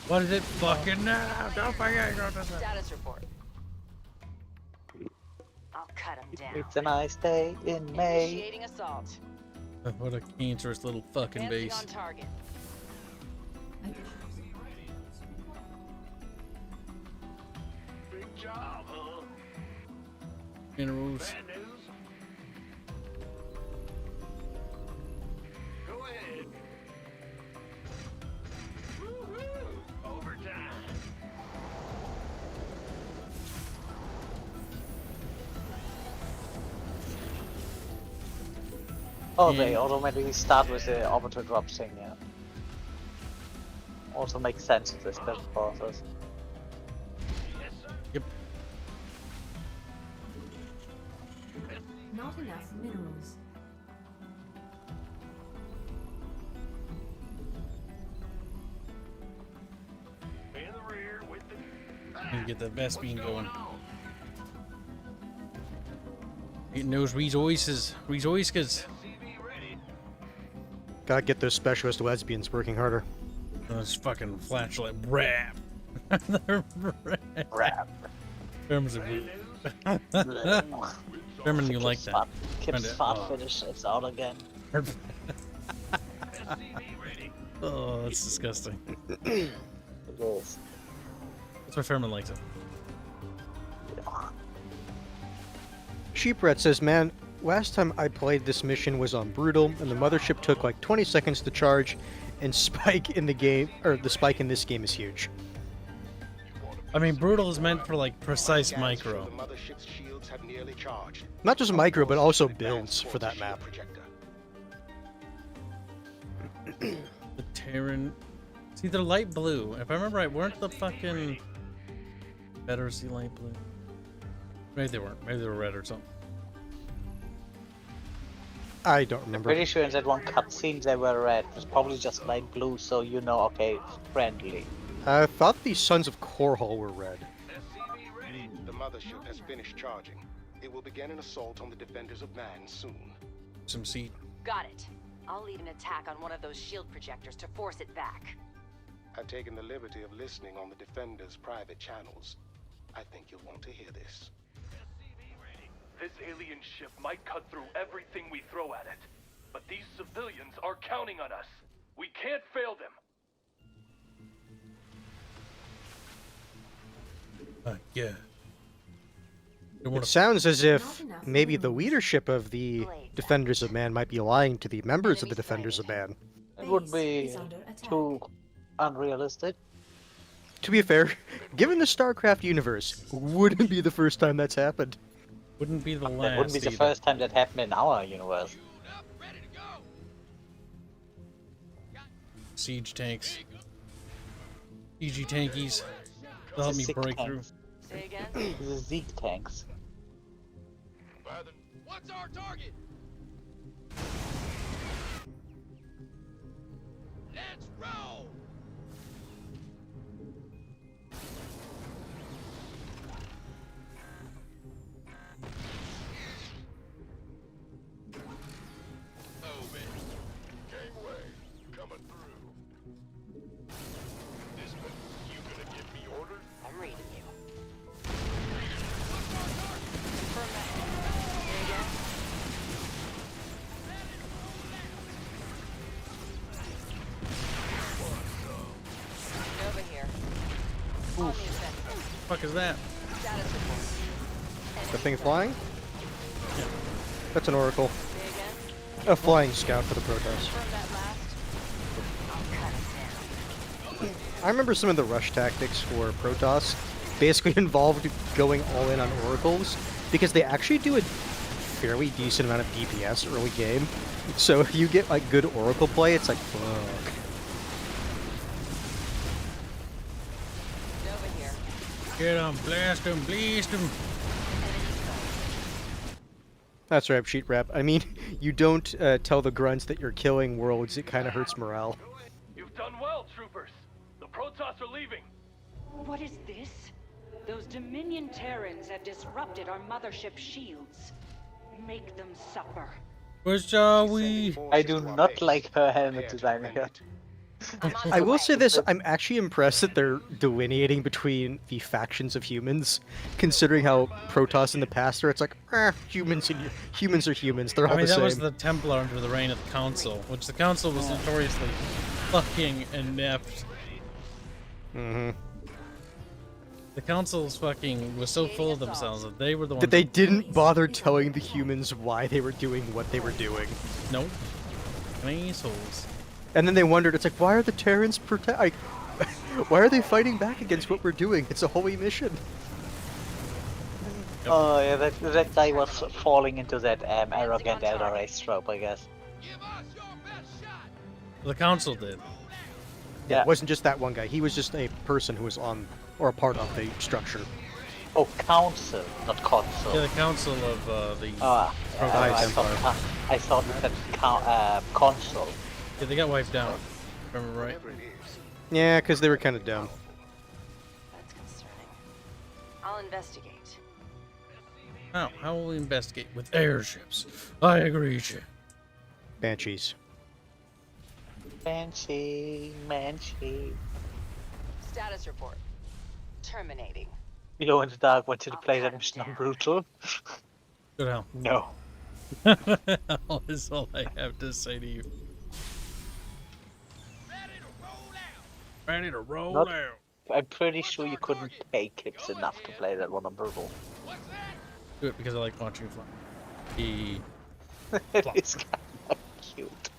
Speaker 2: what is it? Fucking now! Don't forget.
Speaker 18: Status report. I'll cut him down.
Speaker 3: It's a nice day in May.
Speaker 18: Initiating assault.
Speaker 2: What a cancerous little fucking
Speaker 18: Advancing
Speaker 2: base.
Speaker 18: on target.
Speaker 6: Big job, huh?
Speaker 2: Minerals.
Speaker 6: Bad news?
Speaker 3: Oh, they automatically start with the orbital drop thing, yeah. Also makes sense with the special forces.
Speaker 2: Yep.
Speaker 4: Not enough minerals.
Speaker 6: In the rear with the...
Speaker 2: Need to get that Vespine going. Getting those resources.
Speaker 1: Gotta get those specialist lesbians working harder.
Speaker 2: Those fucking flashlight rap.
Speaker 3: Rap.
Speaker 2: Terms of German, you like that.
Speaker 3: Kibs fart finish, it's out again.
Speaker 2: Oh, that's disgusting.
Speaker 3: It is.
Speaker 2: That's why Fairman likes it.
Speaker 1: Sheeprat says, man, last time I played this mission was on Brutal, and the mothership took like 20 seconds to charge, and spike in the game, or the spike in this game is huge.
Speaker 2: I mean, Brutal is meant for like precise micro.
Speaker 20: The mothership's shields have nearly charged.
Speaker 1: Not just micro, but also builds for that map.
Speaker 2: The Terran. See, they're light blue. If I remember right, weren't the fucking Confederacy light blue? Maybe they weren't. Maybe they were red or something.
Speaker 1: I don't remember.
Speaker 3: Pretty sure in that one cutscene they were red. It was probably just light blue, so you know, okay, friendly.
Speaker 1: I thought the Sons of Korhal were red.
Speaker 20: The mothership has finished charging. It will begin an assault on the defenders of man soon.
Speaker 2: Some seed.
Speaker 18: Got it. I'll lead an attack on one of those shield projectors to force it back.
Speaker 20: I've taken the liberty of listening on the defenders' private channels. I think you'll want to hear this.
Speaker 17: This alien ship might cut through everything we throw at it, but these civilians are counting on us. We can't fail them.
Speaker 2: Yeah.
Speaker 1: It sounds as if maybe the leadership of the Defenders of Man might be lying to the members of the Defenders of Man.
Speaker 3: It would be too unrealistic.
Speaker 1: To be fair, given the StarCraft universe, wouldn't be the first time that's happened.
Speaker 2: Wouldn't be the last.
Speaker 3: That wouldn't be the
Speaker 2: either.
Speaker 3: first time that happened in our universe.
Speaker 2: Siege tanks. EG tankies. They'll help me break through.
Speaker 18: Say again?
Speaker 3: This is Zeke tanks.
Speaker 15: What's our target? Let's roll!
Speaker 6: Gangway, coming through. Disman, you gonna give me orders?
Speaker 18: I'm reading you. Confirm that. Say again? Over here. All means that.
Speaker 2: Fuck is that?
Speaker 18: Status report.
Speaker 1: The thing flying?
Speaker 2: Yeah.
Speaker 1: That's an Oracle.
Speaker 18: Say again?
Speaker 1: A flying scout for the Protoss.
Speaker 18: Confirm that last. I'll cut it down.
Speaker 1: I remember some of the rush tactics for Protoss basically involved going all in on Oracles, because they actually do a fairly decent amount of DPS early game. So if you get like good Oracle play, it's like, fuck.
Speaker 18: Over here.
Speaker 2: Get them, blast them, blast them.
Speaker 1: That's right, sheet rep. I mean, you don't tell the grunts that you're killing worlds, it kind of hurts morale.
Speaker 17: You've done well, troopers. The Protoss are leaving.
Speaker 7: What is this? Those Dominion Terrans have disrupted our mothership shields. Make them suffer.
Speaker 2: Where shall we?
Speaker 3: I do not like her helmet design here.
Speaker 1: I will say this, I'm actually impressed that they're delineating between the factions of humans, considering how Protoss in the past are, it's like, humans are humans, they're all
Speaker 2: I mean,
Speaker 1: the
Speaker 2: that
Speaker 1: same.
Speaker 2: was the Templar under the reign of the Council, which the Council was notoriously fucking inept.
Speaker 1: Mm-hmm.
Speaker 2: The Council's fucking was so full of themselves that they were the ones
Speaker 1: That they didn't bother telling the humans why they were doing what they were doing.
Speaker 2: Nope. Assholes.
Speaker 1: And then they wondered, it's like, why are the Terrans like, why are they fighting back against what we're doing? It's a holy mission.
Speaker 3: Oh yeah, that guy was falling into that arrogant elder race trope, I guess.
Speaker 2: The council did.
Speaker 1: Yeah, it wasn't just that one guy. He was just a person who was on or a part of the structure.
Speaker 3: Oh, council, not console.
Speaker 2: Yeah, the council of the
Speaker 3: I thought you said console.
Speaker 2: Yeah, they got wiped out. Remember right?
Speaker 1: Yeah, because they were kind of dumb.
Speaker 18: That's concerning. I'll investigate.
Speaker 2: How will we investigate? With airships. I agree, Jim.
Speaker 1: Banshees.
Speaker 3: Banshee.
Speaker 18: Status report. Terminating.
Speaker 3: Glow in the dark wanted to play that mission on brutal.
Speaker 2: Good hell.
Speaker 3: No.
Speaker 2: That's all I have to say to you. Ready to roll out.
Speaker 3: I'm pretty sure you couldn't pay Kibs enough to play that one on brutal.
Speaker 2: Do it because I like watching you fly.
Speaker 3: It is kind of cute.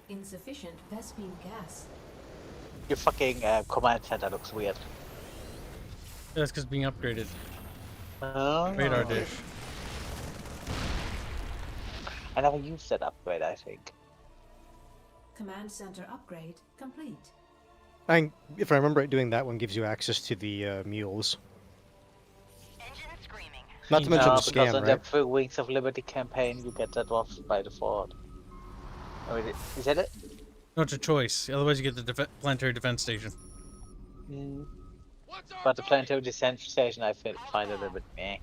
Speaker 4: Insufficient Vespine gas.
Speaker 3: Your fucking command center looks weird.
Speaker 2: That's because being upgraded.
Speaker 3: Oh.
Speaker 2: Radar dish.
Speaker 3: I never used that upgrade, I think.
Speaker 4: Command center upgrade complete.
Speaker 1: If I remember right, doing that one gives you access to the mules. Not to mention the
Speaker 3: because
Speaker 1: scam,
Speaker 3: on
Speaker 1: right?
Speaker 3: the Wings of Liberty campaign, you get that off by default. Oh, is that it?
Speaker 2: No, it's a choice. Otherwise, you get the planetary defense station.
Speaker 3: But the planetary defense station, I find a little bit meh.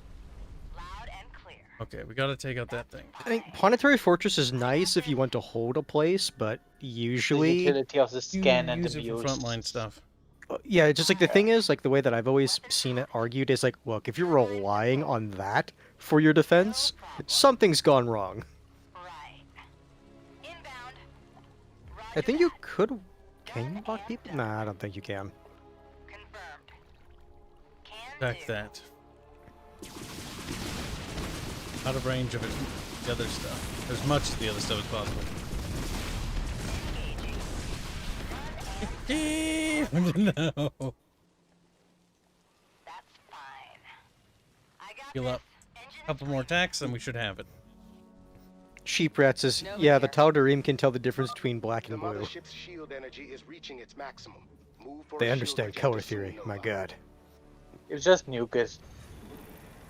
Speaker 2: Okay, we gotta take out that thing.
Speaker 1: I think Planetary Fortress is nice if you want to hold a place, but usually...
Speaker 3: The utility of the scan and
Speaker 2: use
Speaker 3: the
Speaker 2: it for
Speaker 3: muse.
Speaker 2: frontline stuff.
Speaker 1: Yeah, just like the thing is, like the way that I've always seen it argued is like, look, if you're relying on that for your defense, something's gone wrong. I think you could... Can you block people? Nah, I don't think you can.
Speaker 2: Back that. Out of range of it, the other stuff. As much of the other stuff as possible. No. Heal up. A couple more attacks and we should have it.
Speaker 1: Sheep Rat says, yeah, the Tal'Darim can tell the difference between black and blue.
Speaker 20: Mothership's shield energy is reaching its maximum. Move for
Speaker 1: They
Speaker 20: a
Speaker 1: understand
Speaker 20: shield
Speaker 1: color
Speaker 20: projector
Speaker 1: theory,
Speaker 20: soon,
Speaker 1: my
Speaker 20: Nova.
Speaker 1: god.
Speaker 3: It's just nuke it.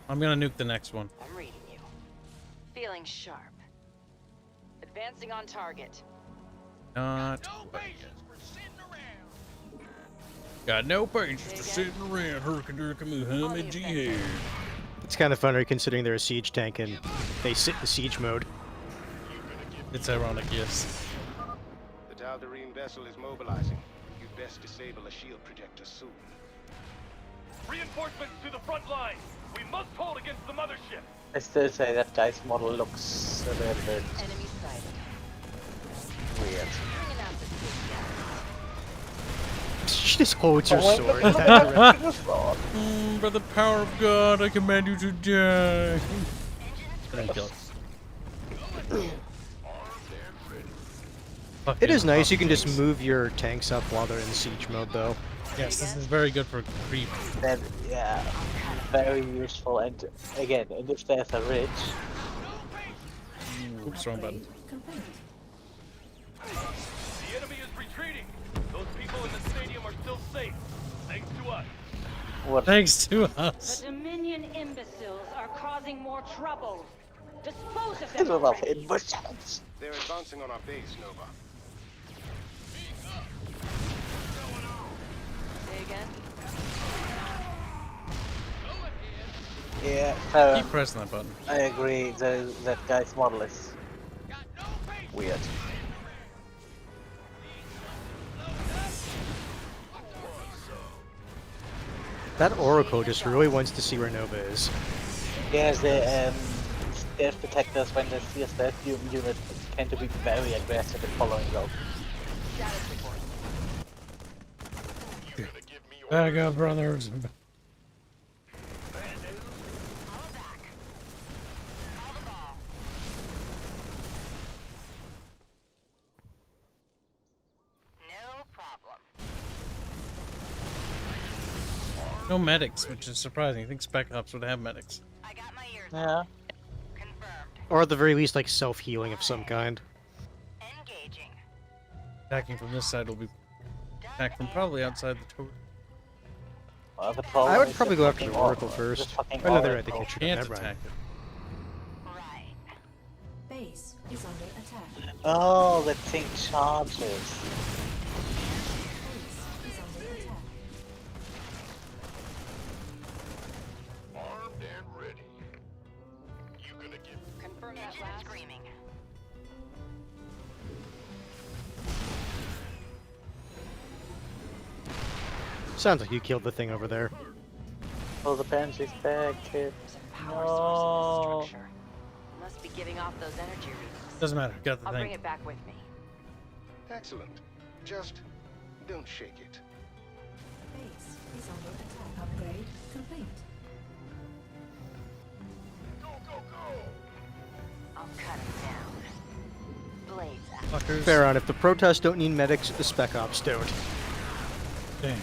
Speaker 2: I'm gonna nuke the next one.
Speaker 18: I'm reading you. Feeling sharp. Advancing on target.
Speaker 2: Not. Got no patience for sitting around Hurricane Muhammad Jihad.
Speaker 1: It's kind of funny considering they're a siege tank and they sit in siege mode.
Speaker 2: It's ironic, yes.
Speaker 20: The Tal'Darim vessel is mobilizing. You'd best disable a shield projector soon.
Speaker 17: Reinforcements to the front line. We must hold against the mothership.
Speaker 3: I still say that guy's model looks a little bit
Speaker 18: Enemy sighted.
Speaker 3: weird.
Speaker 18: Bringing out the big guns.
Speaker 1: She just holds her
Speaker 3: Oh,
Speaker 1: sword.
Speaker 2: By the power of God, I command you to die. Then kill it.
Speaker 1: It is nice you can just move your tanks up while they're in siege mode, though.
Speaker 2: Yes, this is very good for creep.
Speaker 3: Then, yeah, very useful. And again, and if there's a ridge,
Speaker 2: Oops, wrong button.
Speaker 17: The enemy is retreating. Those people in the stadium are still safe. Thanks to us.
Speaker 2: Thanks to us.
Speaker 7: The Dominion imbeciles are causing more trouble. Dispose of
Speaker 3: I
Speaker 7: them.
Speaker 3: don't know
Speaker 7: already.
Speaker 3: if it
Speaker 20: They're advancing on our base, Nova.
Speaker 18: Say again.
Speaker 3: Yeah,
Speaker 2: Keep pressing that button.
Speaker 3: I agree. That guy's model is weird.
Speaker 1: That Oracle just really wants to see where Nova is.
Speaker 3: Yeah, the death detectors when they see a stealth unit tend to be very aggressive in following those.
Speaker 2: Back up, brothers. No medics, which is surprising. I think Spec Ops would have medics.
Speaker 12: Yeah.
Speaker 1: Or at the very least, like self-healing of some kind.
Speaker 2: Attacking from this side will be attacked from probably outside the turret.
Speaker 12: Well, the problem
Speaker 1: I would
Speaker 12: is
Speaker 1: probably
Speaker 12: the
Speaker 1: go after
Speaker 12: fucking
Speaker 1: the Oracle
Speaker 12: the
Speaker 1: first.
Speaker 12: fucking
Speaker 1: Oh no, they're right. They
Speaker 12: Oracle.
Speaker 1: can't shoot
Speaker 2: Can't
Speaker 1: it. Never mind.
Speaker 2: attack it.
Speaker 4: Base is under attack.
Speaker 12: Oh, the thing charges.
Speaker 4: Base is under attack.
Speaker 6: Armed and ready. You gonna get
Speaker 18: Confirm that last. Screaming.
Speaker 1: Sounds like you killed the thing over there.
Speaker 12: Oh, the Banshee's back, kid.
Speaker 18: Power
Speaker 12: No.
Speaker 18: source in the structure. Must be giving off those energy readings.
Speaker 2: Doesn't matter. Got the
Speaker 18: I'll
Speaker 2: thing.
Speaker 18: bring it back with me.
Speaker 20: Excellent. Just don't shake it.
Speaker 4: Base is under attack. Upgrade complete.
Speaker 6: go, go, go!
Speaker 18: I'll cut him down. Blades out.
Speaker 2: Fuckers.
Speaker 1: Fair on. If the Protoss don't need medics, the Spec Ops don't.
Speaker 2: Damn.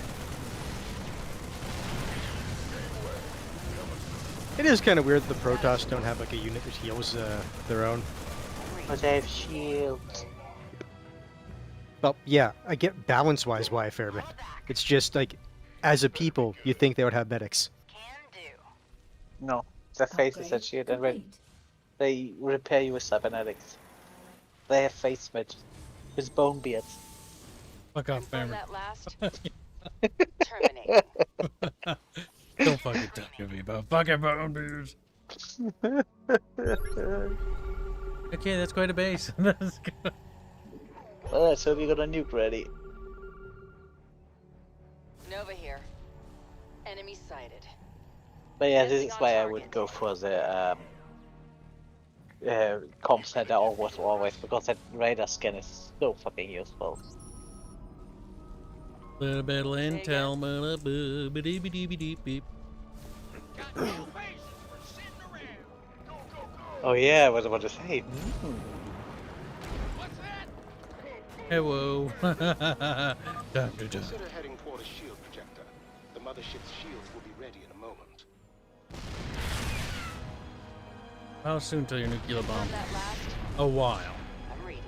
Speaker 1: It is kind of weird that the Protoss don't have like a unit that heals their own.
Speaker 12: But they have shields.
Speaker 1: Well, yeah, I get balance-wise why I fair bit. It's just like, as a people, you think they would have medics.
Speaker 12: No, their faces and shit, and when they repair you with cybernetics. They have face matches with bone beards.
Speaker 2: Fuck off,
Speaker 18: Confirm
Speaker 2: Family.
Speaker 18: that last. Terminate.
Speaker 2: Don't fucking talk to me about fucking bone beers. Okay, that's quite a base. That's good.
Speaker 12: Oh, so we got a nuke ready.
Speaker 18: Nova here. Enemy sighted.
Speaker 12: But yeah, this is why I would go for the comm center always, because that radar scan is so fucking useful.
Speaker 2: Little bit of intel, beep.
Speaker 12: Oh yeah, I was about to say.
Speaker 2: Hello.
Speaker 20: Consider heading toward a shield projector. The mothership's shields will be ready in a moment.
Speaker 2: How soon till your nuclear bomb? A while.
Speaker 18: I'm reading.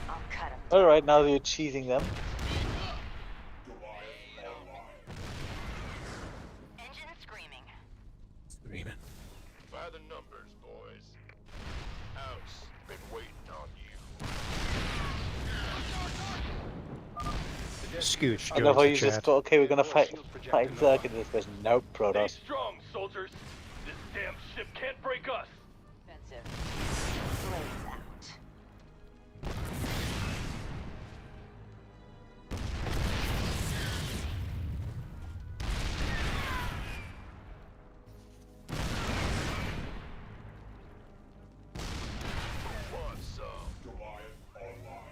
Speaker 18: I'll cut him.
Speaker 12: Alright, now you're cheating them.
Speaker 18: Engine screaming.
Speaker 2: Screaming.
Speaker 6: By the numbers, boys. House, been waiting on you.
Speaker 1: Scooch,
Speaker 12: I
Speaker 1: go
Speaker 12: love how
Speaker 1: into
Speaker 12: you just
Speaker 1: chat.
Speaker 12: go, okay, we're gonna fight Zerg in this. There's no
Speaker 17: Stay
Speaker 12: Protoss.
Speaker 17: strong, soldiers. This damn ship can't break us.
Speaker 18: Offensive. Blades out.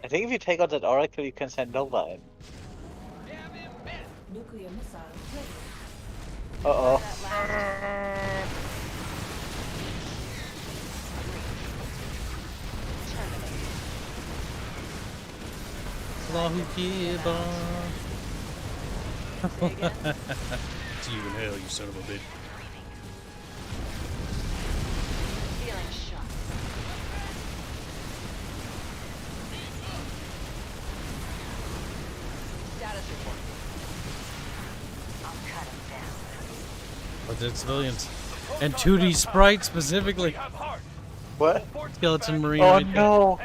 Speaker 12: I think if you take out that Oracle, you can send Nova in.
Speaker 4: Nuclear missile ready.
Speaker 12: Uh-oh.
Speaker 2: Allahu Kibar. See you in hell, you son of a bitch.
Speaker 18: Feeling shot. Status report. I'll cut him down.
Speaker 2: But dead civilians. And 2D Sprite specifically.
Speaker 12: What?
Speaker 2: Skeleton Marine
Speaker 12: Oh
Speaker 2: right there.
Speaker 12: no!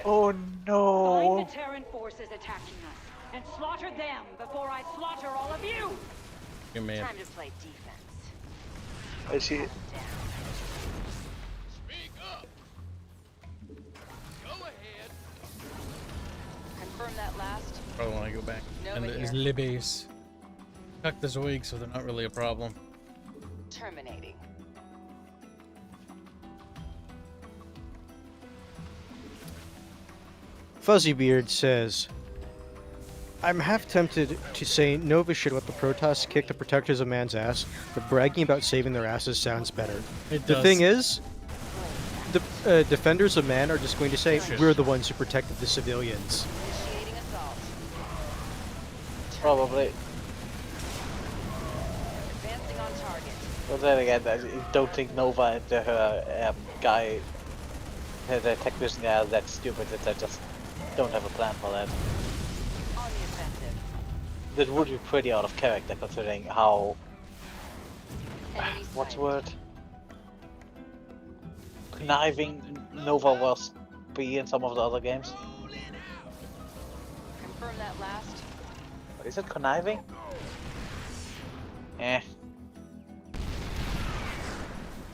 Speaker 12: Oh no!
Speaker 7: Find the Terran forces attacking us and slaughter them before I slaughter all of you.
Speaker 2: Your man.
Speaker 18: Time to play defense.
Speaker 12: I see it.
Speaker 18: Confirm that last.
Speaker 2: Probably want to go back. And
Speaker 18: Nova
Speaker 2: there's
Speaker 18: here.
Speaker 2: Libby's. Tuck the Zoig, so they're not really a problem.
Speaker 18: Terminating.
Speaker 1: Fuzzybeard says, I'm half tempted to say Nova should let the Protoss kick the protectors of man's ass, but bragging about saving their asses sounds better.
Speaker 2: It
Speaker 1: The
Speaker 2: does.
Speaker 1: thing is, the defenders of man are just going to say, we're the ones who protected the civilians.
Speaker 18: Initiating assault.
Speaker 12: Probably.
Speaker 18: Advancing on target.
Speaker 12: But then again, I don't think Nova and her guy, the technician guy, are that stupid that they just don't have a plan for that.
Speaker 18: On the offensive.
Speaker 12: That would be pretty out of character considering how...
Speaker 18: Enemy
Speaker 12: what's the
Speaker 18: sighted.
Speaker 12: word? Conniving Nova was be in some of the other games.
Speaker 18: Confirm that last.
Speaker 12: Is it conniving? Eh.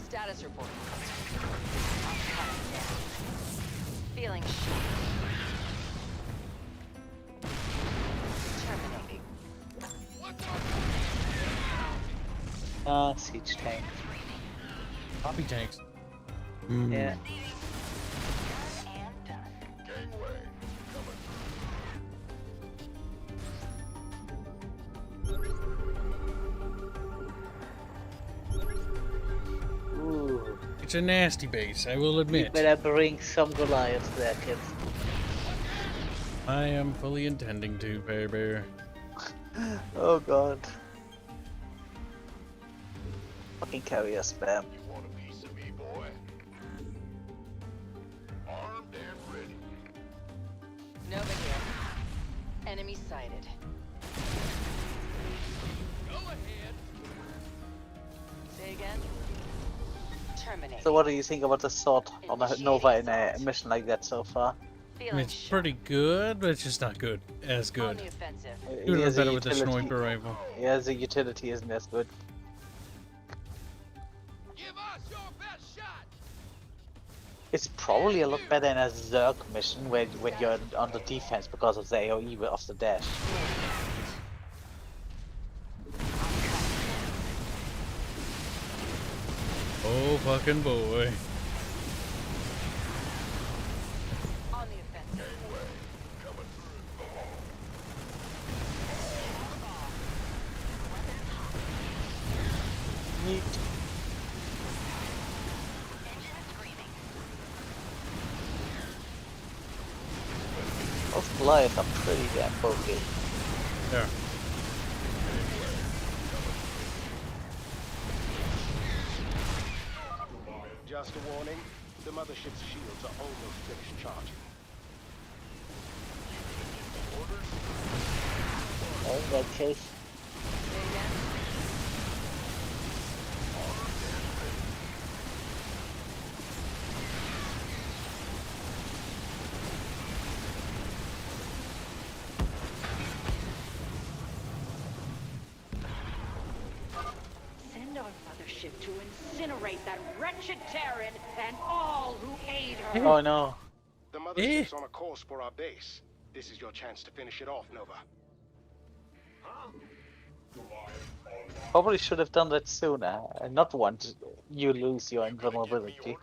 Speaker 18: Status report. Feeling shit. Terminating.
Speaker 12: Siege tank.
Speaker 2: Copy tanks.
Speaker 12: Yeah. Ooh.
Speaker 2: It's a nasty base, I will admit.
Speaker 12: You better bring some Goliaths there, kids.
Speaker 2: I am fully intending to, Bear Bear.
Speaker 12: Oh god. Fucking carrier spam.
Speaker 6: You want a piece of me, boy? Armed and ready.
Speaker 18: Nova here. Enemy sighted.
Speaker 15: Go ahead.
Speaker 18: Say again. Terminate.
Speaker 12: So what do you think about the sword on a Nova in a mission like that so far?
Speaker 2: I mean, it's pretty good, but it's just not good. As
Speaker 18: On
Speaker 2: good.
Speaker 18: the offensive.
Speaker 2: It would have been better with the sniper rifle.
Speaker 12: Yeah, the utility isn't as good.
Speaker 15: Give us your best shot.
Speaker 12: It's probably a lot better in a Zerg mission when you're on the defense because of the AoE of the dash.
Speaker 2: Oh, fucking boy.
Speaker 18: On the offensive.
Speaker 12: Neat. Those Goliaths are pretty damn bulky.
Speaker 2: Yeah.
Speaker 21: Just a warning, the mothership's shields are almost finished charging.
Speaker 12: Oh, in that case.
Speaker 7: Send our mothership to incinerate that wretched Terran and all who aid her.
Speaker 12: Oh no.
Speaker 21: The mothership's on a course for our base. This is your chance to finish it off, Nova.
Speaker 12: Probably should have done that sooner and not want you lose your invulnerability.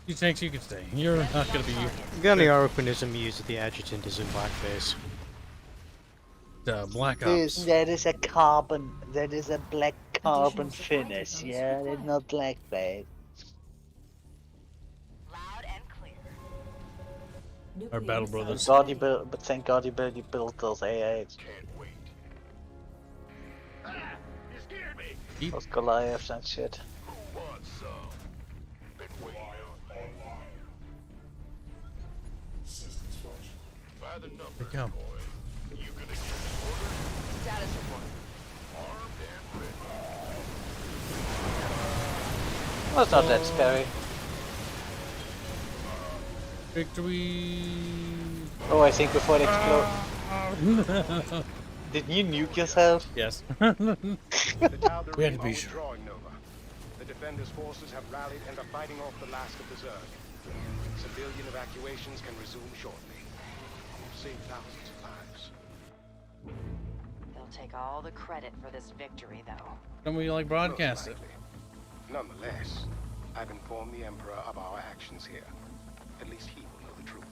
Speaker 2: You tanks, you can stay. You're not gonna be.
Speaker 1: Gunny Arquinism used at the adjutant is in blackface.
Speaker 2: Black Ops.
Speaker 12: That is a carbon. That is a black carbon finish. Yeah, it's not blackface.
Speaker 2: Our battle brothers.
Speaker 12: But thank God you built those A8s. Those Goliaths and shit.
Speaker 2: They come.
Speaker 18: Status report.
Speaker 12: Well, it's not that scary.
Speaker 2: Victory.
Speaker 12: Oh, I think before it explodes. Did you nuke yourself?
Speaker 2: Yes.
Speaker 21: We
Speaker 2: had to be sure.
Speaker 21: Drawing Nova. The defenders' forces have rallied and are fighting off the last of the Zerg. Civilian evacuations can resume shortly. Save thousands of lives.
Speaker 18: They'll take all the credit for this victory, though.
Speaker 2: Don't we like broadcast it?
Speaker 21: Nonetheless, I've informed the Emperor of our actions here. At least he will know the truth.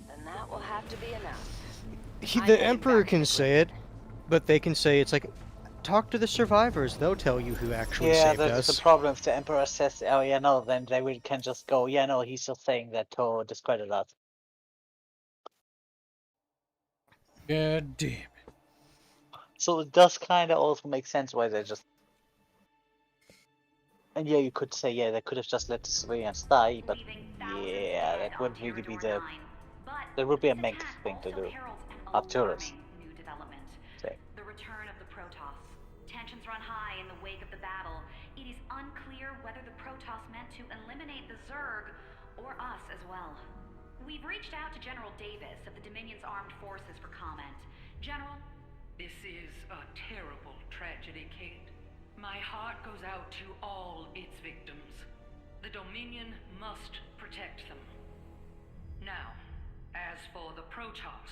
Speaker 18: Then that will have to be enough.
Speaker 1: The Emperor can say it, but they can say it's like, talk to the survivors. They'll tell you who actually
Speaker 12: Yeah,
Speaker 1: saved
Speaker 12: that's
Speaker 1: us.
Speaker 12: the problem. If the Emperor says, oh yeah, no, then they can just go, yeah, no, he's just saying that to discredit us.
Speaker 2: God damn it.
Speaker 12: So it does kind of also make sense why they just. And yeah, you could say, yeah, they could have just let the civilians die, but yeah, that wouldn't really be the. That would be a Mengsk thing to do. Arcturus.
Speaker 19: New development.
Speaker 12: Say.
Speaker 19: The return of the Protoss. Tensions run high in the wake of the battle. It is unclear whether the Protoss meant to eliminate the Zerg or us as well. We've reached out to General Davis of the Dominion's armed forces for comment. General?
Speaker 5: This is a terrible tragedy, Kate. My heart goes out to all its victims. The Dominion must protect them. Now, as for the Protoss.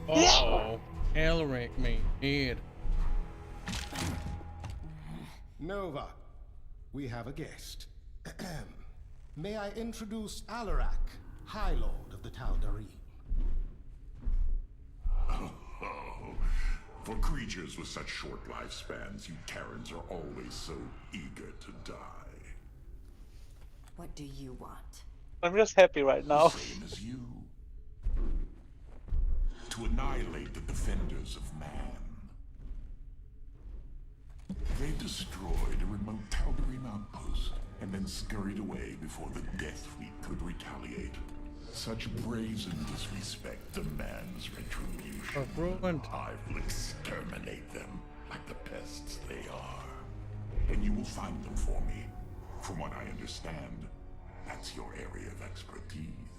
Speaker 2: Uh-oh. Alaric me dead.
Speaker 21: Nova, we have a guest. May I introduce Alarak, High Lord of the Tal'Darim.
Speaker 9: Oh, for creatures with such short lifespans, you Terrans are always so eager to die.
Speaker 16: What do you want?
Speaker 12: I'm just happy right now.
Speaker 9: The same as you. To annihilate the defenders of man. They destroyed a remote Tal'Darim outpost and then scurried away before the Death Fleet could retaliate. Such brazen disrespect demands retribution. I will exterminate them like the pests they are. And you will find them for me. From what I understand, that's your area of expertise.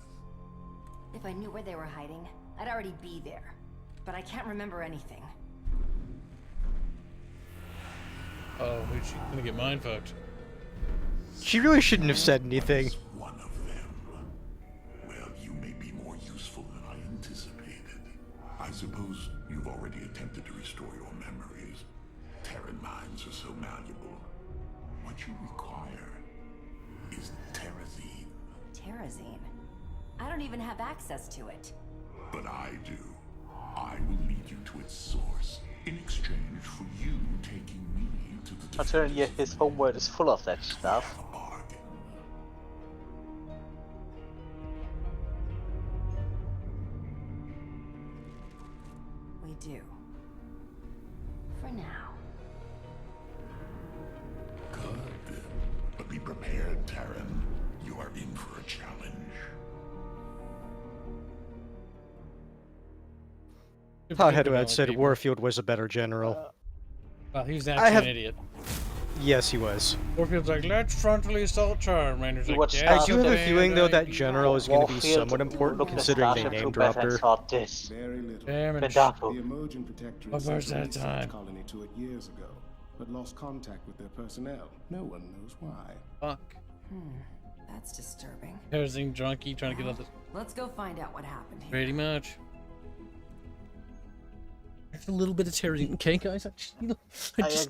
Speaker 16: If I knew where they were hiding, I'd already be there. But I can't remember anything.
Speaker 2: Oh, she's gonna get mind fucked.
Speaker 1: She really shouldn't have said anything.
Speaker 9: One of them. Well, you may be more useful than I anticipated. I suppose you've already attempted to restore your memories. Terran minds are so malleable. What you require is Terrazine.
Speaker 16: Terrazine? I don't even have access to it.
Speaker 9: But I do. I will lead you to its source in exchange for you taking me to the.
Speaker 12: I'm telling you, his homeworld is full of that stuff.
Speaker 16: We do. For now.
Speaker 9: Good. But be prepared, Terran. You are in for a challenge.
Speaker 1: Pothead had said Warfield was a better general.
Speaker 2: Well, he was actually an idiot.
Speaker 1: Yes, he was.
Speaker 2: Warfield's like, let's frontally assault Charmander's like,
Speaker 1: I do have a feeling, though, that general is going to be somewhat important, considering they name dropped her.
Speaker 21: Very little.
Speaker 2: Damage.
Speaker 21: The Emerging Protectorate
Speaker 2: What was that
Speaker 21: sent a
Speaker 2: time?
Speaker 21: research colony to it years ago, but lost contact with their personnel. No one knows why.
Speaker 2: Fuck.
Speaker 16: That's disturbing.
Speaker 2: Terrazine drunkie trying to get out this.
Speaker 16: Let's go find out what happened here.
Speaker 2: Pretty much. There's a little bit of Terrazine. Okay, guys, I just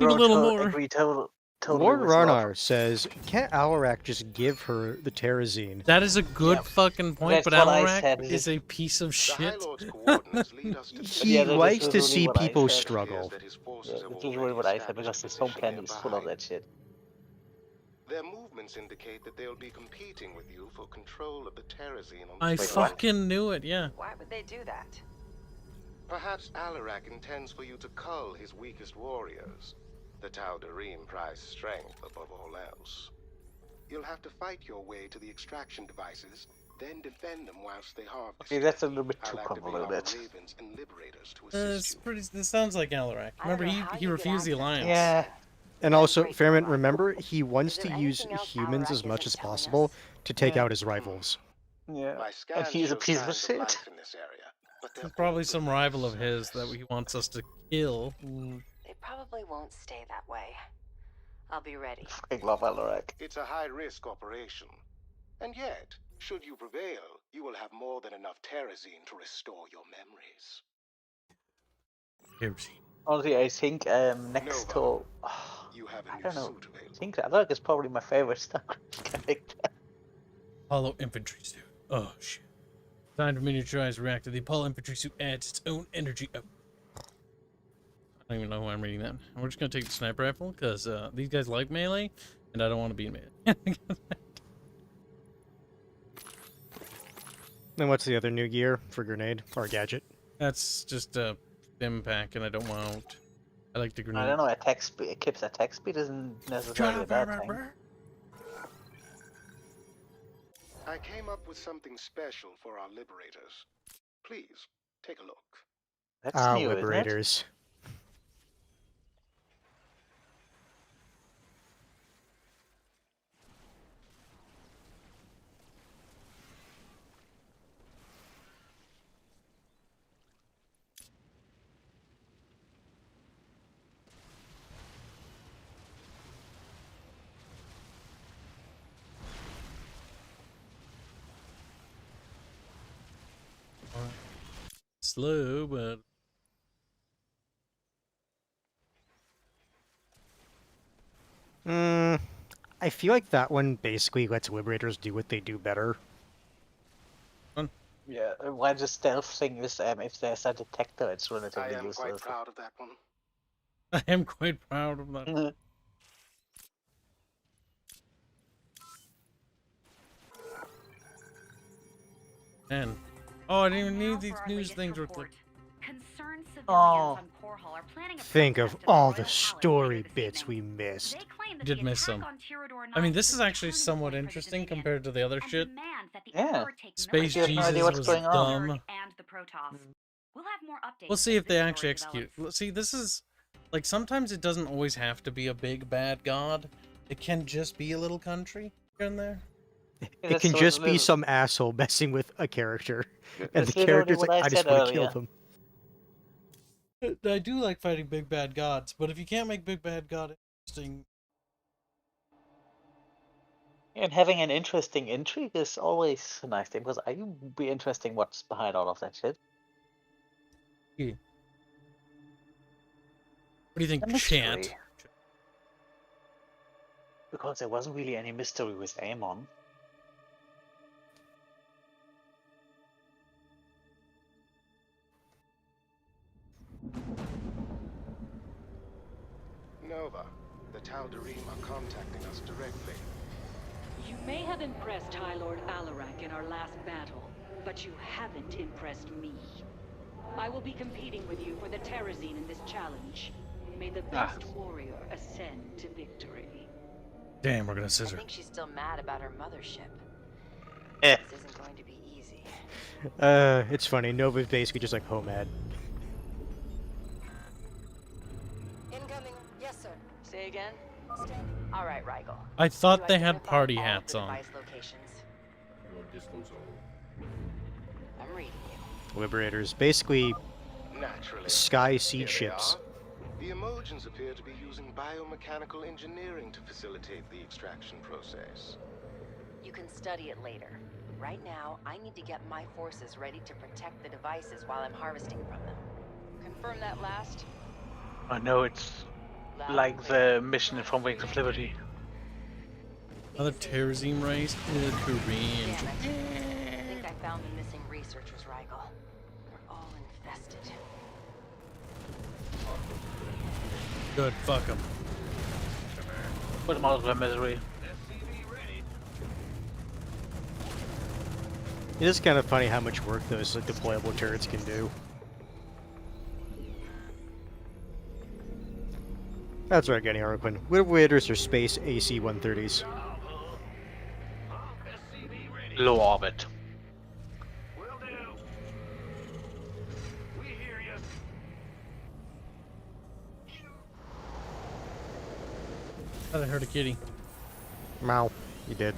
Speaker 2: need a little more.
Speaker 1: Lord Ragnar says, can't Alarak just give her the Terrazine?
Speaker 2: That is a good fucking point, but Alarak is a piece of shit.
Speaker 1: He likes to see people struggle.
Speaker 12: Yeah, this is really what I said, because his home planet is full of that shit.
Speaker 21: Their movements indicate that they'll be competing with you for control of the Terrazine on the
Speaker 2: I fucking knew it, yeah.
Speaker 18: Why would they do that?
Speaker 21: Perhaps Alarak intends for you to cull his weakest warriors. The Tal'Darim prize strength above all else. You'll have to fight your way to the extraction devices, then defend them whilst they harvest.
Speaker 12: Okay, that's a little bit too convoluted.
Speaker 2: This sounds like Alarak. Remember, he refused the alliance.
Speaker 1: Yeah. And also, Fairman, remember, he wants to use humans as much as possible to take out his rivals.
Speaker 12: Yeah, and he's a piece of shit.
Speaker 2: There's probably some rival of his that he wants us to kill.
Speaker 18: They probably won't stay that way. I'll be ready.
Speaker 12: I love Alarak.
Speaker 21: It's a high-risk operation. And yet, should you prevail, you will have more than enough Terrazine to restore your memories.
Speaker 2: Terrazine.
Speaker 12: Honestly, I think next to... I don't know. I think Alarak is probably my favorite StarCraft character.
Speaker 2: Apollo infantry suit. Oh, shit. Time to miniaturize reactor. The Apollo infantry suit adds its own energy up. I don't even know why I'm reading that. We're just gonna take the sniper rifle because these guys like melee, and I don't want to be in melee.
Speaker 1: Then what's the other new gear for grenade or gadget?
Speaker 2: That's just a stim pack, and I don't want. I like the grenade.
Speaker 12: I don't know. Attack speed, Kibs attack speed isn't necessarily a bad thing.
Speaker 20: I came up with something special for our liberators. Please, take a look.
Speaker 12: That's new, isn't it?
Speaker 1: Liberators.
Speaker 2: Slow, but
Speaker 1: I feel like that one basically lets liberators do what they do better.
Speaker 12: Yeah, why the stealth thing is if there's a detector, it's relatively
Speaker 20: I am
Speaker 12: useless.
Speaker 20: quite proud of that one.
Speaker 2: I am quite proud of that. And I didn't even need these news things real quick.
Speaker 19: Concerned civilians
Speaker 12: Oh.
Speaker 19: on Porhal are planning a
Speaker 1: Think of
Speaker 19: protest at the
Speaker 1: all
Speaker 19: Royal
Speaker 1: the
Speaker 19: Palace
Speaker 1: story
Speaker 19: later this
Speaker 1: bits
Speaker 19: evening.
Speaker 1: we missed.
Speaker 19: They claim that
Speaker 2: Did
Speaker 19: the
Speaker 2: miss
Speaker 19: attack
Speaker 2: some.
Speaker 19: on Tirador
Speaker 2: I mean,
Speaker 19: 9
Speaker 2: this
Speaker 19: was
Speaker 2: is
Speaker 19: a
Speaker 2: actually
Speaker 19: turning
Speaker 2: somewhat
Speaker 19: point for the
Speaker 2: interesting
Speaker 19: Dominion
Speaker 2: compared to the other
Speaker 19: and
Speaker 2: shit.
Speaker 19: demand that the
Speaker 12: Yeah.
Speaker 19: Emperor take
Speaker 2: Space
Speaker 12: You have no idea
Speaker 2: Jesus
Speaker 12: what's
Speaker 2: was
Speaker 12: going on.
Speaker 2: dumb.
Speaker 19: and the Protoss. We'll have more updates.
Speaker 2: We'll see
Speaker 19: as
Speaker 2: if they
Speaker 19: this
Speaker 2: actually
Speaker 19: story
Speaker 2: execute.
Speaker 19: develops.
Speaker 2: See, this is like sometimes it doesn't always have to be a big bad god. It can just be a little country here and there.
Speaker 1: It can just be some asshole messing with a character, and the
Speaker 12: That's literally
Speaker 1: character's
Speaker 12: what
Speaker 1: like,
Speaker 12: I
Speaker 1: I just
Speaker 12: said
Speaker 1: want to kill
Speaker 12: earlier.
Speaker 1: them.
Speaker 2: I do like fighting big bad gods, but if you can't make big bad god interesting,
Speaker 12: And having an interesting intrigue is always a nice thing, because I would be interesting what's behind all of that shit.
Speaker 2: what do you think,
Speaker 12: A mystery.
Speaker 2: Chant?
Speaker 12: Because there wasn't really any mystery with Amon.
Speaker 20: Nova, the Tal'Darim are contacting us directly.
Speaker 7: You may have impressed High Lord Alarak in our last battle, but you haven't impressed me. I will be competing with you for the Terrazine in this challenge. May the best warrior ascend to victory.
Speaker 2: Damn, we're gonna
Speaker 18: I
Speaker 2: scissor.
Speaker 18: think she's still mad about her mothership.
Speaker 12: Eh.
Speaker 18: This isn't going to be easy.
Speaker 1: It's funny. Nova's basically just like Homad.
Speaker 18: Incoming. Yes, sir. Say again? All right, Rigel.
Speaker 2: I thought
Speaker 18: Do
Speaker 2: they had
Speaker 18: identify
Speaker 2: party
Speaker 18: all of
Speaker 2: hats
Speaker 18: the
Speaker 2: on.
Speaker 18: device locations? I'm reading you.
Speaker 1: Liberators, basically
Speaker 20: Naturally.
Speaker 1: sky
Speaker 20: Here
Speaker 1: siege
Speaker 20: they
Speaker 1: ships.
Speaker 20: are. The Emojins appear to be using biomechanical engineering to facilitate the extraction process.
Speaker 18: You can study it later. Right now, I need to get my forces ready to protect the devices while I'm harvesting from them. Confirm that last?
Speaker 12: I know it's like the mission from Wings of Liberty.
Speaker 2: Another Terrazine race? Korean.
Speaker 18: Damn it. I think I found the missing researchers, Rigel. They're all infested.
Speaker 2: Good, fuck them.
Speaker 12: Put them out of their misery.
Speaker 1: It is kind of funny how much work those deployable turrets can do. That's right, getting Harlequin. Liberators are space AC-130s.
Speaker 12: Low orbit.
Speaker 2: I heard a kitty.
Speaker 1: Meow. You did.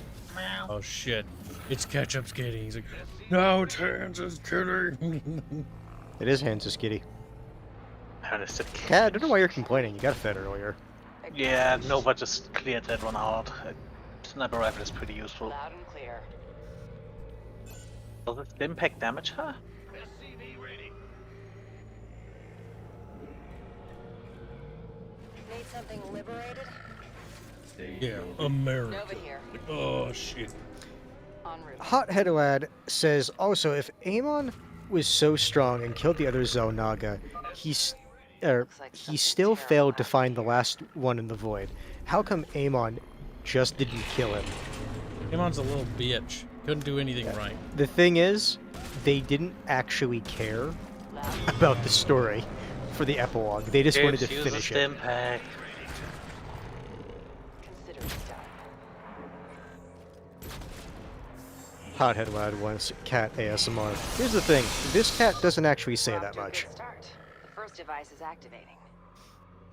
Speaker 2: Oh shit. It's Ketchup's kitty. He's like, no, it's Hans' kitty.
Speaker 1: It is Hans' kitty.
Speaker 12: How is it?
Speaker 1: Yeah, I don't know why you're complaining. You got fed earlier.
Speaker 12: Yeah, Nova just cleared that one out. Sniper rifle is pretty useful.
Speaker 18: Loud and clear.
Speaker 12: Does it impact damage her?
Speaker 18: Need something liberated?
Speaker 2: Yeah, America.
Speaker 18: Nova here.
Speaker 2: Oh shit.
Speaker 18: En route.
Speaker 1: Hothead Lad says, also, if Amon was so strong and killed the other Zelnaga, he still failed to find the last one in the void. How come Amon just didn't kill him.
Speaker 2: Amon's a little bitch. Couldn't do anything right.
Speaker 1: The thing is, they didn't actually care about the story for the epilogue. They just wanted to
Speaker 3: Kibs, use
Speaker 1: finish
Speaker 3: the
Speaker 1: it.
Speaker 3: stim pack.
Speaker 18: Consider it done.
Speaker 1: Hothead Lad wants cat ASMR. Here's the thing, this cat doesn't actually say
Speaker 18: We're off
Speaker 1: that
Speaker 18: to a
Speaker 1: much.
Speaker 18: good start. The first device is activating.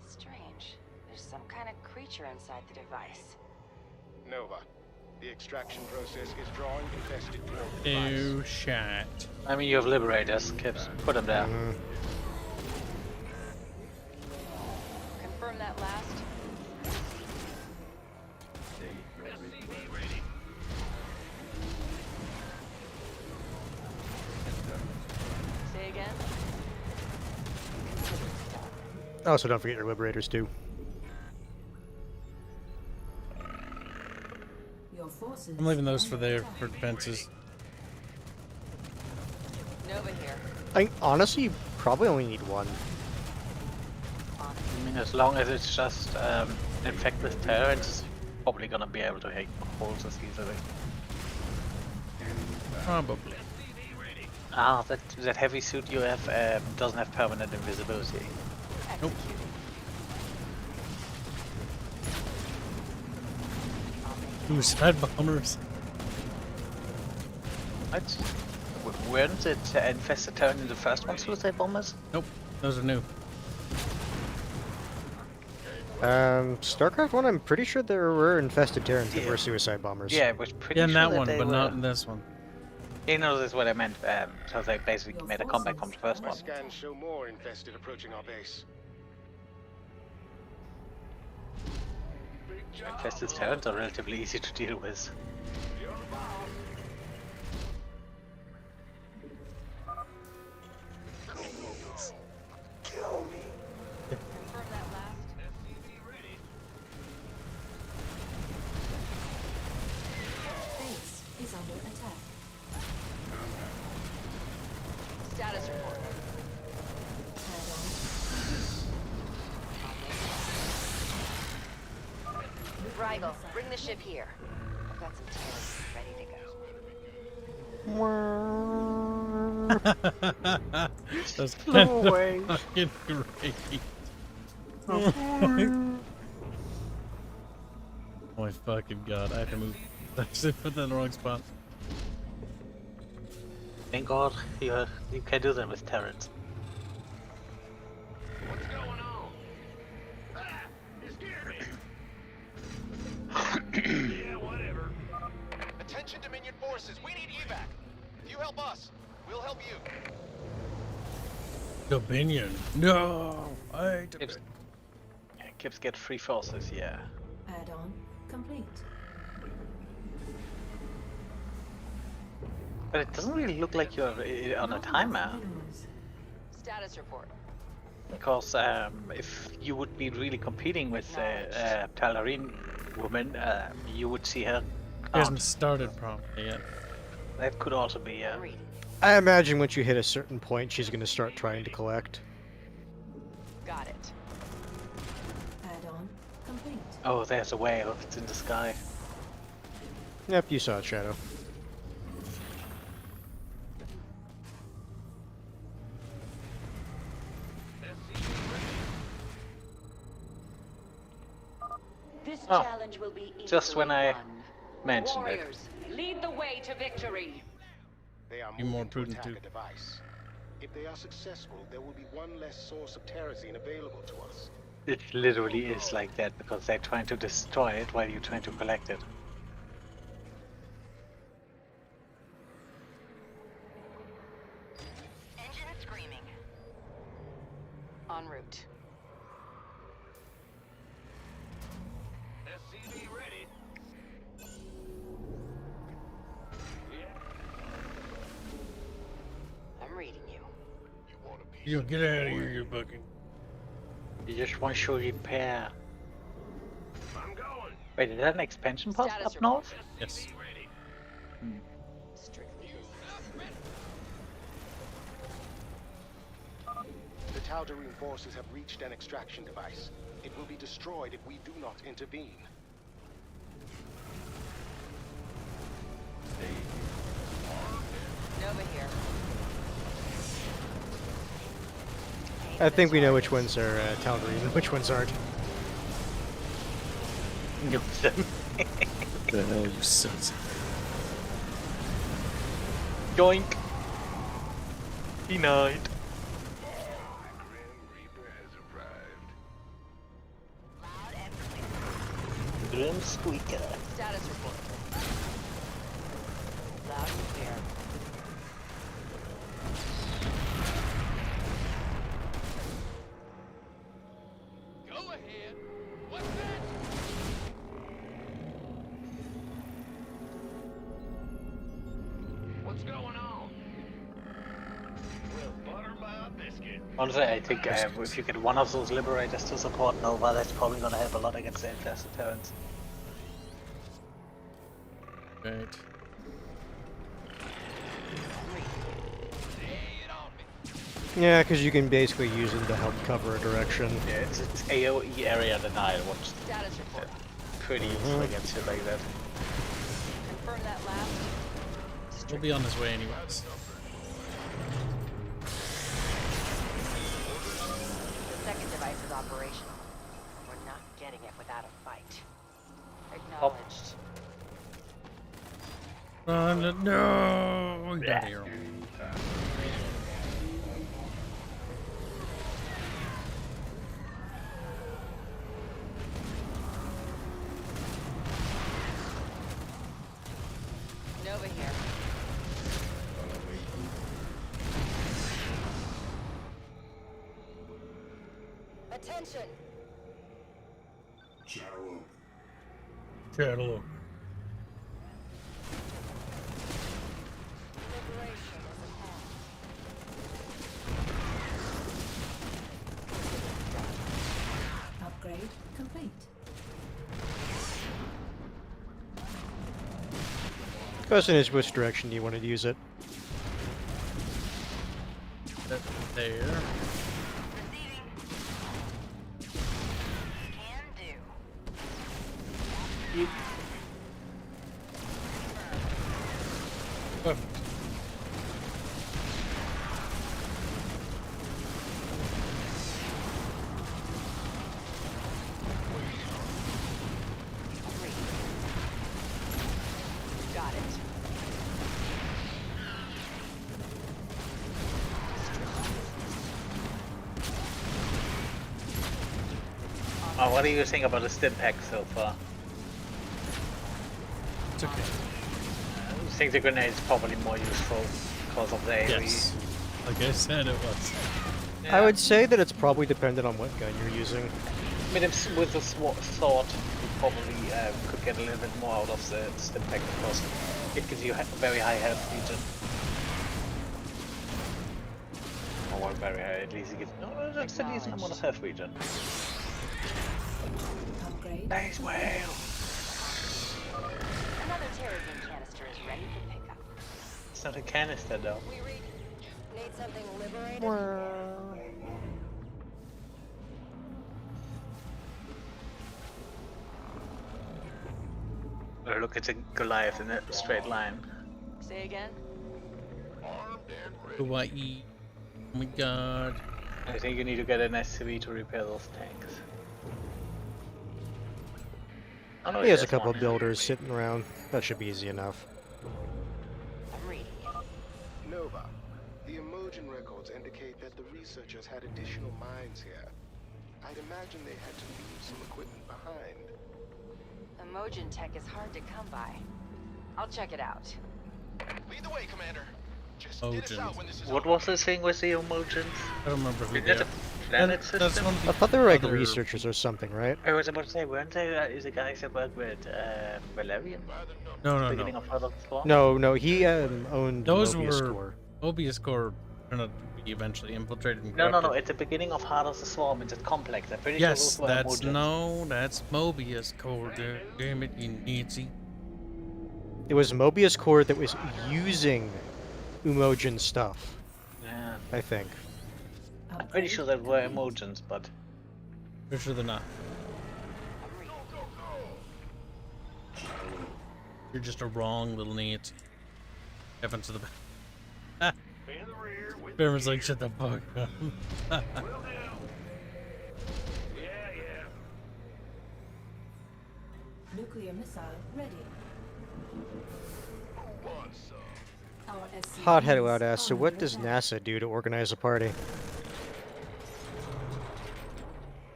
Speaker 18: Strange. There's some kind of creature inside the device.
Speaker 20: Nova, the extraction process is drawing infested toward the device.
Speaker 2: Ew, shit.
Speaker 3: I mean, you have liberators, Kibs. Put them there.
Speaker 18: Confirm that last. Say again.
Speaker 1: Also, don't forget your liberators too.
Speaker 4: Your forces
Speaker 2: I'm leaving those for defenses.
Speaker 18: Nova here.
Speaker 1: I honestly, you probably only need one.
Speaker 3: I mean, as long as it's just infect with terror, it's probably gonna be able to hit holes as easily.
Speaker 2: Probably.
Speaker 3: Ah, that heavy suit you have doesn't have permanent invisibility.
Speaker 2: Nope. Suicide bombers.
Speaker 3: What? Weren't it infested Terran in the first one, suicide bombers?
Speaker 2: Nope, those are new.
Speaker 1: StarCraft 1, I'm pretty sure there were infested Terrans that were suicide bombers.
Speaker 3: Yeah, it was pretty
Speaker 2: Yeah, in
Speaker 3: sure
Speaker 2: that
Speaker 3: that
Speaker 2: one,
Speaker 3: they
Speaker 2: but
Speaker 3: were...
Speaker 2: not in this one.
Speaker 3: You know, that's what I meant. So they basically made a comeback from the first
Speaker 20: My
Speaker 3: one.
Speaker 20: scans show more infested approaching our base.
Speaker 3: Infested Terrans are relatively easy to deal with.
Speaker 9: Kill me.
Speaker 18: Confirm that last.
Speaker 4: Base is under attack.
Speaker 18: Status report. Rigel, bring the ship here. I've got some terrorists ready to go.
Speaker 2: That's
Speaker 3: No way.
Speaker 2: fucking great. Oh my fucking god, I have to move. I just put that in the wrong spot.
Speaker 3: Thank God you can do them with Terrans.
Speaker 6: What's going on? Ah, you scared me. Yeah, whatever.
Speaker 10: Attention Dominion forces, we need evac. If you help us, we'll help you.
Speaker 2: Dominion. No, I hate Dominion.
Speaker 3: Kibs get free forces, yeah.
Speaker 4: Add-on complete.
Speaker 3: But it doesn't really look like you're on a timer.
Speaker 18: Status report.
Speaker 3: Because if you would be really competing with Tal'Darim woman, you would see her.
Speaker 2: He hasn't started properly yet.
Speaker 3: That could also be.
Speaker 1: I imagine once you hit a certain point, she's going to start trying to collect.
Speaker 18: Got it.
Speaker 4: Add-on complete.
Speaker 3: Oh, there's a whale. It's in the sky.
Speaker 1: Yep, you saw it, Shadow.
Speaker 7: This
Speaker 3: Oh,
Speaker 7: challenge will be
Speaker 3: just when
Speaker 7: easily
Speaker 3: I
Speaker 7: won.
Speaker 3: mentioned it.
Speaker 7: Warriors, lead the way to victory.
Speaker 20: They are
Speaker 2: Be more
Speaker 20: moving to
Speaker 2: prudent
Speaker 20: attack
Speaker 2: too.
Speaker 20: a device. If they are successful, there will be one less source of terrazine available to us.
Speaker 3: It literally is like that because they're trying to destroy it while you're trying to collect it.
Speaker 18: Engine screaming. En route.
Speaker 6: SCV ready.
Speaker 18: I'm reading you.
Speaker 2: You get out of here, you fucking.
Speaker 3: You just want to show you pair.
Speaker 6: I'm going.
Speaker 3: Wait, is that an expansion post
Speaker 18: Status
Speaker 3: up
Speaker 18: report.
Speaker 3: north?
Speaker 2: Yes.
Speaker 18: Strictly
Speaker 20: The Tal'Darim forces have reached an extraction device. It will be destroyed if we do not intervene.
Speaker 1: I think we know which ones are Tal'Darim and which ones aren't.
Speaker 2: The hell, you sons.
Speaker 12: Yoink. Denied. Grim Squeaker.
Speaker 18: Status report. Loud and clear.
Speaker 15: Go ahead. What's that?
Speaker 6: What's going on? Well, butter my biscuit.
Speaker 3: Honestly, I think if you get one of those liberators to support Nova, that's probably gonna help a lot against the infested Terrans.
Speaker 2: Right.
Speaker 1: Yeah, because you can basically use them to help cover a direction.
Speaker 3: Yeah, it's AoE area denial, which
Speaker 18: Status report.
Speaker 3: pretty useful against shit like that.
Speaker 18: Confirm that last.
Speaker 2: We'll be on his way anyways.
Speaker 18: The second device is operational. We're not getting it without a fight. Acknowledged.
Speaker 2: No! We got here.
Speaker 18: Nova here. Attention!
Speaker 2: Channel.
Speaker 18: Liberation is at hand.
Speaker 4: Upgrade complete.
Speaker 1: Question is, which direction do you want to use it?
Speaker 2: There. Perfect.
Speaker 18: Got it.
Speaker 3: What do you think about the stim pack so far?
Speaker 2: It's okay.
Speaker 3: I think the grenade is probably more useful because of the AoE.
Speaker 2: Yes. Like I said, it was.
Speaker 1: I would say that it's probably dependent on what gun you're using.
Speaker 3: I mean, with the sword, you probably could get a little bit more out of the stim pack because it gives you a very high health regen. Or well, very high, at least it gives. No, that's a decent amount of health regen.
Speaker 4: Upgrade.
Speaker 3: Nice whale!
Speaker 18: Another Terrazine canister is ready to pick up.
Speaker 3: It's not a canister though.
Speaker 18: We read. Need something liberated?
Speaker 3: Or look at the Goliath in a straight line.
Speaker 18: Say again?
Speaker 2: Hawaii. Oh my god.
Speaker 3: I think you need to get an SCV to repair those tanks. Oh, no,
Speaker 1: He has a
Speaker 3: there's
Speaker 1: couple
Speaker 3: one.
Speaker 1: of builders sitting around. That should be easy enough.
Speaker 18: I'm reading.
Speaker 20: Nova, the Emogen records indicate that the researchers had additional mines here. I'd imagine they had to leave some equipment behind.
Speaker 18: Emogen tech is hard to come by. I'll check it out.
Speaker 15: Lead the way, Commander. Just
Speaker 2: Oh,
Speaker 15: get us
Speaker 2: Jim.
Speaker 15: out when this is
Speaker 3: What
Speaker 15: over.
Speaker 3: was the thing with the Emojins?
Speaker 2: I don't remember who
Speaker 3: Is
Speaker 2: they
Speaker 3: that
Speaker 2: are.
Speaker 3: a planet
Speaker 2: That's
Speaker 3: system?
Speaker 2: one of the
Speaker 1: I thought they were like
Speaker 2: other-
Speaker 1: researchers or something, right?
Speaker 3: I was about to say, weren't they the guys that work with Valerian?
Speaker 2: No,
Speaker 3: Beginning of Heart of the Swarm?
Speaker 1: No, he owned
Speaker 2: Those
Speaker 1: Mobius
Speaker 2: were
Speaker 1: Core.
Speaker 2: Mobius Core turned out to be eventually infiltrated and
Speaker 3: No,
Speaker 2: corrupted.
Speaker 3: at the beginning of Heart of the Swarm, it's a complex. I'm pretty
Speaker 2: Yes,
Speaker 3: sure those were
Speaker 2: that's
Speaker 3: Emojins.
Speaker 2: that's Mobius Core. Damn it, you Nazi.
Speaker 1: It was Mobius Core that was using Umogen stuff,
Speaker 3: Yeah.
Speaker 1: I think.
Speaker 3: I'm pretty sure that were Emojins, but...
Speaker 2: Pretty sure they're not. You're just a wrong little Nazi. Heaven to the back.
Speaker 6: In the rear with
Speaker 2: Everyone's like, shut the fuck up.
Speaker 6: will do. Yeah.
Speaker 4: Nuclear missile ready.
Speaker 6: Who wants some?
Speaker 4: Our SCVs
Speaker 1: Hothead Loud asks, so
Speaker 4: under
Speaker 1: what does
Speaker 4: attack.
Speaker 1: NASA do to organize a party?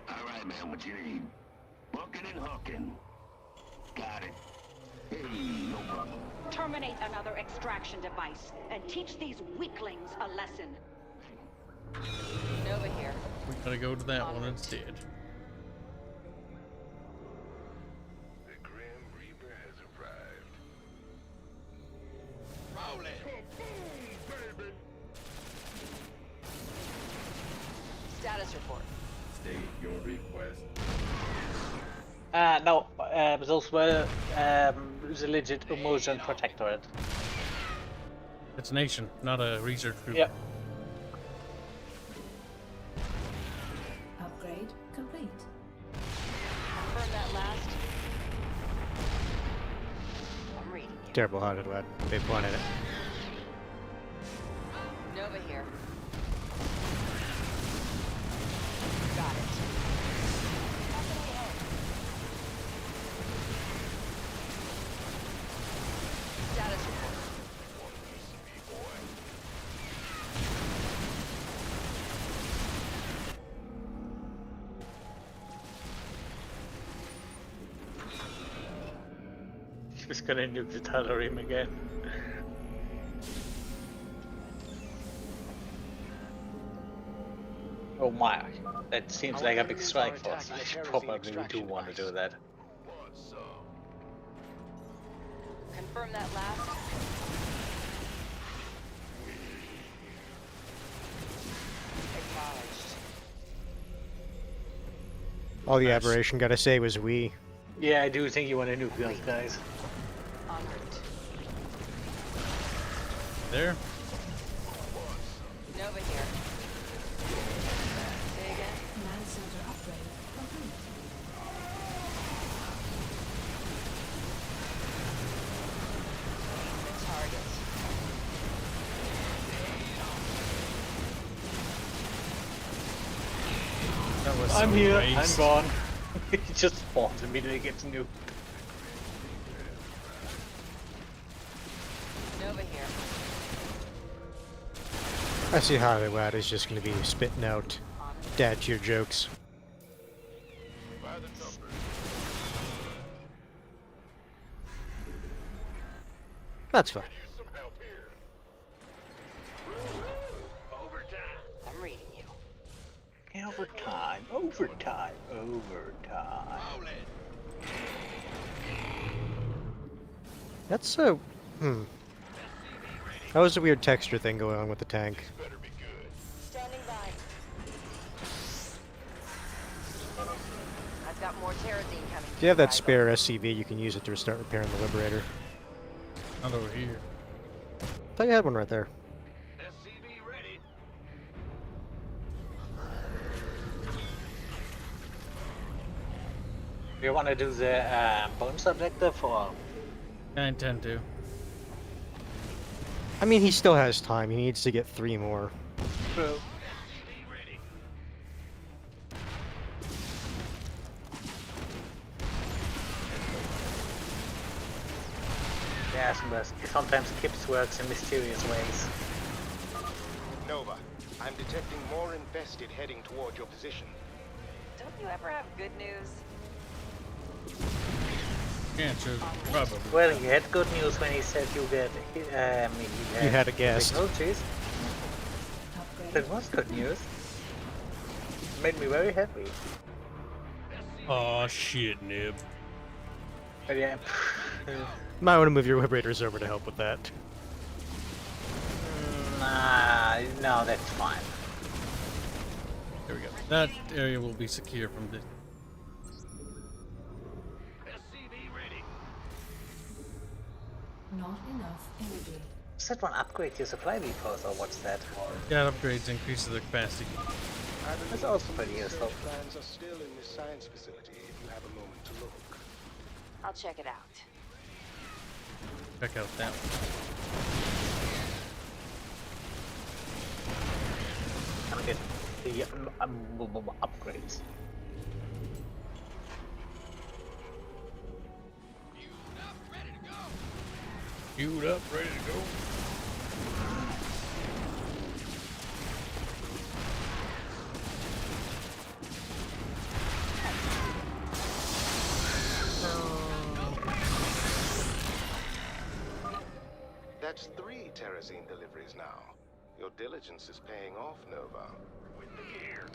Speaker 9: All right, man, what you need? Bucking and hooking. Got it. Hey, no problem.
Speaker 7: Terminate another extraction device and teach these weaklings a lesson.
Speaker 18: Nova here.
Speaker 2: We gotta go to that one instead.
Speaker 6: The Grim Reaper has arrived.
Speaker 15: Roll it.
Speaker 6: Baby.
Speaker 18: Status report.
Speaker 14: State your request.
Speaker 3: No, those were the legit Emotion Protectorate.
Speaker 2: It's a nation, not a research group.
Speaker 3: Yep.
Speaker 4: Upgrade complete.
Speaker 18: Confirm that last. I'm reading you.
Speaker 1: Terrible Hothead Loud. They planted it.
Speaker 18: Nova here. Got it. Status report.
Speaker 6: One piece of me, boy.
Speaker 3: She's gonna nuke the Talarim again. Oh my, that seems like a big strike force. I probably do want to do that.
Speaker 6: Wants some.
Speaker 18: Confirm that last. Acknowledged.
Speaker 1: All the aberration gotta say was we.
Speaker 3: Yeah, I do think you want to nuke those guys.
Speaker 18: En route.
Speaker 2: There.
Speaker 18: Nova here. Say again.
Speaker 4: Command center upgrade complete.
Speaker 18: The target.
Speaker 2: That was
Speaker 3: I'm
Speaker 2: so
Speaker 3: here,
Speaker 2: waste.
Speaker 3: I'm gone. He just spawns immediately gets nuked.
Speaker 18: Nova here.
Speaker 1: I see Hothead Loud is just gonna be spitting out dad tier jokes.
Speaker 6: By the numbers.
Speaker 1: That's fine.
Speaker 6: Use some help here. Overtime.
Speaker 18: I'm reading you.
Speaker 3: Overtime, overtime, overtime.
Speaker 15: Roll it.
Speaker 1: That's so. That was a weird texture thing going on with the tank.
Speaker 6: Better be good.
Speaker 18: Standing by. I've got more terrazine coming.
Speaker 1: If you have that spare SCV, you can use it to start repairing the Liberator.
Speaker 2: Not over here.
Speaker 1: I thought you had one right there.
Speaker 6: SCV ready.
Speaker 3: Do you want to do the bonus objective or?
Speaker 2: I intend to.
Speaker 1: I mean, he still has time. He needs to get 3 more.
Speaker 3: True.
Speaker 6: SCV ready.
Speaker 3: Yes, but sometimes Kibs works in mysterious ways.
Speaker 21: Nova, I'm detecting more infested heading toward your position.
Speaker 18: Don't you ever have good news?
Speaker 2: Answer, probably.
Speaker 3: Well, he had good news when he said you get.
Speaker 1: You had a guest.
Speaker 3: Oh, jeez. That was good news. Made me very happy.
Speaker 2: Aw, shit, Nib.
Speaker 3: But yeah.
Speaker 1: Might want to move your Liberators over to help with that.
Speaker 3: Nah, no, that's fine.
Speaker 2: There we go. That area will be secure from this.
Speaker 6: SCV ready.
Speaker 4: Not enough energy.
Speaker 3: Does that one upgrade your supply depots or what's that?
Speaker 2: Yeah, upgrades increases the capacity.
Speaker 3: That's also pretty useful.
Speaker 21: Plans are still in this science facility if you have a moment to look.
Speaker 18: I'll check it out.
Speaker 2: Check out that one.
Speaker 3: the upgrades.
Speaker 2: Queued up, ready to go.
Speaker 21: That's 3 Terrazine deliveries now. Your diligence is paying off, Nova. With the gear.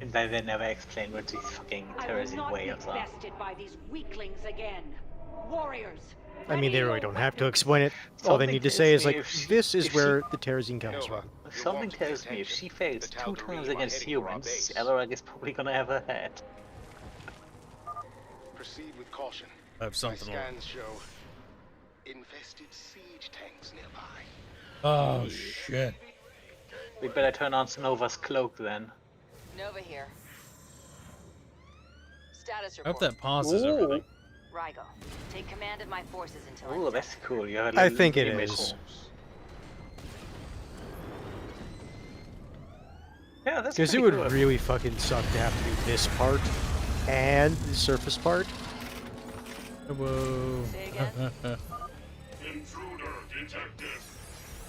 Speaker 3: And then they never explain what these fucking
Speaker 7: I will
Speaker 3: Terrazine
Speaker 7: not be
Speaker 3: whales are.
Speaker 7: bested by these weaklings again. Warriors.
Speaker 1: I mean, they really don't have to explain it. All they
Speaker 3: Something
Speaker 1: need to
Speaker 3: tells
Speaker 1: say is
Speaker 3: me
Speaker 1: like,
Speaker 3: if she-
Speaker 1: this is
Speaker 3: if
Speaker 1: where
Speaker 3: she-
Speaker 1: the Terrazine comes from.
Speaker 3: Something tells me if she fails 2 times against humans, Alarak is probably gonna have her head.
Speaker 21: Proceed with caution.
Speaker 2: I have something
Speaker 21: My
Speaker 2: on.
Speaker 21: scans show infested siege tanks nearby.
Speaker 2: Oh shit.
Speaker 3: We better turn on Nova's cloak then.
Speaker 18: Nova here. Status
Speaker 2: I hope
Speaker 18: report.
Speaker 2: that pauses everything.
Speaker 18: Rygo, take command of my forces until
Speaker 3: Oh,
Speaker 18: I'm
Speaker 3: that's cool. You have
Speaker 1: I think it is.
Speaker 3: Yeah, that's
Speaker 1: Because it
Speaker 3: pretty
Speaker 1: would
Speaker 3: cool.
Speaker 1: really fucking suck to have to do this part and the surface part.
Speaker 2: Whoa.
Speaker 13: Intruder detected.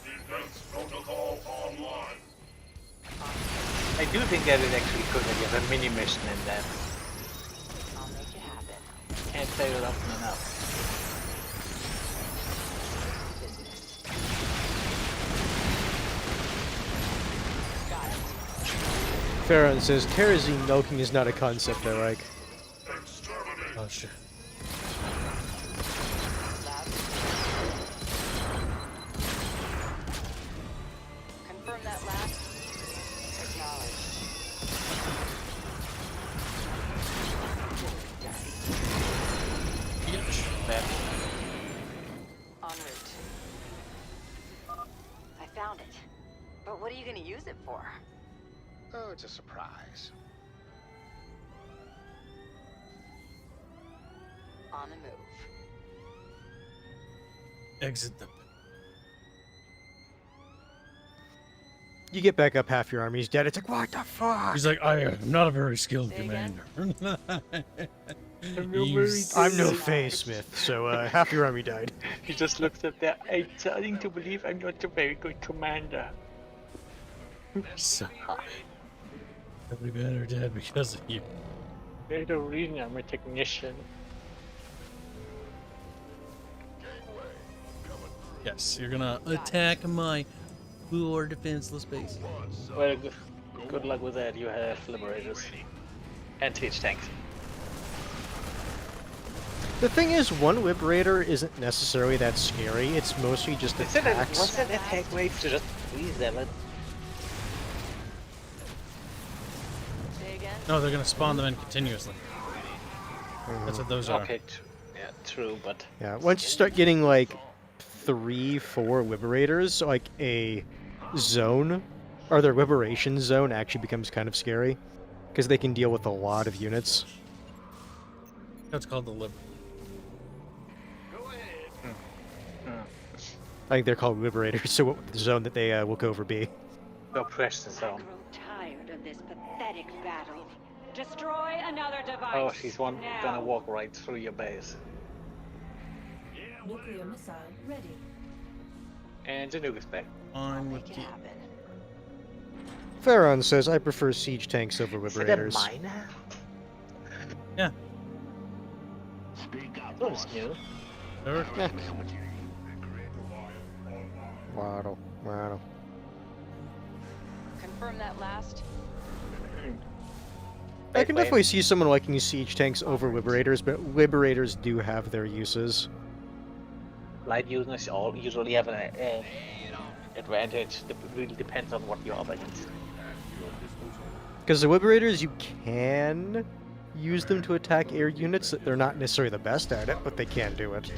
Speaker 13: Defense protocol online.
Speaker 3: I do think that is actually cool that you have a mini mission in that.
Speaker 18: I'll make it happen.
Speaker 3: Can't say it often enough.
Speaker 1: Farron says, Terrazine milking is not a concept I like.
Speaker 2: Oh shit.
Speaker 18: Confirm that last. Acknowledged. En route. I found it. But what are you gonna use it for?
Speaker 21: Oh, it's a surprise.
Speaker 18: On the move.
Speaker 2: Exit the.
Speaker 1: You get back up, half your army's dead. It's like, what the fuck?
Speaker 2: He's like, I am not a very skilled commander.
Speaker 1: I'm no Faye Smith, so half your army died.
Speaker 3: He just looks up there. I'm starting to believe I'm not a very good commander.
Speaker 2: So, every men are dead because of you.
Speaker 3: There's no reason I'm a technician.
Speaker 2: Yes, you're gonna attack my poor defenseless base.
Speaker 3: Well, good luck with that. You have liberators and siege tanks.
Speaker 1: The thing is, one Liberator isn't necessarily that scary. It's mostly just attacks.
Speaker 3: What's that attack rate to just freeze them?
Speaker 18: Say again?
Speaker 2: No, they're gonna spawn them in continuously. That's what those are.
Speaker 3: Okay, yeah, true, but
Speaker 1: Yeah, once you start getting like 3-4 Liberators, like a zone, or their Liberation zone actually becomes kind of scary. Because they can deal with a lot of units.
Speaker 2: That's called the lib.
Speaker 1: I think they're called Liberators, so what would the zone that they will go over be?
Speaker 3: go press the zone.
Speaker 7: Tired of this pathetic battle. Destroy another device.
Speaker 3: Oh, she's gonna
Speaker 7: now.
Speaker 3: walk right through your base.
Speaker 4: Nuclear missile ready.
Speaker 3: And the nuke is back.
Speaker 2: On with the...
Speaker 1: Farron says, I prefer siege tanks over
Speaker 3: Is it a
Speaker 1: Liberators.
Speaker 3: miner?
Speaker 2: Yeah.
Speaker 3: That was new.
Speaker 1: Yeah. Waddle, waddle.
Speaker 18: Confirm that last.
Speaker 1: I can definitely see someone liking siege tanks over Liberators, but Liberators do have their uses.
Speaker 3: Light users all usually have an advantage. It really depends on what you're up against.
Speaker 1: Because the Liberators, you can use them to attack air units. They're not necessarily the best at it, but they can do it.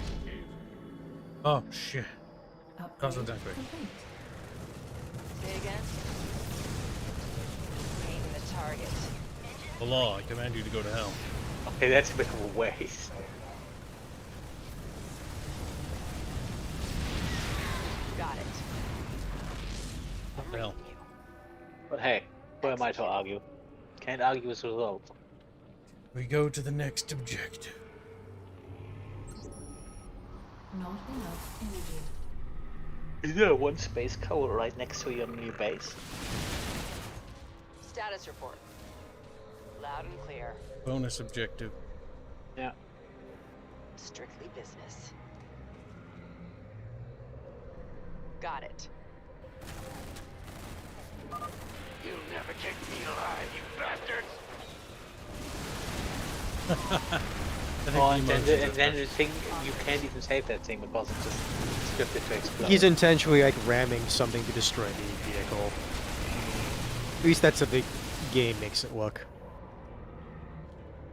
Speaker 2: Oh, shit. Console death rate.
Speaker 18: Say again. Aim the target.
Speaker 2: The law, I command you to go to hell.
Speaker 3: Okay, that's a bit of a waste.
Speaker 18: Got it.
Speaker 2: hell.
Speaker 3: But hey, who am I to argue? Can't argue with the result.
Speaker 2: We go to the next objective.
Speaker 4: Not enough energy.
Speaker 3: Is there one space coal right next to your new base?
Speaker 18: Status report. Loud and clear.
Speaker 2: Bonus objective.
Speaker 3: Yeah.
Speaker 18: Strictly business. Got it.
Speaker 6: You'll never take me alive, you bastards!
Speaker 3: Oh, and then the thing, you can't even save that thing because it's just scripted to explode.
Speaker 1: He's intentionally like ramming something to destroy the vehicle. At least that's how the game makes it look.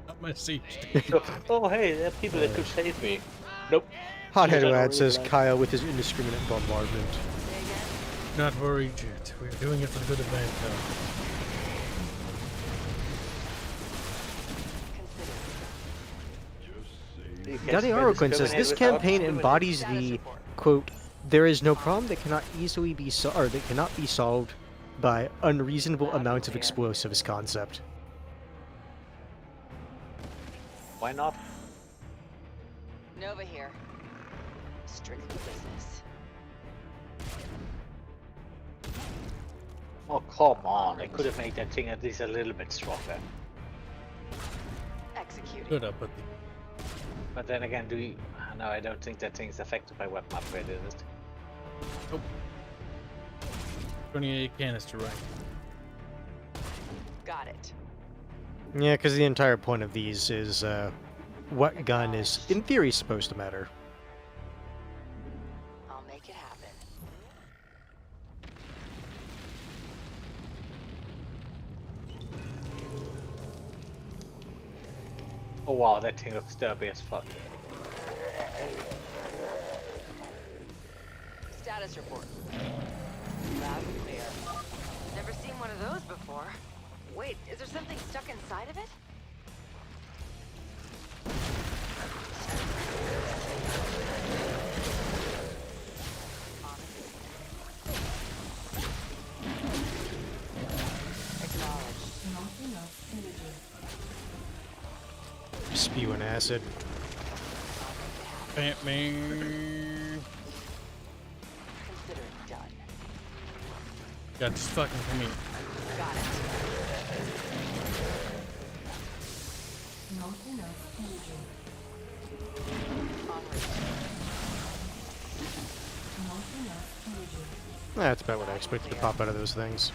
Speaker 2: Not my siege.
Speaker 3: Oh hey, there are people that could save me. Nope.
Speaker 1: Hothead lad, says Kyle with his indiscriminate bombardment.
Speaker 2: Not worried yet. We're doing it for the good of mankind.
Speaker 1: Daddy Arroquin says this campaign embodies the quote, "There is no problem that cannot easily be that cannot be solved by unreasonable amounts of explosives" concept.
Speaker 3: Why not?
Speaker 18: Nova here. Strictly business.
Speaker 3: Oh come on! I could have made that thing at least a little bit stronger.
Speaker 18: Executing.
Speaker 2: Good up,
Speaker 3: But then again, no, I don't think that thing's affected by weapon upgrade, is it?
Speaker 2: Nope. 28 canister right.
Speaker 18: Got it.
Speaker 1: Yeah, because the entire point of these is what gun is, in theory, supposed to matter.
Speaker 18: I'll make it happen.
Speaker 3: Oh wow, that thing looks derpy as fuck.
Speaker 18: Status report. Loud and clear. Never seen one of those before. Wait, is there something stuck inside of it? Acknowledged.
Speaker 4: Not enough energy.
Speaker 1: Spewing acid.
Speaker 2: Batman.
Speaker 18: Consider it done.
Speaker 2: God, just fucking come here.
Speaker 18: Got it.
Speaker 4: Not enough energy.
Speaker 18: En route.
Speaker 4: Not enough energy.
Speaker 1: That's about what I expected to pop out of those things.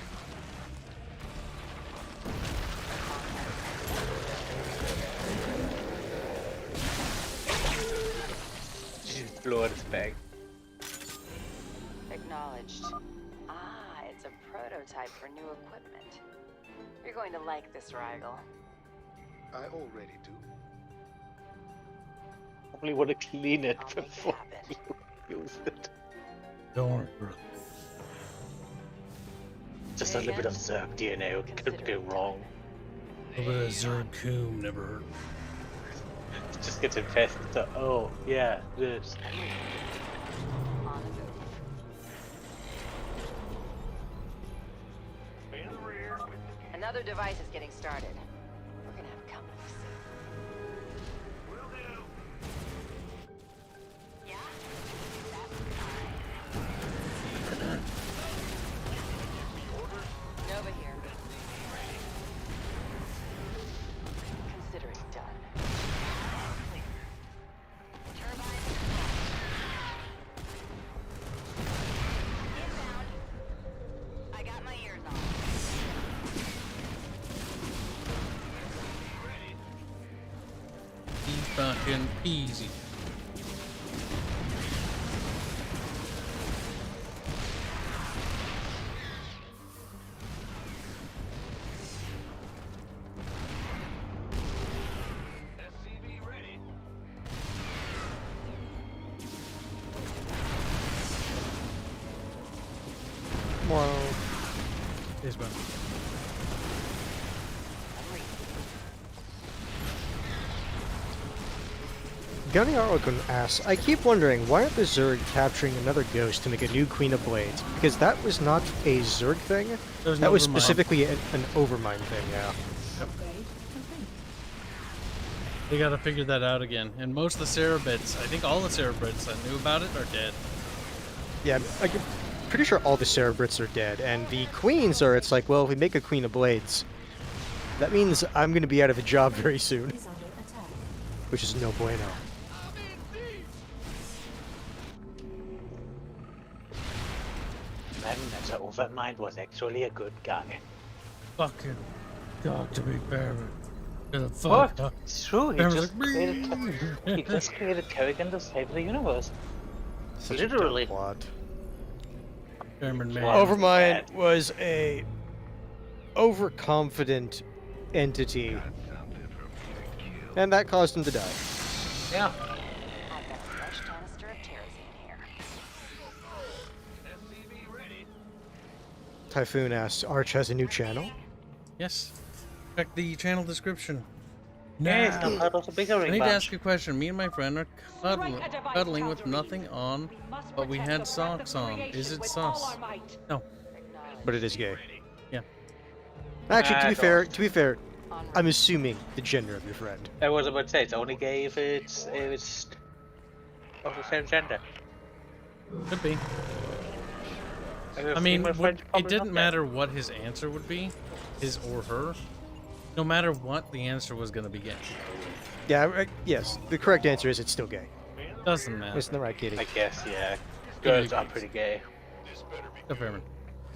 Speaker 3: Just blew out its bag.
Speaker 18: Acknowledged. Ah, it's a prototype for new equipment. You're going to like this, Rigel.
Speaker 20: I already do.
Speaker 3: Probably want to clean it
Speaker 18: I'll make it
Speaker 3: before
Speaker 18: happen.
Speaker 3: you use it.
Speaker 2: Don't, bro.
Speaker 3: Just a little bit of Zerg DNA could go wrong.
Speaker 2: A little bit of Zerg never hurt.
Speaker 3: It just gets infested. So, oh, yeah, this.
Speaker 18: On the move. Another device is getting started. We're gonna have company soon. Nova here. Consider it done. I got my ears on.
Speaker 2: He's fucking easy.
Speaker 1: Well,
Speaker 2: Is one.
Speaker 1: Gunny Arlequin asks, I keep wondering, why aren't the Zerg capturing another ghost to make a new Queen of Blades? Because that was not a Zerg thing. That was specifically an Overmind thing, yeah.
Speaker 2: Yep. They gotta figure that out again. And most of the Cerebrids, I think all the Cerebrids that knew about it are dead.
Speaker 1: Yeah, I'm pretty sure all the Cerebrits are dead. And the Queens are, it's like, well, if we make a Queen of Blades, that means I'm going to be out of a job very soon. Which is no bueno.
Speaker 3: Man, that Overmind was actually a good guy.
Speaker 2: Fucking Dr. Big Baron.
Speaker 3: What? It's true, he just created Kerrigan to save the universe.
Speaker 1: Such
Speaker 3: Literally.
Speaker 1: A dumb plot.
Speaker 2: Man.
Speaker 1: Overmind was a overconfident entity. And that caused him to die.
Speaker 3: Yeah.
Speaker 1: Typhoon asks, Arch has a new channel?
Speaker 2: Yes. Check the channel description.
Speaker 3: Yeah, it's not part of the bigger
Speaker 2: I need to
Speaker 3: bunch.
Speaker 2: ask you a question. Me and my friend are cuddling with nothing on, but we had socks on. Is it sus? No.
Speaker 1: But it is gay.
Speaker 2: Yeah.
Speaker 1: Actually, to be fair, I'm assuming the gender of your friend.
Speaker 3: I was about to say, it's only gay if it's of the same gender.
Speaker 2: Could be. I mean, it didn't matter what his answer would be, his or her. No matter what, the answer was going to be gay.
Speaker 1: Yeah, yes. The correct answer is it's still gay.
Speaker 2: Doesn't matter.
Speaker 1: Isn't that right, Kitty?
Speaker 3: I guess, yeah. Girls are pretty gay.
Speaker 2: Go, Behrman.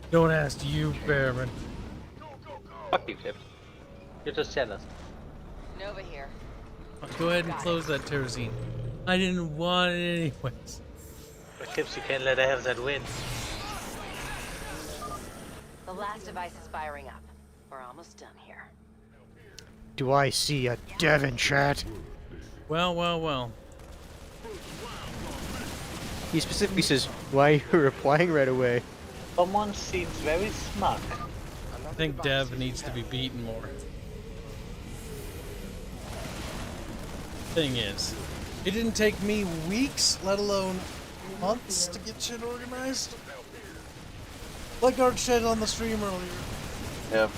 Speaker 2: Don't ask you, Behrman.
Speaker 3: Fuck you, Kibs. You're just jealous.
Speaker 18: Nova here.
Speaker 2: Go ahead and close that Terrazine. I didn't want it anyways.
Speaker 3: But Kibs, you can't let her have that win.
Speaker 18: The last device is firing up. We're almost done here.
Speaker 1: Do I see a dev in chat?
Speaker 2: Well.
Speaker 1: He specifically says, why are you replying right away?
Speaker 3: Someone seems very smug.
Speaker 2: I think Dev needs to be beaten more. Thing is, it didn't take me weeks, let alone months, to get shit organized. Like Art said on the stream earlier.
Speaker 3: Yep.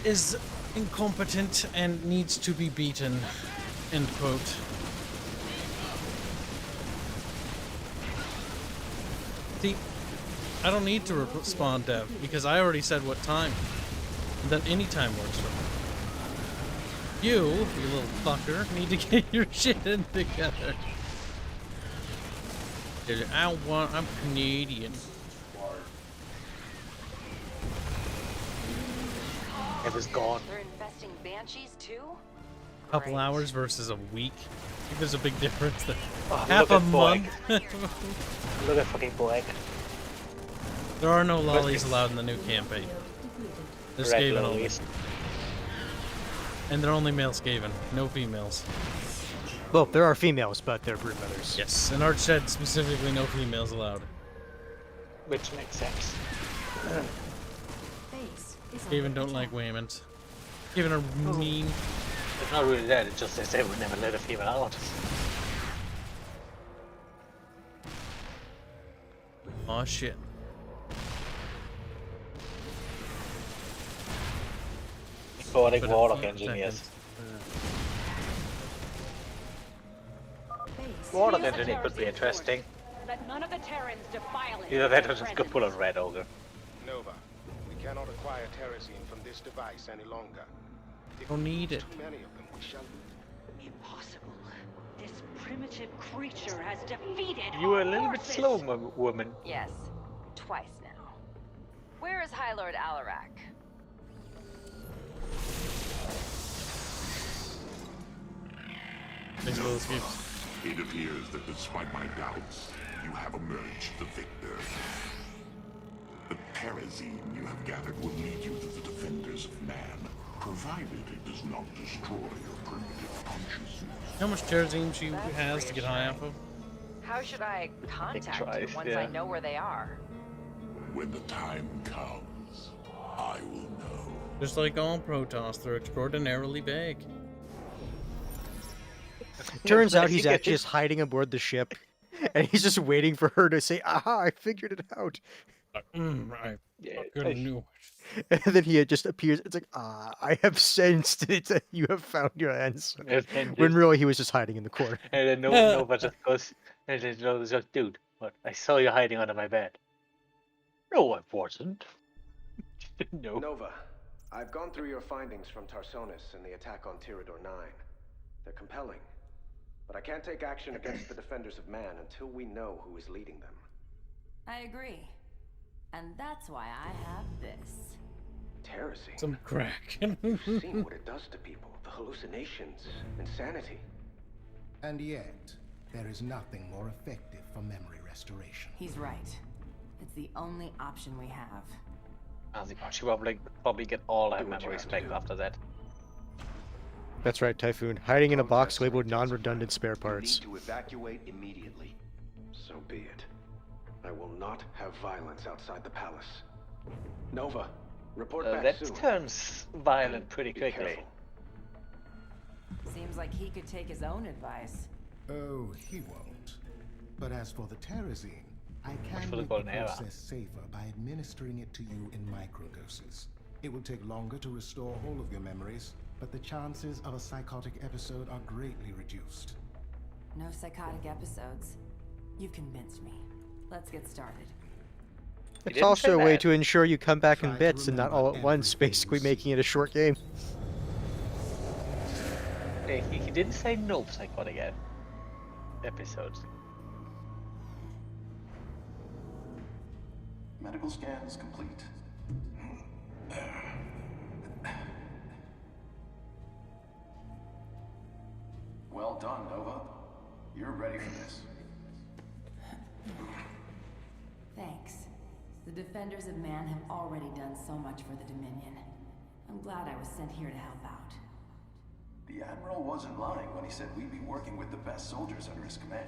Speaker 2: Is incompetent and needs to be beaten. End quote. See, I don't need to respond Dev because I already said what time. Then any time works for me. You little fucker, need to get your shit in together. I'm Canadian.
Speaker 3: It was gone.
Speaker 18: They're infesting banshees too?
Speaker 2: Couple hours versus a week. I think there's a big difference there.
Speaker 3: Oh,
Speaker 2: Half a month.
Speaker 3: Look at fucking Boeg.
Speaker 2: There are no lollies allowed in the new campaign. They're Skaven only. And they're only male Skaven, no females.
Speaker 1: Well, there are females, but they're broodmothers.
Speaker 2: Yes, and Arch said specifically no females allowed.
Speaker 3: Which makes sense.
Speaker 2: Skaven don't like women. Skaven are mean.
Speaker 3: It's not really that, it's just they say would never let a female out.
Speaker 2: Aw, shit.
Speaker 3: Recording Warlock engineers. Warlock engineer could be interesting.
Speaker 7: Let none of the Terrans defile it.
Speaker 3: Either that or just go pull a Red Ogre.
Speaker 20: Nova, we cannot acquire Terrazine from this device any longer.
Speaker 2: Don't need it.
Speaker 20: Too many of them, we shall...
Speaker 7: Impossible. This primitive creature has defeated
Speaker 3: You were a little bit
Speaker 7: horses.
Speaker 3: slow, woman.
Speaker 18: Yes. Twice now. Where is High Lord Alarak?
Speaker 2: Thanks for those gifts.
Speaker 9: It appears that despite my doubts, you have emerged the victor. The Terrazine you have gathered will lead you to the defenders of man, provided it does not destroy your primitive consciousness.
Speaker 2: How much Terrazine she has to get high off of?
Speaker 18: How should I contact
Speaker 3: tries,
Speaker 18: you once
Speaker 3: yeah.
Speaker 18: I know where they are?
Speaker 9: When the time comes, I will know.
Speaker 2: Just like all Protoss, they're extraordinarily vague.
Speaker 1: Turns out
Speaker 3: Nice
Speaker 1: he's
Speaker 3: to get
Speaker 1: actually just hiding aboard the ship, and he's just waiting for her to say, "Aha! I figured it out."
Speaker 2: I fucking knew it.
Speaker 1: And then he just appears. It's like, I have sensed it. You have found your answer.
Speaker 3: And then
Speaker 1: When
Speaker 3: just-
Speaker 1: really he was just hiding in the corner.
Speaker 3: And then Nova just goes, and then Nova's just, dude, what? I saw you hiding under my bed. No, I wasn't. No.
Speaker 10: Nova, I've gone through your findings from Tarsonis and the attack on Tirador 9. They're compelling. But I can't take action against the Defenders of Man until we know who is leading them.
Speaker 16: I agree. And that's why I have this.
Speaker 10: Terrazine.
Speaker 2: Some crack.
Speaker 10: You've seen what it does to people. The hallucinations, insanity.
Speaker 11: And yet, there is nothing more effective for memory restoration.
Speaker 16: He's right. It's the only option we have.
Speaker 3: She probably get all her memories back after that.
Speaker 1: That's right, Typhoon. Hiding in a box labeled non-redundant spare parts.
Speaker 10: Need to evacuate immediately. So be it. I will not have violence outside the palace. Nova, report back
Speaker 3: That
Speaker 10: soon.
Speaker 3: turns violent pretty
Speaker 10: Be
Speaker 3: quickly.
Speaker 10: careful.
Speaker 16: Seems like he could take his own advice.
Speaker 11: Oh, he won't. But as for the Terrazine, I can
Speaker 3: for the
Speaker 11: make the
Speaker 3: golden era.
Speaker 11: process safer by administering it to you in microdoses. It will take longer to restore all of your memories, but the chances of a psychotic episode are greatly reduced.
Speaker 16: No psychotic episodes. You've convinced me. Let's get started.
Speaker 1: It's also a way to ensure you come back in bits and not all at once, basically making it a short game.
Speaker 3: He didn't say no psychotic episodes.
Speaker 22: Medical scan is complete. Well done, Nova. You're ready for this.
Speaker 16: Thanks. The Defenders of Man have already done so much for the Dominion. I'm glad I was sent here to help out.
Speaker 22: The Admiral wasn't lying when he said we'd be working with the best soldiers under his command.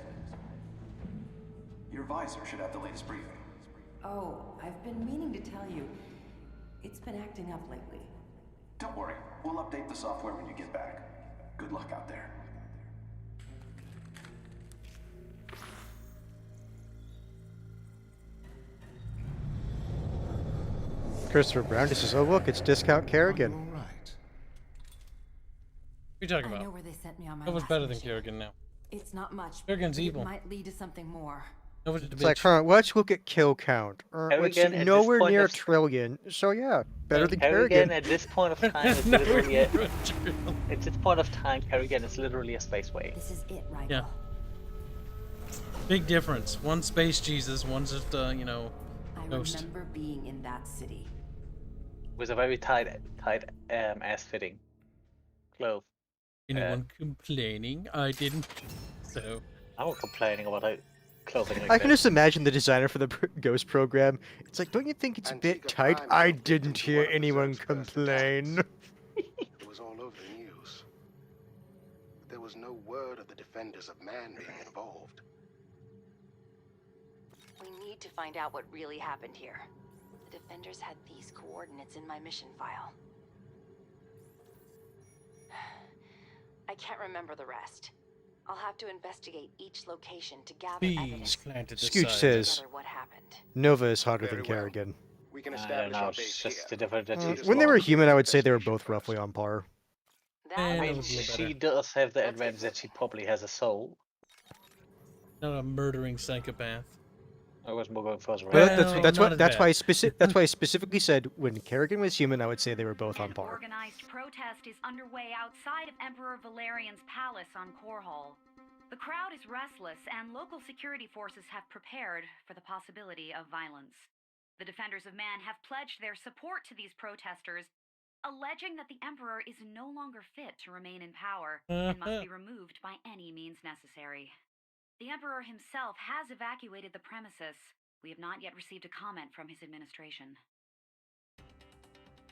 Speaker 22: Your visor should have the latest briefing.
Speaker 16: Oh, I've been meaning to tell you. It's been acting up lately.
Speaker 22: Don't worry, we'll update the software when you get back. Good luck out there.
Speaker 1: Christopher Brown just says, "Oh look, it's Discount Kerrigan."
Speaker 11: All right.
Speaker 2: What are you talking
Speaker 16: I
Speaker 2: about?
Speaker 16: know where they sent me on my
Speaker 2: Nova's
Speaker 16: last
Speaker 2: better than
Speaker 16: mission.
Speaker 2: Kerrigan now.
Speaker 16: It's not much.
Speaker 2: Kerrigan's
Speaker 16: but
Speaker 2: evil.
Speaker 16: It might lead to something more.
Speaker 2: Nova's a
Speaker 1: It's like,
Speaker 2: bitch.
Speaker 1: let's look at kill count. It's
Speaker 3: Kerrigan, at this
Speaker 1: nowhere
Speaker 3: point
Speaker 1: near a
Speaker 3: of-
Speaker 1: trillion. So yeah, better than
Speaker 3: Kerrigan
Speaker 1: Kerrigan.
Speaker 3: at this point of time is literally at this point of time, Kerrigan is literally a space wave.
Speaker 16: This is it, right?
Speaker 2: Yeah. Big difference. One space Jesus, one's just you know,
Speaker 16: I
Speaker 2: ghost.
Speaker 16: remember being in that city.
Speaker 3: With a very tight ass fitting clothes.
Speaker 2: Anyone complaining? I didn't. So.
Speaker 3: I'm not complaining about it. Clothing like
Speaker 1: I can
Speaker 3: that.
Speaker 1: just imagine the designer for the Ghost program. It's like, don't you think it's a bit tight? I didn't hear anyone complain.
Speaker 21: It was all over the news. But there was no word of the Defenders of Man being involved.
Speaker 18: We need to find out what really happened here. The Defenders had these coordinates in my mission file. I can't remember the rest. I'll have to investigate each location to gather evidence.
Speaker 1: Scooch says,
Speaker 18: Together what happened.
Speaker 1: Nova is hotter than Kerrigan.
Speaker 10: We can
Speaker 3: I don't
Speaker 10: establish
Speaker 3: know,
Speaker 10: our
Speaker 3: it's
Speaker 10: base
Speaker 3: just
Speaker 10: here.
Speaker 3: the difference that she's
Speaker 1: When they were
Speaker 3: wrong.
Speaker 1: human, I would say they were both roughly on par.
Speaker 3: I mean, she does have the advantage that she probably has a soul.
Speaker 2: Not a murdering psychopath.
Speaker 3: I was more going further
Speaker 1: But
Speaker 3: around.
Speaker 1: that's why I specifically said when Kerrigan was human, I would say they were both on par.
Speaker 19: Organized protest is underway outside of Emperor Valerian's palace on Korhal. The crowd is restless, and local security forces have prepared for the possibility of violence. The Defenders of Man have pledged their support to these protesters, alleging that the Emperor is no longer fit to remain in power and must be removed by any means necessary. The Emperor himself has evacuated the premises. We have not yet received a comment from his administration.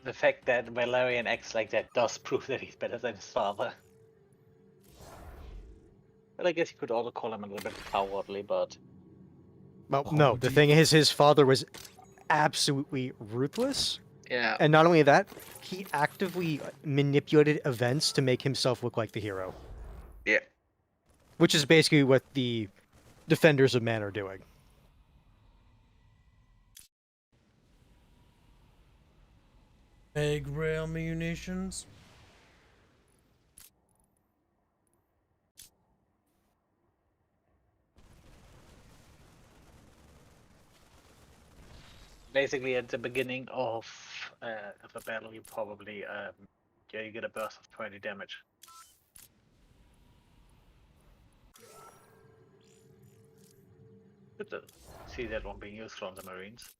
Speaker 3: The fact that Valerian acts like that does prove that he's better than his father. But I guess you could also call him a little bit cowardly, but...
Speaker 1: Well, no, the thing is, his father was absolutely ruthless.
Speaker 3: Yeah.
Speaker 1: And not only that, he actively manipulated events to make himself look like the hero.
Speaker 3: Yeah.
Speaker 1: Which is basically what the Defenders of Man are doing.
Speaker 2: Egg rail munitions.
Speaker 3: Basically, at the beginning of a battle, you probably you get a burst of 20 damage. Good to see that one being used from the Marines.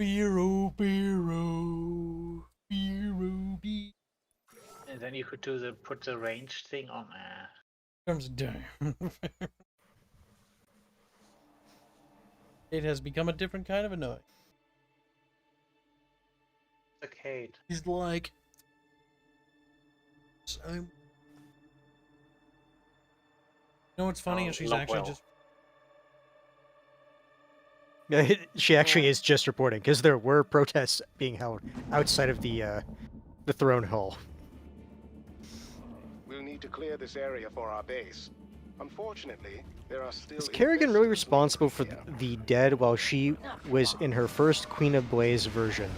Speaker 2: Biro.
Speaker 3: And then you could do put the range thing on.
Speaker 2: Terms of damn. It has become a different kind of annoying.
Speaker 3: Arcade.
Speaker 2: He's like, you know what's funny?
Speaker 3: Oh,
Speaker 2: is she's
Speaker 3: not
Speaker 2: actually
Speaker 3: well.
Speaker 2: just.
Speaker 1: Yeah, she actually is just reporting because there were protests being held outside of the throne hall.
Speaker 21: We'll need to clear this area for our base. Unfortunately, there are still...
Speaker 1: Is Kerrigan really responsible for the dead while she was in her first Queen of Blaze version?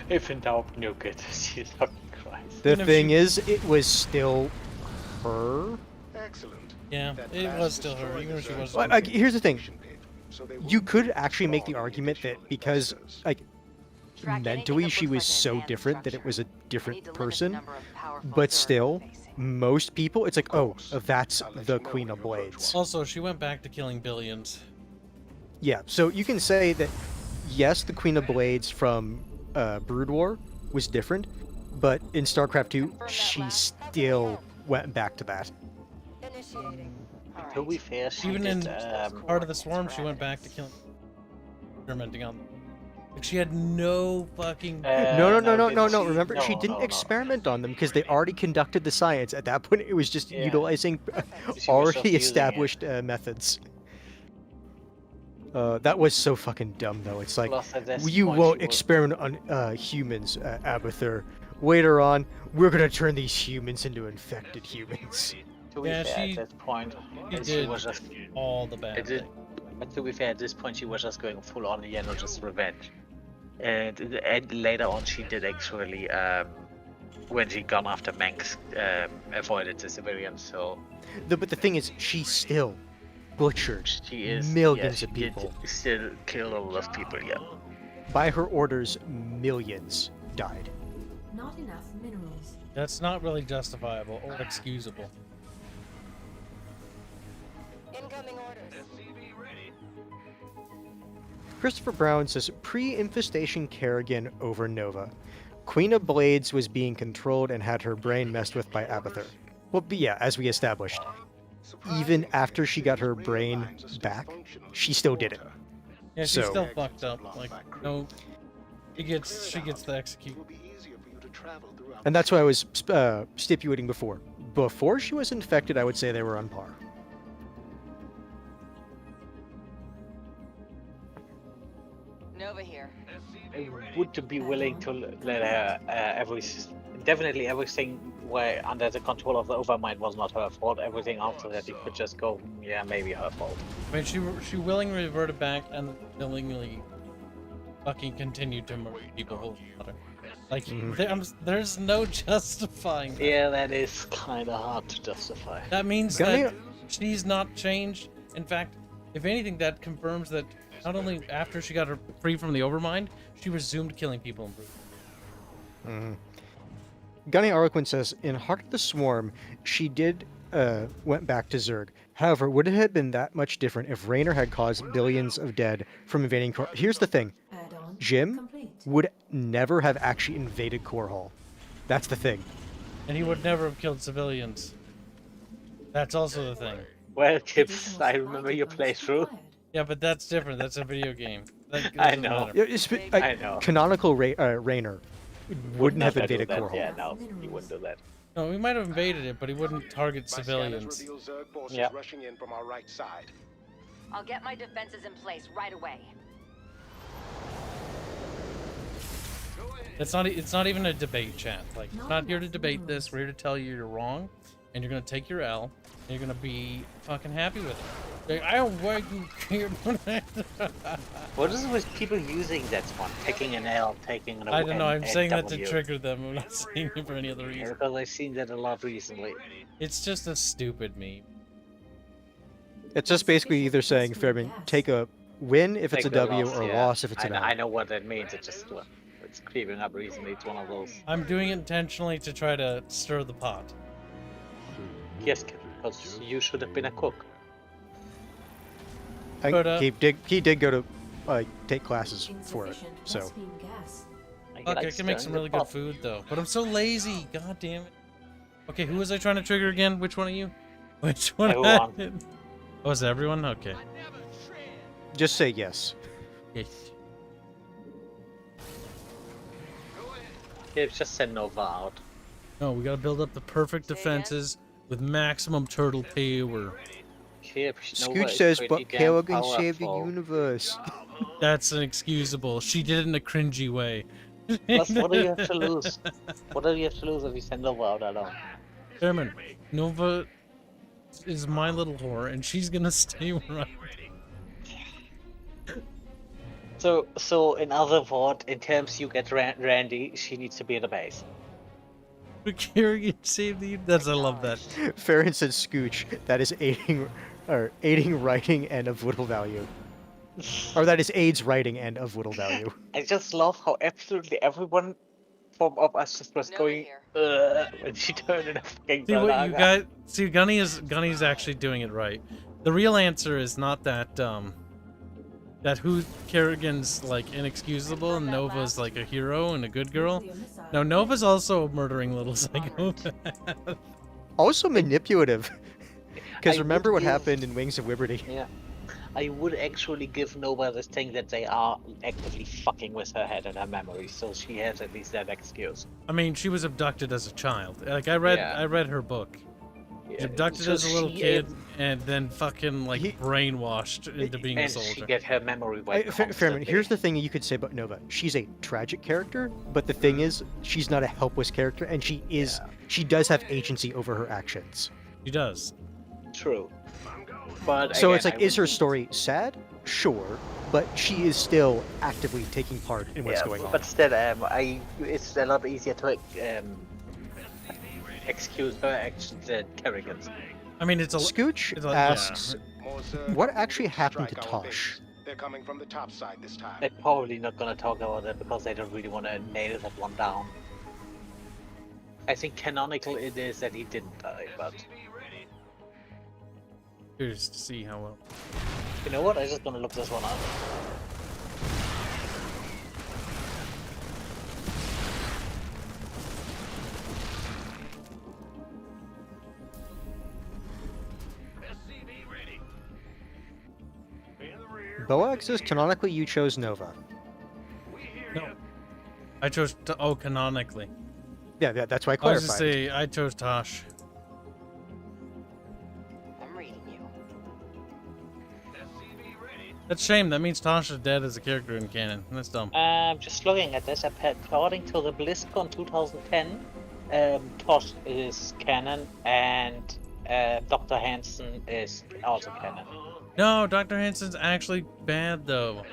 Speaker 3: If in doubt, nuke it. Jesus Christ.
Speaker 1: The thing is, it was still her.
Speaker 21: Excellent.
Speaker 2: Yeah, it was still her, even if she was.
Speaker 1: Like, here's the thing. You could actually make the argument that because, like, mentally she was so different that it was a different person, but still, most people, it's like, oh, that's the Queen of Blades.
Speaker 2: Also, she went back to killing billions.
Speaker 1: Yeah, so you can say that, yes, the Queen of Blades from Brood War was different, but in StarCraft 2, she still went back to that.
Speaker 3: To be fair, she
Speaker 2: Even
Speaker 3: did,
Speaker 2: in Part of the Swarm, she went back to killing, experimenting on them. Like, she had no fucking.
Speaker 1: No. Remember, she didn't experiment on them because they already conducted the science. At that point, it was just utilizing already established methods. That was so fucking dumb, though. It's like, you won't experiment on humans, Abathur. Later on, we're gonna turn these humans into infected humans.
Speaker 3: To be fair, at this point, she was just
Speaker 2: all the bad.
Speaker 3: But to be fair, at this point, she was just going full on, just revenge. And later on, she did actually, when she gone after Manx, avoided the civilians. So.
Speaker 1: But the thing is, she still butchered millions of people.
Speaker 3: Still killed a lot of people. Yeah.
Speaker 1: By her orders, millions died.
Speaker 4: Not enough minerals.
Speaker 2: That's not really justifiable or excusable.
Speaker 18: Incoming orders.
Speaker 1: Christopher Brown says, pre-infestation Kerrigan over Nova. Queen of Blades was being controlled and had her brain messed with by Abathur. Well, but yeah, as we established, even after she got her brain back, she still did it.
Speaker 2: Yeah, she's still fucked up. Like, no, she gets the execute.
Speaker 1: And that's what I was stipulating before. Before she was infected, I would say they were on par.
Speaker 18: Nova here.
Speaker 3: I would be willing to let her definitely everything where under the control of the Overmind was not her fault. Everything after that, you could just go, yeah, maybe her fault.
Speaker 2: I mean, she willingly reverted back and willingly fucking continued to murder people who her. Like, there's no justifying that.
Speaker 3: Yeah, that is kind of hard to justify.
Speaker 2: That means that she's not changed. In fact, if anything, that confirms that not only after she got her free from the Overmind, she resumed killing people in Brood.
Speaker 1: Gunny Arlequin says, in Heart of the Swarm, she went back to Zerg. However, would it have been that much different if Raynor had caused billions of dead from invading Core? Here's the thing. Jim would never have actually invaded Core Hall. That's the thing.
Speaker 2: And he would never have killed civilians. That's also the thing.
Speaker 3: Well, Kibs, I remember your playthrough.
Speaker 2: Yeah, but that's different. That's a video game.
Speaker 3: I know.
Speaker 1: I know. Canonical Raynor wouldn't have invaded Core Hall.
Speaker 3: Yeah, no, he wouldn't do that.
Speaker 2: No, he might have invaded it, but he wouldn't target civilians.
Speaker 3: Yeah.
Speaker 21: Rushing in from our right side.
Speaker 18: I'll get my defenses in place right away.
Speaker 2: It's not even a debate, chat. Like, we're not here to debate this. We're here to tell you you're wrong, and you're gonna take your L, and you're gonna be fucking happy with it. Like, I don't like you care.
Speaker 12: What is it with people using that one? Taking an L, taking an
Speaker 2: I don't know. I'm saying that to
Speaker 12: W?
Speaker 2: trigger them. I'm not saying it for any other reason.
Speaker 12: Because I've seen that a lot recently.
Speaker 2: It's just a stupid meme.
Speaker 1: It's just basically either saying, Fairman, take a win if it's a
Speaker 12: Take the
Speaker 1: W
Speaker 12: loss,
Speaker 1: or a
Speaker 12: yeah.
Speaker 1: loss if it's an L.
Speaker 12: I know what that means. It's creeping up recently. It's one of those.
Speaker 2: I'm doing it intentionally to try to stir the pot.
Speaker 12: Yes, because you should have been a cook.
Speaker 1: He did go to take classes for it, so.
Speaker 2: Fuck, I can make some really good food though, but I'm so lazy. God damn it. Okay, who was I trying to trigger again? Which one of you? Which one?
Speaker 12: Everyone.
Speaker 2: Oh, is it everyone? Okay.
Speaker 1: Just say yes.
Speaker 2: Yes.
Speaker 12: Yeah, just send Nova out.
Speaker 2: No, we gotta build up the perfect defenses with maximum turtle power.
Speaker 1: Scooch says, but Kerrigan saved the universe.
Speaker 2: That's inexcusable. She did it in a cringy way.
Speaker 12: Plus, what do you have to lose? What do you have to lose if you send Nova out alone?
Speaker 2: Chairman, Nova is my little whore, and she's gonna stay where I'm.
Speaker 12: So in other words, in terms you get Randy, she needs to be in the base.
Speaker 2: But Kerrigan saved the. I love that.
Speaker 1: Farron said Scooch. That is aiding writing and of whittle value. Or that is AIDS writing and of whittle value.
Speaker 12: I just love how absolutely everyone from of us just was going when she turned in a fucking
Speaker 2: See what you guys see. Gunny's actually doing it right. The real answer is not that who Kerrigan's like inexcusable and Nova's like a hero and a good girl. No, Nova's also a murdering little psychopath.
Speaker 1: Also manipulative. Because remember what happened in Wings of Liberty.
Speaker 12: Yeah. I would actually give Nova this thing that they are actively fucking with her head and her memory, so she has at least that excuse.
Speaker 2: I mean, she was abducted as a child. Like I read her book.
Speaker 12: Yeah.
Speaker 2: Abducted as a little kid and then fucking like brainwashed into being a soldier.
Speaker 12: She get her memory wiped.
Speaker 1: Fairman, here's the thing you could say about Nova. She's a tragic character, but the thing is, she's not a helpless character, and she does have agency over her actions.
Speaker 2: She does.
Speaker 12: True. But
Speaker 1: so
Speaker 12: again,
Speaker 1: it's like, is her story sad? Sure, but she is still actively taking part in what's going on.
Speaker 12: But still, it's a lot easier to excuse her actions than Kerrigan's.
Speaker 2: I mean, it's a
Speaker 1: Scooch asks, what actually happened to Tosh?
Speaker 20: They're coming from the top side this time.
Speaker 12: They're probably not gonna talk about it because they don't really want to nail that one down. I think canonical it is that he didn't die, but
Speaker 2: curious to see how well.
Speaker 12: You know what? I'm just gonna look this one up.
Speaker 1: Boag says canonically you chose Nova.
Speaker 2: No. I chose canonically.
Speaker 1: Yeah, that's why I
Speaker 2: I
Speaker 1: clarified.
Speaker 2: was to say I chose Tosh.
Speaker 18: I'm reading you.
Speaker 2: That's a shame. That means Tosh is dead as a character in canon. That's dumb.
Speaker 12: Just looking at this, according to the BlizzCon 2010, Tosh is canon and Dr. Hansen is also canon.
Speaker 2: No, Dr. Hansen's actually bad though.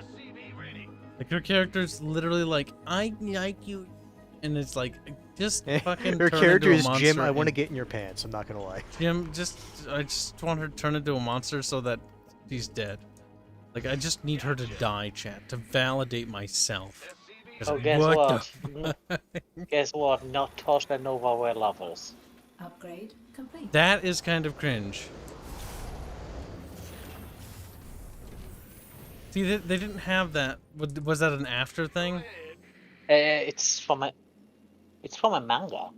Speaker 2: Like her character's literally like, I like you, and it's like just fucking.
Speaker 1: Her
Speaker 2: turn
Speaker 1: character
Speaker 2: into a
Speaker 1: is Jim.
Speaker 2: monster
Speaker 1: I want to
Speaker 2: and-
Speaker 1: get in your pants. I'm not gonna lie.
Speaker 2: Jim, I just want her to turn into a monster so that she's dead. Like I just need her to die, chat, to validate myself. 'Cause
Speaker 12: Oh, guess
Speaker 2: what
Speaker 12: what?
Speaker 2: the-
Speaker 12: Guess what? Not Tosh and Nova were lovers.
Speaker 4: Upgrade complete.
Speaker 2: That is kind of cringe. See, they didn't have that. Was that an after thing?
Speaker 12: It's from a manga.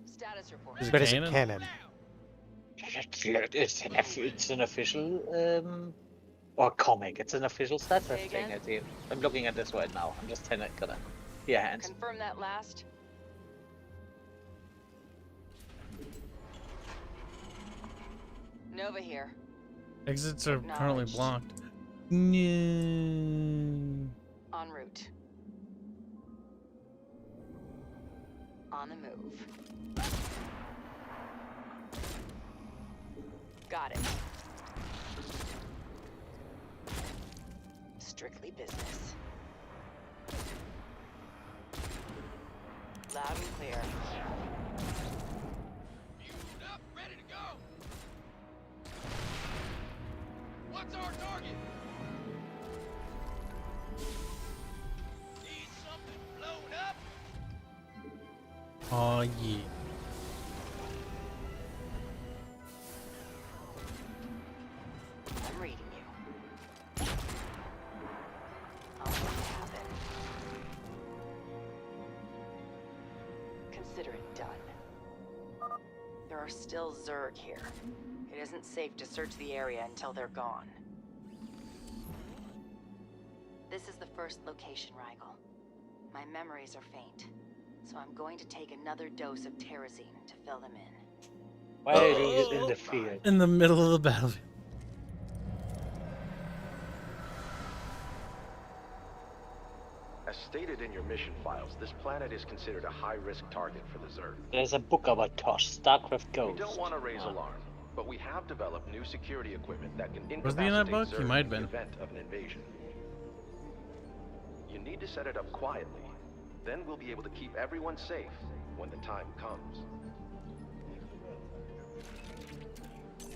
Speaker 18: Status report.
Speaker 2: Is it
Speaker 1: But is it
Speaker 2: canon?
Speaker 1: canon?
Speaker 12: It's an official or comic. It's an official Star Trek thing. I think. I'm looking at this right now. I'm just gonna hands.
Speaker 18: Confirm that last. Nova here.
Speaker 2: Exits are currently
Speaker 18: Acknowledged.
Speaker 2: blocked. No.
Speaker 18: En route. On the move. Got it. Strictly business. Loud and clear.
Speaker 15: Fueled up, ready to go. What's our target? Need something blown up?
Speaker 2: Oh yeah.
Speaker 18: I'm reading you. I'll make it happen. Consider it done. There are still Zerg here. It isn't safe to search the area until they're gone. This is the first location, Rigel. My memories are faint, so I'm going to take another dose of terrazine to fill them in.
Speaker 12: Why are you in the field?
Speaker 2: In the middle of the battlefield.
Speaker 8: As stated in your mission files, this planet is considered a high-risk target for the Zerg.
Speaker 12: There's a book about Tosh, StarCraft Ghost.
Speaker 8: We don't want to raise alarm, but we have developed new security equipment that can
Speaker 2: Was he in that book?
Speaker 8: incapacitate
Speaker 2: He
Speaker 8: Zerg
Speaker 2: might
Speaker 8: in
Speaker 2: have
Speaker 8: the
Speaker 2: been.
Speaker 8: event of an invasion. You need to set it up quietly. Then we'll be able to keep everyone safe when the time comes.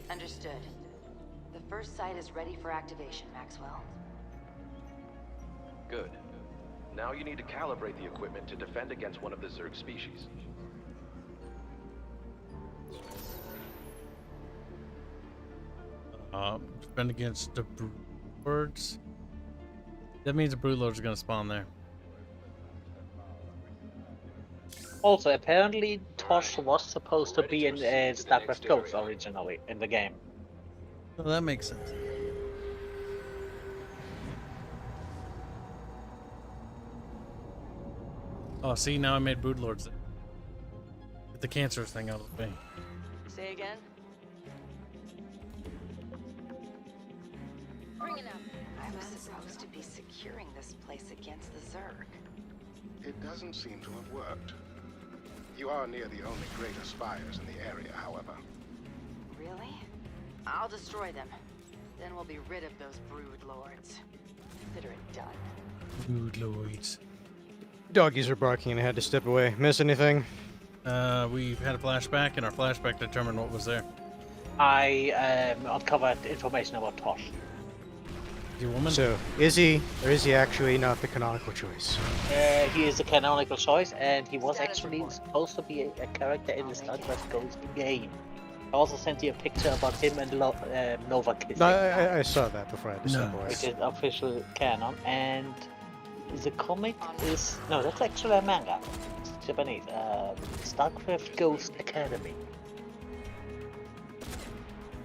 Speaker 18: Understood. The first site is ready for activation, Maxwell.
Speaker 8: Good. Now you need to calibrate the equipment to defend against one of the Zerg species.
Speaker 2: Defend against the broodlords. That means the broodlords are gonna spawn there.
Speaker 12: Also, apparently Tosh was supposed to be in StarCraft Ghost originally in the game.
Speaker 2: Well, that makes sense. Oh, see, now I made broodlords. Get the cancerous thing out of the way.
Speaker 18: Say again? Bring it up. I was supposed to be securing this place against the Zerg.
Speaker 20: It doesn't seem to have worked. You are near the only greater spires in the area, however.
Speaker 18: Really? I'll destroy them. Then we'll be rid of those brood lords. Consider it done.
Speaker 2: Broodlords.
Speaker 1: Doggies are barking and I had to step away. Miss anything?
Speaker 2: We've had a flashback, and our flashback determined what was there.
Speaker 12: I uncovered information about Tosh.
Speaker 2: The woman?
Speaker 1: So, is he, or is he actually not the canonical choice?
Speaker 12: He is a canonical choice, and he was actually supposed to be a character in the StarCraft Ghost game. I also sent you a picture about him and Nova kissing.
Speaker 1: No, I saw that before I had to step away.
Speaker 12: Which is official canon, and the comic is... No, that's actually a manga. It's Japanese. StarCraft Ghost Academy.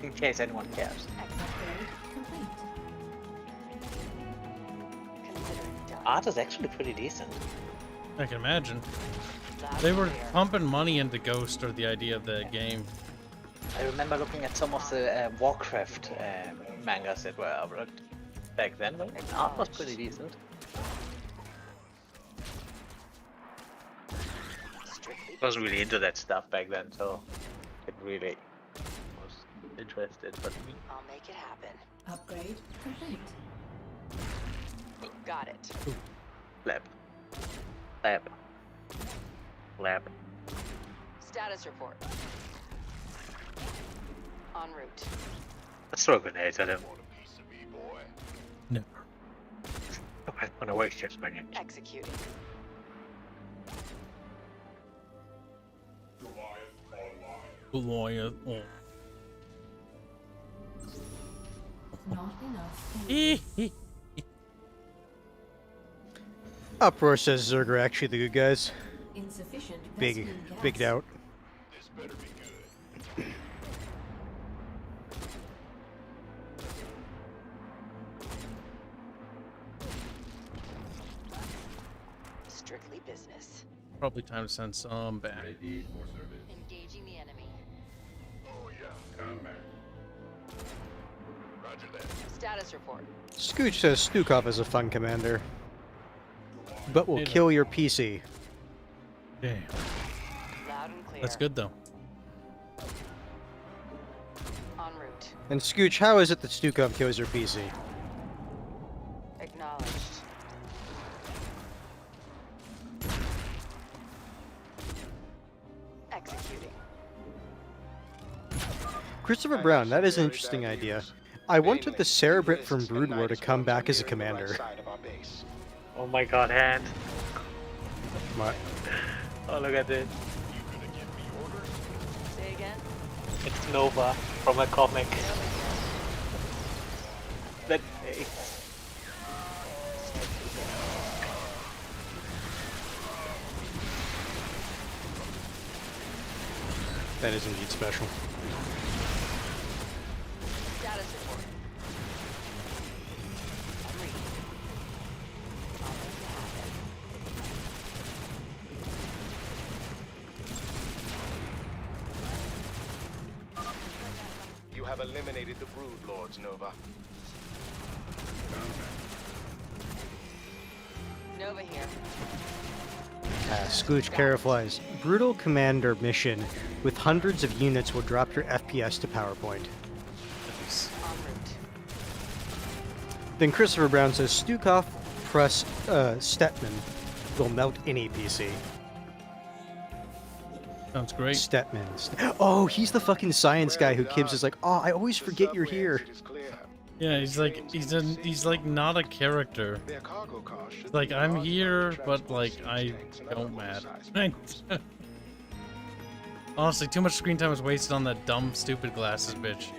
Speaker 12: In case anyone cares. Art is actually pretty decent.
Speaker 2: I can imagine. They were pumping money into Ghost, or the idea of the game.
Speaker 12: I remember looking at some of the Warcraft mangas that were out back then, and art was pretty decent. I wasn't really into that stuff back then, so it really was interested. But
Speaker 18: I'll make it happen.
Speaker 4: Upgrade complete.
Speaker 18: Got it.
Speaker 12: Lab. Lab. Lab.
Speaker 18: Status report. En route.
Speaker 12: Let's throw grenades at him.
Speaker 2: No.
Speaker 12: I don't want to waste your spending.
Speaker 18: Executing.
Speaker 2: Goliath. Oh.
Speaker 4: Not enough.
Speaker 1: Uproar says Zerg are actually the good guys.
Speaker 4: Insufficient.
Speaker 1: Big
Speaker 4: gas.
Speaker 1: doubt.
Speaker 6: This better be good.
Speaker 18: Strictly business.
Speaker 2: Probably time to send some back.
Speaker 18: Engaging the enemy.
Speaker 6: Oh yeah, combat. Roger that.
Speaker 18: Status report.
Speaker 1: Scooch says Stukov is a fun commander, but will kill your PC.
Speaker 2: Damn.
Speaker 18: Loud and clear.
Speaker 2: That's good though.
Speaker 18: En route.
Speaker 1: And Scooch, how is it that Stukov kills your PC?
Speaker 18: Acknowledged. Executing.
Speaker 1: Christopher Brown, that is an interesting idea. I wanted the Cerebrate from Brood War to come back as a commander.
Speaker 3: Oh my god, hand.
Speaker 1: What?
Speaker 3: Oh, look at this.
Speaker 18: Say again?
Speaker 3: It's Nova from a comic. That
Speaker 1: That is indeed special.
Speaker 18: Status report. I'm reading.
Speaker 21: You have eliminated the Brood Lords, Nova.
Speaker 18: Nova here.
Speaker 1: Scooch Caraflies. Brutal commander mission with hundreds of units will drop your FPS to PowerPoint. Then Christopher Brown says Stukov plus Stetman will melt any PC.
Speaker 2: Sounds great.
Speaker 1: Stetman. Oh, he's the fucking science guy who Kibs is like, oh, I always forget you're here.
Speaker 2: Yeah, he's like not a character. It's like I'm here, but like I don't matter. Honestly, too much screen time was wasted on that dumb, stupid glasses bitch.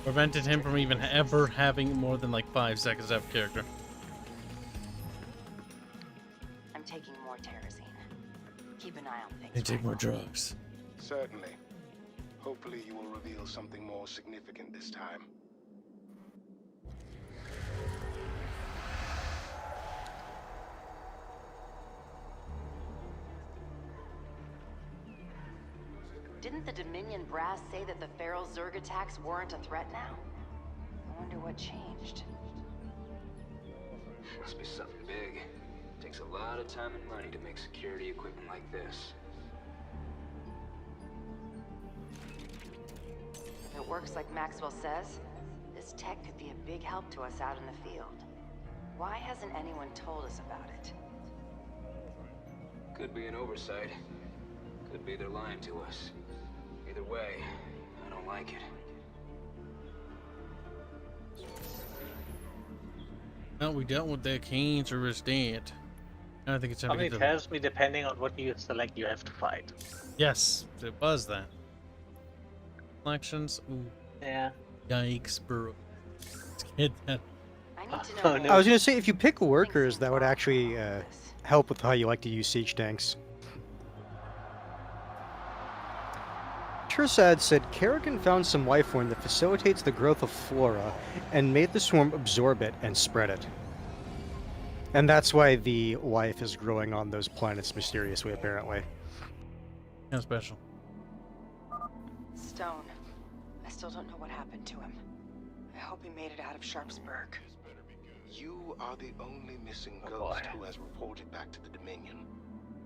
Speaker 2: Prevented him from even ever having more than like 5 seconds to have a character.
Speaker 18: I'm taking more terrazine. Keep an eye on things.
Speaker 2: They take more drugs.
Speaker 20: Certainly. Hopefully you will reveal something more significant this time.
Speaker 18: Didn't the Dominion brass say that the Feral Zerg attacks weren't a threat now? I wonder what changed.
Speaker 5: Must be something big. Takes a lot of time and money to make security equipment like this.
Speaker 18: If it works like Maxwell says, this tech could be a big help to us out in the field. Why hasn't anyone told us about it?
Speaker 5: Could be an oversight. Could be they're lying to us. Either way, I don't like it.
Speaker 2: Well, we dealt with that cancerous debt. I think it's time
Speaker 3: How
Speaker 2: to
Speaker 3: many
Speaker 2: get to
Speaker 3: tells me depending on what you select, you have to fight.
Speaker 2: Yes, it was that. Elections. Ooh.
Speaker 3: Yeah.
Speaker 2: Yikes, bro. Let's get that.
Speaker 18: I need to know.
Speaker 1: I was gonna say, if you pick workers, that would actually help with how you like to use siege tanks. Tursad said Kerrigan found some life form that facilitates the growth of flora and made the swarm absorb it and spread it. And that's why the life is growing on those planets mysteriously, apparently.
Speaker 2: How special.
Speaker 18: Stone. I still don't know what happened to him. I hope he made it out of Sharpsburg.
Speaker 20: You are the only missing ghost who has reported back to the Dominion.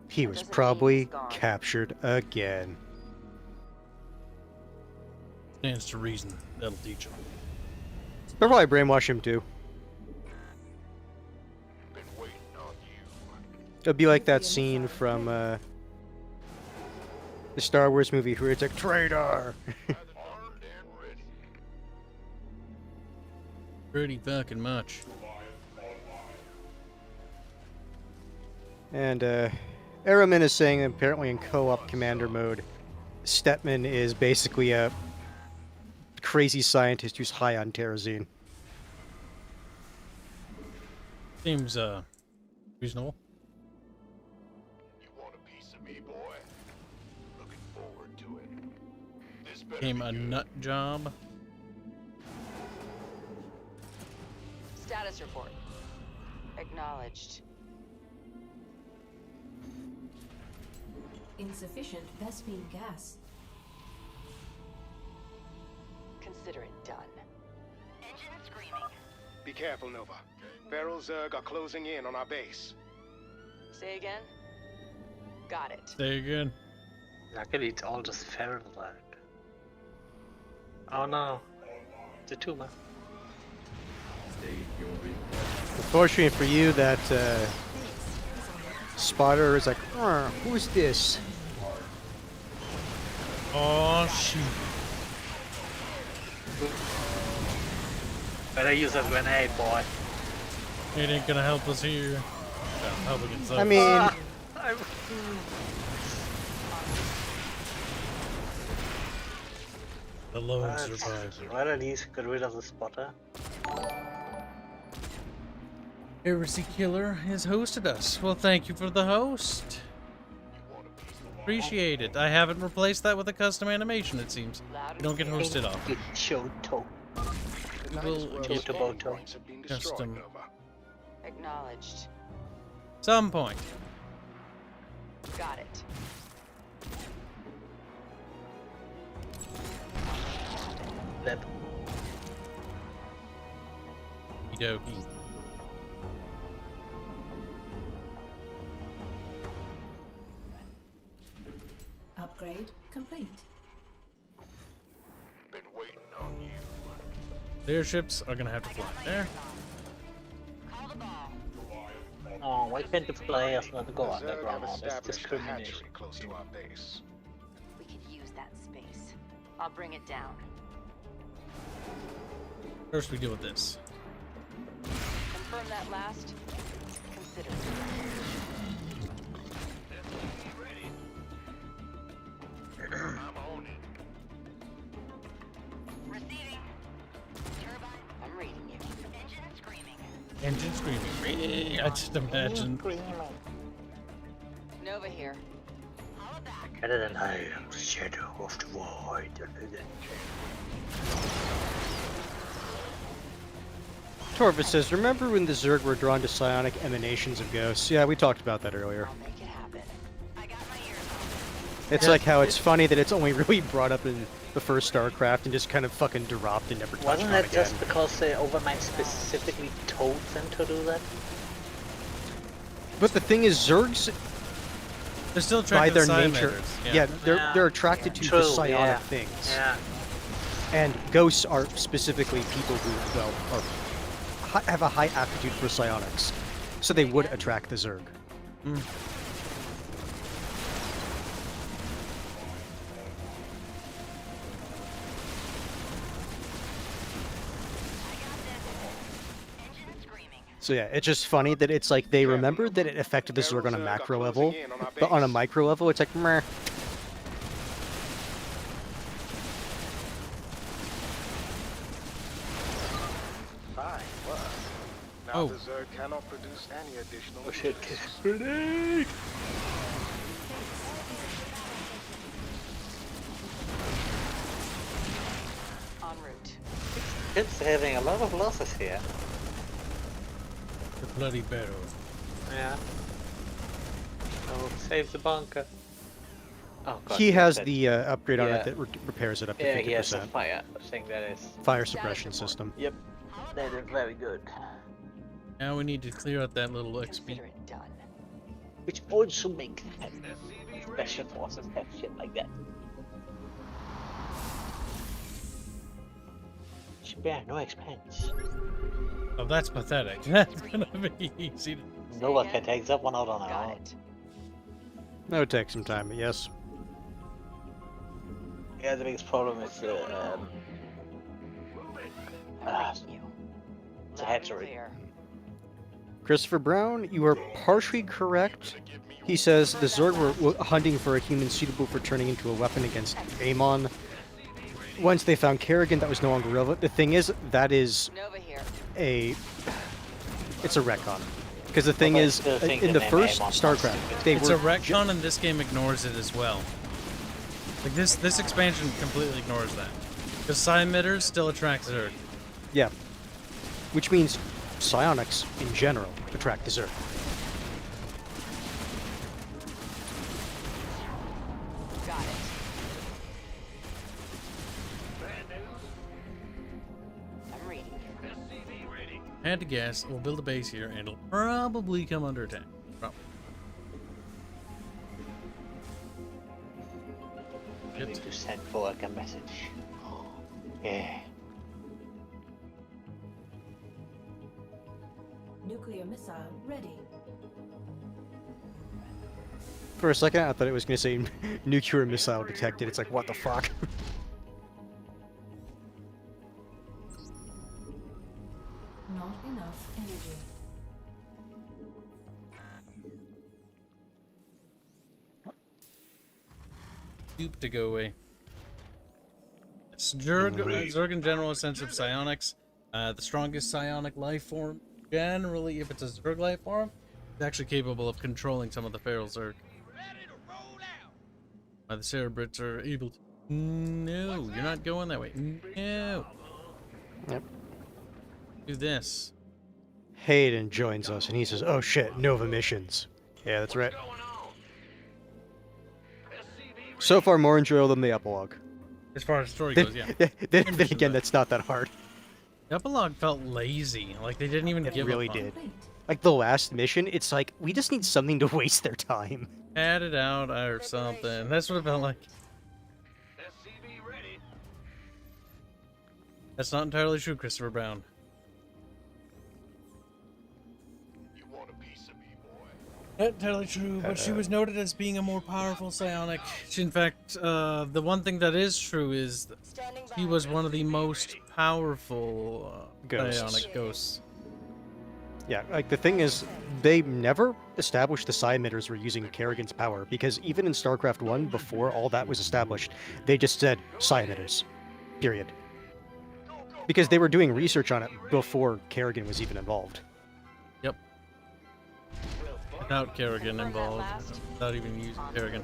Speaker 1: He was probably captured again.
Speaker 2: Stands to reason. That'll teach him.
Speaker 1: They'll probably brainwash him too. It'll be like that scene from the Star Wars movie where it's like, traitor!
Speaker 2: Pretty fucking much.
Speaker 1: And Aramin is saying apparently in co-op commander mode, Stetman is basically a crazy scientist who's high on terrazine.
Speaker 2: Seems reasonable.
Speaker 6: You want a piece of me, boy? Looking forward to it. This better
Speaker 2: Became
Speaker 6: be
Speaker 2: a
Speaker 6: good.
Speaker 2: nut job.
Speaker 18: Status report. Acknowledged.
Speaker 4: Insufficient Vespine gas.
Speaker 18: Consider it done.
Speaker 20: Engine screaming. Be careful, Nova. Feral Zerg are closing in on our base.
Speaker 18: Say again? Got it.
Speaker 2: Stay good.
Speaker 3: Luckily, it's all just feral like. Oh no, it's a tumor.
Speaker 1: Unfortunately for you, that spotter is like, who's this?
Speaker 2: Oh shoot.
Speaker 3: Better use a grenade, boy.
Speaker 2: It ain't gonna help us here. Help against us.
Speaker 1: I mean,
Speaker 2: the lone survivor.
Speaker 3: Well, at least got rid of the spotter.
Speaker 2: Heresy Killer has hosted us. Well, thank you for the host. Appreciate it. I haven't replaced that with a custom animation, it seems. You don't get hosted off.
Speaker 3: Shoto.
Speaker 2: We'll get
Speaker 3: Chotoboto.
Speaker 2: custom
Speaker 18: Acknowledged.
Speaker 2: some point.
Speaker 18: Got it.
Speaker 3: Lip.
Speaker 2: Okie
Speaker 4: Upgrade complete.
Speaker 6: Been waiting on you.
Speaker 2: Their ships are gonna have to fly there.
Speaker 3: Oh, why can't the players not go
Speaker 21: The Zerg
Speaker 3: underground?
Speaker 21: have
Speaker 3: That's
Speaker 21: established a
Speaker 3: discrimination.
Speaker 21: hatchery close to our base.
Speaker 18: We could use that space. I'll bring it down.
Speaker 2: First, we deal with this.
Speaker 18: Confirm that last. Consider it.
Speaker 6: I'm on it.
Speaker 18: Receiving. Turbine. I'm reading you. Engine screaming.
Speaker 2: Engine screaming. I just imagine.
Speaker 18: Nova here.
Speaker 3: Better than I am, the shadow of the void.
Speaker 1: Torvis says, remember when the Zerg were drawn to psionic emanations of ghosts? Yeah, we talked about that earlier.
Speaker 18: Make it happen.
Speaker 1: It's like how it's funny that it's only really brought up in the first StarCraft and just kind of fucking dropped and never touched
Speaker 3: Wasn't
Speaker 1: on
Speaker 3: that
Speaker 1: again.
Speaker 3: just because the Overmind specifically told them to do that?
Speaker 1: But the thing is, Zergs,
Speaker 2: They're still
Speaker 1: by
Speaker 2: attracted
Speaker 1: their
Speaker 2: to
Speaker 1: nature,
Speaker 2: Psi-Emitters,
Speaker 1: they're attracted to
Speaker 3: True,
Speaker 1: the psionic
Speaker 3: yeah.
Speaker 1: things.
Speaker 3: Yeah.
Speaker 1: And ghosts are specifically people who, well, have a high aptitude for psionics. So they would attract the Zerg.
Speaker 2: Mm.
Speaker 1: So yeah, it's just funny that it's like they remembered that it affected the Zerg on a macro level, but on a micro level, it's like, meh.
Speaker 21: Fine, well. Now
Speaker 2: Oh.
Speaker 21: the Zerg cannot produce any additional
Speaker 3: Oh shit.
Speaker 21: materials.
Speaker 3: Grenade!
Speaker 18: En route.
Speaker 3: Kibs having a lot of losses here.
Speaker 2: The bloody barrel.
Speaker 3: Yeah. Oh, save the bunker. Oh god.
Speaker 1: He has
Speaker 3: that-
Speaker 1: the upgrade on
Speaker 3: yeah.
Speaker 1: it that repairs it up to
Speaker 3: Yeah,
Speaker 1: 50%.
Speaker 3: he has a fire thing that is.
Speaker 1: Fire suppression system.
Speaker 3: Yep. That is very good.
Speaker 2: Now we need to clear out that little XP.
Speaker 18: Consider it done.
Speaker 3: Which also makes sense. Special forces have shit like that. Spare no expense.
Speaker 2: Oh, that's pathetic. That's gonna be easy.
Speaker 3: No one can take that one out on our
Speaker 18: Got
Speaker 3: own.
Speaker 18: it.
Speaker 1: That would take some time, but yes.
Speaker 3: Yeah, the biggest problem is the hatchery.
Speaker 18: Clear.
Speaker 1: Christopher Brown, you are partially correct. He says the Zerg were hunting for a human suitable for turning into a weapon against Amon. Once they found Kerrigan, that was no longer relevant. The thing is, that is
Speaker 18: Nova here.
Speaker 1: it's a retcon. Because the thing
Speaker 3: But
Speaker 1: is,
Speaker 3: still think
Speaker 1: in
Speaker 3: the
Speaker 1: the
Speaker 3: name
Speaker 1: first
Speaker 3: Amon
Speaker 1: StarCraft, they
Speaker 2: It's
Speaker 1: were
Speaker 2: a retcon, and this game ignores it as well. Like this expansion completely ignores that. Because Psi-Emitters still attract Zerg.
Speaker 1: Yeah. Which means psionics, in general, attract the Zerg.
Speaker 18: Got it. I'm reading.
Speaker 2: Had to guess, we'll build a base here, and it'll probably come under attack. Probably. it.
Speaker 12: To send Borg a message. Yeah.
Speaker 4: Nuclear missile ready.
Speaker 1: For a second, I thought it was going to say nuclear missile detected. It's like, what the fuck?
Speaker 4: Not enough energy.
Speaker 2: Dupe to go away. Zerg in general, a sense of psionics. The strongest psionic life form, generally, if it's a Zerg life form, is actually capable of controlling some of the feral Zerg. The Cerebrits are able to. No, you're not going that way. No.
Speaker 1: Yep.
Speaker 2: Do this.
Speaker 1: Hayden joins us, and he says, "Oh shit, Nova missions." Yeah, that's right. So far, more enjoyable than the epilogue.
Speaker 2: As far as story goes, yeah.
Speaker 1: Then again, that's not that hard.
Speaker 2: The epilogue felt lazy. Like they didn't even give
Speaker 1: It really
Speaker 2: up on
Speaker 1: did. Like the last mission, it's like we just need something to waste their time.
Speaker 2: Add it out or something. That's what it felt like. That's not entirely true, Christopher Brown. Not entirely true, but she was noted as being a more powerful psionic. In fact, the one thing that is true is he was one of the most powerful psionic ghosts.
Speaker 1: Yeah, like the thing is, they never established the psi emitters were using Kerrigan's power, because even in StarCraft 1, before all that was established, they just said psi emitters. Period. Because they were doing research on it before Kerrigan was even involved.
Speaker 2: Yep. Without Kerrigan involved, without even using Kerrigan.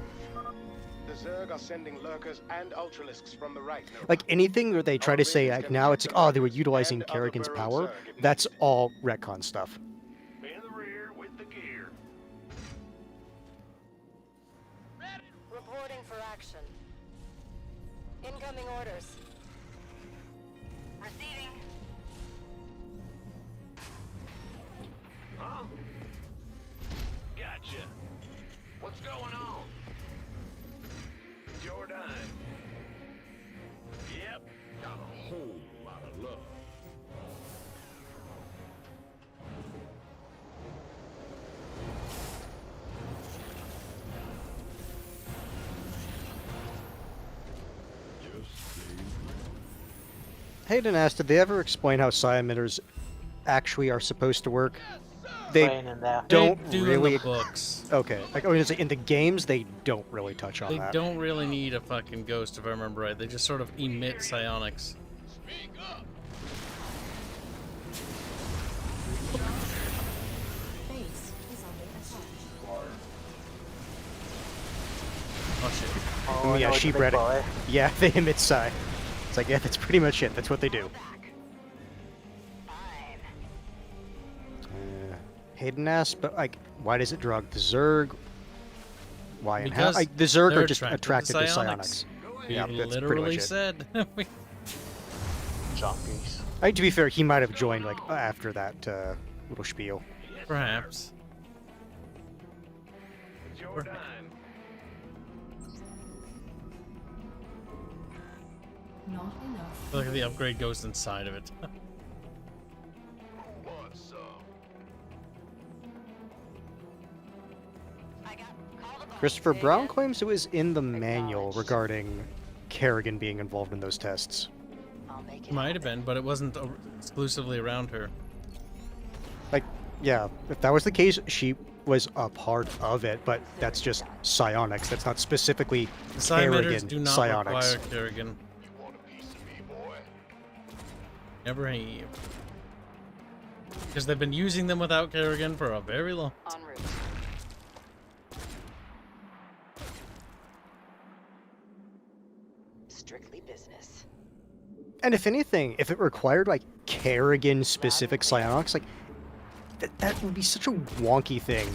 Speaker 20: The Zerg are sending lurkers and ultralisks from the right.
Speaker 1: Like anything where they try to say like now it's like, oh, they were utilizing Kerrigan's power, that's all retcon stuff.
Speaker 18: Reporting for action. Incoming orders. Receiving.
Speaker 6: Huh? Gotcha. What's going on? Jordan. Yep. Got a whole lot of love.
Speaker 1: Hayden asked, did they ever explain how psi emitters actually are supposed to work? They don't
Speaker 2: They do
Speaker 1: really.
Speaker 2: in the books.
Speaker 1: Okay, like I was gonna say, in the games they don't really touch on
Speaker 2: They
Speaker 1: that.
Speaker 2: don't really need a fucking ghost, if I remember right. They just sort of emit psionics.
Speaker 4: Base is under attack.
Speaker 2: Oh shit.
Speaker 1: Oh, yeah, sheep ready. Yeah, they emit psi. It's like, yeah, that's pretty much it. That's what they do. Hayden asked, but like, why does it drug the Zerg? Why and how?
Speaker 2: Because
Speaker 1: Like, the Zerg
Speaker 2: they're
Speaker 1: are just attracted to psionics.
Speaker 2: We
Speaker 1: Yeah, that's pretty
Speaker 2: literally
Speaker 1: much it.
Speaker 2: said.
Speaker 12: Junkies.
Speaker 1: To be fair, he might have joined like after that little spiel.
Speaker 2: Perhaps.
Speaker 4: Not enough.
Speaker 2: Look at the upgrade goes inside of it.
Speaker 1: Christopher Brown claims it was in the manual regarding Kerrigan being involved in those tests.
Speaker 2: Might have been, but it wasn't exclusively around her.
Speaker 1: Like, yeah, if that was the case, she was a part of it, but that's just psionics. That's not specifically
Speaker 2: The psi emitters
Speaker 1: Kerrigan
Speaker 2: do not
Speaker 1: psionics.
Speaker 2: require Kerrigan. Never have. Because they've been using them without Kerrigan for a very long time.
Speaker 18: En route. Strictly business.
Speaker 1: And if anything, if it required like Kerrigan-specific psionics, like that would be such a wonky thing,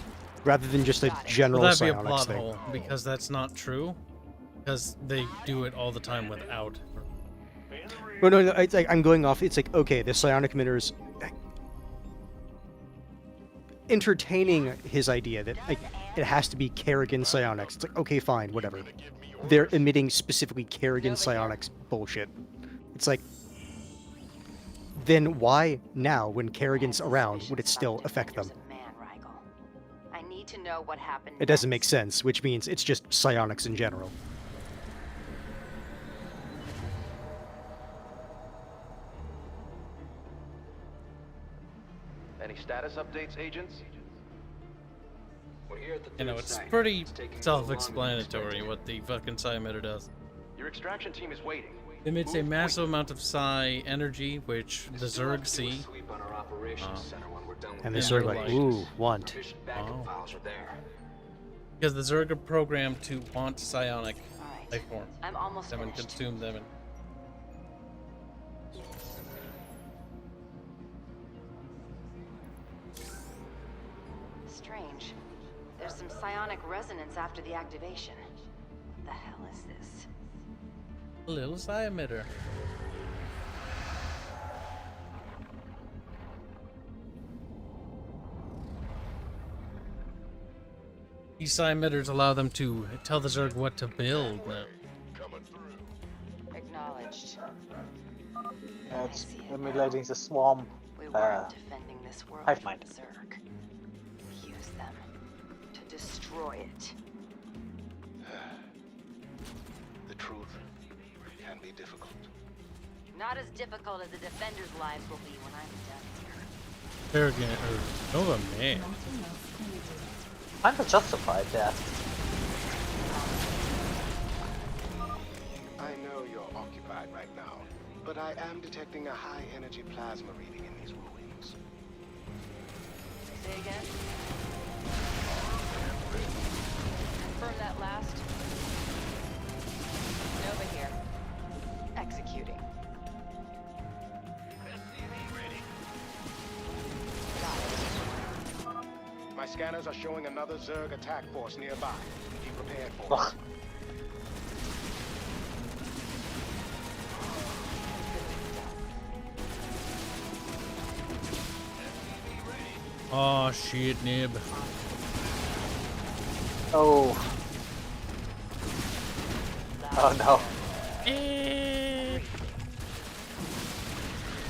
Speaker 1: rather than just a general
Speaker 2: Well, that'd be a
Speaker 1: psionics
Speaker 2: plot
Speaker 1: thing.
Speaker 2: hole, because that's not true. Because they do it all the time without.
Speaker 1: Well, no, it's like I'm going off. It's like, okay, the psionic emitters entertaining his idea that like it has to be Kerrigan psionics. It's like, okay, fine, whatever. They're emitting specifically Kerrigan psionics bullshit. It's like, then why now, when Kerrigan's around, would it still affect them?
Speaker 18: I need to know what happened.
Speaker 1: It doesn't make sense, which means it's just psionics in general.
Speaker 8: Any status updates, agents?
Speaker 5: We're here at the
Speaker 2: You know,
Speaker 5: third
Speaker 2: it's
Speaker 5: site.
Speaker 2: pretty
Speaker 5: It's taking a little longer than
Speaker 2: self-explanatory
Speaker 5: expected.
Speaker 2: what the fucking psi emitter does.
Speaker 8: Your extraction team is waiting.
Speaker 2: It emits a massive amount of psi energy, which the Zerg see.
Speaker 5: Sweep on our operations center when we're done with
Speaker 1: And the
Speaker 5: this.
Speaker 1: Zerg like, ooh, want.
Speaker 5: Efficient backup files are there.
Speaker 2: Because the Zerg are programmed to want psionic life form.
Speaker 18: I'm almost
Speaker 2: them and
Speaker 18: finished.
Speaker 2: consume them. And
Speaker 18: Strange. There's some psionic resonance after the activation. What the hell is this?
Speaker 2: a little psi emitter. These psi emitters allow them to tell the Zerg what to build now.
Speaker 18: Acknowledged.
Speaker 12: It's emulating the swarm.
Speaker 18: We weren't defending this world
Speaker 12: hive
Speaker 18: from
Speaker 12: mind.
Speaker 18: Zerg. Use them to destroy it.
Speaker 20: The truth can be difficult.
Speaker 18: Not as difficult as the defenders' lives will be when I'm done here.
Speaker 2: Kerrigan or Nova man.
Speaker 12: Kinda justified that.
Speaker 20: I know you're occupied right now, but I am detecting a high energy plasma reading in these ruins.
Speaker 18: Say again? Confirm that last. Nova here. Executing.
Speaker 20: My scanners are showing another Zerg attack force nearby. Be prepared for it.
Speaker 2: Oh shit, Nib.
Speaker 12: Oh. Oh no.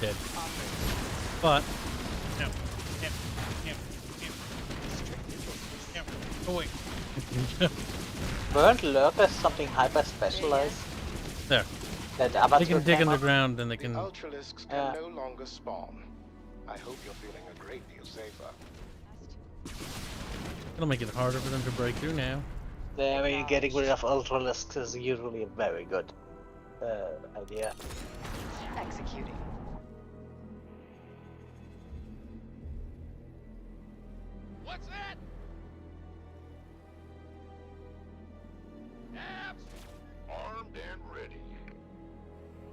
Speaker 2: Dead. But oh wait.
Speaker 12: Weren't lurkers something hyper specialized?
Speaker 2: There.
Speaker 12: That
Speaker 2: They can dig in the ground and they can.
Speaker 20: Ultralisks can no longer spawn. I hope you're feeling a great deal safer.
Speaker 2: It'll make it harder for them to break through now.
Speaker 12: I mean, getting rid of ultralisks is usually a very good idea.
Speaker 18: Executing.
Speaker 15: What's that? Abs!
Speaker 6: Armed and ready.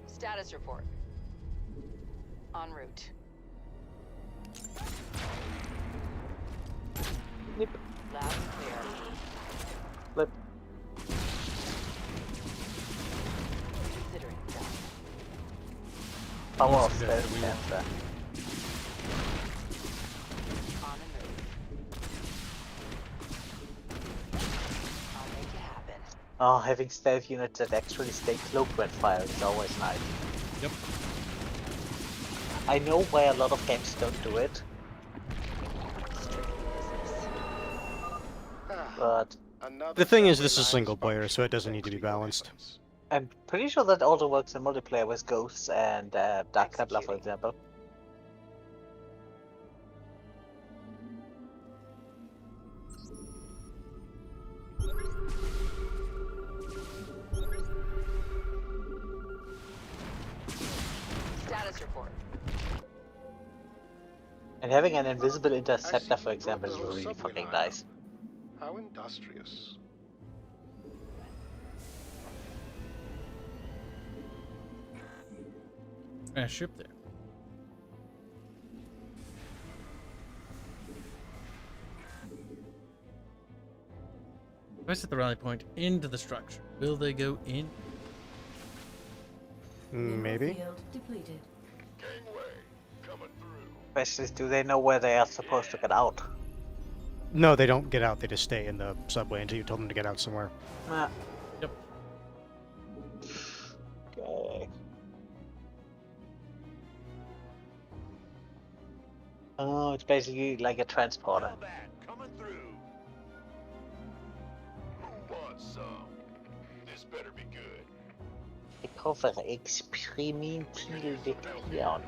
Speaker 18: Status report. En route.
Speaker 12: Yep.
Speaker 18: Loud and clear.
Speaker 12: Flip.
Speaker 18: Considering done.
Speaker 12: Power of
Speaker 2: That's
Speaker 12: stealth
Speaker 2: good.
Speaker 12: cancer.
Speaker 18: On and move. I'll make it happen.
Speaker 12: Oh, having stealth units that actually stay cloaked when fired is always nice.
Speaker 2: Yep.
Speaker 12: I know why a lot of games don't do it. But
Speaker 1: The thing is, this is single player, so it doesn't need to be balanced.
Speaker 12: I'm pretty sure that also works in multiplayer with Ghosts and Dark Templar, for example.
Speaker 18: Status report.
Speaker 12: And having an invisible interceptor, for example, is really fucking nice.
Speaker 20: How industrious.
Speaker 2: Ship there. Press at the rally point into the structure. Will they go in?
Speaker 1: Maybe.
Speaker 4: Field depleted.
Speaker 12: Question is, do they know where they are supposed to get out?
Speaker 1: No, they don't get out. They just stay in the subway until you tell them to get out somewhere.
Speaker 2: Yep.
Speaker 12: Okay. Oh, it's basically like a transporter.
Speaker 6: Coming through. Who wants some? This better be good.
Speaker 12: Ich hoffe, experimentieren.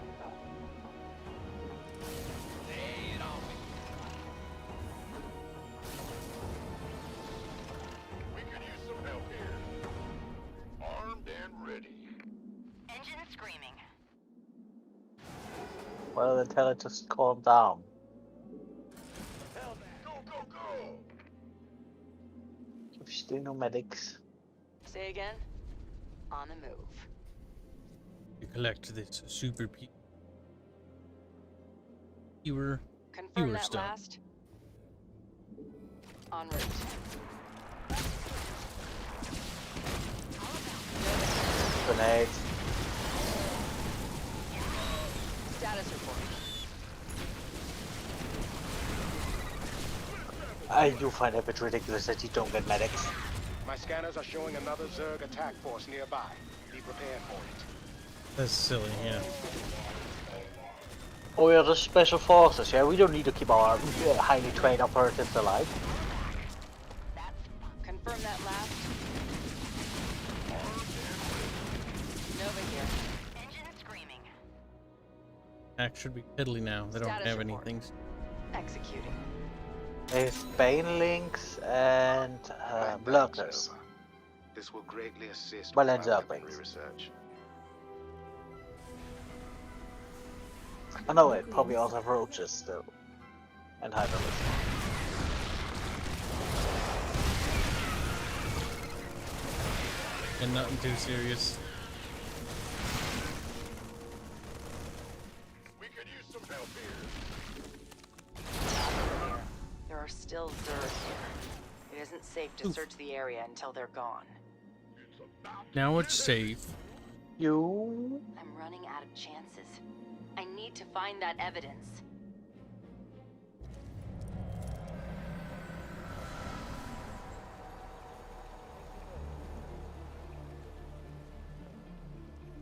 Speaker 6: We could use some help here. Armed and ready.
Speaker 18: Engine screaming.
Speaker 12: Well, then tell it to calm down.
Speaker 6: Go, go, go!
Speaker 12: If still no medics.
Speaker 18: Say again? On the move.
Speaker 2: You collect this super pure
Speaker 18: Confirm that
Speaker 2: stuff.
Speaker 18: last. En route.
Speaker 12: Grenades.
Speaker 18: Status report.
Speaker 12: I do find it a bit ridiculous that you don't get medics.
Speaker 20: My scanners are showing another Zerg attack force nearby. Be prepared for it.
Speaker 2: That's silly, yeah.
Speaker 12: Oh yeah, the special forces, yeah? We don't need to keep our highly trained operatives alive.
Speaker 18: Confirm that last. Nova here. Engine screaming.
Speaker 2: Act should be piddly now. They don't
Speaker 18: Status
Speaker 2: have
Speaker 18: report.
Speaker 2: anything.
Speaker 18: Executing.
Speaker 12: There's Banelings and Lurkers.
Speaker 20: This will greatly assist
Speaker 12: Well,
Speaker 20: with
Speaker 12: and
Speaker 20: my
Speaker 12: Zerglings.
Speaker 20: weaponry research.
Speaker 12: Oh no, wait, probably also have roaches still. And hydraulics.
Speaker 2: And nothing too serious.
Speaker 6: We could use some help here.
Speaker 18: There are still Zerg here. It isn't safe to search the area until they're gone.
Speaker 2: Now it's safe.
Speaker 12: You?
Speaker 18: I'm running out of chances. I need to find that evidence.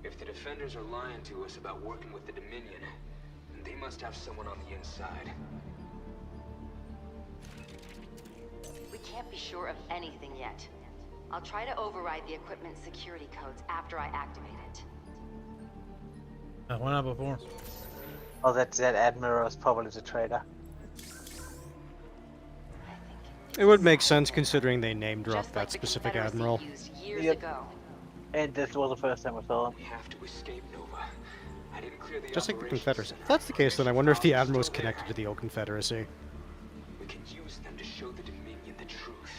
Speaker 5: If the defenders are lying to us about working with the Dominion, then they must have someone on the inside.
Speaker 18: We can't be sure of anything yet. I'll try to override the equipment security codes after I activate it.
Speaker 2: Why not before?
Speaker 12: Oh, that Admiral is probably the traitor.
Speaker 1: It would make sense considering they name dropped
Speaker 18: Just like
Speaker 1: that
Speaker 18: the
Speaker 1: specific
Speaker 18: Confederacy
Speaker 1: admiral.
Speaker 18: used years
Speaker 12: Yep.
Speaker 18: ago.
Speaker 12: And this was the first time we saw him.
Speaker 5: We have to escape Nova. I didn't clear the
Speaker 1: Just like the
Speaker 5: operations
Speaker 1: Confederacy.
Speaker 5: center.
Speaker 1: If that's the case, then I wonder if the admiral's connected to the old Confederacy.
Speaker 5: We can use them to show the Dominion the truth.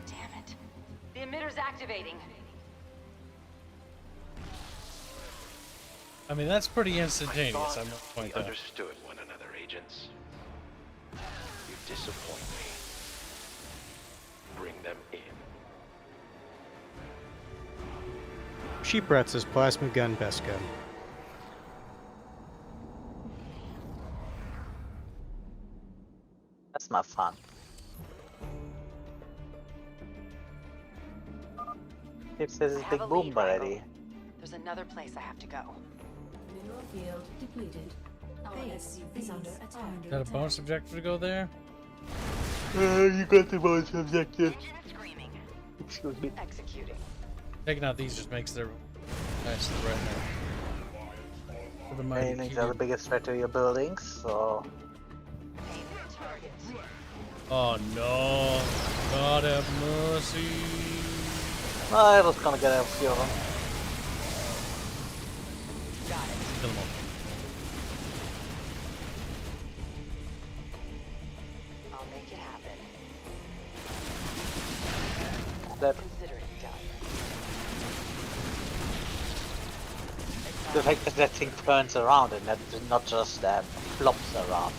Speaker 18: Damn it. The emitter's activating.
Speaker 2: I mean, that's pretty instantaneous, I must point
Speaker 8: we
Speaker 2: out.
Speaker 8: understood one another, agents. You disappoint me. Bring them in.
Speaker 1: Sheeprat says plasma gun, best gun.
Speaker 12: That's not fun. It says it's
Speaker 18: I
Speaker 12: big
Speaker 18: have a
Speaker 12: boom
Speaker 18: lead,
Speaker 12: already.
Speaker 18: Rival. There's another place I have to go.
Speaker 4: Mineral field depleted. Base is under attack.
Speaker 2: Is that a bonus objective to go there?
Speaker 12: You got the bonus objective.
Speaker 18: Engine screaming.
Speaker 12: Excuse me.
Speaker 18: Executing.
Speaker 2: Taking out these just makes their nice right now. For the mighty
Speaker 12: Banelings are the
Speaker 2: Kibs.
Speaker 12: biggest threat to your buildings, so...
Speaker 18: Target.
Speaker 2: Oh no! God have mercy!
Speaker 12: I was gonna get a few of them.
Speaker 18: Got it.
Speaker 2: Kill them all.
Speaker 18: I'll make it happen.
Speaker 12: That,
Speaker 18: Consider it done.
Speaker 12: the fact that that thing turns around and that not just flops around.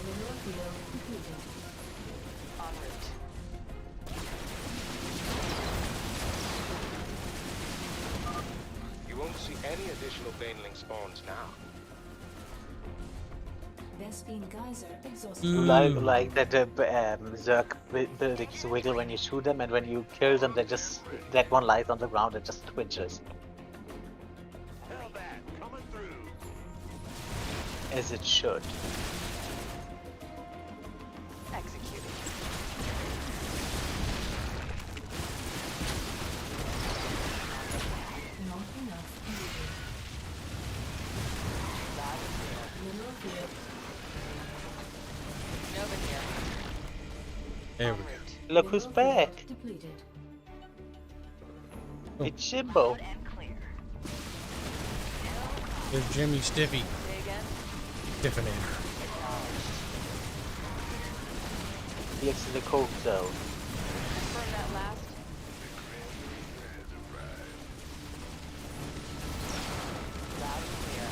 Speaker 4: Mineral field depleted.
Speaker 18: En route.
Speaker 20: You won't see any additional Baneling spawns now.
Speaker 4: Vespine geyser exhausted.
Speaker 12: Like that Zerg buildings wiggle when you shoot them, and when you kill them, they just that one lies on the ground and just twitches. As it should.
Speaker 18: Executed.
Speaker 4: Not enough energy. Mineral field.
Speaker 18: Nova here.
Speaker 2: There we go.
Speaker 12: Look who's back!
Speaker 4: Depleted.
Speaker 12: It's Jimbo.
Speaker 2: There's Jimmy Stiffy.
Speaker 18: Say again?
Speaker 2: Stiffening.
Speaker 12: It's the cold zone.
Speaker 18: Confirm that last. Loud and clear.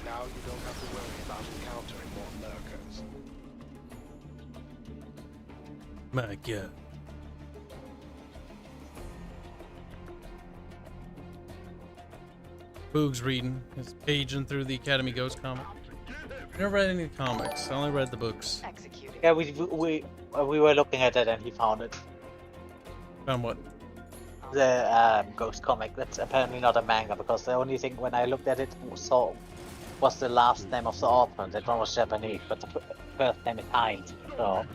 Speaker 20: Now you don't have to worry about encountering more lurkers.
Speaker 2: My God. Boog's reading. He's paging through the Academy Ghost comic. Never read any comics. I only read the books.
Speaker 18: Executed.
Speaker 12: Yeah, we were looking at it and he found it.
Speaker 2: Found what?
Speaker 12: The Ghost comic. That's apparently not a manga because the only thing when I looked at it was the last name of the author. That one was Japanese, but the first name is Heinz. So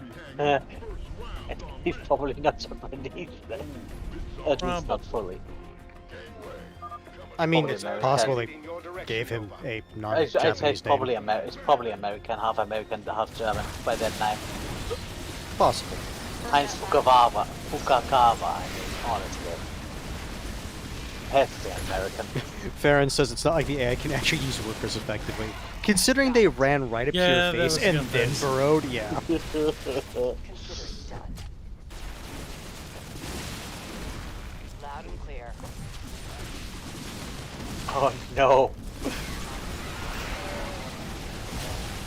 Speaker 12: he's probably not Japanese then. At least not fully.
Speaker 1: I mean,
Speaker 12: Probably
Speaker 1: it's
Speaker 12: American.
Speaker 1: possible they gave him a
Speaker 12: I'd say
Speaker 1: non-Japanese
Speaker 12: it's probably
Speaker 1: name.
Speaker 12: it's probably American, half half German by that name.
Speaker 1: Possible.
Speaker 12: Heinz Fukugawa, I mean, honestly. Has to be American.
Speaker 1: Farron says it's not like the AI can actually use workers effectively. Considering they ran right up to
Speaker 2: Yeah,
Speaker 1: your
Speaker 2: that
Speaker 1: face
Speaker 2: was
Speaker 1: and
Speaker 2: good
Speaker 1: then
Speaker 2: face.
Speaker 1: burrowed, yeah.
Speaker 18: Consider done. Loud and clear.
Speaker 12: Oh no.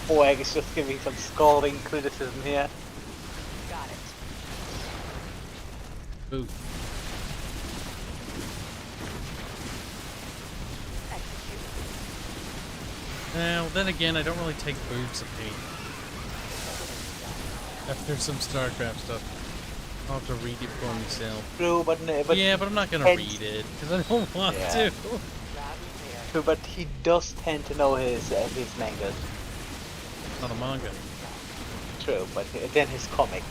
Speaker 12: Boeg is just giving some scolding criticism here.
Speaker 18: Got it.
Speaker 2: Boo.
Speaker 18: Executed.
Speaker 2: Now, then again, I don't really take Boog's opinion. After some StarCraft stuff, I'll have to read it for myself.
Speaker 12: True, but
Speaker 2: yeah, but I'm not gonna read it because I don't want to.
Speaker 12: True, but he does tend to know his mangas.
Speaker 2: Not a manga.
Speaker 12: True, but then his comics.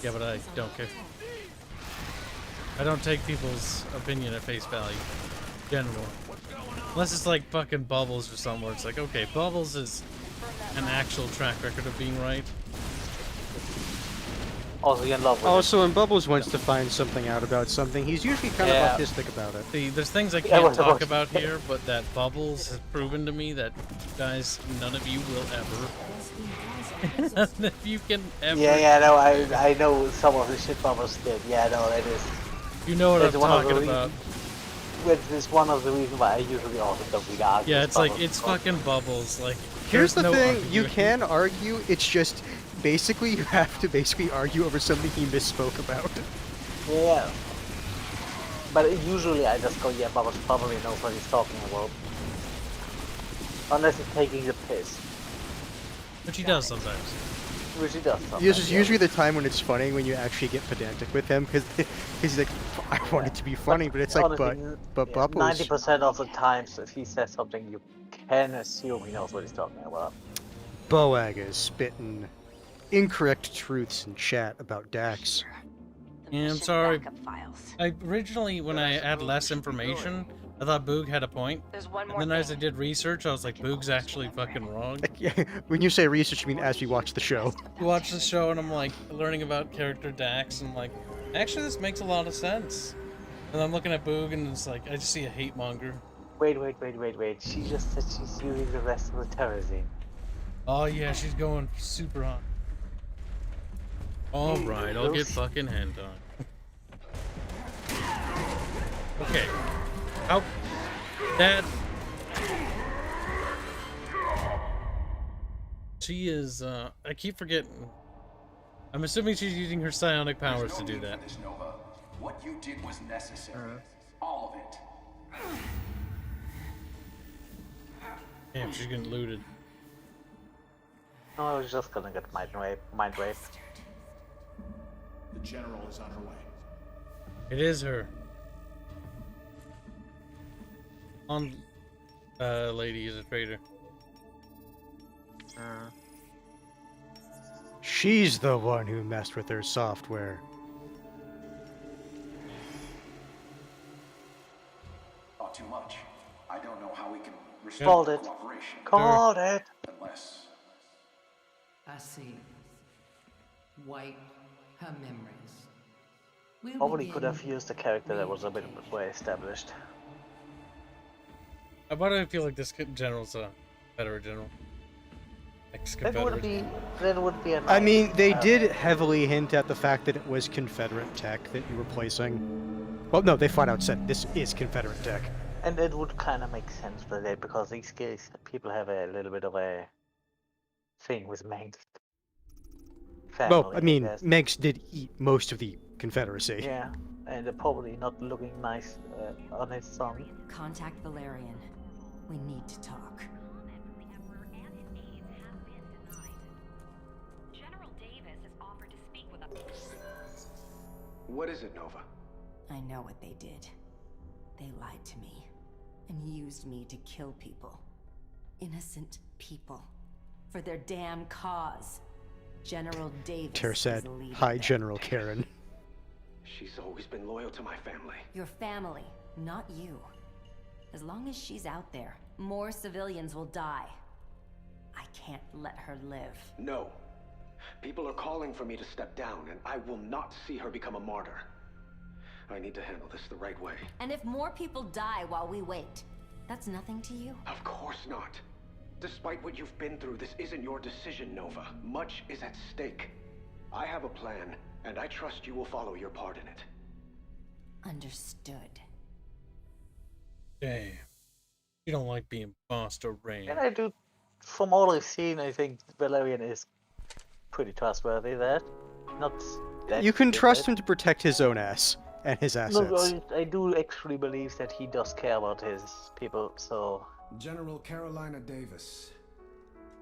Speaker 2: Yeah, but I don't care. I don't take people's opinion at face value. General. Unless it's like fucking Bubbles or something where it's like, okay, Bubbles is an actual track record of being right.
Speaker 12: Also, you're in love with
Speaker 1: Also, when Bubbles wants to find something out about something, he's usually kind of autistic about it.
Speaker 2: See, there's things I can't talk about here, but that Bubbles has proven to me that, guys, none of you will ever. None of you can ever.
Speaker 12: Yeah, no, I know some of the shit Bubbles did. Yeah, no, it is.
Speaker 2: You know what I'm talking about.
Speaker 12: Which is one of the reasons why I usually also don't read argue.
Speaker 2: Yeah, it's like, it's fucking Bubbles. Like,
Speaker 1: Here's the
Speaker 2: no
Speaker 1: thing,
Speaker 2: arguing.
Speaker 1: you can argue, it's just, basically, you have to argue over something he misspoke about.
Speaker 12: Yeah. But usually I just go, yeah, Bubbles probably knows what he's talking about. Unless he's taking the piss.
Speaker 2: Which he does sometimes.
Speaker 12: Which he does sometimes.
Speaker 1: This is usually the time when it's funny, when you actually get pedantic with him, because he's like, I want it to be funny, but it's like,
Speaker 12: honestly,
Speaker 1: but Bubbles...
Speaker 12: 90% of the times, if he says something, you can assume he knows what he's talking about.
Speaker 1: Boag is spitting incorrect truths in chat about Dax.
Speaker 2: Yeah, I'm sorry. I originally, when I had less information, I thought Boog had a point. And then as I did research, I was like, Boog's actually fucking wrong.
Speaker 1: Yeah, when you say research, you mean as we watch the show.
Speaker 2: You watch the show and I'm like, learning about character Dax, and I'm like, actually this makes a lot of sense. And I'm looking at Boog and it's like, I just see a hate monger.
Speaker 12: Wait. She just said she's using the rest of the terrazine.
Speaker 2: Oh yeah, she's going super hot. Alright, I'll get fucking hand on. Okay. How... That... She is, I keep forgetting. I'm assuming she's using her psionic powers to do that.
Speaker 22: What you did was necessary. All of it.
Speaker 2: Damn, she's getting looted.
Speaker 12: No, I was just gonna get mind raped.
Speaker 13: The general is on her way.
Speaker 2: It is her. On, lady is a traitor.
Speaker 1: She's the one who messed with their software.
Speaker 22: Not too much. I don't know how we can
Speaker 12: Called
Speaker 22: restore
Speaker 12: it.
Speaker 22: cooperation.
Speaker 12: Called it.
Speaker 22: Unless
Speaker 14: I see. Wipe her memories. We'll
Speaker 12: Probably could
Speaker 14: begin
Speaker 12: have used a character that was a bit more established.
Speaker 2: Why do I feel like this general's a Confederate general? Ex-Confederate.
Speaker 12: That would be a
Speaker 1: I mean, they
Speaker 12: nice,
Speaker 1: did heavily hint at the fact that it was Confederate tech that you were placing. Well, no, they flat out said this is Confederate tech.
Speaker 12: And it would kind of make sense for that because these people have a little bit of a thing with Manx.
Speaker 1: Well, I mean,
Speaker 12: guess.
Speaker 1: Megs did eat most of the Confederacy.
Speaker 12: Yeah, and they're probably not looking nice on his son.
Speaker 16: Contact Valerian. We need to talk.
Speaker 19: General Davis has offered to speak with us.
Speaker 10: What is it, Nova?
Speaker 16: I know what they did. They lied to me and used me to kill people. Innocent people. For their damn cause. General Davis
Speaker 1: Ter said,
Speaker 16: is leading
Speaker 1: "Hi,
Speaker 16: them.
Speaker 1: General Karen."
Speaker 10: She's always been loyal to my family.
Speaker 16: Your family, not you. As long as she's out there, more civilians will die. I can't let her live.
Speaker 10: No. People are calling for me to step down, and I will not see her become a martyr. I need to handle this the right way.
Speaker 16: And if more people die while we wait, that's nothing to you?
Speaker 10: Of course not. Despite what you've been through, this isn't your decision, Nova. Much is at stake. I have a plan, and I trust you will follow your part in it.
Speaker 16: Understood.
Speaker 2: Damn. You don't like being bossed around.
Speaker 12: And I do, from all I've seen, I think Valerian is pretty trustworthy there. Not that
Speaker 1: You can
Speaker 12: stupid.
Speaker 1: trust him to protect his own ass and his assets.
Speaker 12: No, I do actually believe that he does care about his people, so...
Speaker 11: General Carolina Davis,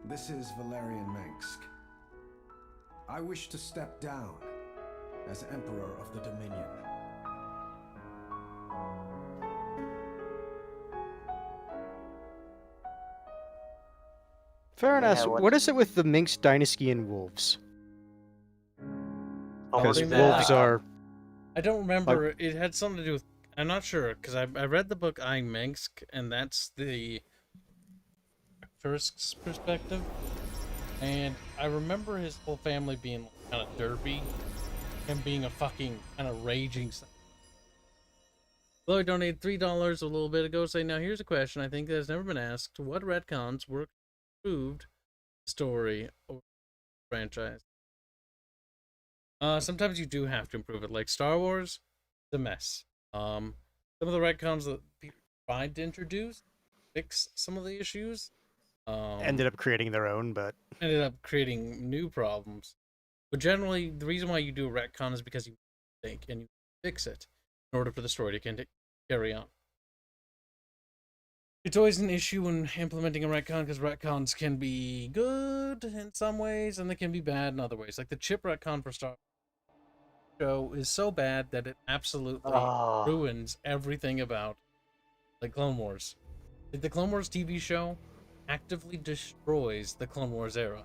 Speaker 11: this is Valerian Mengsk. I wish to step down as Emperor of the Dominion.
Speaker 1: Fair
Speaker 12: Yeah,
Speaker 1: enough. What is it with the Minx dynasty and wolves? Because
Speaker 2: think
Speaker 1: wolves are...
Speaker 2: I don't remember. It had something to do with... I'm not sure, because I read the book I Mengsk, and that's the Tursk's perspective. And I remember his whole family being kind of derpy, and being a fucking kind of raging... Chloe donated $3 a little bit ago, saying, now here's a question I think that has never been asked. What retcons were improved the story or franchise? Sometimes you do have to improve it. Like Star Wars, it's a mess. Some of the retcons that people tried to introduce, fix some of the issues.
Speaker 1: ended up creating their own, but...
Speaker 2: Ended up creating new problems. But generally, the reason why you do a retcon is because you think and you fix it in order for the story to carry on. It's always an issue when implementing a retcon because retcons can be good in some ways and they can be bad in other ways. Like the chip retcon for Star Show is so bad that it absolutely ruins everything about like Clone Wars. Like, the Clone Wars TV show actively destroys the Clone Wars era.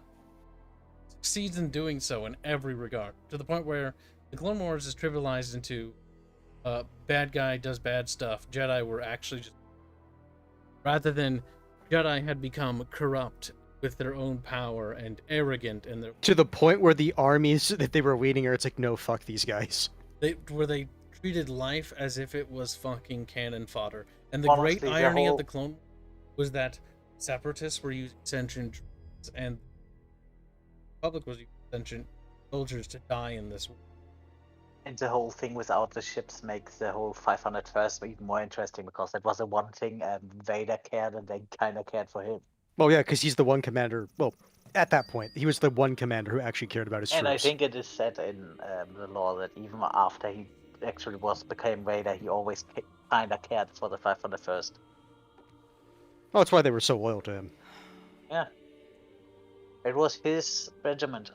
Speaker 2: Succeeds in doing so in every regard, to the point where the Clone Wars is trivialized into bad guy does bad stuff. Jedi were actually just, rather than Jedi had become corrupt with their own power and arrogant, and
Speaker 1: to the point where the armies that they were leading are, it's like, no, fuck these guys.
Speaker 2: They treated life as if it was fucking cannon fodder. And the
Speaker 12: Honestly,
Speaker 2: great irony of the Clone was that Separatists were using sentient droids and the Republic was using sentient soldiers to die in this war.
Speaker 12: And the whole thing without the ships makes the whole 501st even more interesting, because that was the one thing Vader cared, and they kind of cared for him.
Speaker 1: Well, yeah, because he's the one commander. Well, at that point, he was the one commander who actually cared about his
Speaker 12: And
Speaker 1: troops.
Speaker 12: I think it is said in the law that even after he actually became Vader, he always kinda cared for the 501st.
Speaker 1: Oh, that's why they were so loyal to him.
Speaker 12: Yeah. It was his regiment.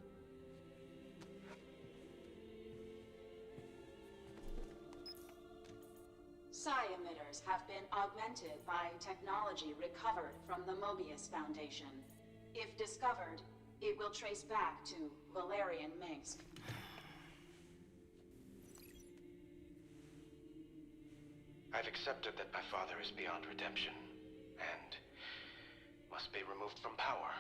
Speaker 4: Psi emitters have been augmented by technology recovered from the Mobius Foundation. If discovered, it will trace back to Valerian Minsk.
Speaker 8: I've accepted that my father is beyond redemption, and must be removed from power.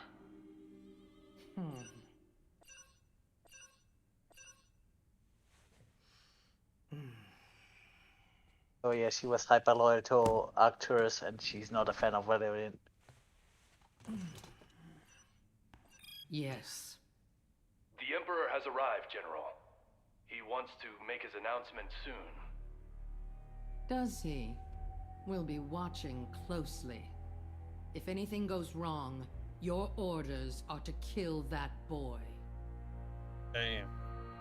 Speaker 12: Oh yeah, she was hyper loyal to Arcturus, and she's not a fan of Valerian.
Speaker 14: Yes.
Speaker 7: The Emperor has arrived, General. He wants to make his announcement soon.
Speaker 14: Does he? We'll be watching closely. If anything goes wrong, your orders are to kill that boy.
Speaker 2: Damn.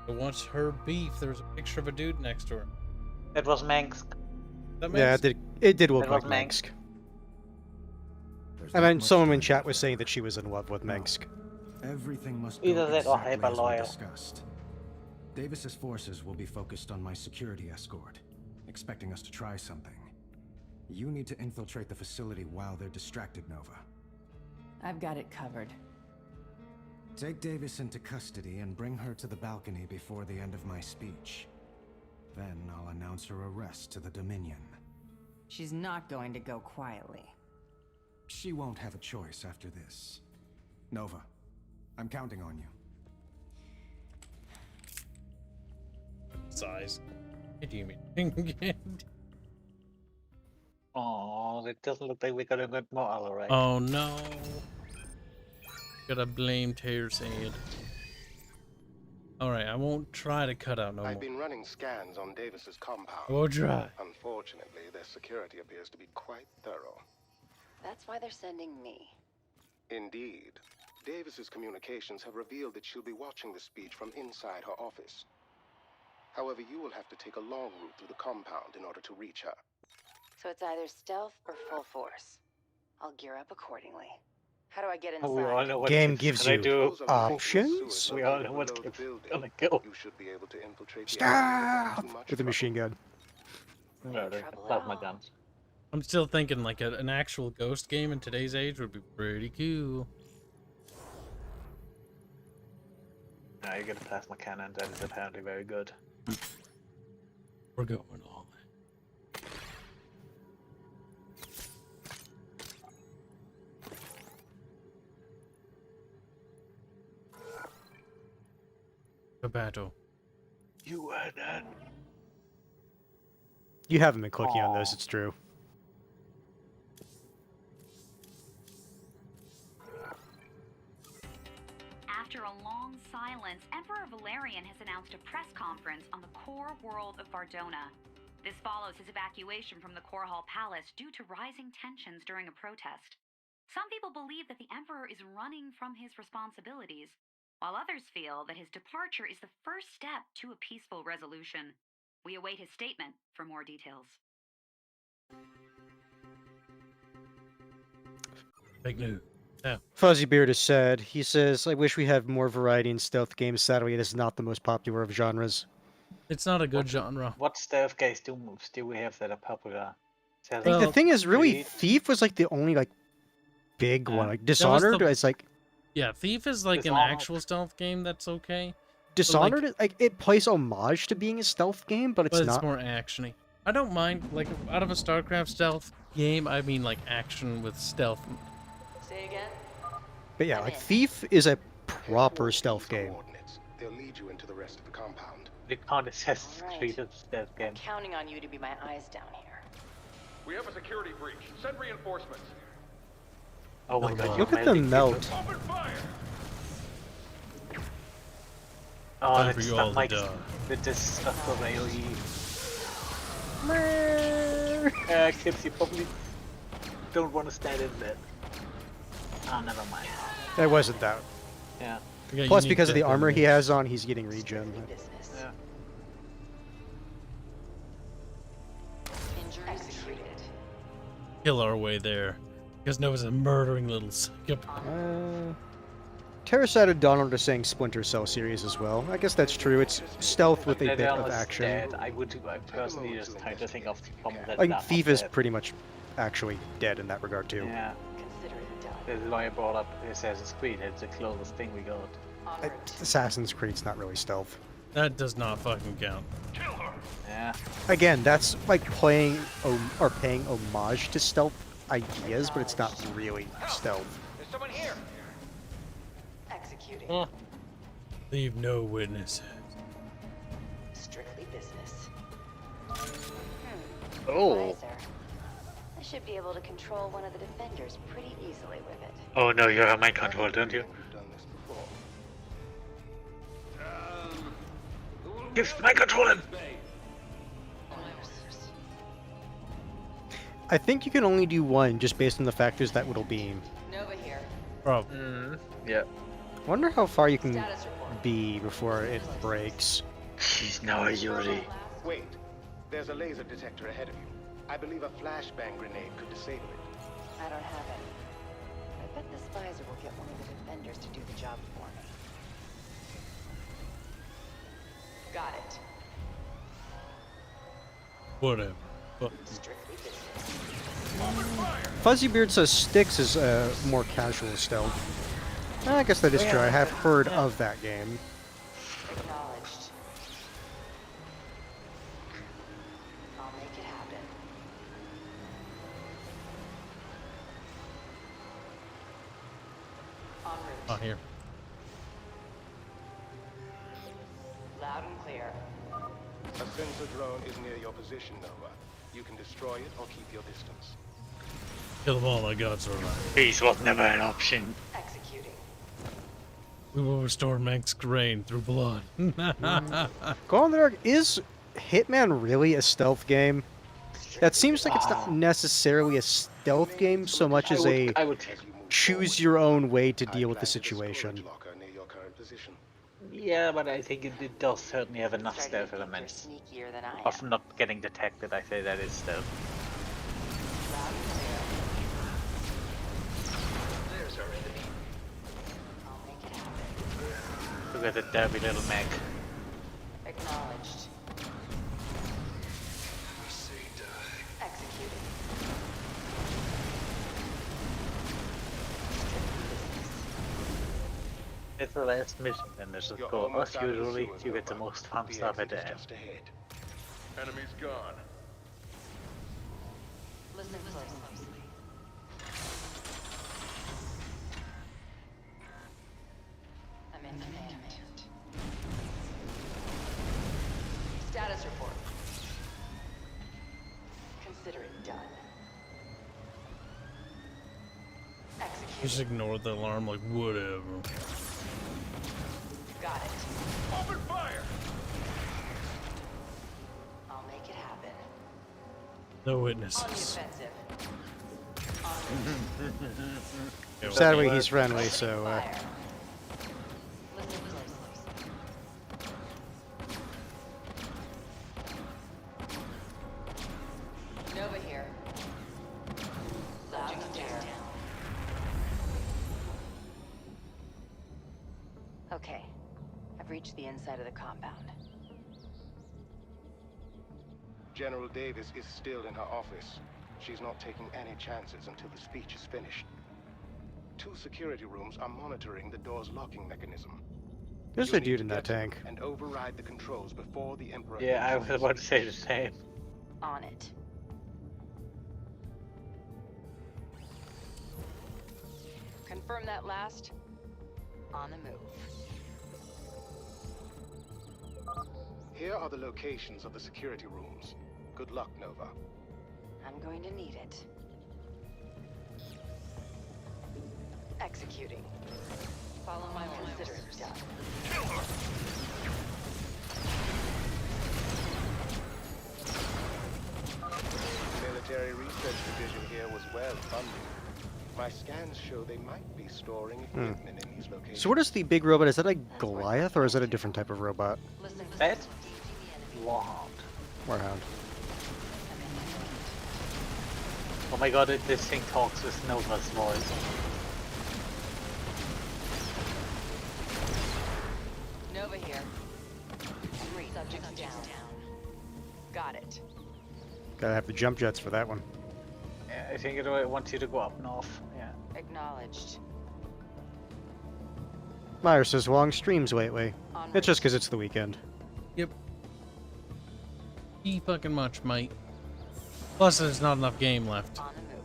Speaker 2: But once her beef, there's a picture of a dude next to her.
Speaker 12: It was Minsk.
Speaker 1: Yeah, it did look
Speaker 12: It
Speaker 1: like
Speaker 12: was
Speaker 1: Minsk.
Speaker 11: There's
Speaker 1: And
Speaker 11: not
Speaker 1: then
Speaker 11: much
Speaker 1: someone
Speaker 11: time
Speaker 1: in chat
Speaker 11: left.
Speaker 1: was saying that she was in love with Minsk.
Speaker 11: Everything must
Speaker 12: Either
Speaker 11: go
Speaker 12: that or
Speaker 11: exactly
Speaker 12: hyper
Speaker 11: as we
Speaker 12: loyal.
Speaker 11: discussed. Davis's forces will be focused on my security escort, expecting us to try something. You need to infiltrate the facility while they're distracted, Nova.
Speaker 16: I've got it covered.
Speaker 11: Take Davis into custody and bring her to the balcony before the end of my speech. Then I'll announce her arrest to the Dominion.
Speaker 16: She's not going to go quietly.
Speaker 11: She won't have a choice after this. Nova, I'm counting on you.
Speaker 2: Size. What do you mean?
Speaker 12: Oh, it doesn't look like we got a good model, right?
Speaker 2: Oh no. Gotta blame Tater's head. Alright, I won't try to cut out no
Speaker 21: I've
Speaker 2: more.
Speaker 21: been running scans on Davis's compound.
Speaker 2: I will try.
Speaker 21: Unfortunately, their security appears to be quite thorough.
Speaker 18: That's why they're sending me.
Speaker 21: Indeed. Davis's communications have revealed that she'll be watching the speech from inside her office. However, you will have to take a long route through the compound in order to reach her.
Speaker 18: So it's either stealth or full force. I'll gear up accordingly. How do I get inside?
Speaker 12: Oh, we all know what
Speaker 1: Game
Speaker 12: Kibs
Speaker 1: gives
Speaker 12: gonna
Speaker 1: you
Speaker 12: do.
Speaker 1: options.
Speaker 12: We all know what Kibs gonna go.
Speaker 21: You should be able to infiltrate the
Speaker 1: Stop! With a machine gun.
Speaker 12: No, they plasma guns.
Speaker 2: I'm still thinking like an actual Ghost game in today's age would be pretty cool.
Speaker 12: Now you get a plasma cannon that is apparently very good.
Speaker 2: We're going all in. A battle.
Speaker 12: You were that.
Speaker 1: You haven't been clicking on those, it's true.
Speaker 19: After a long silence, Emperor Valerian has announced a press conference on the core world of Vardona. This follows his evacuation from the Core Hall Palace due to rising tensions during a protest. Some people believe that the Emperor is running from his responsibilities, while others feel that his departure is the first step to a peaceful resolution. We await his statement for more details.
Speaker 2: Fake news. Yeah.
Speaker 1: Fuzzy Beard is sad. He says, I wish we had more variety in stealth games. Sadly, it is not the most popular of genres.
Speaker 2: It's not a good genre.
Speaker 12: What stealth games do we have that are popular?
Speaker 1: I think the thing is, really, Thief was like the only like big one. Like Dishonored, it's like
Speaker 2: yeah, Thief is like an actual stealth game that's okay.
Speaker 1: Dishonored, like it plays homage to being a stealth game, but it's not.
Speaker 2: It's more actiony. I don't mind like out of a StarCraft stealth game. I mean like action with stealth.
Speaker 18: Say again?
Speaker 1: But yeah, like Thief is a proper stealth game.
Speaker 21: They'll lead you into the rest of the compound.
Speaker 12: We can't assess Creed as stealth game.
Speaker 18: I'm counting on you to be my eyes down here.
Speaker 6: We have a security breach. Send reinforcements.
Speaker 12: Oh my god,
Speaker 1: Look at them melt.
Speaker 6: Open fire!
Speaker 12: Oh,
Speaker 2: Time
Speaker 12: that's
Speaker 2: for you
Speaker 12: stuff
Speaker 2: all to
Speaker 12: like
Speaker 2: die.
Speaker 12: this stuff from AoE. Kibs, you probably don't want to stand in there. Oh, never mind.
Speaker 1: It wasn't that.
Speaker 12: Yeah.
Speaker 1: Plus, because of the armor he has on, he's getting regen.
Speaker 12: Yeah.
Speaker 2: kill our way there. Because Nova's a murdering little skip.
Speaker 1: Terrasated Donald is saying Splinter Cell series as well. I guess that's true. It's stealth with a bit of action.
Speaker 12: Dead. I personally just try to think of some that
Speaker 1: Like
Speaker 12: are not
Speaker 1: Thief is
Speaker 12: dead.
Speaker 1: pretty much actually dead in that regard too.
Speaker 12: Yeah. This is why I brought up Assassin's Creed. It's the closest thing we got.
Speaker 1: Assassin's Creed's not really stealth.
Speaker 2: That does not fucking count.
Speaker 12: Yeah.
Speaker 1: Again, that's like playing or paying homage to stealth ideas, but it's not really stealth.
Speaker 15: There's someone here.
Speaker 18: Executing.
Speaker 2: Leave no witnesses.
Speaker 18: Strictly business.
Speaker 3: Oh.
Speaker 18: I should be able to control one of the defenders pretty easily with it.
Speaker 3: Oh no, you have my control, don't you? Give my control him.
Speaker 1: I think you can only do one just based on the factors that will beam.
Speaker 18: Nova here.
Speaker 2: Oh.
Speaker 3: Yeah.
Speaker 1: Wonder how far you can be before it breaks.
Speaker 3: She's now a Yuri.
Speaker 20: Wait, there's a laser detector ahead of you. I believe a flashbang grenade could disable it.
Speaker 18: I don't have any. I bet this visor will get one of the defenders to do the job for me. Got it.
Speaker 2: Whatever.
Speaker 18: Strictly business.
Speaker 1: Fuzzybeard says Styx is more casual stealth. I guess that is true. I have heard of that game.
Speaker 18: Acknowledged. I'll make it happen. En route.
Speaker 2: Oh, here.
Speaker 18: Loud and clear.
Speaker 20: A sensor drone is near your position, Nova. You can destroy it or keep your distance.
Speaker 2: Kill them all, I got survive.
Speaker 3: Peace was never an option.
Speaker 18: Executing.
Speaker 2: We will restore Mengsk's reign through blood.
Speaker 1: Glow in the Dark, is Hitman really a stealth game? That seems like it's not necessarily a stealth game so much as a choose your own way to deal with the situation.
Speaker 12: Yeah, but I think it does certainly have enough stealth elements.
Speaker 18: Sneakier than I am.
Speaker 12: Of not getting detected, I say that is stealth.
Speaker 18: Loud and clear.
Speaker 5: There's our enemy.
Speaker 18: I'll make it happen.
Speaker 12: Look at the derby little Meg.
Speaker 18: Acknowledged. Executing.
Speaker 12: It's the last mission, and there's a goal. As usually, you get the most fun stuff at the end.
Speaker 6: Enemy's gone.
Speaker 18: Listen closely. I'm in command. Status report. Consider it done. Execute.
Speaker 2: Just ignore the alarm, like, whatever.
Speaker 18: Got it.
Speaker 6: Open fire!
Speaker 18: I'll make it happen.
Speaker 2: No
Speaker 18: On the
Speaker 2: witnesses.
Speaker 18: offensive.
Speaker 1: Sadly, he's friendly, so
Speaker 18: Fire. Listen closely. Nova here. Loud and clear. Okay. I've reached the inside of the compound.
Speaker 20: General Davis is still in her office. She's not taking any chances until the speech is finished. 2 security rooms are monitoring the door's locking mechanism.
Speaker 1: there's
Speaker 20: You'll
Speaker 1: a dude
Speaker 20: need
Speaker 1: in
Speaker 20: to
Speaker 1: that
Speaker 20: get
Speaker 1: tank.
Speaker 20: and override the controls before the Emperor.
Speaker 12: Yeah, I was
Speaker 20: enters.
Speaker 12: about to say the same.
Speaker 18: On it. Confirm that last. On the move.
Speaker 20: Here are the locations of the security rooms. Good luck, Nova.
Speaker 18: I'm going to need it. Executing. Follow my orders. Consider it done.
Speaker 20: The military research division here was well funded. My scans show they might be storing equipment in these locations.
Speaker 1: So what is the big robot? Is that a Goliath or is that a different type of robot?
Speaker 12: That? Warhound.
Speaker 1: Warhound.
Speaker 12: Oh my god, this thing talks with Nova's voice.
Speaker 18: Nova here. 3 subjects down. Got it.
Speaker 1: Gotta have the jump jets for that one.
Speaker 12: Yeah, I think it wants you to go up north. Yeah.
Speaker 18: Acknowledged.
Speaker 1: Myra says long streams, wait. It's just because it's the weekend.
Speaker 2: Yep. Too fucking much, mate. Plus, there's not enough game left.
Speaker 18: On the move.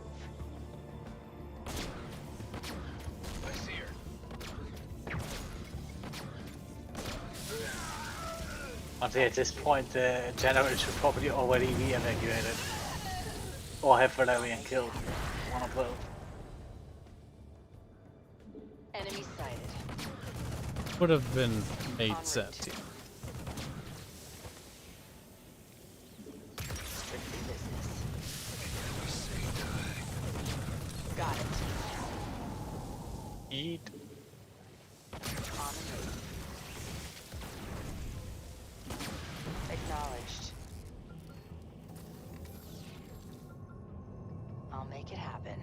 Speaker 6: I see her.
Speaker 12: I'd say at this point, the generator should probably already be evacuated. Or have Valerian killed. One of both.
Speaker 18: Enemy sighted.
Speaker 2: Would have been made sense. Yeah.
Speaker 18: Strictly business. Got it.
Speaker 12: Eat.
Speaker 18: On the move. Acknowledged. I'll make it happen.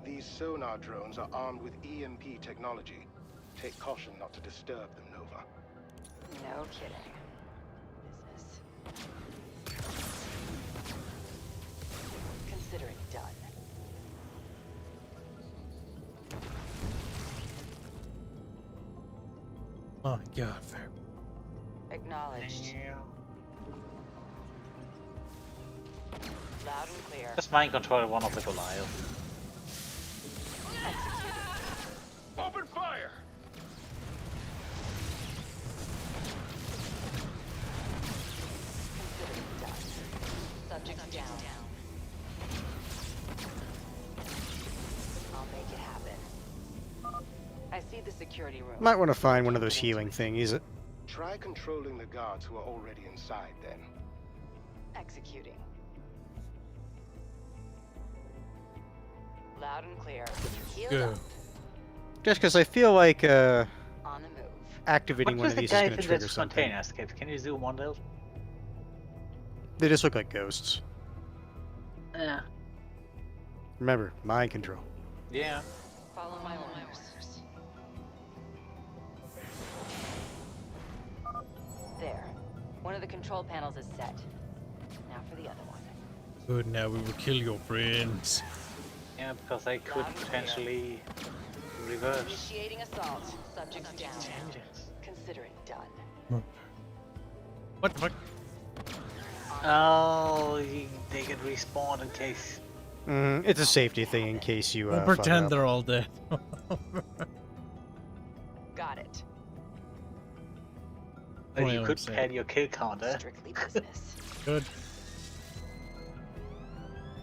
Speaker 20: These sonar drones are armed with EMP technology. Take caution not to disturb them, Nova.
Speaker 18: No kidding. Business. Consider it done.
Speaker 2: Oh god, fair.
Speaker 18: Acknowledged. Loud and clear.
Speaker 12: Just mind control one of the Goliath.
Speaker 6: Open fire!
Speaker 18: Consider it done. Subjects down. I'll make it happen. I see the security room.
Speaker 1: Might want to find one of those healing thingies.
Speaker 20: Try controlling the guards who are already inside, then.
Speaker 18: Executing. Loud and clear. Healed
Speaker 1: Good.
Speaker 18: up.
Speaker 1: Just because I feel like
Speaker 18: On the move.
Speaker 1: activating one of these is going to trigger something.
Speaker 12: Containers? Can you zoom on those?
Speaker 1: They just look like ghosts.
Speaker 12: Yeah.
Speaker 1: Remember, mind control.
Speaker 12: Yeah.
Speaker 18: Follow my orders. There. One of the control panels is set. Now for the other one.
Speaker 2: Good, now we will kill your friends.
Speaker 12: Yeah, because I could potentially reverse.
Speaker 18: Initiating assault. Subjects down. Consider it done.
Speaker 2: What the fuck?
Speaker 12: Oh, they get respawned in case.
Speaker 1: It's a safety thing in case you.
Speaker 2: We'll
Speaker 1: fuck
Speaker 2: pretend
Speaker 1: up.
Speaker 2: they're all dead.
Speaker 18: Got it.
Speaker 12: Well, you could pad your kill counter.
Speaker 18: Strictly business.
Speaker 2: Good.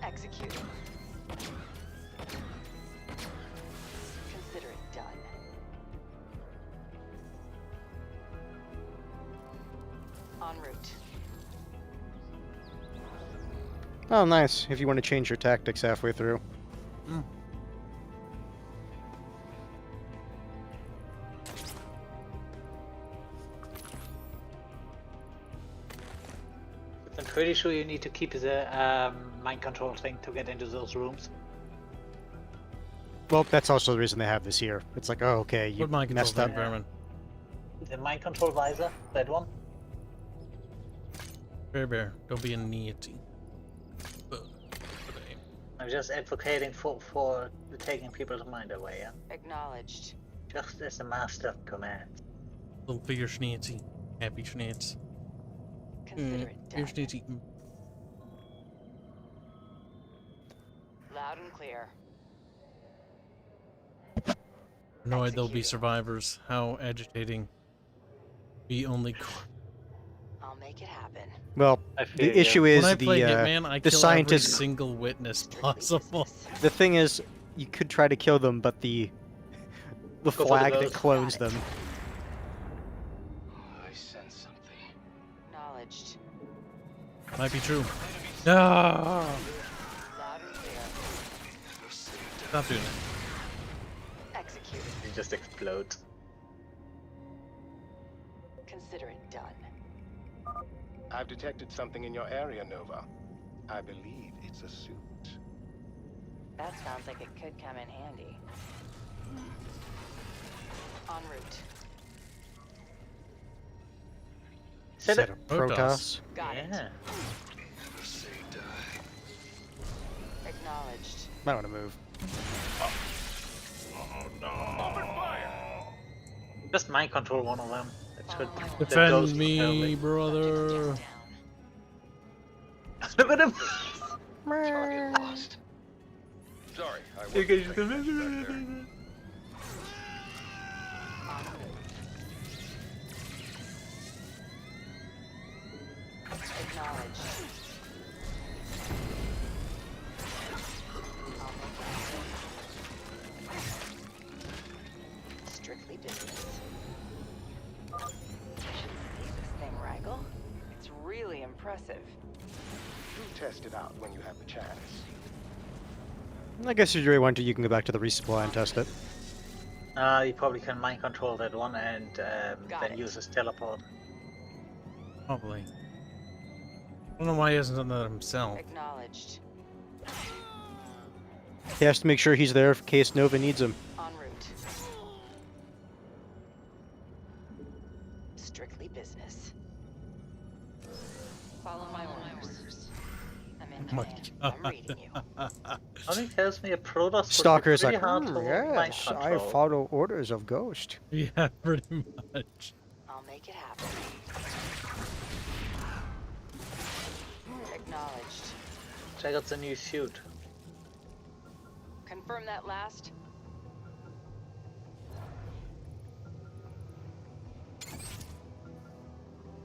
Speaker 18: Executing. Consider it done. En route.
Speaker 1: Oh, nice. If you want to change your tactics halfway through.
Speaker 12: I'm pretty sure you need to keep the mind control thing to get into those rooms.
Speaker 1: Well, that's also the reason they have this here. It's like, oh, okay, you
Speaker 2: What mind control
Speaker 1: messed up.
Speaker 2: thing, Vermin?
Speaker 12: The mind control visor, that one.
Speaker 2: Bear, don't be a neety.
Speaker 12: I'm just advocating for taking people's mind away, yeah?
Speaker 18: Acknowledged.
Speaker 12: Just as a master of command.
Speaker 2: Little figure schnitzy. Happy schnitz.
Speaker 18: Consider it
Speaker 2: Figure
Speaker 18: done.
Speaker 2: schnitzy.
Speaker 18: Loud and clear.
Speaker 2: Annoyed there'll be survivors. How agitating. Be only.
Speaker 18: I'll make it happen.
Speaker 1: Well, the issue is
Speaker 2: when I play Hitman, I
Speaker 1: the
Speaker 2: kill
Speaker 1: scientists.
Speaker 2: every single witness possible.
Speaker 1: The thing is, you could try to kill them, but the
Speaker 12: for the
Speaker 1: flag that
Speaker 12: ghost.
Speaker 1: clones them.
Speaker 5: I sense something.
Speaker 18: Acknowledged.
Speaker 2: Might be true. No!
Speaker 18: Loud and clear.
Speaker 2: Stop doing it.
Speaker 18: Executed.
Speaker 12: You just explode.
Speaker 18: Consider it done.
Speaker 20: I've detected something in your area, Nova. I believe it's a suit.
Speaker 18: That sounds like it could come in handy. En route.
Speaker 1: Set of Protoss.
Speaker 18: Got it.
Speaker 2: Yeah.
Speaker 18: Acknowledged.
Speaker 1: Might want to move.
Speaker 12: Just mind control one of them. It should.
Speaker 2: Defend me, brother.
Speaker 12: Look at him.
Speaker 6: Target lost. Sorry, I wasn't
Speaker 12: Okay,
Speaker 6: paying attention back there.
Speaker 18: Acknowledged. Strictly business. You should see this thing, Rigel. It's really impressive.
Speaker 20: Do test it out when you have the chance.
Speaker 1: I guess if you really want to, you can go back to the resupply and test it.
Speaker 12: You probably can mind control that one and then use his teleport.
Speaker 2: Probably. I don't know why he hasn't done that himself.
Speaker 18: Acknowledged.
Speaker 1: He has to make sure he's there in case Nova needs him.
Speaker 18: En route. Strictly business. Follow my orders. I'm in command. I'm reading you.
Speaker 12: Only tells me a Protoss.
Speaker 1: Stalker is like,
Speaker 12: hard to mind
Speaker 1: yes, I
Speaker 12: control.
Speaker 1: follow orders of Ghost.
Speaker 2: Yeah, pretty much.
Speaker 18: I'll make it happen. Acknowledged.
Speaker 12: Check out the new suit.
Speaker 18: Confirm that last.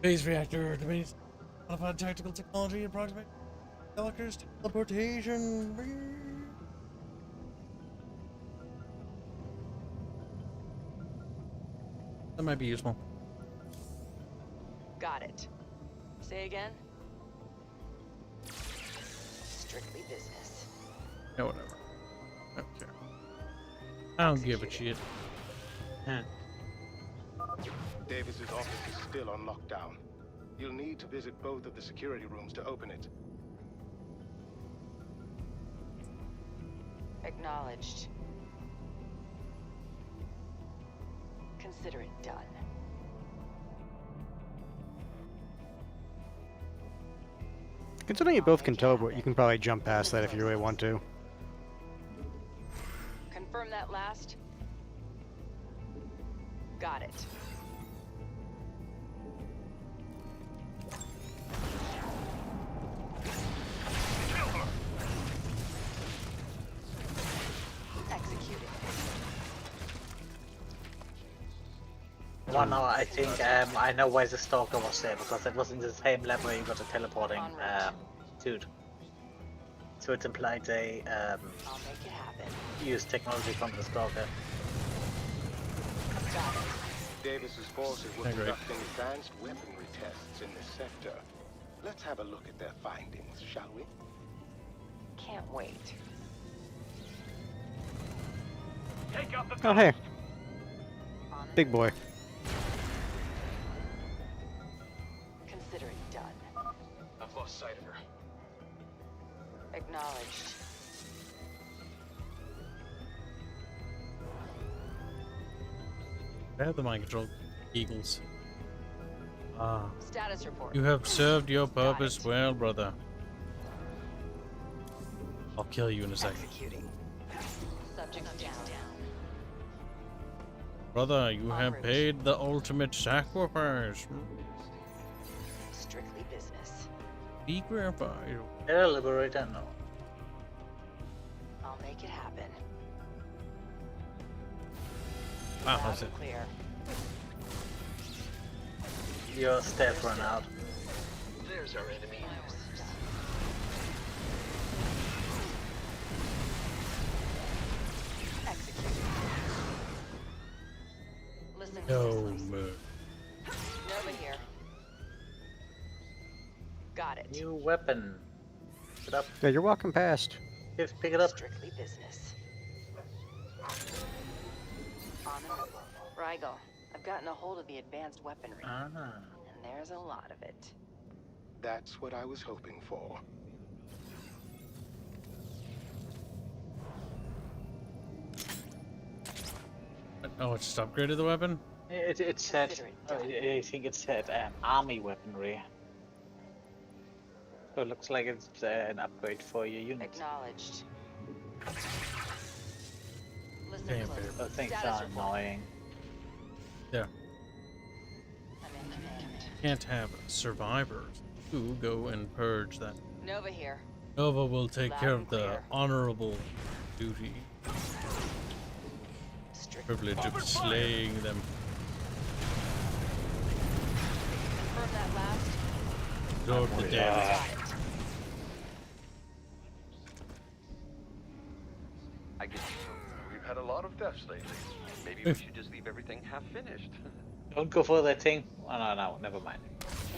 Speaker 2: Phase reactor domains. Modified tactical technology approximate. Stalkers teleportation. That might be useful.
Speaker 18: Got it. Say again. Strictly business.
Speaker 2: Yeah, whatever. Okay. I don't give a shit.
Speaker 20: Davis's office is still on lockdown. You'll need to visit both of the security rooms to open it.
Speaker 18: Acknowledged. Consider it done.
Speaker 1: Considering you both can teleport, you can probably jump past that if you really want to.
Speaker 18: Confirm that last. Got it. Executed.
Speaker 12: One, I think I know why the Stalker was there because it was in the same level you got a teleporting suit. So it implied they
Speaker 18: I'll make it happen.
Speaker 12: use technology from the Stalker.
Speaker 18: Got it.
Speaker 20: Davis's forces were
Speaker 2: Yeah, great.
Speaker 20: conducting advanced weaponry tests in this sector. Let's have a look at their findings, shall we?
Speaker 18: Can't wait.
Speaker 7: Take out the
Speaker 1: Oh, hey. Big boy.
Speaker 18: Consider it done.
Speaker 5: I've lost sight of her.
Speaker 18: Acknowledged.
Speaker 2: I have the mind control eagles. Ah.
Speaker 18: Status report.
Speaker 2: You have served your purpose well, brother. I'll kill you in a second.
Speaker 18: Executing. Subjects down.
Speaker 2: Brother, you have paid the ultimate sacrifice.
Speaker 18: Strictly business.
Speaker 2: Be gratified.
Speaker 12: Yeah, Liberator, no.
Speaker 18: I'll make it happen.
Speaker 2: Wow,
Speaker 18: Loud
Speaker 2: that's it.
Speaker 18: and clear.
Speaker 12: Your staff run out.
Speaker 5: There's our enemy.
Speaker 18: Executed. Listen
Speaker 2: No,
Speaker 18: closely.
Speaker 2: man.
Speaker 18: Nova here. Got it.
Speaker 12: New weapon. Pick it up.
Speaker 1: Yeah, you're walking past.
Speaker 12: Just pick it up.
Speaker 18: Strictly business. On the move. Rigel, I've gotten a hold of the advanced weaponry.
Speaker 12: Ah.
Speaker 18: And there's a lot of it.
Speaker 20: That's what I was hoping for.
Speaker 2: Oh, it just upgraded the weapon?
Speaker 12: It said, I think it said army weaponry. So it looks like it's an upgrade for your unit.
Speaker 18: Acknowledged. Listen
Speaker 2: Damn,
Speaker 18: close.
Speaker 2: babe.
Speaker 12: Those things
Speaker 18: Status
Speaker 12: are
Speaker 18: report.
Speaker 12: annoying.
Speaker 2: Yeah.
Speaker 18: I'm in command.
Speaker 2: Can't have survivors who go and purge that.
Speaker 18: Nova here.
Speaker 2: Nova will take
Speaker 18: Loud
Speaker 2: care
Speaker 18: and
Speaker 2: of the
Speaker 18: clear.
Speaker 2: honorable duty. Privilege of slaying them.
Speaker 18: Confirm that last.
Speaker 2: Absorb the damage.
Speaker 18: Got it.
Speaker 9: I guess we've had a lot of deaths lately. Maybe we should just leave everything half finished.
Speaker 12: Don't go for that thing. Oh, no, never mind.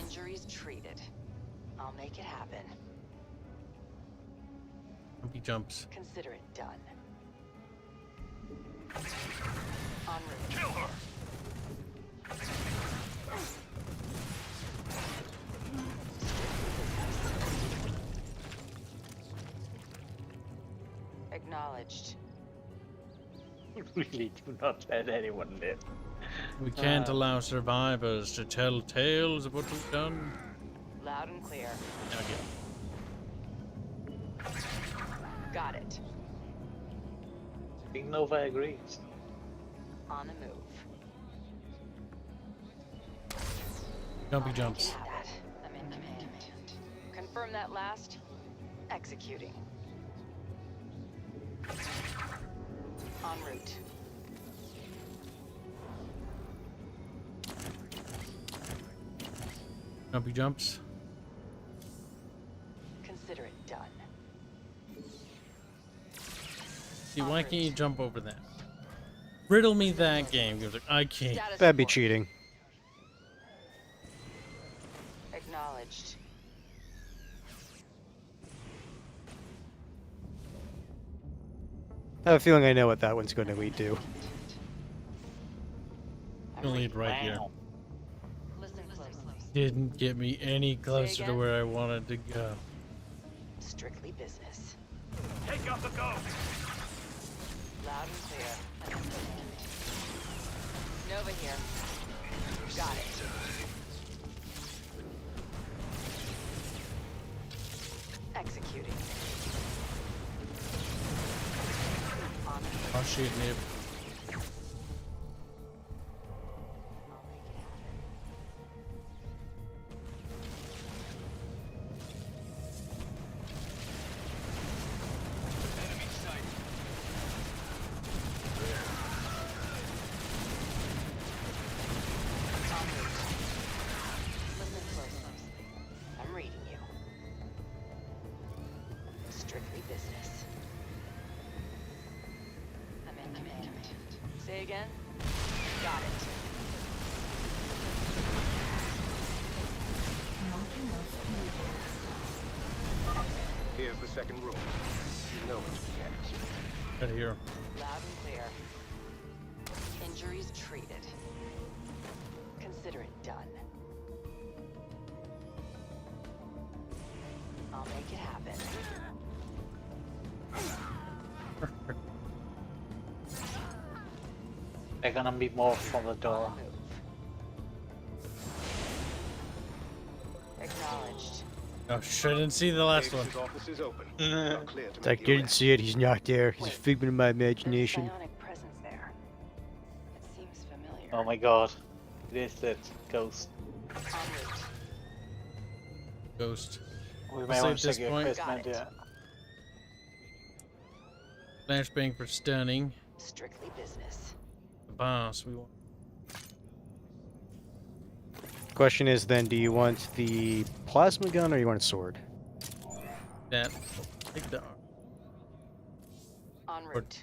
Speaker 18: Injuries treated. I'll make it happen.
Speaker 2: He jumps.
Speaker 18: Consider it done. En route.
Speaker 6: Kill her!
Speaker 18: Acknowledged.
Speaker 12: Really do not let anyone live.
Speaker 2: We can't allow survivors to tell tales of what we've done.
Speaker 18: Loud and clear.
Speaker 2: Okay.
Speaker 18: Got it.
Speaker 12: Big Nova agrees.
Speaker 18: On the move.
Speaker 2: Jumpy jumps.
Speaker 18: That. I'm in command. Confirm that last. Executing. En route.
Speaker 2: Jumpy jumps.
Speaker 18: Consider it done.
Speaker 2: See, why can't you jump over that? Riddle me that game. He was like, I can't.
Speaker 1: That'd be cheating.
Speaker 18: Acknowledged.
Speaker 1: I have a feeling I know what that one's going to lead to.
Speaker 2: You'll lead right here.
Speaker 18: Listen closely.
Speaker 2: Didn't get me any closer to
Speaker 18: again?
Speaker 2: where I wanted to go.
Speaker 18: Strictly business.
Speaker 6: Take out the ghost!
Speaker 18: Loud and clear. Nova here. Got it. Executing. On the
Speaker 2: Oh shit, Nib.
Speaker 18: Listen closely. I'm reading you. Strictly business. I'm in command. Say again? Got it.
Speaker 20: Here's the second room. You know it's the
Speaker 2: Right here.
Speaker 18: Loud and clear. Injuries treated. Consider it done. I'll make it happen.
Speaker 12: They're gonna be more from the door.
Speaker 18: Acknowledged.
Speaker 2: Oh shit, I didn't see the last one.
Speaker 20: His office is open. Not clear to
Speaker 1: It's like,
Speaker 20: make
Speaker 1: you
Speaker 20: the
Speaker 1: didn't see it, he's not there. He's a figment of my imagination.
Speaker 18: Psionic presence there. It seems familiar.
Speaker 12: Oh my god. It is that ghost.
Speaker 18: En route.
Speaker 2: Ghost.
Speaker 12: We
Speaker 2: I'll
Speaker 12: may
Speaker 2: save
Speaker 12: want to
Speaker 2: this
Speaker 12: take a
Speaker 2: point.
Speaker 12: equipment, yeah.
Speaker 2: Flashbang for stunning.
Speaker 18: Strictly business.
Speaker 2: The boss we want.
Speaker 1: Question is then, do you want the plasma gun or you want a sword?
Speaker 2: That. Take the.
Speaker 18: En route.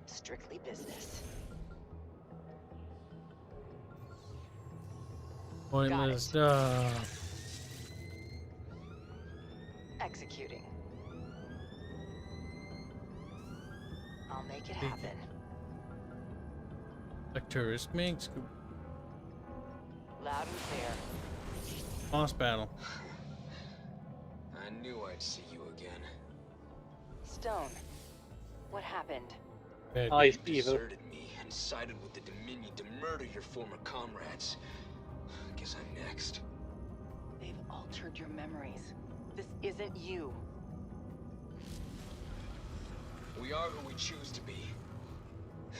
Speaker 18: Strictly business.
Speaker 2: Pointless stuff.
Speaker 18: Executing. I'll make it happen.
Speaker 2: Like tourist makes.
Speaker 18: Loud and clear.
Speaker 2: Boss battle.
Speaker 5: I knew I'd see you again.
Speaker 18: Stone, what happened?
Speaker 12: Oh, he's
Speaker 5: You
Speaker 12: evil.
Speaker 5: deserted me and sided with the Dominion to murder your former comrades. Guess I'm next.
Speaker 18: They've altered your memories. This isn't you.
Speaker 5: We are who we choose to be.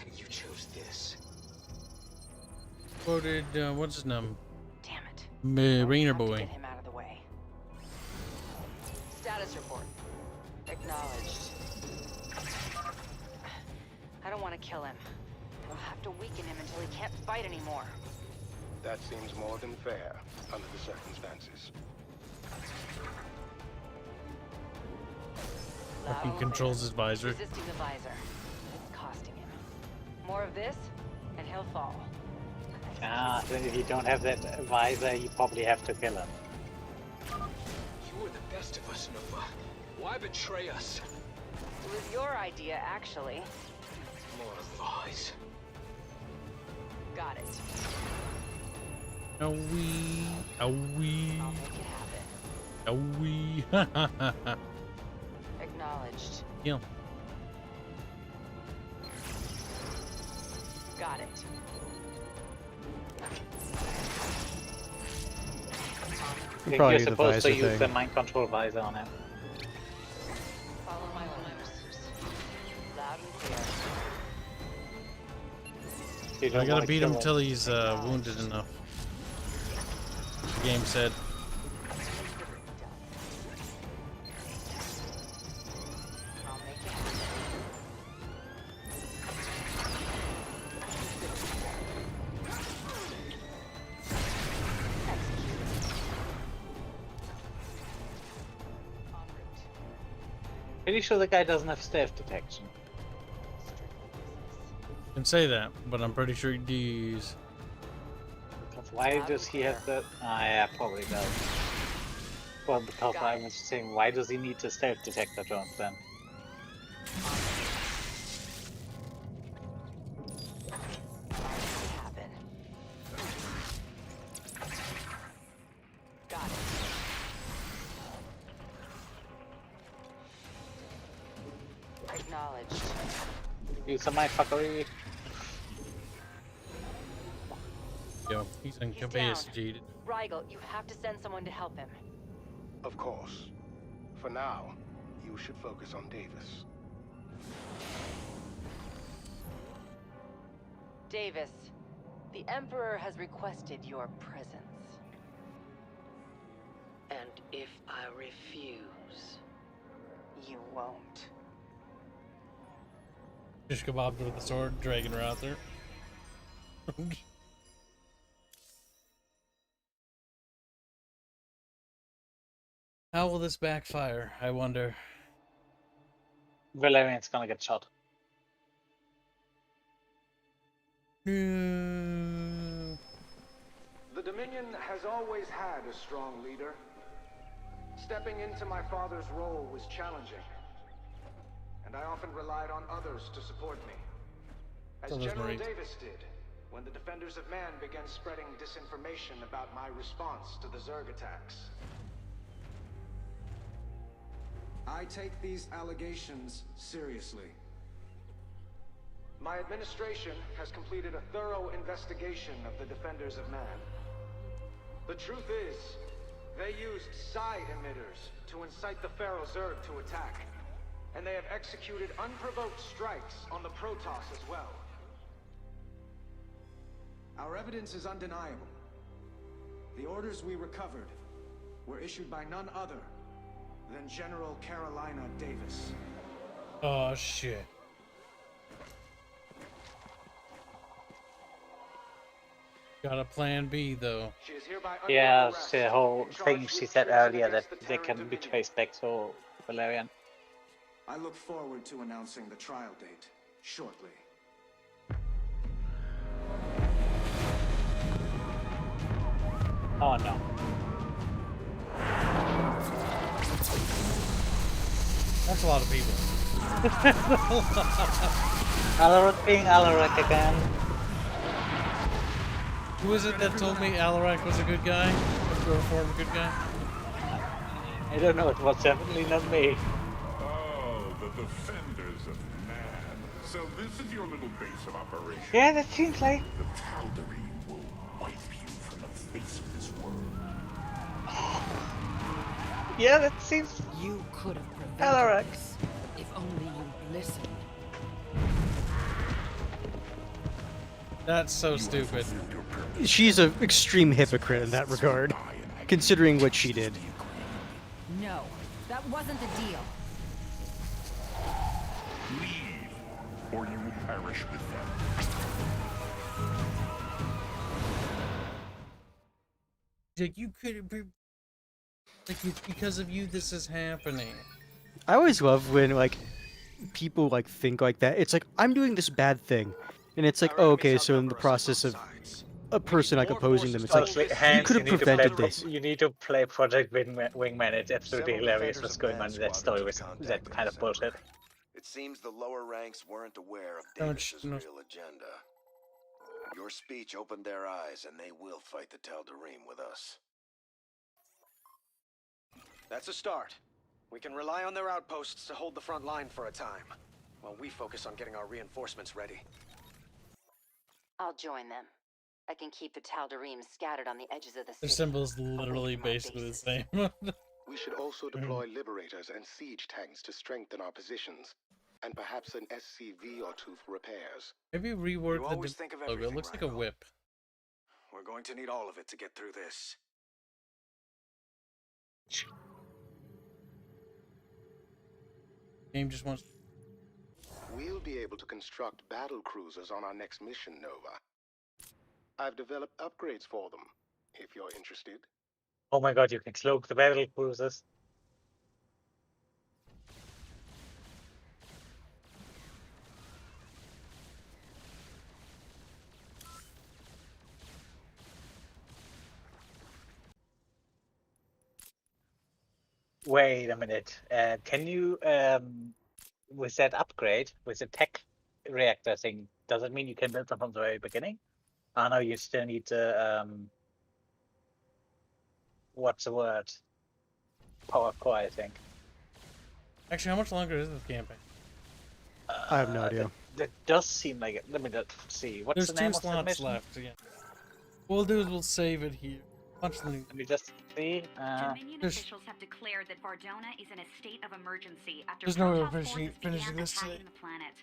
Speaker 5: And you chose this.
Speaker 2: Quoted, what's his name?
Speaker 18: Damn it.
Speaker 2: Mariner
Speaker 18: Have to
Speaker 2: boy.
Speaker 18: Get him out of the way. Status report. Acknowledged. I don't want to kill him. We'll have to weaken him until he can't fight anymore.
Speaker 20: That seems more than fair under the circumstances.
Speaker 2: He controls his visor.
Speaker 18: Resisting the visor. It's costing him. More of this, and he'll fall.
Speaker 12: Ah, then if you don't have that visor, you probably have to kill him.
Speaker 5: You were the best of us, Nova. Why betray us?
Speaker 18: It was your idea, actually.
Speaker 5: More lies.
Speaker 18: Got it.
Speaker 2: Are we?
Speaker 18: I'll make it happen.
Speaker 2: Are we?
Speaker 18: Acknowledged.
Speaker 2: Yeah.
Speaker 18: Got it.
Speaker 12: I think
Speaker 1: Probably
Speaker 12: you're
Speaker 1: the
Speaker 12: supposed to
Speaker 1: visor
Speaker 12: use the
Speaker 1: thing.
Speaker 12: mind control visor on him.
Speaker 18: Follow my orders. Loud and clear.
Speaker 12: You
Speaker 2: I
Speaker 12: don't
Speaker 2: gotta
Speaker 12: wanna
Speaker 2: beat
Speaker 12: kill
Speaker 2: him till he's wounded enough. The game said.
Speaker 18: I'll make it happen.
Speaker 12: Pretty sure the guy doesn't have stealth detection.
Speaker 2: Can say that, but I'm pretty sure he does.
Speaker 12: Why does he have that? Ah, yeah, probably does. Well, because I was saying, why does he need the stealth detector drones then?
Speaker 18: Happen. Got it. Acknowledged.
Speaker 12: Use some my fuckery.
Speaker 2: Yo, he's incapacitated.
Speaker 18: Rigel, you have to send someone to help him.
Speaker 20: Of course. For now, you should focus on Davis.
Speaker 18: Davis, the Emperor has requested your presence. And if I refuse, you won't.
Speaker 2: Shish kebab with the sword, dragging her out there. How will this backfire, I wonder?
Speaker 12: Valerian's gonna get shot.
Speaker 10: The Dominion has always had a strong leader. Stepping into my father's role was challenging, and I often relied on others to support me. As General Davis did, when the Defenders of Man began spreading disinformation about my response to the Zerg attacks. I take these allegations seriously. My administration has completed a thorough investigation of the Defenders of Man. The truth is, they used psi emitters to incite the Pharaoh Zerg to attack, and they have executed unprovoked strikes on the Protoss as well. Our evidence is undeniable. The orders we recovered were issued by none other than General Carolina Davis.
Speaker 2: Oh shit. Got a plan B though.
Speaker 12: Yeah, the whole thing she said earlier that they can be traced back to Valerian.
Speaker 10: I look forward to announcing the trial date shortly.
Speaker 12: Oh no.
Speaker 2: That's a lot of people.
Speaker 12: Alaric being Alaric again.
Speaker 2: Who was it that told me Alarak was a good guy? A reformed good guy?
Speaker 12: I don't know, it was definitely not me.
Speaker 6: Oh, the defenders of man. So this is your little base of operations.
Speaker 12: Yeah, that seems like...
Speaker 6: The Tal'Darim will wipe you from the face of this world.
Speaker 12: Yeah, that seems...
Speaker 14: You could have prevented
Speaker 12: Alarak.
Speaker 14: this if only you'd listened.
Speaker 2: That's so stupid.
Speaker 1: She's an extreme hypocrite in that regard, considering what she did.
Speaker 16: No, that wasn't the deal.
Speaker 6: Leave, or you will perish with them.
Speaker 2: Like, you could be... Like, it's because of you this is happening.
Speaker 1: I always love when, like, people, like, think like that. It's like, I'm doing this bad thing. And it's like, oh, okay, so in the process of a person, like, opposing them, it's like, you could have prevented this.
Speaker 12: You need to play Project Wingman. It's absolutely hilarious what's going on in that story with that kind of bullshit.
Speaker 8: It seems the lower ranks weren't aware of
Speaker 2: Don't
Speaker 8: Davis's
Speaker 2: no.
Speaker 8: real agenda. Your speech opened their eyes, and they will fight the Tal'Darim with us.
Speaker 10: That's a start. We can rely on their outposts to hold the front line for a time, while we focus on getting our reinforcements ready.
Speaker 18: I'll join them. I can keep the Tal'Darim scattered on the edges of the city.
Speaker 2: The symbol's literally basically the same.
Speaker 21: We should also deploy liberators and siege tanks to strengthen our positions, and perhaps an SCV or two for repairs.
Speaker 2: Maybe
Speaker 10: You
Speaker 2: rework
Speaker 10: always
Speaker 2: the
Speaker 10: think of
Speaker 2: logo. It
Speaker 10: everything,
Speaker 2: looks like a
Speaker 10: Randall.
Speaker 2: whip.
Speaker 10: We're going to need all of it to get through this.
Speaker 2: Game just wants...
Speaker 21: We'll be able to construct battle cruisers on our next mission, Nova. I've developed upgrades for them, if you're interested.
Speaker 12: Oh my god, you can cloak the battle cruisers. Wait a minute. Can you, with that upgrade, with the tech reactor thing, does it mean you can build them from the very beginning? Oh no, you still need to, what's the word? Power core, I think.
Speaker 2: Actually, how much longer is this campaign?
Speaker 1: I have no idea.
Speaker 12: That does seem like it. Let me see. What's
Speaker 2: There's
Speaker 12: the name
Speaker 2: two
Speaker 12: of the
Speaker 2: slots
Speaker 12: mission?
Speaker 2: left. Yeah. What we'll do is we'll save it here.
Speaker 12: Let me just see.
Speaker 19: Dominion officials have declared that Vardona is in a state of emergency after
Speaker 2: There's no way
Speaker 19: Protoss
Speaker 2: we're
Speaker 19: forces
Speaker 2: finishing
Speaker 19: began
Speaker 2: this today.
Speaker 19: attacking the planet.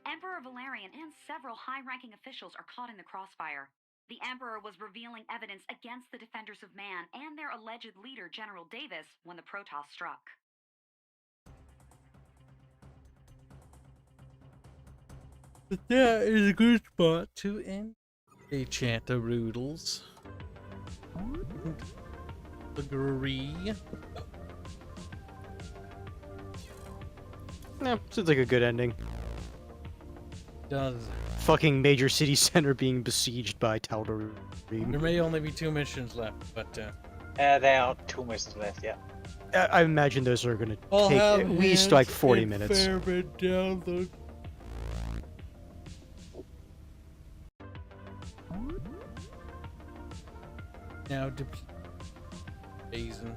Speaker 19: Emperor Valerian and several high-ranking officials are caught in the crossfire. The Emperor was revealing evidence against the Defenders of Man and their alleged leader, General Davis, when the Protoss struck.
Speaker 2: But that is a good spot to end a chat of roodles. Agree.
Speaker 1: Yeah, seems like a good ending.
Speaker 2: Does.
Speaker 1: Fucking major city center being besieged by Tal'Darim.
Speaker 2: There may only be 2 missions left, but
Speaker 12: there are 2 missions left, yeah.
Speaker 1: I imagine those are gonna
Speaker 2: I'll
Speaker 1: take
Speaker 2: have
Speaker 1: at least like 40 minutes.
Speaker 2: Down the... Now, Basin.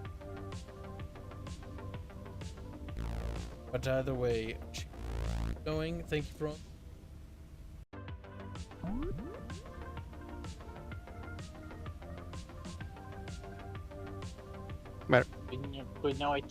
Speaker 2: But either way, going. Thank you for all.
Speaker 1: Matter.
Speaker 12: Good night,